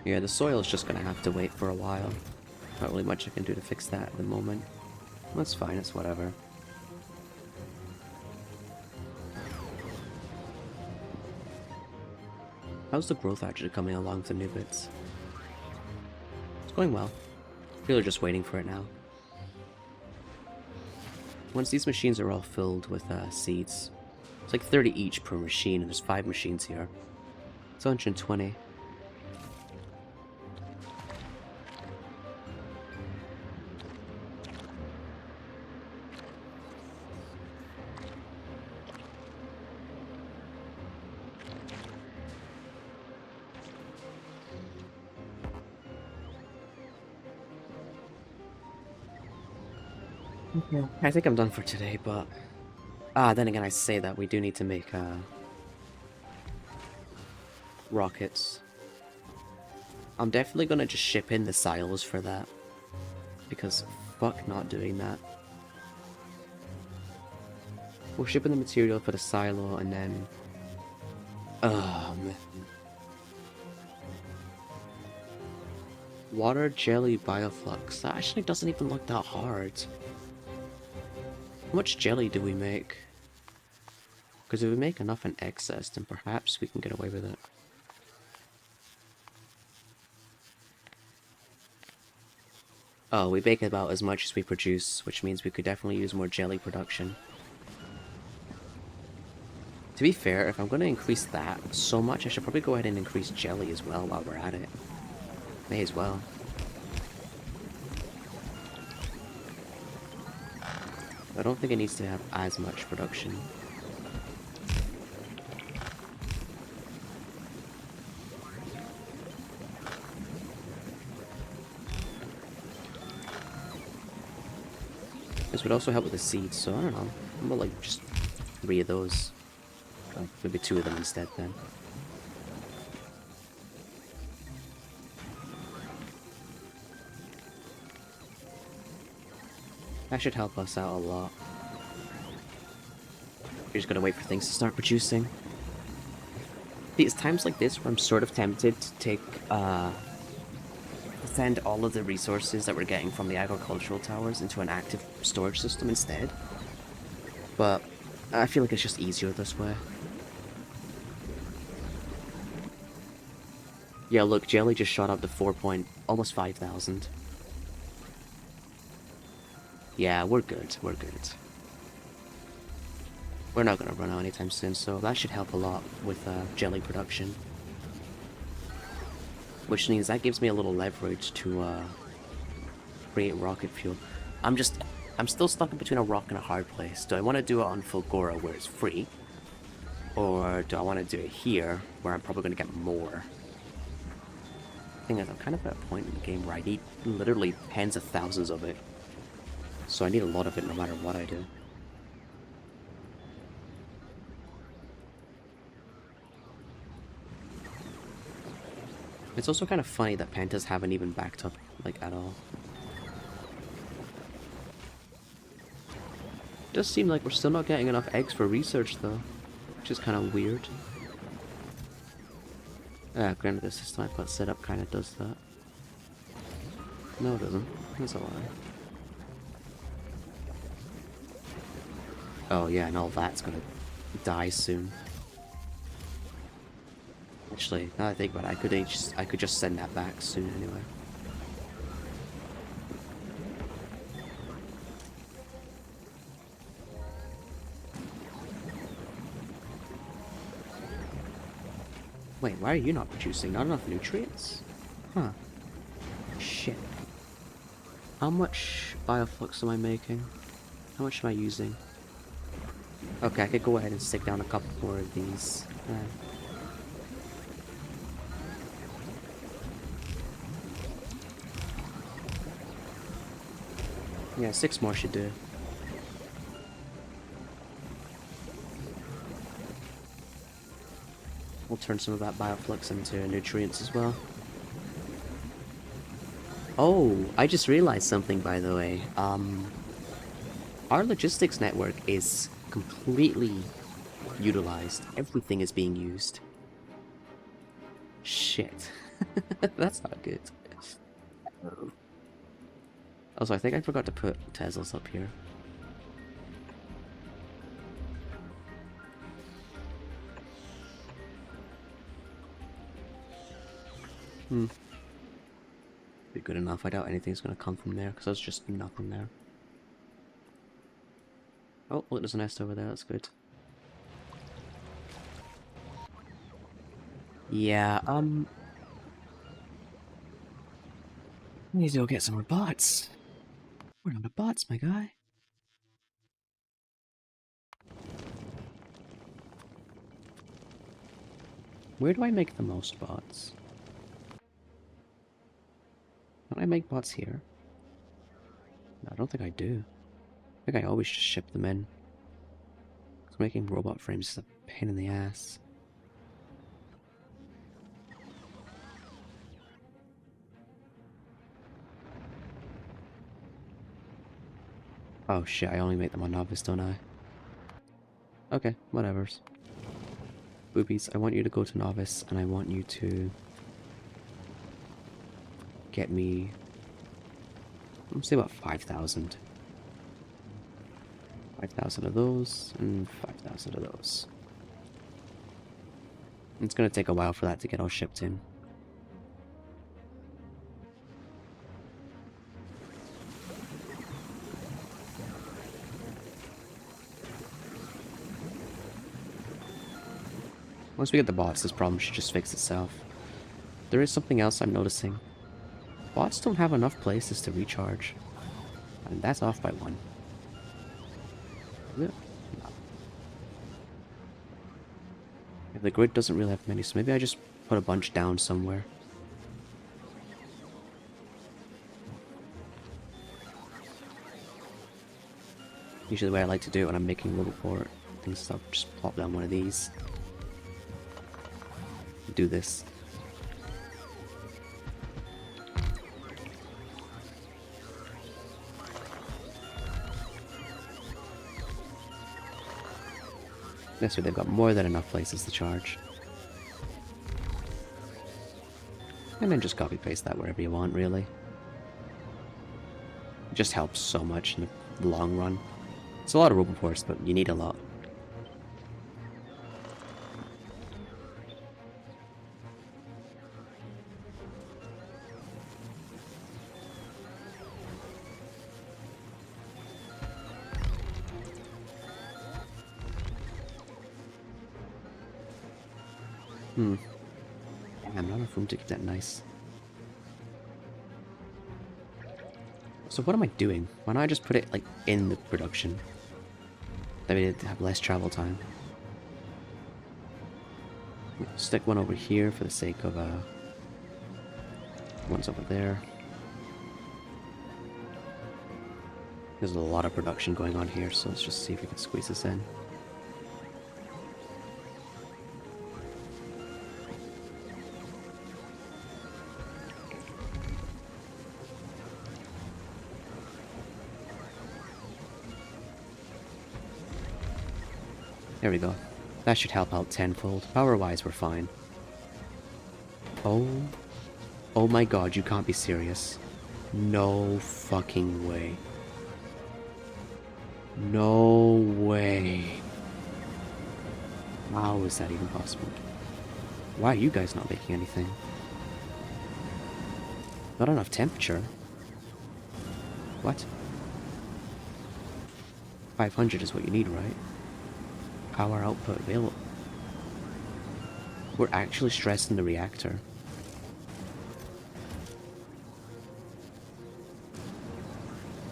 Speaker 1: Yeah, the soil is just gonna have to wait for a while. Not really much I can do to fix that at the moment. That's fine, it's whatever. How's the growth actually coming along with the new bits? It's going well. People are just waiting for it now. Once these machines are all filled with seeds, it's like 30 each per machine, and there's 5 machines here. It's 120. Okay. I think I'm done for today, but... then again, I say that we do need to make, rockets. I'm definitely gonna just ship in the silos for that. Because fuck not doing that. We'll ship in the material for the silo, and then... Oh, man. Water jelly bioflux. That actually doesn't even look that hard. How much jelly do we make? Because if we make enough in excess, then perhaps we can get away with it. Oh, we bake about as much as we produce, which means we could definitely use more jelly production. To be fair, if I'm going to increase that so much, I should probably go ahead and increase jelly as well while we're at it. May as well. I don't think it needs to have as much production. This would also help with the seeds, so I don't know. I'm gonna like just 3 of those. Or maybe 2 of them instead then. That should help us out a lot. We're just gonna wait for things to start producing. It's times like this where I'm sort of tempted to take, send all of the resources that we're getting from the agricultural towers into an active storage system instead. But I feel like it's just easier this way. Yeah, look, jelly just shot up to almost 5,000. Yeah, we're good, we're good. We're not gonna run out anytime soon, so that should help a lot with jelly production. Which means that gives me a little leverage to create rocket fuel. I'm still stuck in between a rock and a hard place. Do I want to do it on Fulgora where it's free? Or do I want to do it here where I'm probably going to get more? The thing is, I'm kind of at a point in the game where I need literally tens of thousands of it. So I need a lot of it no matter what I do. It's also kind of funny that Pentas haven't even backed up, like, at all. It does seem like we're still not getting enough eggs for research, though. Which is kind of weird. Granted, the system I've got set up kind of does that. No, it doesn't. That's a lie. Oh yeah, and all that's gonna die soon. Actually, now that I think about it, I could just send that back soon anyway. Wait, why are you not producing? Not enough nutrients? Huh. Shit. How much bioflux am I making? How much am I using? Okay, I could go ahead and stick down a couple more of these. Yeah, 6 more should do. We'll turn some of that bioflux into nutrients as well. Oh, I just realized something, by the way. Our logistics network is completely utilized. Everything is being used. Shit. That's not good. Also, I think I forgot to put Teslas up here. Be good enough. I doubt anything's gonna come from there, because there's just nothing there. Oh, look, there's a nest over there. That's good. Yeah, I need to go get some more bots. We're on the bots, my guy. Where do I make the most bots? Don't I make bots here? No, I don't think I do. I think I always just ship them in. Because making robot frames is a pain in the ass. Oh shit, I only make them on Novice, don't I? Okay, whatevers. Boobies, I want you to go to Novice, and I want you to get me, let's say about 5,000. 5,000 of those, and 5,000 of those. It's gonna take a while for that to get all shipped in. Once we get the bots, this problem should just fix itself. There is something else I'm noticing. Bots don't have enough places to recharge. And that's off by 1. Yeah. No. The grid doesn't really have many, so maybe I just put a bunch down somewhere. Usually the way I like to do it when I'm making a little port, things stuff, just plop down one of these. Do this. This way they've got more than enough places to charge. And then just copy paste that wherever you want, really. It just helps so much in the long run. It's a lot of robot ports, but you need a lot. Damn, not enough room to keep that nice. So what am I doing? Why don't I just put it, like, in the production? That way it'd have less travel time. Stick one over here for the sake of, one's over there. There's a lot of production going on here, so let's just see if we can squeeze this in. There we go. That should help out tenfold. Power-wise, we're fine. Oh my god, you can't be serious. No fucking way. No way. How is that even possible? Why are you guys not making anything? Not enough temperature. What? 500 is what you need, right? Power output available. We're actually stressing the reactor.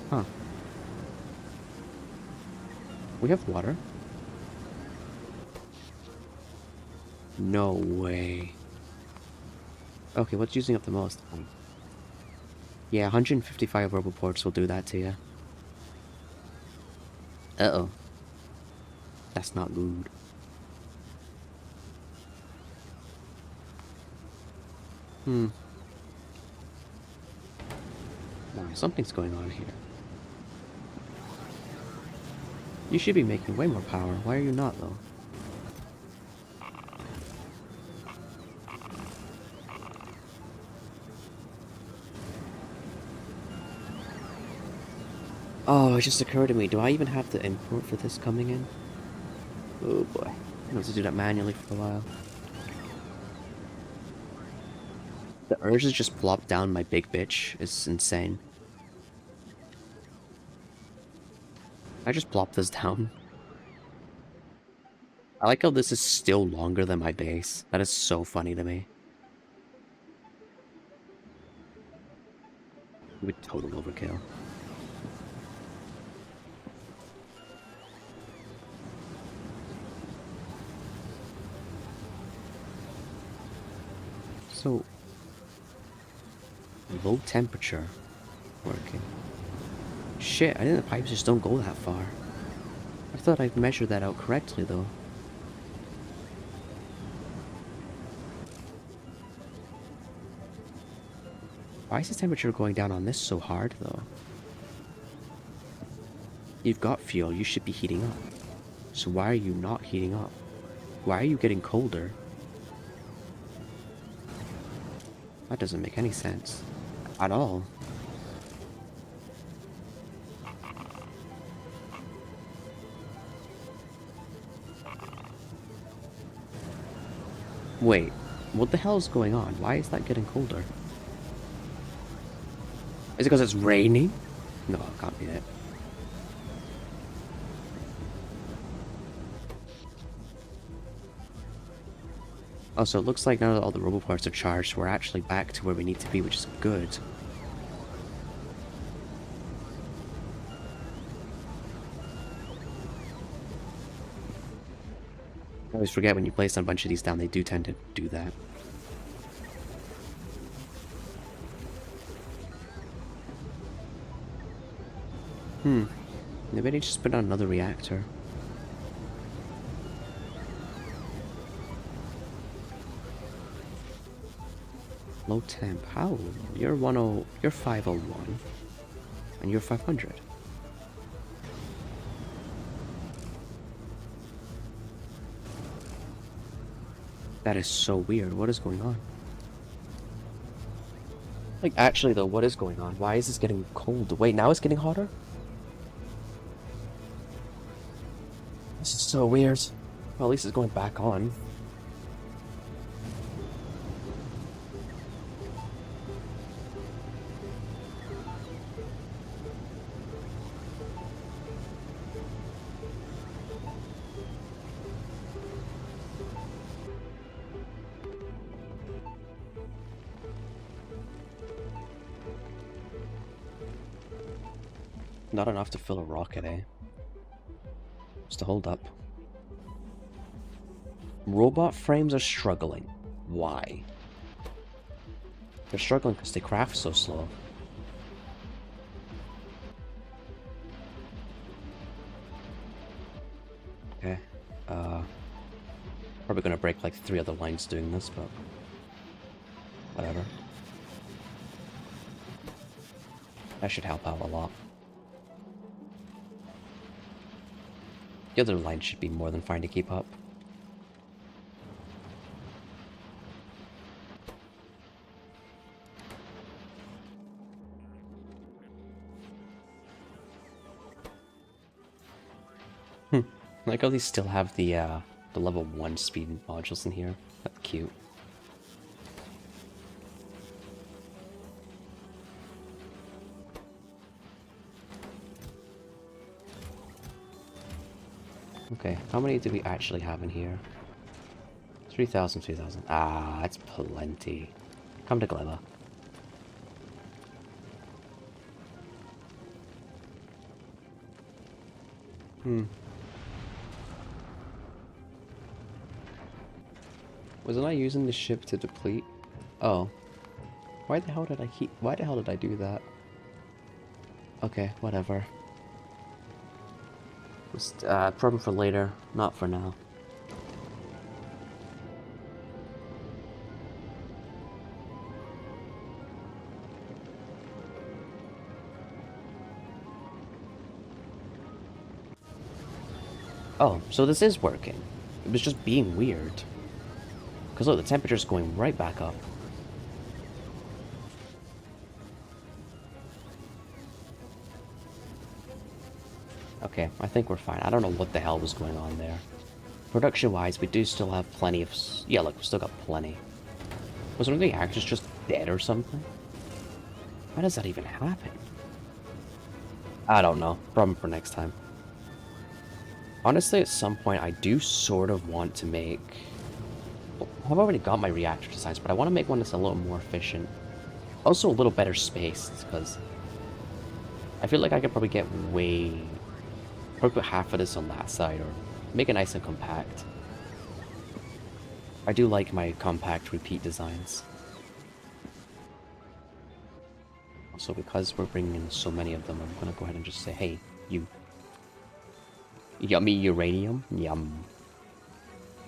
Speaker 1: Huh. We have water? No way. Okay, what's using up the most? Yeah, 155 roboports will do that to you. Uh-oh. That's not good. Nah, something's going on here. You should be making way more power. Why are you not, though? Oh, it just occurred to me. Do I even have the import for this coming in? Oh boy. I have to do that manually for a while. The urge to just plop down my big bitch is insane. I just plop this down. I like how this is still longer than my base. That is so funny to me. With total overkill. So, low temperature working. Shit, I think the pipes just don't go that far. I thought I'd measured that out correctly though. Why is the temperature going down on this so hard though? You've got fuel, you should be heating up. So why are you not heating up? Why are you getting colder? That doesn't make any sense. At all. Wait, what the hell is going on? Why is that getting colder? Is it because it's raining? No, it can't be it. Also, it looks like now that all the robo parts are charged, we're actually back to where we need to be, which is good. I always forget when you place a bunch of these down, they do tend to do that. Maybe they just put on another reactor. Low temp. How? You're 10. You're 501. And you're 500. That is so weird. What is going on? Like, actually, though, what is going on? Why is this getting cold? Wait, now it's getting hotter? This is so weird. Well, at least it's going back on. Not enough to fill a rocket, eh? Just to hold up. Robot frames are struggling. Why? They're struggling because they craft so slow. Okay. Probably gonna break like 3 other lines doing this, but whatever. That should help out a lot. The other line should be more than fine to keep up. I like how these still have the level 1 speed modules in here. That's cute. Okay, how many do we actually have in here? 3,000, 3,000. Ah, that's plenty. Come to GLEBA. Wasn't I using the ship to deplete? Oh. Why the hell did I do that? Okay, whatever. Just, problem for later, not for now. Oh, so this is working. It was just being weird. Because look, the temperature's going right back up. Okay, I think we're fine. I don't know what the hell was going on there. Production-wise, we do still have plenty of... Yeah, look, we still got plenty. Was one of the actors just dead or something? Why does that even happen? I don't know. Problem for next time. Honestly, at some point, I do sort of want to make... Well, I've already got my reactor designs, but I want to make one that's a little more efficient. Also a little better spaced, because... I feel like I could probably get way... Probably put half of this on that side, or make it nice and compact. I do like my compact repeat designs. Also, because we're bringing in so many of them, I'm gonna go ahead and just say, hey, you. Yummy uranium? Yum.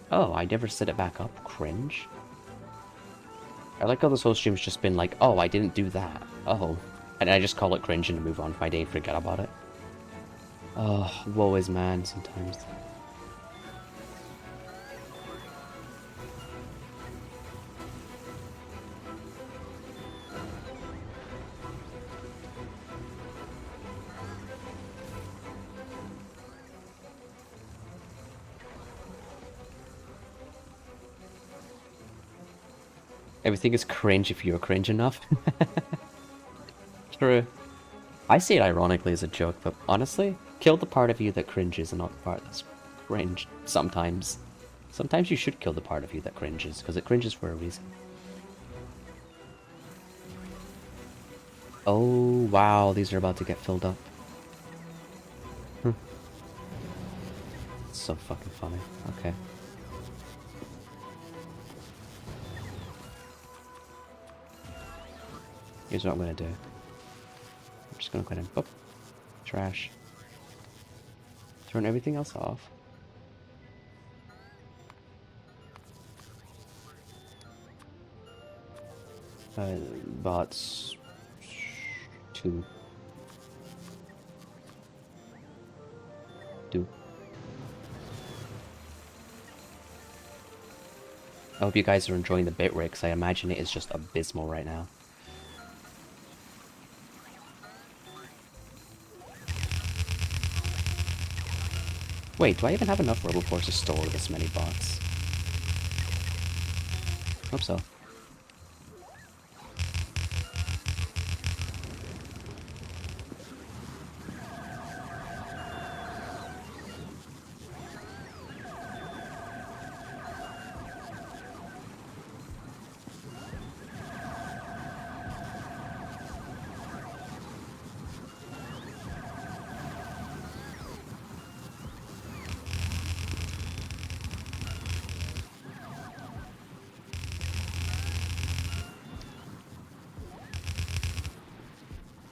Speaker 1: Oh, I never set it back up. Cringe. I like how this whole stream's just been like, oh, I didn't do that. Oh. And I just call it cringe and move on with my day and forget about it. Oh, woe is man sometimes. Everything is cringe if you're cringe enough. True. I say it ironically as a joke, but honestly, kill the part of you that cringes and not the part that's cringe sometimes. Sometimes you should kill the part of you that cringes, because it cringes for a reason. Oh, wow, these are about to get filled up. It's so fucking funny. Okay. Here's what I'm gonna do. I'm just gonna go ahead and... Boop. Trash. Turn everything else off. Bots... 2. I hope you guys are enjoying the bit rate, because I imagine it is just abysmal right now. Wait, do I even have enough Robopores to store this many bots? Hope so.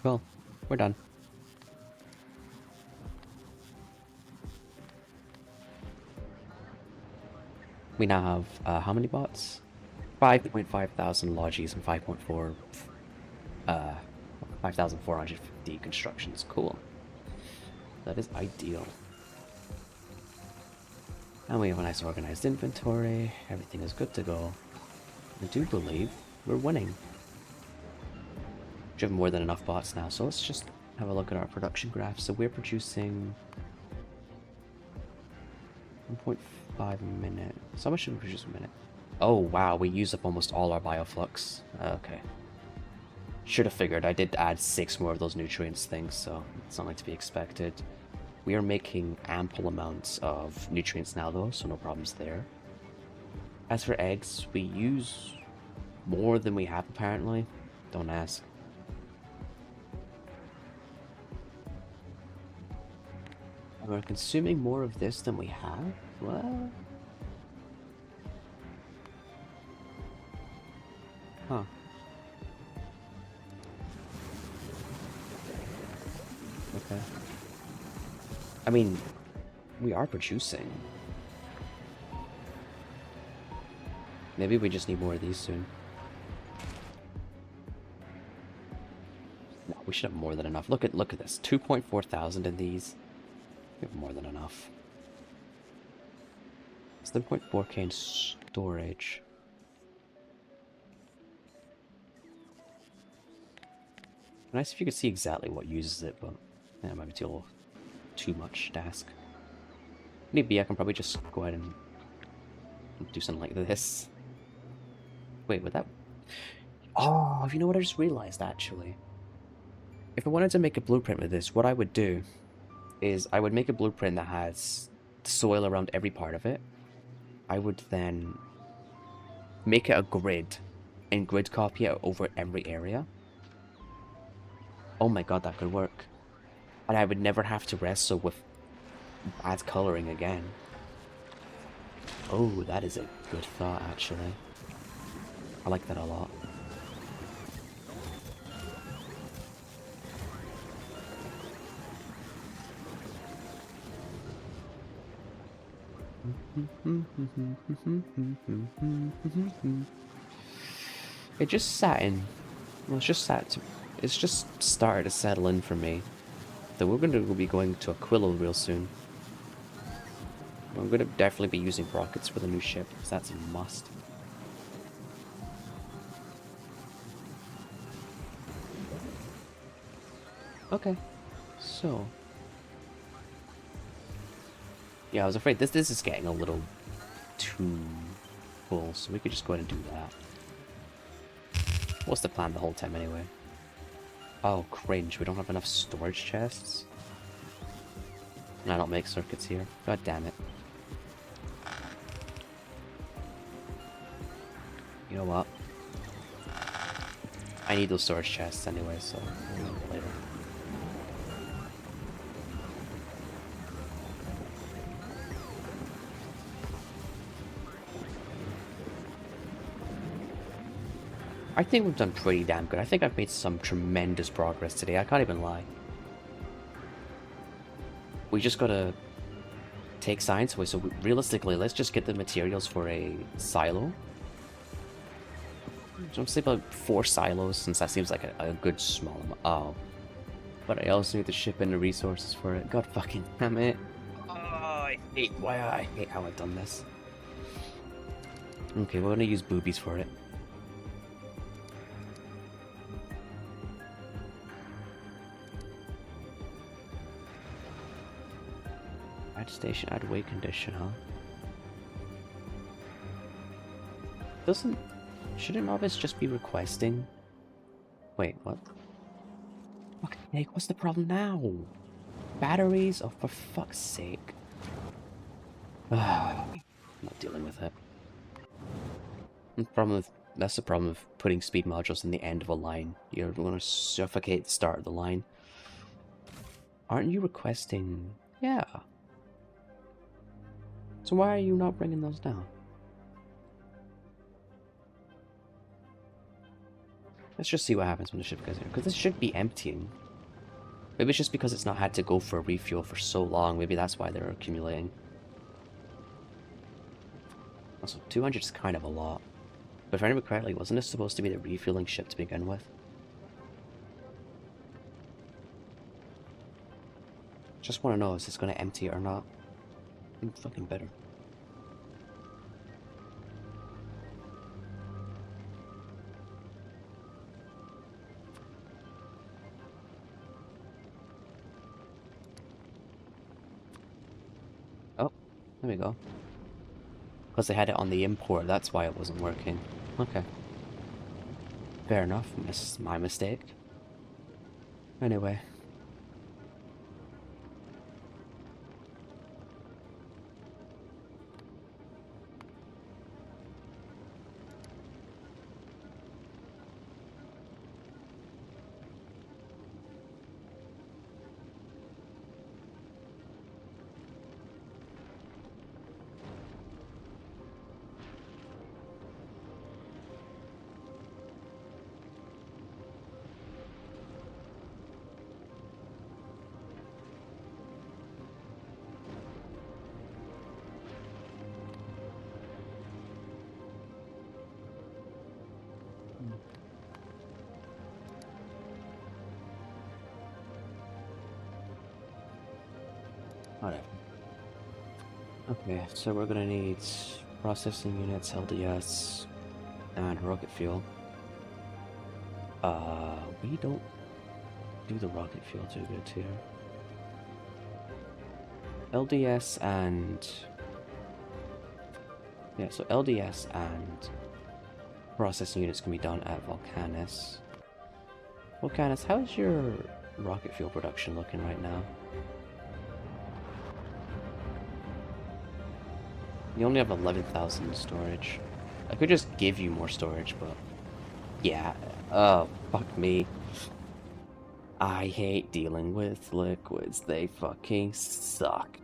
Speaker 1: Well, we're done. We now have, how many bots? 5.5 thousand logis and 5,450 constructions. Cool. That is ideal. And we have a nice organized inventory. Everything is good to go. I do believe we're winning. We have more than enough bots now, so let's just have a look at our production graph. So we're producing 1.5 a minute. So how much should we produce a minute? Oh wow, we use up almost all our bioflux. Okay. Should have figured. I did add 6 more of those nutrients things, so it's not like to be expected. We are making ample amounts of nutrients now though, so no problems there. As for eggs, we use more than we have apparently. Don't ask. We're consuming more of this than we have? What? Huh. Okay. I mean, we are producing. Maybe we just need more of these soon. No, we should have more than enough. Look at this. 2.4 thousand in these. We have more than enough. 7.4k in storage. Nice if you could see exactly what uses it, but yeah, it might be too much to ask. Maybe I can probably just go ahead and do something like this. Wait, would that... Oh, you know what I just realized, actually? If I wanted to make a blueprint with this, what I would do is I would make a blueprint that has soil around every part of it. I would then make it a grid and grid copy it over every area. Oh my god, that could work. And I would never have to wrestle with bad coloring again. Oh, that is a good thought, actually. I like that a lot. It just sat in. Well, it's just started to settle in for me that we're going to be going to Aquilo real soon. I'm going to definitely be using rockets for the new ship, because that's a must. Okay, so... Yeah, I was afraid this is getting a little too full, so we could just go ahead and do that. What's the plan the whole time anyway? Oh, cringe, we don't have enough storage chests? And I don't make circuits here. God damn it. You know what? I need those storage chests anyway, so we'll do it later. I think we've done pretty damn good. I think I've made some tremendous progress today. I can't even lie. We just gotta take science away. So realistically, let's just get the materials for a silo. So I'm say about 4 silos, since that seems like a good small amount. Oh. But I also need to ship in the resources for it. God fucking damn it. Oh, I hate how I've done this. Okay, we're gonna use boobies for it. Add station, add weight condition, huh? Shouldn't Novice just be requesting? Wait, what? Fuck's sake, what's the problem now? Batteries? Oh, for fuck's sake. I'm not dealing with it. That's the problem with putting speed modules in the end of a line. You're going to suffocate the start of the line. Aren't you requesting? Yeah. So why are you not bringing those down? Let's just see what happens when the ship goes here, because this should be emptying. Maybe it's just because it's not had to go for a refuel for so long. Maybe that's why they're accumulating. Also, 200 is kind of a lot. But if I remember correctly, wasn't this supposed to be the refueling ship to begin with? Just want to know, is this going to empty or not? I'm fucking better. Oh, there we go. Because they had it on the import, that's why it wasn't working. Okay. Fair enough, my mistake. Anyway. Alright. Okay, so we're gonna need processing units, LDS, and rocket fuel. We don't do the rocket fuel too good here. LDS and... yeah, so LDS and processing units can be done at Volcanus. Volcanus, how's your rocket fuel production looking right now? You only have 11,000 storage. I could just give you more storage, but... yeah. Oh, fuck me. I hate dealing with liquids. They fucking suck.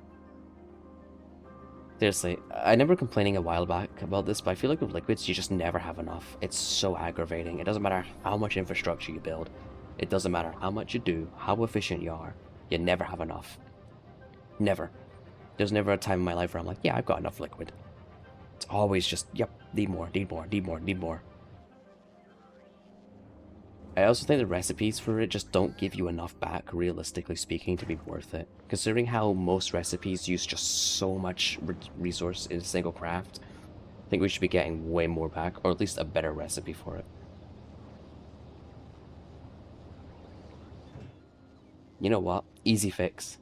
Speaker 1: Seriously, I remember complaining a while back about this, but I feel like with liquids, you just never have enough. It's so aggravating. It doesn't matter how much infrastructure you build. It doesn't matter how much you do, how efficient you are. You never have enough. Never. There's never a time in my life where I'm like, yeah, I've got enough liquid. It's always just, yep, need more, need more, need more, need more. I also think the recipes for it just don't give you enough back, realistically speaking, to be worth it. Considering how most recipes use just so much resource in a single craft, I think we should be getting way more back, or at least a better recipe for it. You know what? Easy fix.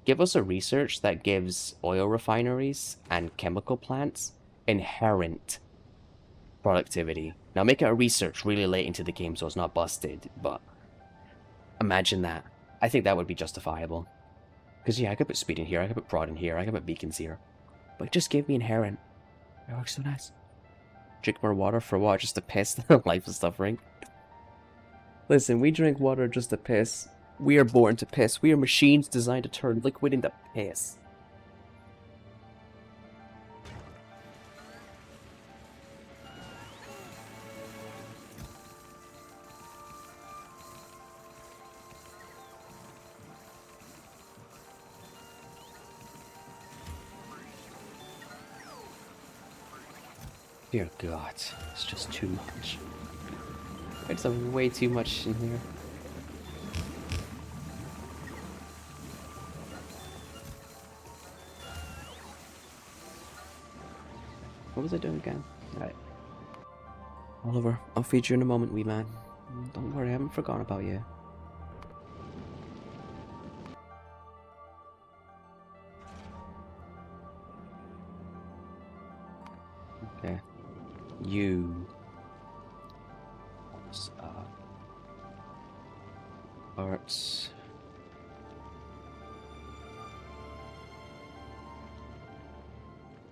Speaker 1: Give us a research that gives oil refineries and chemical plants inherent productivity. Now make it a research really late into the game so it's not busted, but imagine that. I think that would be justifiable. Because yeah, I could put speed in here, I could put prod in here, I could put beacons here. But just give me inherent. It works so nice. Drink more water for what? Just to piss? Life is suffering. Listen, we drink water just to piss. We are born to piss. We are machines designed to turn liquid into piss. Dear God, it's just too much. It's way too much in here. What was I doing again? Alright. Oliver, I'll feed you in a moment, wee man. Don't worry, I haven't forgotten about you. Okay. You. Arts.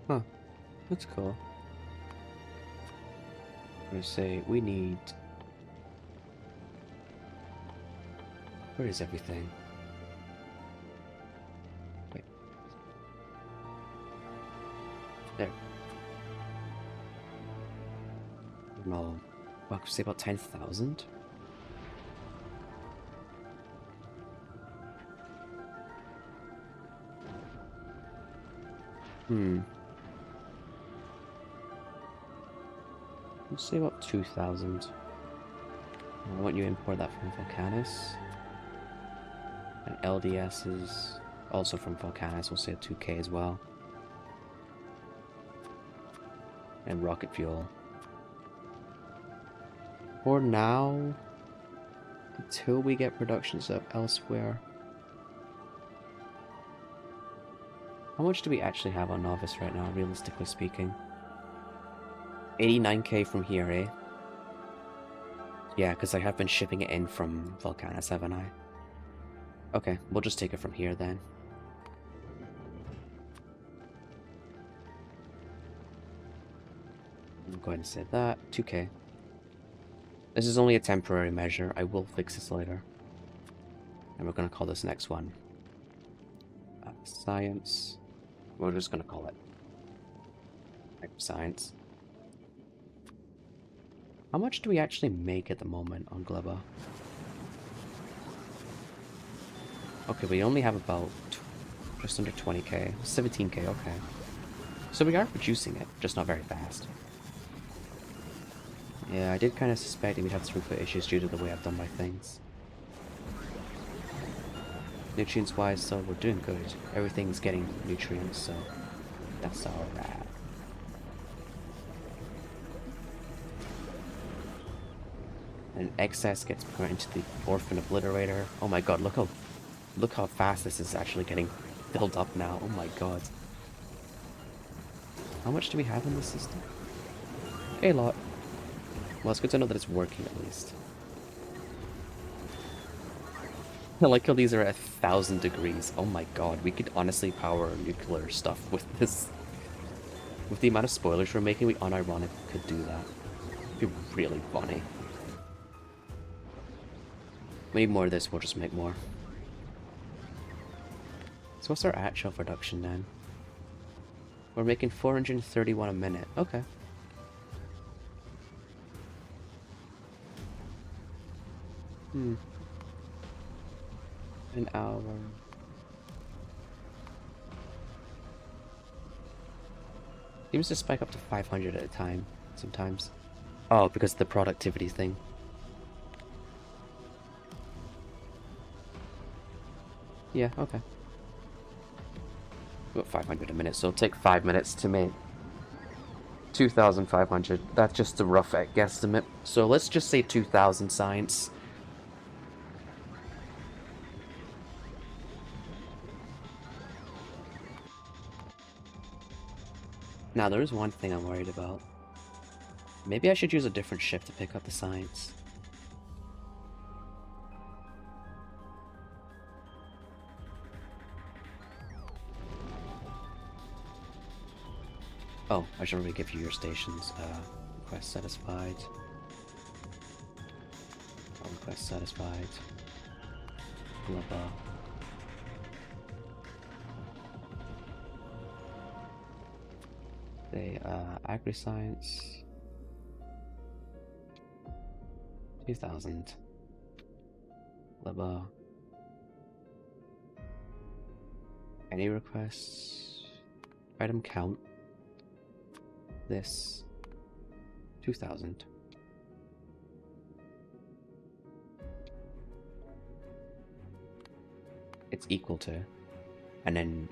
Speaker 1: Huh. That's cool. I'm gonna say we need. Where is everything? Wait. There. No. Well, I could say about 10,000? Let's say about 2,000. I want you to import that from Volcanus. And LDS is also from Volcanus. We'll say 2k as well. And rocket fuel. For now, until we get productions up elsewhere. How much do we actually have on Novice right now, realistically speaking? 89k from here, eh? Yeah, because I have been shipping it in from Volcanus, haven't I? Okay, we'll just take it from here then. I'm going to say that. 2k. This is only a temporary measure. I will fix this later. And we're going to call this next one Science. We're just going to call it Science. How much do we actually make at the moment on GLEBA? Okay, we only have about just under 20k. 17k, okay. So we are producing it, just not very fast. Yeah, I did kind of suspect we'd have throughput issues due to the way I've done my things. Nutrients-wise, so we're doing good. Everything's getting nutrients, so that's alright. And excess gets put into the orphan obliterator. Oh my god, look how fast this is actually getting filled up now. Oh my god. How much do we have in this system? A lot. Well, it's good to know that it's working at least. I like how these are at 1,000 degrees. Oh my god, we could honestly power nuclear stuff with this. With the amount of spoilers we're making, we unironically could do that. It'd be really funny. We need more of this, we'll just make more. So what's our actual production then? We're making 431 a minute. Okay. An hour. Seems to spike up to 500 at a time, sometimes. Oh, because of the productivity thing. Yeah, okay. About 500 a minute, so it'll take 5 minutes to make 2,500. That's just a rough guesstimate. So let's just say 2,000 science. Now, there is one thing I'm worried about. Maybe I should use a different ship to pick up the science. Oh, I should really give you your stations. Request satisfied. Request satisfied. GLEBA. They, agri-science. 2000. GLEBA. Any requests? Item count. This. 2000. It's equal to. And then,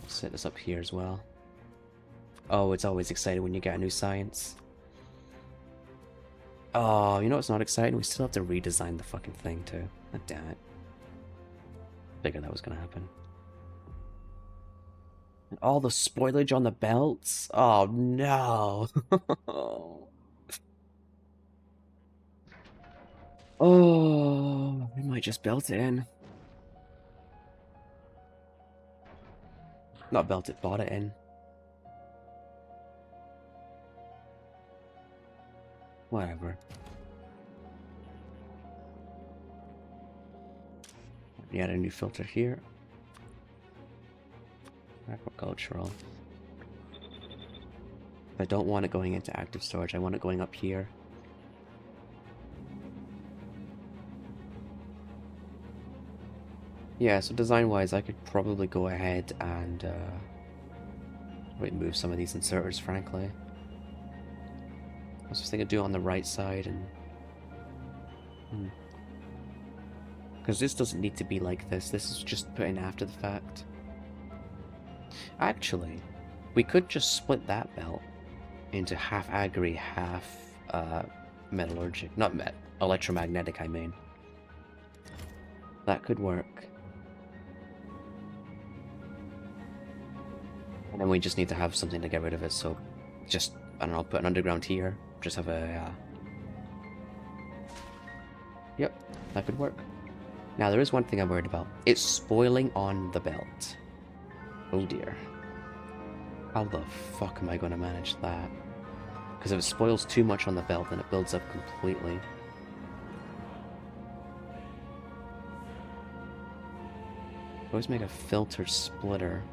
Speaker 1: set this up here as well. Oh, it's always exciting when you get a new science. Oh, you know what's not exciting? We still have to redesign the fucking thing too. God damn it. Figured that was gonna happen. And all the spoilage on the belts? Oh no. Oh, we might just belt it in. Not belt it, bought it in. Whatever. You add a new filter here. Agricultural. I don't want it going into active storage, I want it going up here. Yeah, so design-wise, I could probably go ahead and move some of these inserters, frankly. I was just thinking do it on the right side and... Because this doesn't need to be like this. This is just put in after the fact. Actually, we could just split that belt into half agri, half metallurgic. Not electromagnetic, I mean. That could work. And then we just need to have something to get rid of it, so just, I don't know, put an underground here. Just have a... Yep, that could work. Now, there is one thing I'm worried about. It's spoiling on the belt. Oh dear. How the fuck am I going to manage that? Because if it spoils too much on the belt, then it builds up completely. Always make a filter splitter.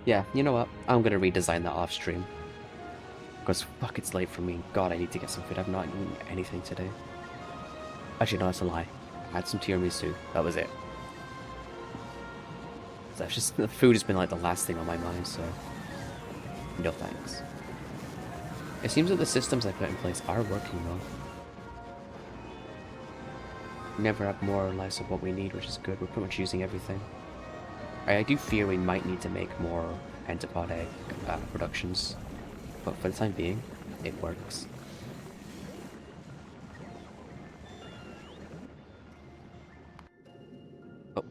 Speaker 1: Yeah, you know what? I'm gonna redesign that off stream. Because fuck, it's late for me. God, I need to get some food. I've not eaten anything today. Actually, no, that's a lie. I had some tiramisu. That was it. That's just, the food has been like the last thing on my mind, so... No thanks. It seems that the systems I put in place are working though. We never have more or less of what we need, which is good. We're pretty much using everything. I do fear we might need to make more pentapod egg productions, but for the time being, it works. Oh.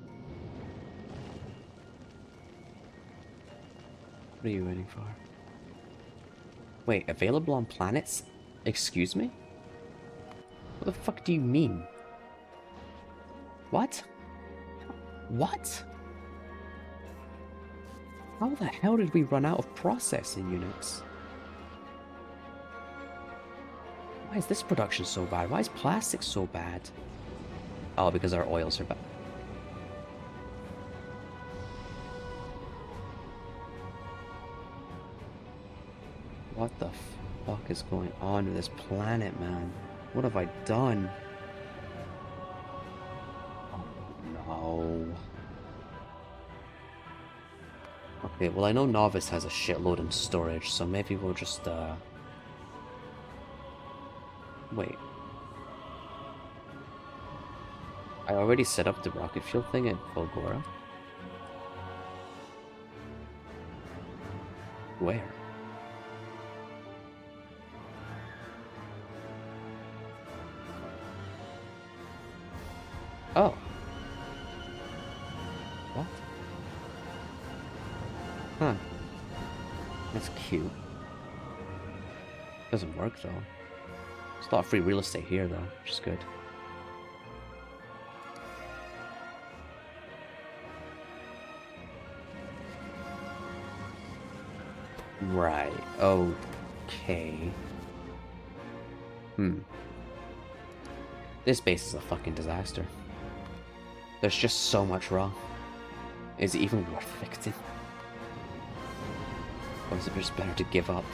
Speaker 1: What are you waiting for? Wait, available on planets? Excuse me? What the fuck do you mean? What? What? How the hell did we run out of processing units? Why is this production so bad? Why is plastic so bad? Oh, because our oils are bad. What the fuck is going on with this planet, man? What have I done? Oh no. Okay, well I know Novice has a shitload in storage, so maybe we'll just, wait. I already set up the rocket fuel thing at Volgora. Where? Oh. What? Huh. cute. Doesn't work though. There's a lot of free real estate here though, which is good. Right, okay. This base is a fucking disaster. There's just so much wrong. Is it even worth fixing? Or is it just better to give up?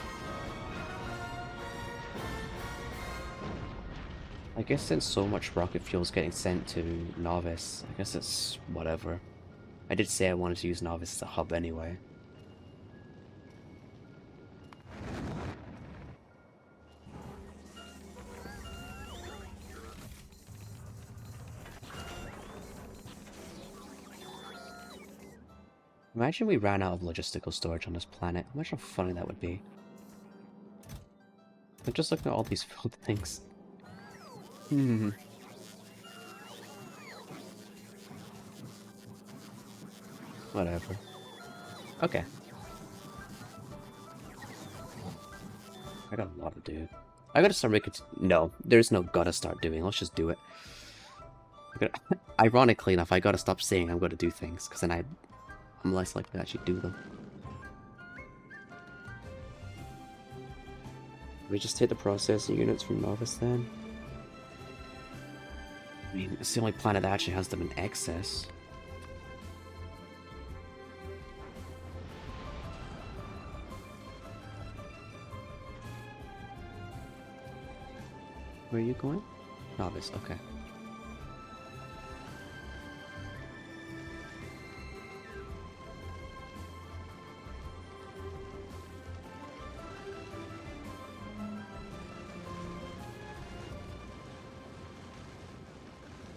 Speaker 1: I guess since so much rocket fuel is getting sent to Novice, I guess it's whatever. I did say I wanted to use Novice as a hub anyway. Imagine we ran out of logistical storage on this planet. Imagine how funny that would be. I'm just looking at all these filled things. Whatever. Okay. I got a lot to do. I gotta start making... No, there's no gotta start doing. Let's just do it. Ironically enough, I gotta stop saying I'm gonna do things, because then I'm less likely to actually do them. We just take the processing units from Novice then? I mean, it's the only planet that actually has them in excess. Where are you going? Novice, okay.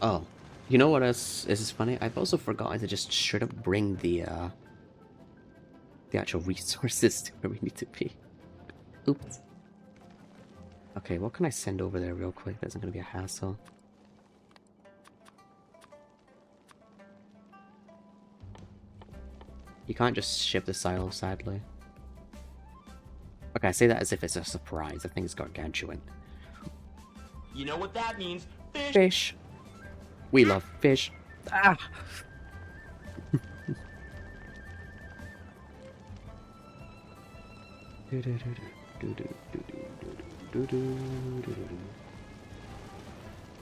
Speaker 1: Oh, you know what else is funny? I've also forgotten to just straight up bring the actual resources to where we need to be. Oops. Okay, what can I send over there real quick? That isn't gonna be a hassle. You can't just ship the silo, sadly. Okay, I say that as if it's a surprise. I think it's gargantuan.
Speaker 5: You know what that means? Fish!
Speaker 1: Fish! We love fish. Ah!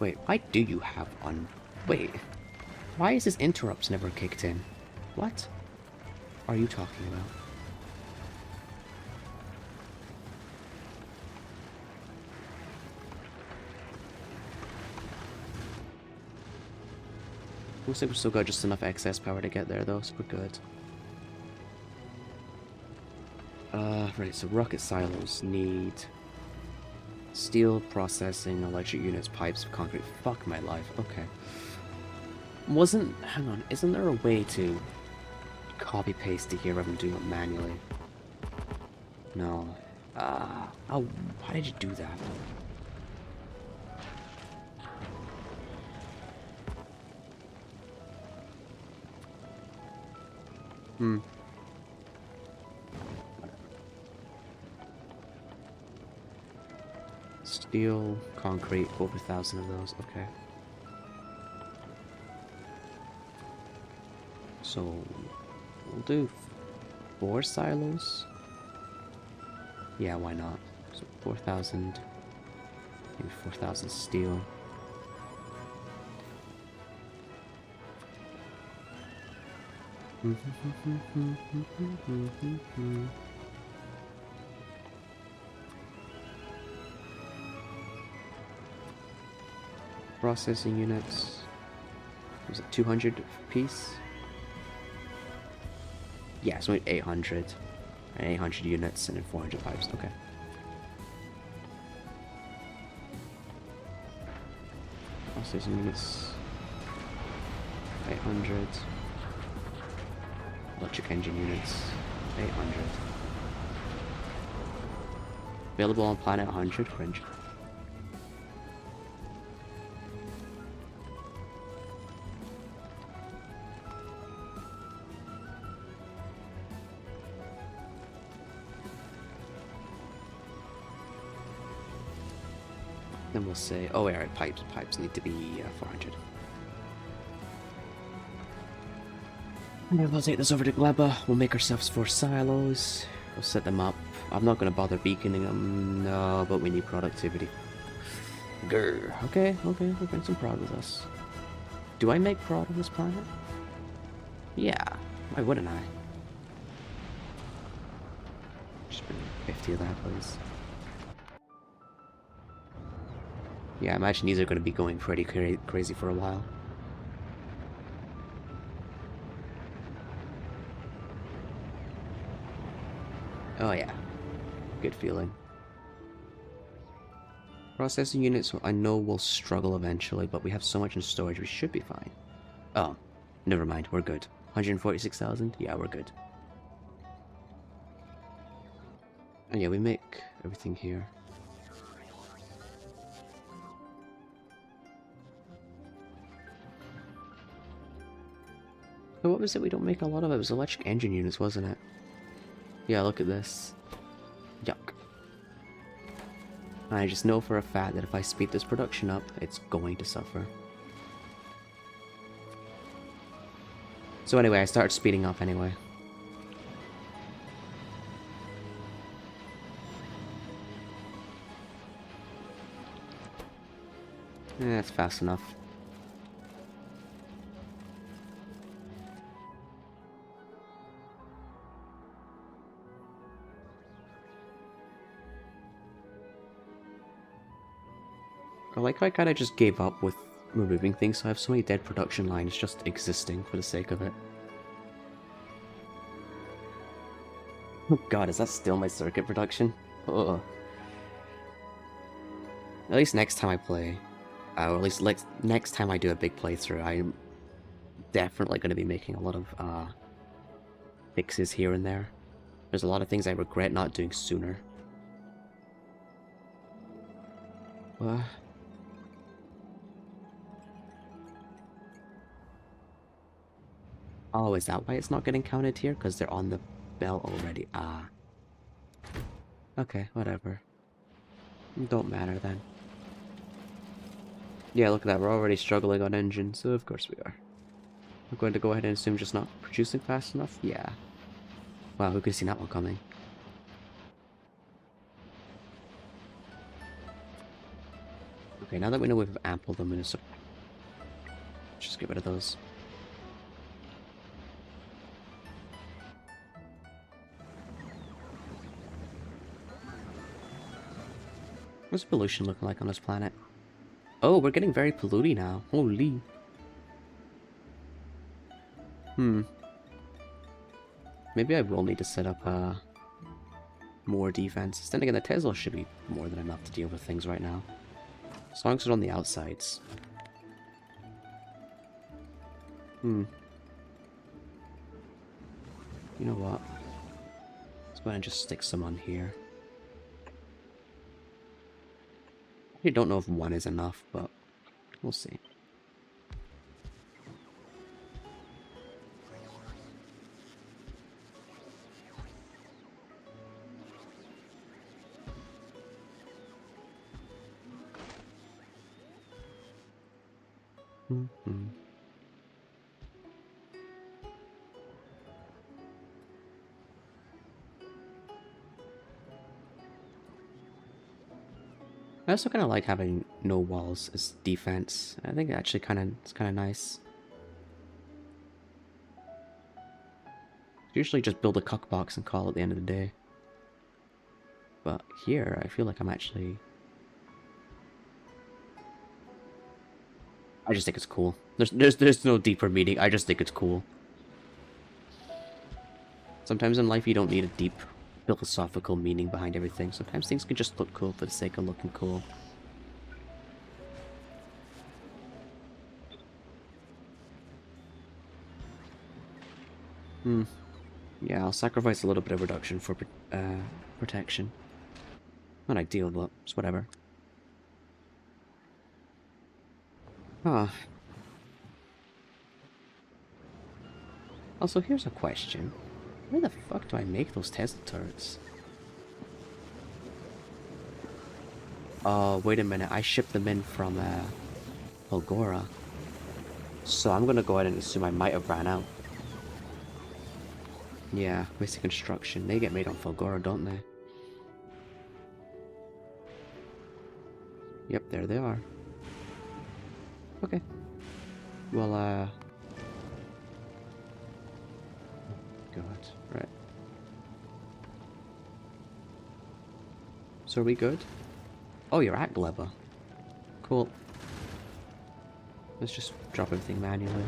Speaker 1: Wait, why do you have on... Wait, why is this interrupts never kicked in? What are you talking about? Looks like we've still got just enough excess power to get there though, so we're good. Right, so rocket silos need steel, processing, electric units, pipes, concrete. Fuck my life. Okay. Hang on, isn't there a way to copy paste to here rather than doing it manually? No. Oh, why did you do that? Steel, concrete, over 1,000 of those, okay. So, we'll do 4 silos? Yeah, why not? So 4,000, maybe 4,000 steel. Processing units. Was it 200 piece? Yeah, so 800. And 800 units and then 400 pipes. Okay. Processing units. 800. Electric engine units. 800. Available on planet 100. Cringe. Then we'll say, oh, alright, pipes. Pipes need to be 400. And then we'll take this over to GLEBA. We'll make ourselves 4 silos. We'll set them up. I'm not going to bother beaconing them. No, but we need productivity. Grr. Okay, we're getting some prod with us. Do I make prod on this planet? Yeah. Why wouldn't I? Just bring 50 of that, please. Yeah, I imagine these are going to be going pretty crazy for a while. Oh yeah. Good feeling. Processing units, I know will struggle eventually, but we have so much in storage, we should be fine. Oh, never mind, we're good. 146,000? Yeah, we're good. And yeah, we make everything here. So what was it we don't make a lot of? It was electric engine units, wasn't it? Yeah, look at this. Yuck. I just know for a fact that if I speed this production up, it's going to suffer. So anyway, I started speeding up anyway. That's fast enough. I like how I kind of just gave up with removing things, so I have so many dead production lines just existing for the sake of it. Oh god, is that still my circuit production? Ugh. At least next time I play, or at least next time I do a big playthrough, I'm definitely going to be making a lot of fixes here and there. There's a lot of things I regret not doing sooner. What? Oh, is that why it's not getting counted here? Because they're on the belt already. Ah. Okay, whatever. Don't matter then. Yeah, look at that. We're already struggling on engines, so of course we are. I'm going to go ahead and assume just not producing fast enough? Yeah. Wow, who could have seen that one coming? Okay, now that we know we've ample them in a... Just get rid of those. What's pollution looking like on this planet? Oh, we're getting very polluty now. Holy. Maybe I will need to set up more defenses. Then again, the Tesla should be more than enough to deal with things right now. As long as it's on the outsides. You know what? Let's go ahead and just stick some on here. I don't know if one is enough, but we'll see. I also kind of like having no walls as defense. I think actually it's kind of nice. Usually just build a cuck box and call it the end of the day. But here, I feel like I'm actually... I just think it's cool. There's no deeper meaning. I just think it's cool. Sometimes in life you don't need a deep philosophical meaning behind everything. Sometimes things can just look cool for the sake of looking cool. Yeah, I'll sacrifice a little bit of reduction for protection. Not ideal, but it's whatever. Ah. Also, here's a question. Where the fuck do I make those Tesla turrets? Wait a minute. I shipped them in from, Polgora. So I'm gonna go ahead and assume I might have ran out. Yeah, basic construction. They get made on Fulgora, don't they? Yep, there they are. Okay. Well, God. Right. So are we good? Oh, you're at GLEBA. Cool. Let's just drop everything manually.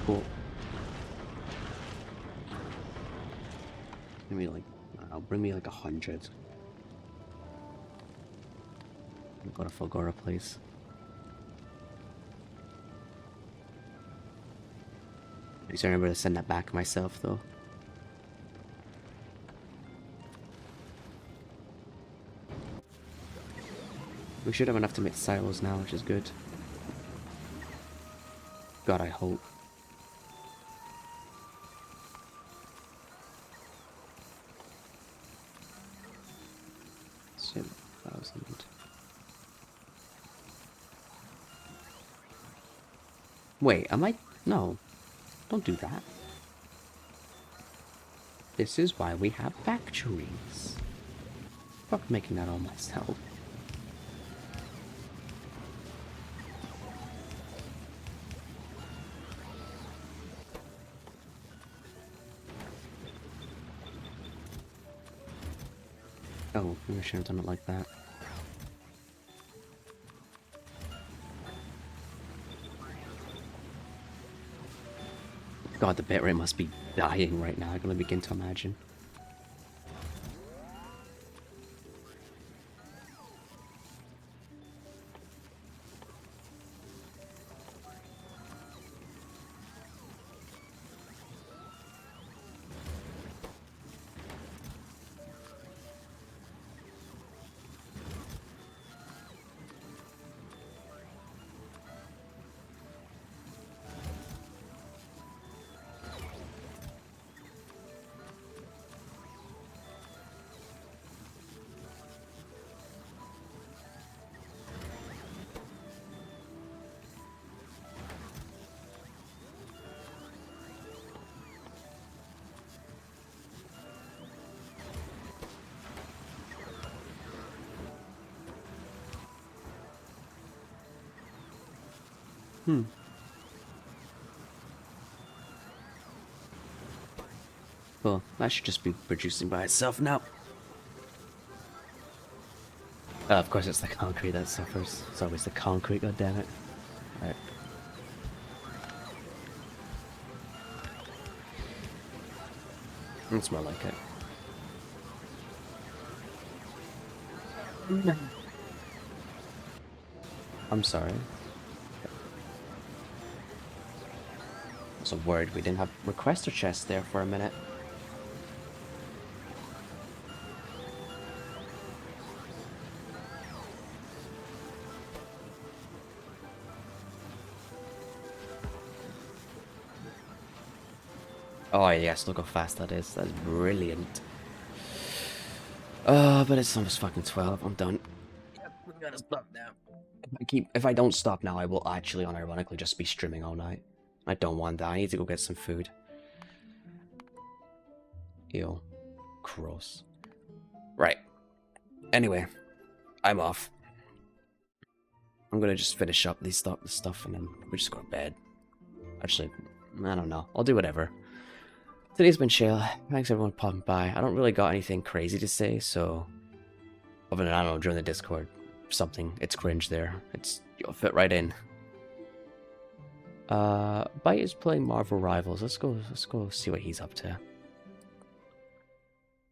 Speaker 1: Cool. Maybe like, I'll bring me like 100. I'll go to Fulgora, please. I just remember to send that back myself, though. We should have enough to make silos now, which is good. God, I hope. 7,000. Wait, am I? No. Don't do that. This is why we have factories. Fuck making that all myself. Oh, maybe I should have done it like that. God, the bitrate must be dying right now. I can only begin to imagine. Well, that should just be producing by itself now. Of course it's the concrete that suffers. It's always the concrete, goddammit. Alright. It's more like it. I'm sorry. I was worried we didn't have requester chests there for a minute. Oh yes, look how fast that is. That's brilliant. But it's almost fucking 12. I'm done. Yep, we gotta stop now. If I don't stop now, I will actually unironically just be streaming all night. I don't want that. I need to go get some food. Ew. Gross. Right. Anyway, I'm off. I'm gonna just finish up this stuff and then we just go to bed. Actually, I don't know. I'll do whatever. Today's been chill. Thanks everyone popping by. I don't really got anything crazy to say, so other than, I don't know, join the Discord. Something. It's cringe there. You'll fit right in. Bite is playing Marvel Rivals. Let's go see what he's up to.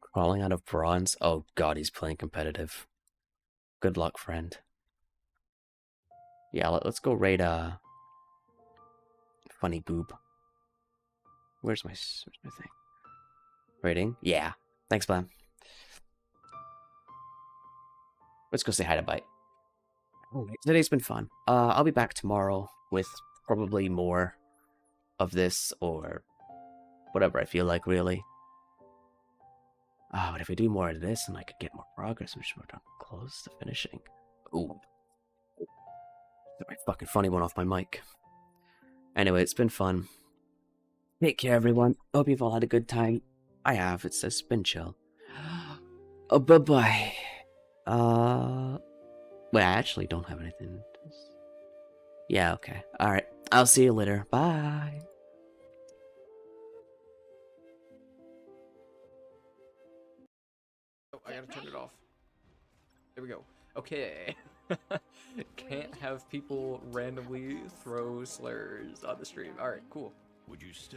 Speaker 1: Crawling out of bronze. Oh god, he's playing competitive. Good luck, friend. Yeah, let's go raid Funny Boob. Where's my thing? Rating? Yeah. Thanks, Blam. Let's go say hi to Bite. Alright, today's been fun. I'll be back tomorrow with probably more of this or whatever I feel like, really. Oh, but if we do more of this, then I could get more progress, which we're done close to finishing. Ooh. Got my fucking funny one off my mic. Anyway, it's been fun. Take care, everyone. Hope you've all had a good time. I have. It's been chill. Oh, bye-bye. Wait, I actually don't have anything. Yeah, okay. Alright. I'll see you later. Bye.
Speaker 6: Oh, I gotta turn it off. There we go. Okay. Can't have people randomly throw slurs on the stream. Alright, cool.
Speaker 2: Would you still